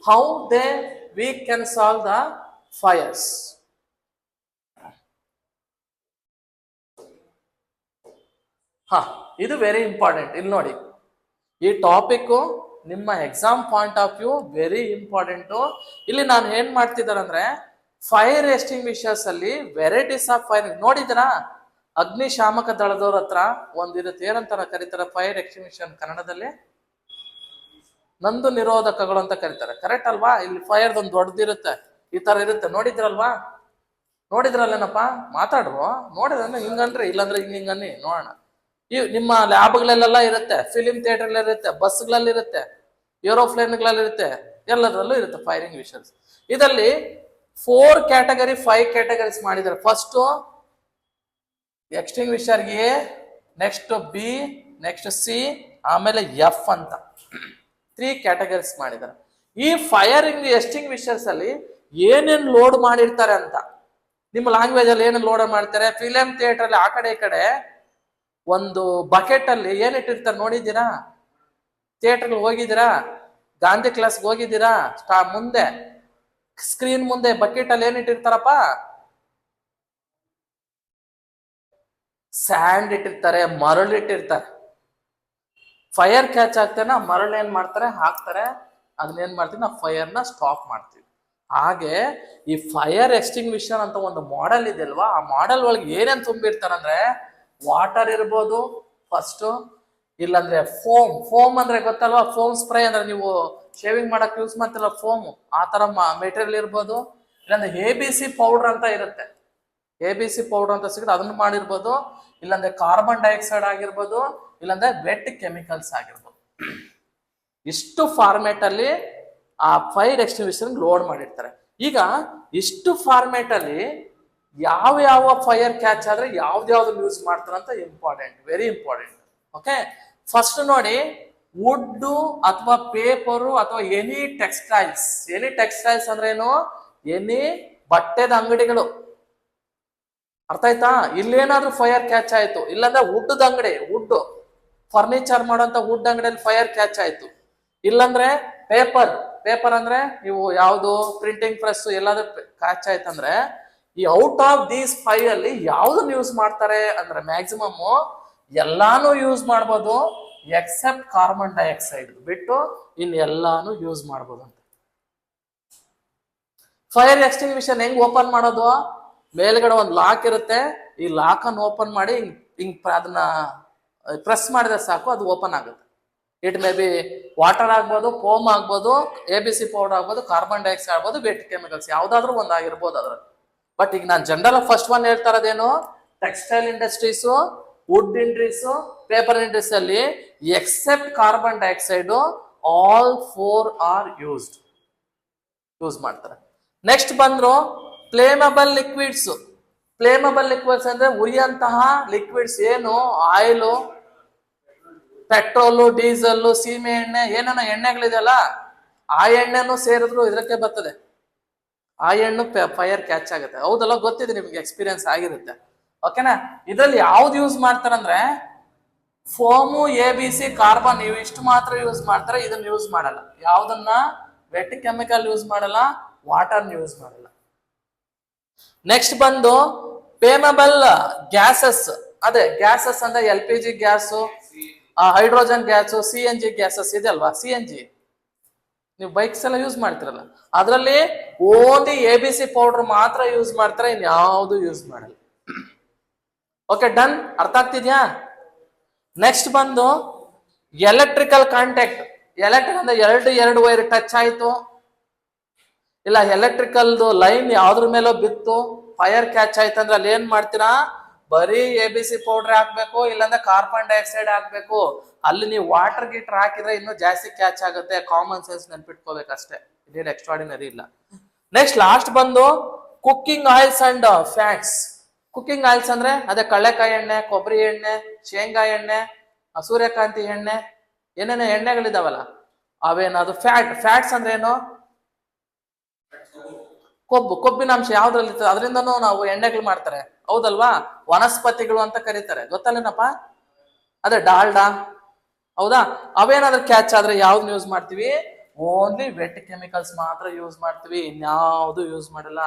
A: how we can solve the fires. ಇದು ವೆರಿ ಇಂಪಾರ್ಟೆಂಟ್. ಇಲ್ಲಿ ನೋಡಿ, ಈ ಟಾಪಿಕ್ ನಿಮ್ಮ exam point of view very important. ಇಲ್ಲಿ ನಾನು ಏನ್ ಮಾಡ್ತಿದ್ದಾರೆ ಅಂದ್ರೆ ಫೈರ್ ಎಕ್ಸ್ಟಿಂಗ್ವಿಷರ್ಸ್ ಅಲ್ಲಿ ವೆರೈಟೀಸ್ ಆಫ್ ಫೈರ್ ನೋಡಿದಿರಾ? ಅಗ್ನಿಶಾಮಕ ದಳದವ್ರ ಹತ್ರ ಒಂದಿರುತ್ತೆ, ಏನಂತಾರ ಕರೀತಾರೆ ಫೈರ್ ಎಕ್ಸ್ಟಿಂಗ್ವಿಷನ್ ಕನ್ನಡದಲ್ಲಿ? ನಂದು ನಿರೋಧಕಗಳು ಅಂತ ಕರೀತಾರೆ, ಕರೆಕ್ಟ್ ಅಲ್ವಾ? ಇಲ್ಲಿ ಫೈರ್ ಒಂದು ದೊಡ್ಡದಿರುತ್ತೆ, ಈ ತರ ಇರುತ್ತೆ, ನೋಡಿದ್ರಲ್ವಾ? ನೋಡಿದ್ರಲ್ಲೇನಪ್ಪ? ಮಾತಾಡುವ ನೋಡಿದ್ರೆ ಹಿಂಗನ್ರಿ, ಇಲ್ಲಾಂದ್ರೆ ಹಿಂಗನ್ನಿ ನೋಡೋಣ. ನಿಮ್ಮ ಲ್ಯಾಬ್ಗಳಲ್ಲೆಲ್ಲ ಇರುತ್ತೆ, ಫಿಲಿಂ ಥಿಯೇಟರ್ ಇರುತ್ತೆ, ಬಸ್ಗಳಲ್ಲಿ ಇರುತ್ತೆ, ಏರೋಪ್ಲೇನ್ಗಳಲ್ಲಿ ಇರುತ್ತೆ, ಎಲ್ಲದರಲ್ಲೂ ಇರುತ್ತೆ ಫೈರಿಂಗ್ ವಿಷನ್ಸ್. ಇದರಲ್ಲಿ 4 ಕ್ಯಾಟಗರಿ 5 ಕ್ಯಾಟಗರೀಸ್ ಮಾಡಿದ್ದಾರೆ. First extinguisher A, next B, next C, ಆಮೇಲೆ ಎಫ್ ಅಂತ 3 ಕ್ಯಾಟಗರೀಸ್ ಮಾಡಿದ್ದಾರೆ. ಈ ಫೈರಿಂಗ್ ಎಕ್ಸ್ಟಿಂಗ್ವಿಷರ್ಸ್ ಅಲ್ಲಿ ಏನೇನ್ ಲೋಡ್ ಮಾಡಿರ್ತಾರೆ ಅಂತ ನಿಮ್ಮ ಲ್ಯಾಂಗ್ವೇಜ್ ಅಲ್ಲಿ ಏನೇನು ಲೋಡ್ ಮಾಡ್ತಾರೆ? ಫಿಲಿಂ ಥಿಯೇಟರ್ ಅಲ್ಲಿ ಆ ಕಡೆ ಈ ಕಡೆ ಒಂದು ಬಕೆಟ್ ಅಲ್ಲಿ ಏನಿಟ್ಟಿರ್ತಾರೆ ನೋಡಿದ್ದೀರಾ? ಥಿಯೇಟರ್ಗೆ ಹೋಗಿದ್ದೀರಾ? ಗಾಂಧಿ ಕ್ಲಾಸ್ಗೆ ಹೋಗಿದ್ದೀರಾ? ಮುಂದೆ ಸ್ಕ್ರೀನ್ ಮುಂದೆ ಬಕೆಟ್ ಅಲ್ಲಿ ಏನಿಟ್ಟಿರ್ತಾರಪ್ಪ? ಸ್ಯಾಂಡ್ ಇಟ್ಟಿರ್ತಾರೆ, ಮರಳು ಇಟ್ಟಿರ್ತಾರೆ. ಫೈರ್ ಕ್ಯಾಚ್ ಆಗ್ತಾನೆ, ಮರಳು ಏನ್ ಮಾಡ್ತಾರೆ? ಹಾಕ್ತಾರೆ. ಅದನ್ನೇನ್ ಮಾಡ್ತೀವಿ ನಾವು? ಫೈರ್ನ ಸ್ಟಾಪ್ ಮಾಡ್ತೀವಿ. ಹಾಗೆ ಈ ಫೈರ್ ಎಕ್ಸ್ಟಿಂಗ್ವಿಷರ್ ಅಂತ ಒಂದು ಮಾಡೆಲ್ ಇದೆ ಅಲ್ವಾ? ಆ ಮಾಡೆಲ್ ಒಳಗೆ ಏನೇನ್ ತುಂಬಿರ್ತಾರಂದ್ರೆ ವಾಟರ್ ಇರ್ಬೋದು ಫಸ್ಟ್, ಇಲ್ಲಾಂದ್ರೆ ಫೋಮ್ ಅಂದ್ರೆ ಗೊತ್ತಲ್ವಾ? ಫೋಮ್ ಸ್ಪ್ರೇ ಅಂದ್ರೆ ನೀವು ಶೇವಿಂಗ್ ಮಾಡಕ್ ಯೂಸ್ ಮಾಡ್ತಿಲ್ಲ ಫೋಮ್, ಆ ತರ ಮೆಟೀರಿಯಲ್ ಇರ್ಬೋದು. ಇಲ್ಲಾಂದ್ರೆ ABC ಪೌಡರ್ ಅಂತ ಇರುತ್ತೆ, ABC ಪೌಡರ್ ಅಂತ ಸಿಗುತ್ತೆ, ಅದನ್ನು ಮಾಡಿರ್ಬೋದು. ಇಲ್ಲಾಂದ್ರೆ ಕಾರ್ಬನ್ ಡೈಆಕ್ಸೈಡ್ ಆಗಿರ್ಬೋದು, ಇಲ್ಲಾಂದ್ರೆ ವೆಟ್ ಕೆಮಿಕಲ್ಸ್ ಆಗಿರ್ಬೋದು. ಇಷ್ಟು ಫಾರ್ಮೇಟ್ ಅಲ್ಲಿ ಆ ಫೈರ್ ಎಕ್ಸ್ಟಿಂಗ್ವಿಷರ್ ಲೋಡ್ ಮಾಡಿರ್ತಾರೆ. ಈಗ ಇಷ್ಟು ಫಾರ್ಮೇಟ್ ಅಲ್ಲಿ ಯಾವ ಯಾವ ಫೈರ್ ಕ್ಯಾಚ್ ಆದ್ರೆ ಯಾವ್ದು ಯೂಸ್ ಮಾಡ್ತಾರೆ ಅಂತ important, very important. Okay, first ನೋಡಿ, ವುಡ್ ಅಥವಾ ಪೇಪರು ಅಥವಾ ಎನಿ ಟೆಕ್ಸ್ಟೈಲ್ಸ್ ಅಂದ್ರೆ ಏನು, ಎನಿ ಬಟ್ಟೆದ ಅಂಗಡಿಗಳು, ಅರ್ಥ ಆಯ್ತಾ? ಇಲ್ಲೇನಾದ್ರೂ ಫೈರ್ ಕ್ಯಾಚ್ ಆಯ್ತು, ಇಲ್ಲಾಂದ್ರೆ ವುಡ್ ಅಂಗಡಿ, ವುಡ್ ಫರ್ನಿಚರ್ ಮಾಡೋಂತ ವುಡ್ ಅಂಗಡಿಯಲ್ಲಿ ಫೈರ್ ಕ್ಯಾಚ್ ಆಯ್ತು, ಇಲ್ಲಾಂದ್ರೆ ಪೇಪರ್ ಅಂದ್ರೆ ನೀವು ಯಾವ್ದು ಪ್ರಿಂಟಿಂಗ್ ಪ್ರೆಸ್ ಎಲ್ಲಾದ್ರೂ ಕ್ಯಾಚ್ ಆಯ್ತಂದ್ರೆ, ಈ ಔಟ್ ಆಫ್ ದೀಸ್ 5 ಅಲ್ಲಿ ಯಾವ್ದನ್ನ ಯೂಸ್ ಮಾಡ್ತಾರೆ ಅಂದ್ರೆ ಮ್ಯಾಕ್ಸಿಮಮ್ ಎಲ್ಲಾನು ಯೂಸ್ ಮಾಡ್ಬೋದು, ಎಕ್ಸೆಪ್ಟ್ ಕಾರ್ಬನ್ ಡೈಆಕ್ಸೈಡ್ ಬಿಟ್ಟು ಇನ್ ಎಲ್ಲಾನು ಯೂಸ್ ಮಾಡ್ಬೋದು ಅಂತ. ಫೈರ್ ಎಕ್ಸ್ಟಿಂಗ್ವಿಷನ್ ಹೆಂಗ್ ಓಪನ್ ಮಾಡೋದು? ಮೇಲ್ಗಡೆ ಒಂದು ಲಾಕ್ ಇರುತ್ತೆ, ಈ ಲಾಕ್ ಅನ್ನು ಓಪನ್ ಮಾಡಿ ಹಿಂಗ್ ಅದನ್ನ ಪ್ರೆಸ್ ಮಾಡಿದ್ರೆ ಸಾಕು, ಅದು ಓಪನ್ ಆಗುತ್ತೆ. ಇಟ್ ಮೇ ಬಿ ವಾಟರ್ ಆಗ್ಬೋದು, ಫೋಮ್ ಆಗ್ಬೋದು, ABC ಪೌಡರ್ ಆಗ್ಬೋದು, ಕಾರ್ಬನ್ ಡೈಆಕ್ಸೈಡ್ ಆಗ್ಬೋದು, ವೆಟ್ ಕೆಮಿಕಲ್ಸ್ ಯಾವ್ದಾದ್ರು ಒಂದು ಆಗಿರ್ಬೋದು ಅದ್ರಲ್ಲಿ. ಬಟ್ ಈಗ ನಾನು ಜನರಲ್ ಫಸ್ಟ್ ಒನ್ ಹೇಳ್ತಾ ಇರೋದೇನು, textile industries, wood industries, paper industries ಅಲ್ಲಿ except carbon dioxide all 4 are use ಮಾಡ್ತಾರೆ. ನೆಕ್ಸ್ಟ್ ಬಂದ್ರು ಫ್ಲೇಮಬಲ್ ಲಿಕ್ವಿಡ್ಸ್. ಅಂದ್ರೆ ಉರಿಯಂತಹ ಲಿಕ್ವಿಡ್ಸ್ ಏನು, ಆಯಿಲು, ಪೆಟ್ರೋಲು, ಡೀಸೆಲ್, ಸೀಮೆ ಎಣ್ಣೆ, ಏನೇನೋ ಎಣ್ಣೆಗಳಿದೆಯಲ್ಲ, ಆ ಎಣ್ಣೆನೂ ಸೇರಿದ್ರು ಇದಕ್ಕೆ ಬರ್ತದೆ, ಆ ಎಣ್ಣು ಫೈರ್ ಕ್ಯಾಚ್ ಆಗುತ್ತೆ. ಹೌದಲ್ಲ, ಗೊತ್ತಿದೆ ನಿಮ್ಗೆ, ಎಕ್ಸ್ಪೀರಿಯನ್ಸ್ ಆಗಿರುತ್ತೆ. ಓಕೆನಾ? ಇದ್ರಲ್ಲಿ ಯಾವ್ದು ಯೂಸ್ ಮಾಡ್ತಾರಂದ್ರೆ ಫೋಮು, ABC, ಕಾರ್ಬನ್, ಇವು ಇಷ್ಟು ಮಾತ್ರ ಯೂಸ್ ಮಾಡ್ತಾರೆ, ಇದನ್ನ ಯೂಸ್ ಮಾಡಲ್ಲ. ಯಾವ್ದನ್ನ? ವೆಟ್ ಕೆಮಿಕಲ್ ಯೂಸ್ ಮಾಡಲ್ಲ, ವಾಟರ್ ಯೂಸ್ ಮಾಡಲ್ಲ. ನೆಕ್ಸ್ಟ್ ಬಂದು ಫ್ಲೇಮಬಲ್ ಗ್ಯಾಸಸ್. ಅದೇ ಗ್ಯಾಸಸ್ ಅಂದ್ರೆ LPG gas, hydrogen gas, CNG gases ಇದೆ ಅಲ್ವಾ, CNG ನೀವು ಬೈಕ್ಸ್ ಎಲ್ಲ ಯೂಸ್ ಮಾಡ್ತಿರಲ್ಲ, ಅದರಲ್ಲಿ ಓನ್ಲಿ ABC ಪೌಡರ್ ಮಾತ್ರ ಯೂಸ್ ಮಾಡ್ತಾರೆ, ಇನ್ ಯಾವುದು ಯೂಸ್ ಮಾಡಲ್ಲ. ಓಕೆ, ಡನ್, ಅರ್ಥ ಆಗ್ತಿದ್ಯಾ? ನೆಕ್ಸ್ಟ್ ಬಂದು ಎಲೆಕ್ಟ್ರಿಕಲ್ ಕಾಂಟ್ಯಾಕ್ಟ್. ಎಲೆಕ್ಟ್ರಿಕ್ ಅಂದ್ರೆ ಎರಡು ವೈರ್ ಟಚ್ ಆಯ್ತು, ಇಲ್ಲ ಎಲೆಕ್ಟ್ರಿಕಲ್ದು ಲೈನ್ ಯಾವ್ದ್ರ ಮೇಲೋ ಬಿತ್ತು, ಫೈರ್ ಕ್ಯಾಚ್ ಆಯ್ತು ಅಂದ್ರೆ ಅಲ್ಲಿ ಏನ್ ಮಾಡ್ತೀರಾ, ಬರೀ ABC ಪೌಡರ್ ಹಾಕ್ಬೇಕು, ಇಲ್ಲಾಂದ್ರೆ ಕಾರ್ಬನ್ ಡೈಆಕ್ಸೈಡ್ ಹಾಕ್ಬೇಕು. ಅಲ್ಲಿ ನೀವು ವಾಟರ್ ಗೀಟರ್ ಹಾಕಿದ್ರೆ ಇನ್ನೂ ಜಾಸ್ತಿ ಕ್ಯಾಚ್ ಆಗುತ್ತೆ. ಕಾಮನ್ ಸೆನ್ಸ್ ನೆನ್ಪಿಟ್ಕೋಬೇಕಷ್ಟೇ, ಇದೇನು ಎಕ್ಸ್ಟ್ರಾಡಿನರಿ ಇಲ್ಲ. ನೆಕ್ಸ್ಟ್ ಲಾಸ್ಟ್ ಬಂದು cooking oils and fats. Cooking oils ಅಂದ್ರೆ ಅದೇ ಕಳ್ಳೆಕಾಯಿ ಎಣ್ಣೆ, ಕೊಬ್ಬರಿ ಎಣ್ಣೆ, ಶೇಂಗಾ ಎಣ್ಣೆ, ಸೂರ್ಯಕಾಂತಿ ಎಣ್ಣೆ, ಏನೇನೋ ಎಣ್ಣೆಗಳಿದಾವಲ್ಲ ಅವೇನದು ಫ್ಯಾಟ್ಸ್ ಅಂದ್ರೆ ಏನು, ಕೊಬ್ಬಿನಾಂಶ ಯಾವ್ದ್ರಲ್ಲಿ ಇರ್ತದೆ ಅದರಿಂದನೂ ನಾವು ಎಣ್ಣೆಗಳು ಮಾಡ್ತಾರೆ, ಹೌದಲ್ವಾ? ವನಸ್ಪತಿಗಳು ಅಂತ ಕರೀತಾರೆ, ಗೊತ್ತಲ್ಲೇನಪ್ಪ? ಅದೇ ಡಾಲ್ಡಾ, ಹೌದಾ? ಅವೇನಾದ್ರೂ ಕ್ಯಾಚ್ ಆದ್ರೆ ಯಾವ್ದು ಯೂಸ್ ಮಾಡ್ತೀವಿ? ಓನ್ಲಿ ವೆಟ್ ಕೆಮಿಕಲ್ಸ್ ಮಾತ್ರ ಯೂಸ್ ಮಾಡ್ತೀವಿ, ಇನ್ಯಾವುದು ಯೂಸ್ ಮಾಡಲ್ಲ.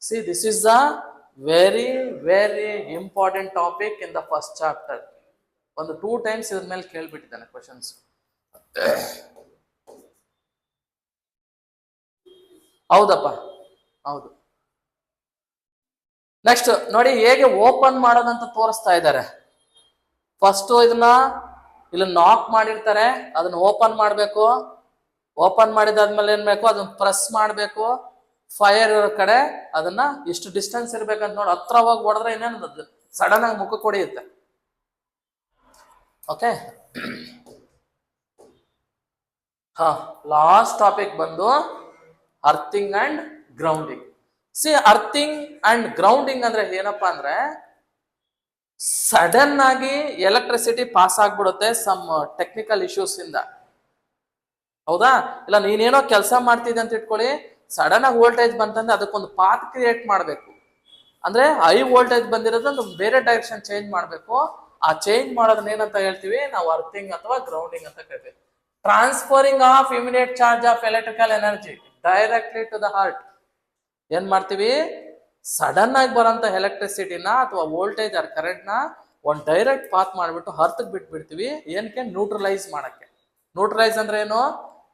A: C, this is the very very important topic in the first chapter. ಒಂದು 2 ಟೈಮ್ಸ್ ಇದ್ರ ಮೇಲೆ ಕೇಳ್ಬಿಟ್ಟಿದ್ದಾನೆ ಕ್ವಶನ್ಸ್. ಹೌದಪ್ಪ, ಹೌದು. ನೆಕ್ಸ್ಟ್ ನೋಡಿ ಹೇಗೆ ಓಪನ್ ಮಾಡೋದಂತ ತೋರಿಸ್ತಾ ಇದ್ದಾರೆ. ಫಸ್ಟ್ ಇದನ್ನ ಇಲ್ಲಿ ನಾಕ್ ಮಾಡಿರ್ತಾರೆ, ಅದನ್ನ ಓಪನ್ ಮಾಡಬೇಕು. ಓಪನ್ ಮಾಡಿದಾದ್ಮೇಲೆ ಏನ್ ಬೇಕು, ಅದನ್ನ ಪ್ರೆಸ್ ಮಾಡಬೇಕು. ಫೈರ್ ಇರೋ ಕಡೆ ಅದನ್ನ ಇಷ್ಟು ಡಿಸ್ಟೆನ್ಸ್ ಇರ್ಬೇಕಂತ ನೋಡಿ, ಹತ್ರ ಹೋಗಿ ಹೊಡೆದ್ರೆ ಇನ್ನೇನು ಸಡನ್ ಆಗಿ ಮುಖಕ್ಕೆ ಹೊಡೆಯುತ್ತೆ. ಓಕೆ, ಹಾ, ಲಾಸ್ಟ್ ಟಾಪಿಕ್ ಬಂದು earthing and grounding. C, earthing and grounding ಅಂದ್ರೆ ಏನಪ್ಪಾ ಅಂದ್ರೆ ಸಡನ್ ಆಗಿ ಎಲೆಕ್ಟ್ರಿಸಿಟಿ ಪಾಸ್ ಆಗ್ಬಿಡುತ್ತೆ ಸಮ್ ಟೆಕ್ನಿಕಲ್ ಇಶ್ಯೂಸ್ ಇಂದ, ಹೌದಾ? ಇಲ್ಲ ನೀನೇನೋ ಕೆಲಸ ಮಾಡ್ತಿದ್ದೆ ಅಂತ ಇಟ್ಕೊಳ್ಳಿ, ಸಡನ್ ಆಗಿ ವೋಲ್ಟೇಜ್ ಬಂತಂದ್ರೆ ಅದಕ್ಕೊಂದು ಪಾತ್ ಕ್ರಿಯೇಟ್ ಮಾಡಬೇಕು. ಅಂದ್ರೆ ಹೈ ವೋಲ್ಟೇಜ್ ಬಂದಿರೋದು ಬೇರೆ ಡೈರೆಕ್ಷನ್ ಚೇಂಜ್ ಮಾಡಬೇಕು. ಆ ಚೇಂಜ್ ಮಾಡೋದನ್ನ ಏನಂತ ಹೇಳ್ತೀವಿ ನಾವು? ಅರ್ಥಿಂಗ್ ಅಥವಾ ಗ್ರೌಂಡಿಂಗ್ ಅಂತ ಕರಿತೀವಿ. Transferring of immediate charge of electrical energy directly to the heart. ಏನ್ ಮಾಡ್ತೀವಿ? ಸಡನ್ ಆಗಿ ಬರೋಂತ ಎಲೆಕ್ಟ್ರಿಸಿಟಿನ ಅಥವಾ ವೋಲ್ಟೇಜ್ ಆರ್ ಕರೆಂಟ್ ನ ಒಂದು ಡೈರೆಕ್ಟ್ ಪಾತ್ ಮಾಡ್ಬಿಟ್ಟು ಹರ್ತ್ ಬಿಟ್ಬಿಡ್ತೀವಿ. ಏನಕ್ಕೆ? ನ್ಯೂಟ್ರಲೈಸ್ ಮಾಡಕ್ಕೆ. ನ್ಯೂಟ್ರಲೈಸ್ ಅಂದ್ರೆ ಏನು?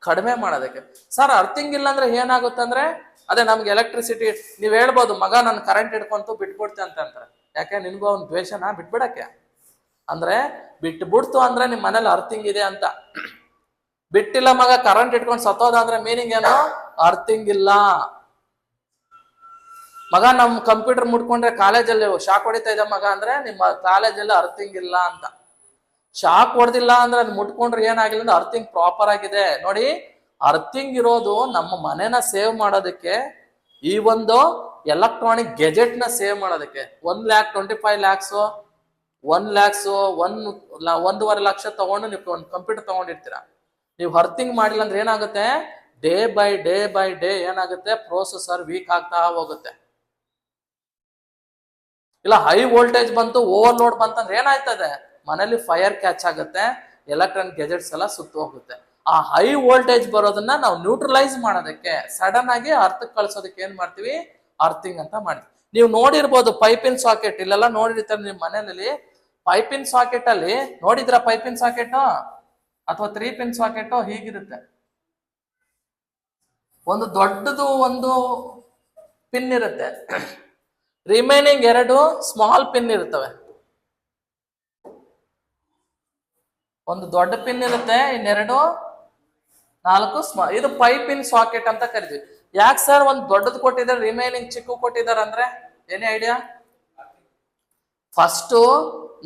A: ಕಡಿಮೆ ಮಾಡೋದಕ್ಕೆ. ಸರ್, ಅರ್ಥಿಂಗ್ ಇಲ್ಲ ಅಂದ್ರೆ ಏನಾಗುತ್ತೆ ಅಂದ್ರೆ ಅದೇ ನಮ್ಗೆ ಎಲೆಕ್ಟ್ರಿಸಿಟಿ, ನೀವ್ ಹೇಳ್ಬೋದು ಮಗ ನನ್ ಕರೆಂಟ್ ಹಿಡ್ಕೊಂತು ಬಿಟ್ಬಿಡ್ತೆ ಅಂತ ಅಂತಾರೆ. ಯಾಕೆ? ನಿನ್ಗೂ ಒಂದು ದ್ವೇಷನ ಬಿಟ್ಬಿಡಕ್ಕೆ? ಅಂದ್ರೆ ಬಿಟ್ಬಿಡ್ತು ಅಂದ್ರೆ ನಿಮ್ ಮನೇಲಿ ಅರ್ಥಿಂಗ್ ಇದೆ ಅಂತ. ಬಿಟ್ಟಿಲ್ಲ ಮಗ ಕರೆಂಟ್ ಇಟ್ಕೊಂಡು ಸತ್ತೋದ ಅಂದ್ರೆ ಮೀನಿಂಗ್ ಏನು? ಅರ್ಥಿಂಗ್ ಇಲ್ಲ. ಮಗ ನಮ್ಮ ಕಂಪ್ಯೂಟರ್ ಮುಟ್ಕೊಂಡ್ರೆ ಕಾಲೇಜಲ್ಲಿ ಶಾಕ್ ಹೊಡಿತಾ ಇದೆ ಮಗ ಅಂದ್ರೆ ನಿಮ್ಮ ಕಾಲೇಜಲ್ಲಿ ಅರ್ಥಿಂಗ್ ಇಲ್ಲ ಅಂತ. ಶಾಕ್ ಹೊಡೆದಿಲ್ಲ ಅಂದ್ರೆ ಅದು ಮುಟ್ಕೊಂಡ್ರೆ ಏನಾಗಿಲ್ಲ ಅಂದ್ರೆ ಅರ್ಥಿಂಗ್ ಪ್ರಾಪರ್ ಆಗಿದೆ. ನೋಡಿ, ಅರ್ಥಿಂಗ್ ಇರೋದು ನಮ್ಮ ಮನೆನ ಸೇವ್ ಮಾಡೋದಕ್ಕೆ, ಈ ಒಂದು ಎಲೆಕ್ಟ್ರಾನಿಕ್ ಗೆಜೆಟ್ ನ ಸೇವ್ ಮಾಡೋದಕ್ಕೆ. 1,25,00,000 1,00,000 ಲಕ್ಷ ತಗೊಂಡು ನೀವು ಒಂದು ಕಂಪ್ಯೂಟರ್ ತಗೊಂಡಿರ್ತೀರ. ನೀವು ಅರ್ಥಿಂಗ್ ಮಾಡಿಲ್ಲ ಅಂದ್ರೆ ಏನಾಗುತ್ತೆ, ಡೇ ಬೈ ಡೇ ಏನಾಗುತ್ತೆ, ಪ್ರೋಸೆಸರ್ ವೀಕ್ ಆಗ್ತಾ ಹೋಗುತ್ತೆ. ಇಲ್ಲ ಹೈ ವೋಲ್ಟೇಜ್ ಬಂತು, ಓವರ್ಲೋಡ್ ಬಂತಂದ್ರೆ ಏನಾಯ್ತದೆ, ಮನೇಲಿ ಫೈರ್ ಕ್ಯಾಚ್ ಆಗುತ್ತೆ, ಎಲೆಕ್ಟ್ರಾನಿಕ್ ಗೆಜೆಟ್ಸ್ ಎಲ್ಲ ಸುತ್ತು ಹೋಗುತ್ತೆ. ಆ ಹೈ ವೋಲ್ಟೇಜ್ ಬರೋದನ್ನ ನಾವು ನ್ಯೂಟ್ರಲೈಸ್ ಮಾಡೋದಕ್ಕೆ, ಸಡನ್ ಆಗಿ ಅರ್ಥಕ್ಕೆ ಕಳ್ಸೋದಕ್ಕೆ ಏನ್ ಮಾಡ್ತೀವಿ, ಅರ್ಥಿಂಗ್ ಅಂತ ಮಾಡ್ತೀವಿ. ನೀವು ನೋಡಿರ್ಬೋದು ಪೈಪಿನ್ ಸಾಕೆಟ್, ಇಲ್ಲೆಲ್ಲ ನೋಡಿರ್ತಾರೆ ನಿಮ್ಮ ಮನೆಯಲ್ಲಿ. ಪೈಪಿನ್ ಸಾಕೆಟ್ ಅಲ್ಲಿ ನೋಡಿದ್ರ, ಪೈಪಿನ್ ಸಾಕೆಟ್ ಅಥವಾ 3 ಪಿನ್ ಸಾಕೆಟ್ ಹೀಗಿರುತ್ತೆ. ಒಂದು ದೊಡ್ಡದು ಒಂದು ಪಿನ್ ಇರುತ್ತೆ, ರಿಮೈನಿಂಗ್ 2 ಸ್ಮಾಲ್ ಪಿನ್ ಇರ್ತವೆ. ಒಂದು ದೊಡ್ಡ ಪಿನ್ ಇರುತ್ತೆ, ಇನ್ನೆರಡು 4 ಸ್ಮಾಲ್. ಇದು ಪೈಪಿನ್ ಸಾಕೆಟ್ ಅಂತ ಕರಿತೀವಿ. ಯಾಕೆ ಸರ್ ಒಂದು ದೊಡ್ಡದು ಕೊಟ್ಟಿದ್ದಾರೆ ರಿಮೈನಿಂಗ್ ಚಿಕ್ಕ ಕೊಟ್ಟಿದ್ದಾರೆ ಅಂದ್ರೆ, ಏನೇ ಐಡಿಯಾ? ಫಸ್ಟ್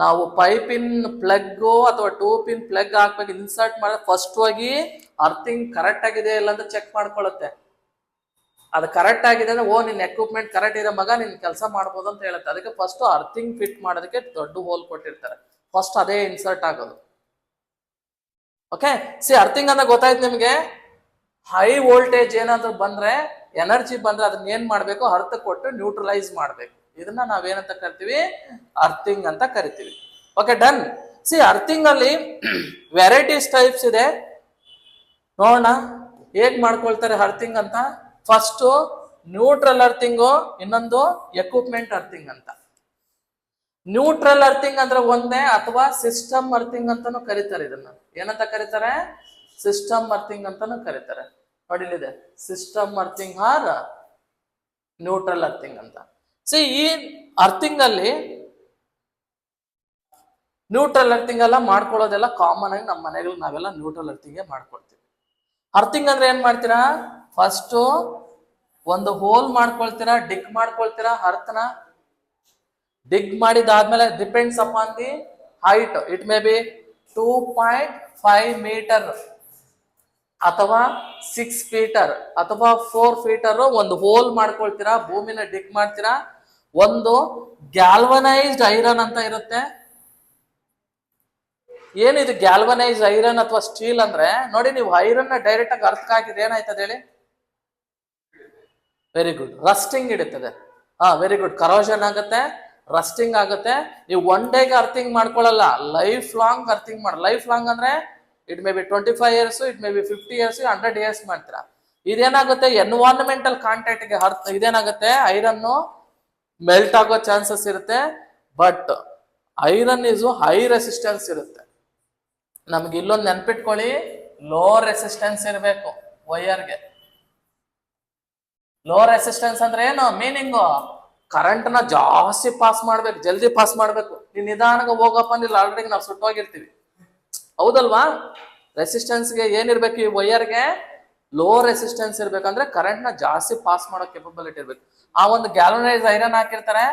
A: ನಾವು ಪೈಪಿನ್ ಪ್ಲಗ್ ಅಥವಾ 2 ಪಿನ್ ಪ್ಲಗ್ ಹಾಕ್ಬೇಕು, ಇನ್ಸರ್ಟ್ ಮಾಡಿ ಫಸ್ಟ್ ಹೋಗಿ ಅರ್ಥಿಂಗ್ ಕರೆಕ್ಟ್ ಆಗಿದೆ ಇಲ್ಲ ಅಂತ ಚೆಕ್ ಮಾಡ್ಕೊಳ್ಳುತ್ತೆ. ಅದು ಕರೆಕ್ಟ್ ಆಗಿದೆ ಅಂದ್ರೆ, ಓ ನಿನ್ನ ಎಕ್ವಿಪ್ಮೆಂಟ್ ಕರೆಕ್ಟ್ ಇದೆ ಮಗ, ನಿನ್ ಕೆಲಸ ಮಾಡ್ಬೋದು ಅಂತ ಹೇಳುತ್ತೆ. ಅದಕ್ಕೆ ಫಸ್ಟ್ ಅರ್ಥಿಂಗ್ ಫಿಟ್ ಮಾಡೋದಕ್ಕೆ ದೊಡ್ಡ ಹೋಲ್ ಕೊಟ್ಟಿರ್ತಾರೆ, ಫಸ್ಟ್ ಅದೇ ಇನ್ಸರ್ಟ್ ಆಗೋದು. ಓಕೆ, ಅರ್ಥಿಂಗ್ ಅಂತ ಗೊತ್ತಾಯ್ತು ನಿಮ್ಗೆ. ಹೈ ವೋಲ್ಟೇಜ್ ಏನಾದ್ರು ಬಂದ್ರೆ, ಎನರ್ಜಿ ಬಂದ್ರೆ ಅದನ್ನ ಏನ್ ಮಾಡ್ಬೇಕು, ಅರ್ಥ ಕೊಟ್ಟು ನ್ಯೂಟ್ರಲೈಸ್ ಮಾಡ್ಬೇಕು. ಇದನ್ನ ನಾವೇನಂತ ಕರಿತೀವಿ, ಅರ್ಥಿಂಗ್ ಅಂತ ಕರಿತೀವಿ. Okay, done. ಅರ್ಥಿಂಗ್ ಅಲ್ಲಿ ವೆರೈಟೀಸ್ ಟೈಪ್ಸ್ ಇದೆ, ನೋಡೋಣ ಹೇಗ್ ಮಾಡ್ಕೊಳ್ತಾರೆ ಅರ್ಥಿಂಗ್ ಅಂತ. ಫಸ್ಟ್ ನ್ಯೂಟ್ರಲ್ ಅರ್ಥಿಂಗು, ಇನ್ನೊಂದು ಎಕ್ವಿಪ್ಮೆಂಟ್ ಅರ್ಥಿಂಗ್ ಅಂತ. ನ್ಯೂಟ್ರಲ್ ಅರ್ಥಿಂಗ್ ಅಂದ್ರೆ ಒಂದೇ, ಅಥವಾ ಸಿಸ್ಟಮ್ ಅರ್ಥಿಂಗ್ ಅಂತಾನು ಕರೀತಾರೆ. ಇದನ್ನ ಏನಂತ ಕರೀತಾರೆ, ಸಿಸ್ಟಮ್ ಅರ್ಥಿಂಗ್ ಅಂತಾನು ಕರೀತಾರೆ. ನೋಡಿ ಇಲ್ಲಿದೆ, system earthing R neutral earthing ಅಂತ. ಈ ಅರ್ಥಿಂಗ್ ಅಲ್ಲಿ ನ್ಯೂಟ್ರಲ್ ಅರ್ಥಿಂಗ್ ಎಲ್ಲ ಮಾಡ್ಕೊಳ್ಳೋದೆಲ್ಲ ಕಾಮನ್ ಆಗಿ ನಮ್ಮ ಮನೆಗಳು ನಾವೆಲ್ಲ ನ್ಯೂಟ್ರಲ್ ಅರ್ಥಿಂಗ್ ಮಾಡ್ಕೊಳ್ತೀವಿ. ಅರ್ಥಿಂಗ್ ಅಂದ್ರೆ ಏನ್ ಮಾಡ್ತೀರಾ, ಫಸ್ಟ್ ಒಂದು ಹೋಲ್ ಮಾಡ್ಕೊಳ್ತೀರಾ, ಡಿಗ್ ಮಾಡ್ಕೊಳ್ತೀರಾ. ಅರ್ಥನ ಡಿಗ್ ಮಾಡಿದಾದ್ಮೇಲೆ depends upon the height, it may be 2.5 metre ಅಥವಾ 6 ಫೀಟರ್ ಅಥವಾ 4 ಫೀಟರ್ ಒಂದು ಹೋಲ್ ಮಾಡ್ಕೊಳ್ತೀರಾ, ಭೂಮಿನ ಡಿಗ್ ಮಾಡ್ತೀರಾ. ಒಂದು ಗ್ಯಾಲ್ವನೈಸ್ಡ್ ಐರನ್ ಅಂತ ಇರುತ್ತೆ. ಏನಿದು ಗ್ಯಾಲ್ವನೈಸ್ ಐರನ್ ಅಥವಾ ಸ್ಟೀಲ್ ಅಂದ್ರೆ, ನೋಡಿ ನೀವು ಐರನ್ ನ ಡೈರೆಕ್ಟ್ ಆಗಿ ಅರ್ಥಕ್ಕೆ ಹಾಕಿದ್ರೆ ಏನಾಯ್ತದೆ ಹೇಳಿ? ವೆರಿ ಗುಡ್, ರಸ್ಟಿಂಗ್ ಹಿಡಿತದೆ. ವೆರಿ ಗುಡ್, ಕರೋಷನ್ ಆಗುತ್ತೆ, ರಸ್ಟಿಂಗ್ ಆಗುತ್ತೆ. ನೀವು ಒನ್ ಡೇಗೆ ಅರ್ಥಿಂಗ್ ಮಾಡ್ಕೊಳ್ಳಲ್ಲ, ಲೈಫ್ ಲಾಂಗ್ ಅರ್ಥಿಂಗ್ ಮಾಡಿ. ಲೈಫ್ ಲಾಂಗ್ ಅಂದ್ರೆ it may be 25 years, it may be 50 years, 100 years ಮಾಡ್ತೀರಾ. ಇದೇನಾಗುತ್ತೆ, ಎನ್ವೈರನ್ಮೆಂಟಲ್ ಕಾಂಟ್ಯಾಕ್ಟ್ಗೆ ಇದೇನಾಗುತ್ತೆ, ಐರನ್ ಮೆಲ್ಟ್ ಆಗೋ ಚಾನ್ಸಸ್ ಇರುತ್ತೆ. But iron is high resistance ಇರುತ್ತೆ. ನಮ್ಗೆ ಇಲ್ಲೊಂದು ನೆನ್ಪಿಟ್ಕೊಳ್ಳಿ, ಲೋ ರೆಸಿಸ್ಟೆನ್ಸ್ ಇರಬೇಕು ವೈರ್ಗೆ. ಲೋ ರೆಸಿಸ್ಟೆನ್ಸ್ ಅಂದ್ರೆ ಏನು ಮೀನಿಂಗು, ಕರೆಂಟ್ ನ ಜಾಸ್ತಿ ಪಾಸ್ ಮಾಡ್ಬೇಕು, ಜಲ್ದಿ ಪಾಸ್ ಮಾಡ್ಬೇಕು. ನೀನ್ ನಿಧಾನಗ ಹೋಗಪ್ಪ ಅಂದ್ರೆ ಆಲ್ರೆಡಿ ನಾವು ಸುಟ್ಟೋಗಿರ್ತೀವಿ, ಹೌದಲ್ವಾ? ರೆಸಿಸ್ಟೆನ್ಸ್ಗೆ ಏನಿರ್ಬೇಕು, ಈ ವೈರ್ಗೆ ಲೋ ರೆಸಿಸ್ಟೆನ್ಸ್ ಇರ್ಬೇಕಂದ್ರೆ ಕರೆಂಟ್ ನ ಜಾಸ್ತಿ ಪಾಸ್ ಮಾಡೋ ಕೆಪಬಿಲಿಟಿ ಇರ್ಬೇಕು. ಆ ಒಂದು ಗ್ಯಾಲ್ವನೈಸ್ ಐರನ್ ಹಾಕಿರ್ತಾರೆ.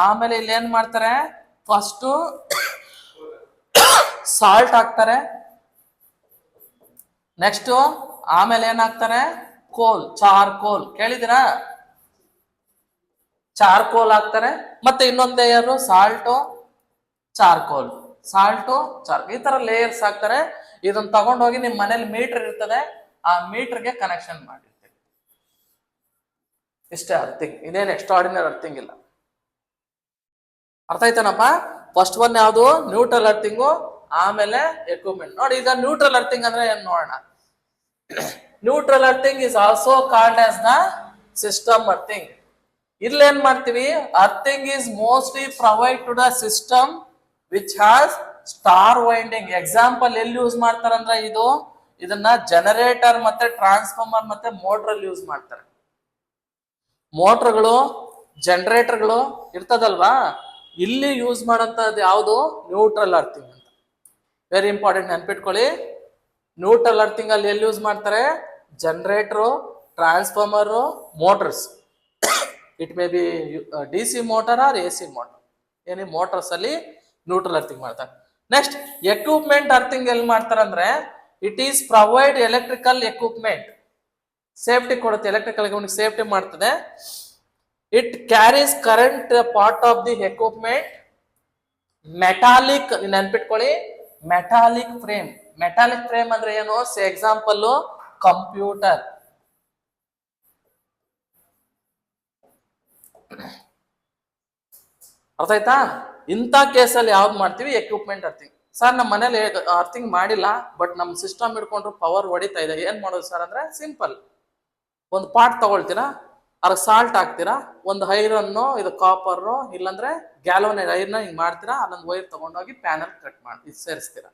A: ಆಮೇಲೆ ಇಲ್ಲಿ ಏನ್ ಮಾಡ್ತಾರೆ, ಫಸ್ಟ್ ಸಾಲ್ಟ್ ಹಾಕ್ತಾರೆ, ನೆಕ್ಸ್ಟ್ ಆಮೇಲೆ ಏನ್ ಹಾಕ್ತಾರೆ, ಕೋಲ್, ಚಾರ್ಕೋಲ್. ಕೇಳಿದಿರಾ? ಚಾರ್ಕೋಲ್ ಹಾಕ್ತಾರೆ. ಮತ್ತೆ ಇನ್ನೊಂದು ಲೇಯರ್ ಸಾಲ್ಟು, ಚಾರ್ಕೋಲ್, ಸಾಲ್ಟು, ಈ ತರ ಲೇಯರ್ಸ್ ಹಾಕ್ತಾರೆ. ಇದನ್ನ ತಗೊಂಡೋಗಿ ನಿಮ್ ಮನೇಲಿ ಮೀಟರ್ ಇರ್ತದೆ, ಆ ಮೀಟರ್ಗೆ ಕನೆಕ್ಷನ್ ಮಾಡಿರ್ತೀವಿ. ಇಷ್ಟೇ ಅರ್ಥಿಂಗ್, ಇದೇನು ಎಕ್ಸ್ಟ್ರಾರ್ಡಿನರಿ ಅರ್ಥಿಂಗ್ ಇಲ್ಲ. ಅರ್ಥ ಆಯ್ತಾನಪ್ಪ? ಫಸ್ಟ್ ಒನ್ ಯಾವುದು, ನ್ಯೂಟ್ರಲ್ ಅರ್ಥಿಂಗು, ಆಮೇಲೆ ಎಕ್ವಿಪ್ಮೆಂಟ್. ನೋಡಿ ಈಗ ನ್ಯೂಟ್ರಲ್ ಅರ್ಥಿಂಗ್ ಅಂದ್ರೆ ಏನ್ ನೋಡೋಣ. Neutral earthing is also called as the system earthing. ಇಲ್ಲಿ ಏನ್ ಮಾಡ್ತೀವಿ, earthing is mostly provide to the system which has star winding. Example ಎಲ್ಲಿ ಯೂಸ್ ಮಾಡ್ತಾರಂದ್ರೆ, ಇದನ್ನ ಜನರೇಟರ್ ಮತ್ತೆ ಟ್ರಾನ್ಸ್ಫಾರ್ಮರ್ ಮತ್ತೆ ಮೋಟರ್ ಯೂಸ್ ಮಾಡ್ತಾರೆ. ಮೋಟರ್ಗಳು, ಜನರೇಟರ್ಗಳು ಇರ್ತದಲ್ವಾ, ಇಲ್ಲಿ ಯೂಸ್ ಮಾಡೋಂಥದ್ದು ಯಾವುದು, ನ್ಯೂಟ್ರಲ್ ಅರ್ಥಿಂಗ್ ಅಂತ. ವೆರಿ ಇಂಪಾರ್ಟೆಂಟ್, ನೆನ್ಪಿಟ್ಕೊಳ್ಳಿ. ನ್ಯೂಟ್ರಲ್ ಅರ್ಥಿಂಗ್ ಅಲ್ಲಿ ಎಲ್ಲಿ ಯೂಸ್ ಮಾಡ್ತಾರೆ, generator, transformer, motors. It may B DC motor or AC motor. ಏನಿ ಮೋಟರ್ಸ್ ಅಲ್ಲಿ ನ್ಯೂಟ್ರಲ್ ಅರ್ಥಿಂಗ್ ಮಾಡ್ತಾರೆ. ನೆಕ್ಸ್ಟ್ ಎಕ್ವಿಪ್ಮೆಂಟ್ ಅರ್ಥಿಂಗ್ ಎಲ್ಲಿ ಮಾಡ್ತಾರೆ ಅಂದ್ರೆ it is provide electrical equipment, safety ಕೊಡುತ್ತೆ, ಎಲೆಕ್ಟ್ರಿಕಲ್ ಎಕ್ವಿಪ್ಮೆಂಟ್ ಸೇಫ್ಟಿ ಮಾಡ್ತದೆ. It carries current part of the equipment. Metallic ನೆನ್ಪಿಟ್ಕೊಳ್ಳಿ, metallic frame. Metallic frame ಅಂದ್ರೆ ಏನು? Example computer. ಅರ್ಥ ಆಯ್ತಾ? ಇಂಥ ಕೇಸಲ್ಲಿ ಯಾವ್ದು ಮಾಡ್ತೀವಿ? Equipment earthing. ಸರ್ ನಮ್ಮ ಮನೇಲಿ ಅರ್ಥಿಂಗ್ ಮಾಡಿಲ್ಲ, ಬಟ್ ನಮ್ಮ ಸಿಸ್ಟಮ್ ಹಿಡ್ಕೊಂಡ್ರು ಪವರ್ ಹೊಡಿತಾ ಇದೆ, ಏನ್ ಮಾಡೋದು ಸರ್ ಅಂದ್ರೆ ಸಿಂಪಲ್. ಒಂದು ಪಾರ್ಟ್ ತಗೊಳ್ತೀರಾ, ಅದ್ರ ಸಾಲ್ಟ್ ಹಾಕ್ತೀರಾ, ಒಂದು ಐರನ್ನು, ಇದು ಕಾಪರ್, ಇಲ್ಲಾಂದ್ರೆ ಗ್ಯಾಲ್ವನೈಡ್ ಐರನ್ನ ಹಿಂಗ್ ಮಾಡ್ತೀರಾ, ಅಲ್ಲೊಂದು ವೈರ್ ತಗೊಂಡೋಗಿ ಪ್ಯಾನಲ್ ಕಟ್ ಮಾಡಿ ಇದು ಸೇರಿಸ್ತೀರಾ,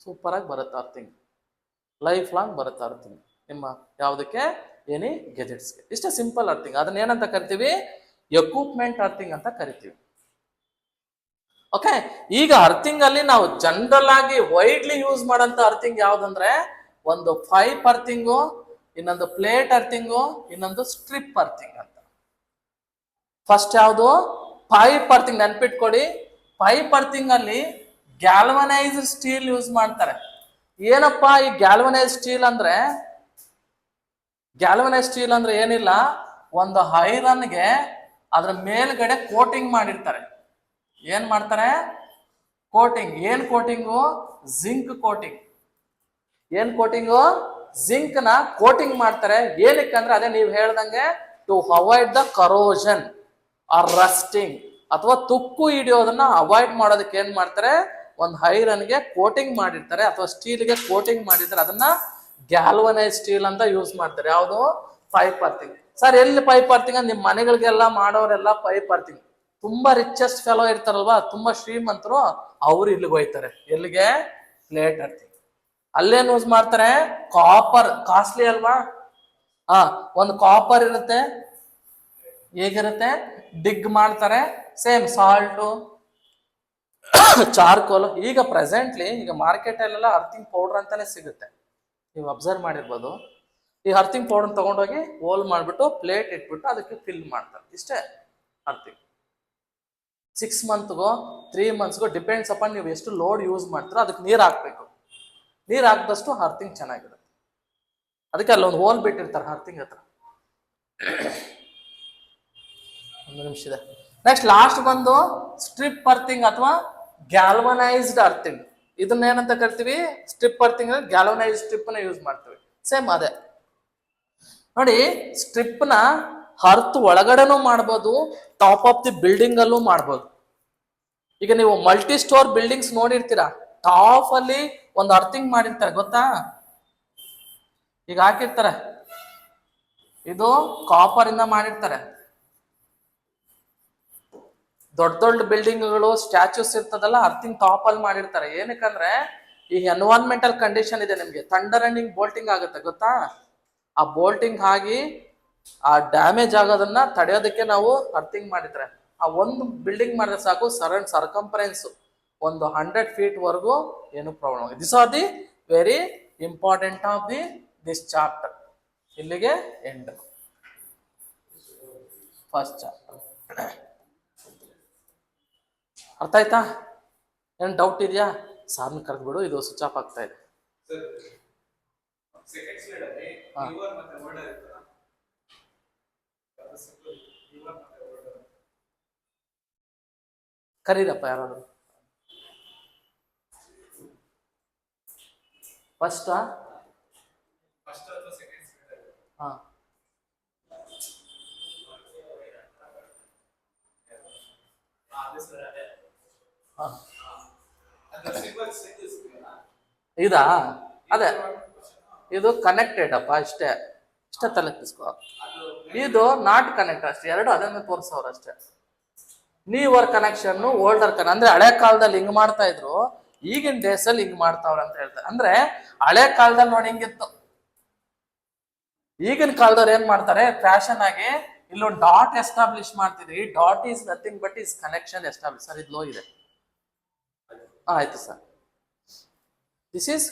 A: ಸೂಪರ್ ಆಗಿ ಬರುತ್ತೆ ಅರ್ಥಿಂಗ್. ಲೈಫ್ ಲಾಂಗ್ ಬರುತ್ತೆ ಅರ್ಥಿಂಗ್ ನಿಮ್ಮ ಯಾವುದಕ್ಕೆ? ಏನಿ ಗೆಜೆಟ್ಸ್ಗೆ. ಇಷ್ಟೇ ಸಿಂಪಲ್ ಅರ್ಥಿಂಗ್. ಅದನ್ನ ಏನಂತ ಕರಿತೀವಿ? ಎಕ್ವಿಪ್ಮೆಂಟ್ ಅರ್ಥಿಂಗ್ ಅಂತ ಕರಿತೀವಿ. ಓಕೆ, ಈಗ ಅರ್ಥಿಂಗ್ ಅಲ್ಲಿ ನಾವು ಜನರಲ್ ಆಗಿ ವೈಡ್ಲಿ ಯೂಸ್ ಮಾಡೋಂಥ ಅರ್ಥಿಂಗ್ ಯಾವ್ದಂದ್ರೆ ಒಂದು ಪೈಪ್ ಅರ್ಥಿಂಗು, ಇನ್ನೊಂದು ಪ್ಲೇಟ್ ಅರ್ಥಿಂಗು, ಇನ್ನೊಂದು ಸ್ಟ್ರಿಪ್ ಅರ್ಥಿಂಗ್ ಅಂತ. ಫಸ್ಟ್ ಯಾವುದು? Pipe earthing. ನೆನ್ಪಿಟ್ಕೊಡಿ, ಪೈಪ್ ಅರ್ಥಿಂಗ್ ಅಲ್ಲಿ ಗ್ಯಾಲ್ವನೈಸ್ಡ್ ಸ್ಟೀಲ್ ಯೂಸ್ ಮಾಡ್ತಾರೆ. ಏನಪ್ಪಾ ಈ ಗ್ಯಾಲ್ವನೈಸ್ಡ್ ಸ್ಟೀಲ್ ಅಂದ್ರೆ? ಗ್ಯಾಲ್ವನೈಸ್ಡ್ ಸ್ಟೀಲ್ ಅಂದ್ರೆ ಏನಿಲ್ಲ, ಒಂದು ಐರನ್ಗೆ ಅದ್ರ ಮೇಲ್ಗಡೆ ಕೋಟಿಂಗ್ ಮಾಡಿರ್ತಾರೆ. ಏನ್ ಮಾಡ್ತಾರೆ? ಕೋಟಿಂಗ್. ಏನ್ ಕೋಟಿಂಗು? Zinc coating. ಏನ್ ಕೋಟಿಂಗು? ಜಿಂಕ್ ನ ಕೋಟಿಂಗ್ ಮಾಡ್ತಾರೆ. ಏನಕ್ಕೆ ಅಂದ್ರೆ ಅದೇ ನೀವು ಹೇಳ್ದಂಗೆ to avoid the corrosion or rusting, ಅಥವಾ ತುಕ್ಕು ಹಿಡಿಯೋದನ್ನ ಅವಾಯ್ಡ್ ಮಾಡೋದಕ್ಕೆ ಏನ್ ಮಾಡ್ತಾರೆ? ಒಂದು ಐರನ್ಗೆ ಕೋಟಿಂಗ್ ಮಾಡಿರ್ತಾರೆ ಅಥವಾ ಸ್ಟೀಲ್ಗೆ ಕೋಟಿಂಗ್ ಮಾಡಿರ್ತಾರೆ. ಅದನ್ನ ಗ್ಯಾಲ್ವನೈಸ್ ಸ್ಟೀಲ್ ಅಂತ ಯೂಸ್ ಮಾಡ್ತಾರೆ. ಯಾವುದು? Pipe earthing. ಸರ್ ಎಲ್ಲಿ ಪೈಪ್ ಅರ್ಥಿಂಗ್? ನಿಮ್ ಮನೆಗಳಿಗೆಲ್ಲ ಮಾಡೋರೆಲ್ಲ ಪೈಪ್ ಅರ್ಥಿಂಗ್. ತುಂಬಾ ರಿಚೆಸ್ಟ್ ಫೆಲೋ ಇರ್ತಾರಲ್ವಾ, ತುಂಬಾ ಶ್ರೀಮಂತರು, ಅವ್ರು ಇಲ್ಲಿಗೆ ಹೋಯ್ತಾರೆ. ಎಲ್ಲಿಗೆ? Plate earthing. ಅಲ್ಲೇನ್ ಯೂಸ್ ಮಾಡ್ತಾರೆ? ಕಾಪರ್. ಕಾಸ್ಟ್ಲಿ ಅಲ್ವಾ? ಒಂದು ಕಾಪರ್ ಇರುತ್ತೆ, ಹೇಗಿರುತ್ತೆ? ಡಿಗ್ ಮಾಡ್ತಾರೆ. Same salt, charcoal. ಈಗ ಪ್ರೆಸೆಂಟ್ಲಿ ಈಗ ಮಾರ್ಕೆಟ್ ಅಲ್ಲೆಲ್ಲ ಅರ್ಥಿಂಗ್ ಪೌಡರ್ ಅಂತಾನೆ ಸಿಗುತ್ತೆ, ನೀವು ಅಬ್ಸರ್ವ್ ಮಾಡಿರ್ಬೋದು. ಈ ಅರ್ಥಿಂಗ್ ಪೌಡರ್ ತಗೊಂಡೋಗಿ ಹೋಲ್ ಮಾಡ್ಬಿಟ್ಟು ಪ್ಲೇಟ್ ಇಟ್ಬಿಟ್ಟು ಅದಕ್ಕೆ ಫಿಲ್ ಮಾಡ್ತಾರೆ. ಇಷ್ಟೇ ಅರ್ಥಿಂಗ್. 6 ಮಂತ್ಗೋ 3 ಮಂತ್ಸ್ಗೋ ಡಿಪೆಂಡ್ಸ್ ಅಪಾನ್ ನೀವು ಎಷ್ಟು ಲೋಡ್ ಯೂಸ್ ಮಾಡ್ತೀರೋ ಅದಕ್ಕೆ ನೀರು ಹಾಕ್ಬೇಕು. ನೀರು ಹಾಕಿದಷ್ಟು ಅರ್ಥಿಂಗ್ ಚೆನ್ನಾಗಿರುತ್ತೆ. ಅದಕ್ಕೆ ಅಲ್ಲೊಂದು ಹೋಲ್ ಬಿಟ್ಟಿರ್ತಾರೆ ಅರ್ಥಿಂಗ್ ಹತ್ರ. ಒಂದು ನಿಮಿಷ ಇದೆ. ನೆಕ್ಸ್ಟ್ ಲಾಸ್ಟ್ ಬಂದು ಸ್ಟ್ರಿಪ್ ಅರ್ಥಿಂಗ್ ಅಥವಾ ಗ್ಯಾಲ್ವನೈಸ್ಡ್ ಅರ್ಥಿಂಗ್. ಇದನ್ನ ಏನಂತ ಕರಿತೀವಿ? Strip earthing. ಗ್ಯಾಲ್ವನೈಸ್ಡ್ ಸ್ಟ್ರಿಪ್ ನ ಯೂಸ್ ಮಾಡ್ತೀವಿ. ಸೇಮ್ ಅದೇ ನೋಡಿ, ಸ್ಟ್ರಿಪ್ ನ ಅರ್ತ್ ಒಳಗಡೆನೂ ಮಾಡ್ಬೋದು, ಟಾಪ್ ಆಫ್ ದಿ ಬಿಲ್ಡಿಂಗ್ ಅಲ್ಲೂ ಮಾಡ್ಬೋದು. ಈಗ ನೀವು ಮಲ್ಟಿ ಸ್ಟೋರ್ ಬಿಲ್ಡಿಂಗ್ಸ್ ನೋಡಿರ್ತೀರಾ, ಟಾಪ್ ಅಲ್ಲಿ ಒಂದು ಅರ್ಥಿಂಗ್ ಮಾಡಿರ್ತಾರೆ, ಗೊತ್ತಾ? ಈಗ ಹಾಕಿರ್ತಾರೆ, ಇದು ಕಾಪರ್ ಇಂದ ಮಾಡಿರ್ತಾರೆ. ದೊಡ್ಡ ದೊಡ್ಡ ಬಿಲ್ಡಿಂಗ್ಗಳು, ಸ್ಟ್ಯಾಚ್ಯೂಸ್ ಇರ್ತದಲ್ಲ, ಅರ್ಥಿಂಗ್ ಟಾಪ್ ಅಲ್ಲಿ ಮಾಡಿರ್ತಾರೆ. ಏನಕ್ಕಂದ್ರೆ ಈ ಎನ್ವೈರನ್ಮೆಂಟಲ್ ಕಂಡೀಷನ್ ಇದೆ ನಿಮ್ಗೆ, ಥಂಡರ್ ಅಂಡ್ ಬೋಲ್ಟಿಂಗ್ ಆಗುತ್ತೆ, ಗೊತ್ತಾ? ಆ ಬೋಲ್ಟಿಂಗ್ ಆಗಿ ಆ ಡ್ಯಾಮೇಜ್ ಆಗೋದನ್ನ ತಡೆಯೋದಕ್ಕೆ ನಾವು ಅರ್ಥಿಂಗ್ ಮಾಡಿದ್ರೆ, ಆ ಒಂದು ಬಿಲ್ಡಿಂಗ್ ಮಾಡಿದ್ರೆ ಸಾಕು, ಸರ್ಕಂಫರೆನ್ಸ್ ಒಂದು 100 feet ವರೆಗೂ ಏನು problem. This are the very important of the this chapter. ಇಲ್ಲಿಗೆ ಎಂಡ್ ಫಸ್ಟ್ ಚಾಪ್ಟರ್. ಅರ್ಥ ಆಯ್ತಾ? ಏನ್ ಡೌಟ್ ಇದೆಯಾ? ಸಾರ್ನ ಕರೆದ್ಬಿಡು, ಇದು ಸ್ವಿಚ್ ಆಫ್ ಆಗ್ತಾ ಇದೆ. ಕರೀರಪ್ಪ ಯಾರಾದ್ರು. ಫಸ್ಟ್ ಹಾ, ಇದಾ? ಅದೇ ಇದು ಕನೆಕ್ಟೆಡ್ ಅಪ್ಪ, ಇಷ್ಟೇ ತಲೆ ತಿಸ್ಕೋ. ಇದು ನಾಟ್ ಕನೆಕ್ಟ್ ಅಷ್ಟೇ, ಎರಡು ಅದನ್ನು ತೋರಿಸೋರು ಅಷ್ಟೇ. ನ್ಯೂವರ್ ಕನೆಕ್ಷನ್, ಓಲ್ಡರ್ ಅಂದ್ರೆ ಹಳೆ ಕಾಲದಲ್ಲಿ ಹಿಂಗ್ ಮಾಡ್ತಾ ಇದ್ರು, ಈಗಿನ ಡೇಸಲ್ಲಿ ಹಿಂಗ್ ಮಾಡ್ತಾವ್ರ ಅಂತ ಹೇಳ್ತಾರೆ. ಅಂದ್ರೆ ಹಳೆ ಕಾಲದಲ್ಲಿ ನೋಡಿ ಹಿಂಗಿತ್ತು, ಈಗಿನ ಕಾಲದವ್ರು ಏನ್ ಮಾಡ್ತಾರೆ? ಫ್ಯಾಷನ್ ಆಗಿ ಇಲ್ಲೊಂದು ಡಾಟ್ ಎಸ್ಟಾಬ್ಲಿಷ್ ಮಾಡ್ತಿದ್ರಿ. Dot is nothing but is connection establish. Sir ಇದು ಲೋ ಇದೆ. ಆಯ್ತು ಸರ್, ದಿಸ್ ಈಸ್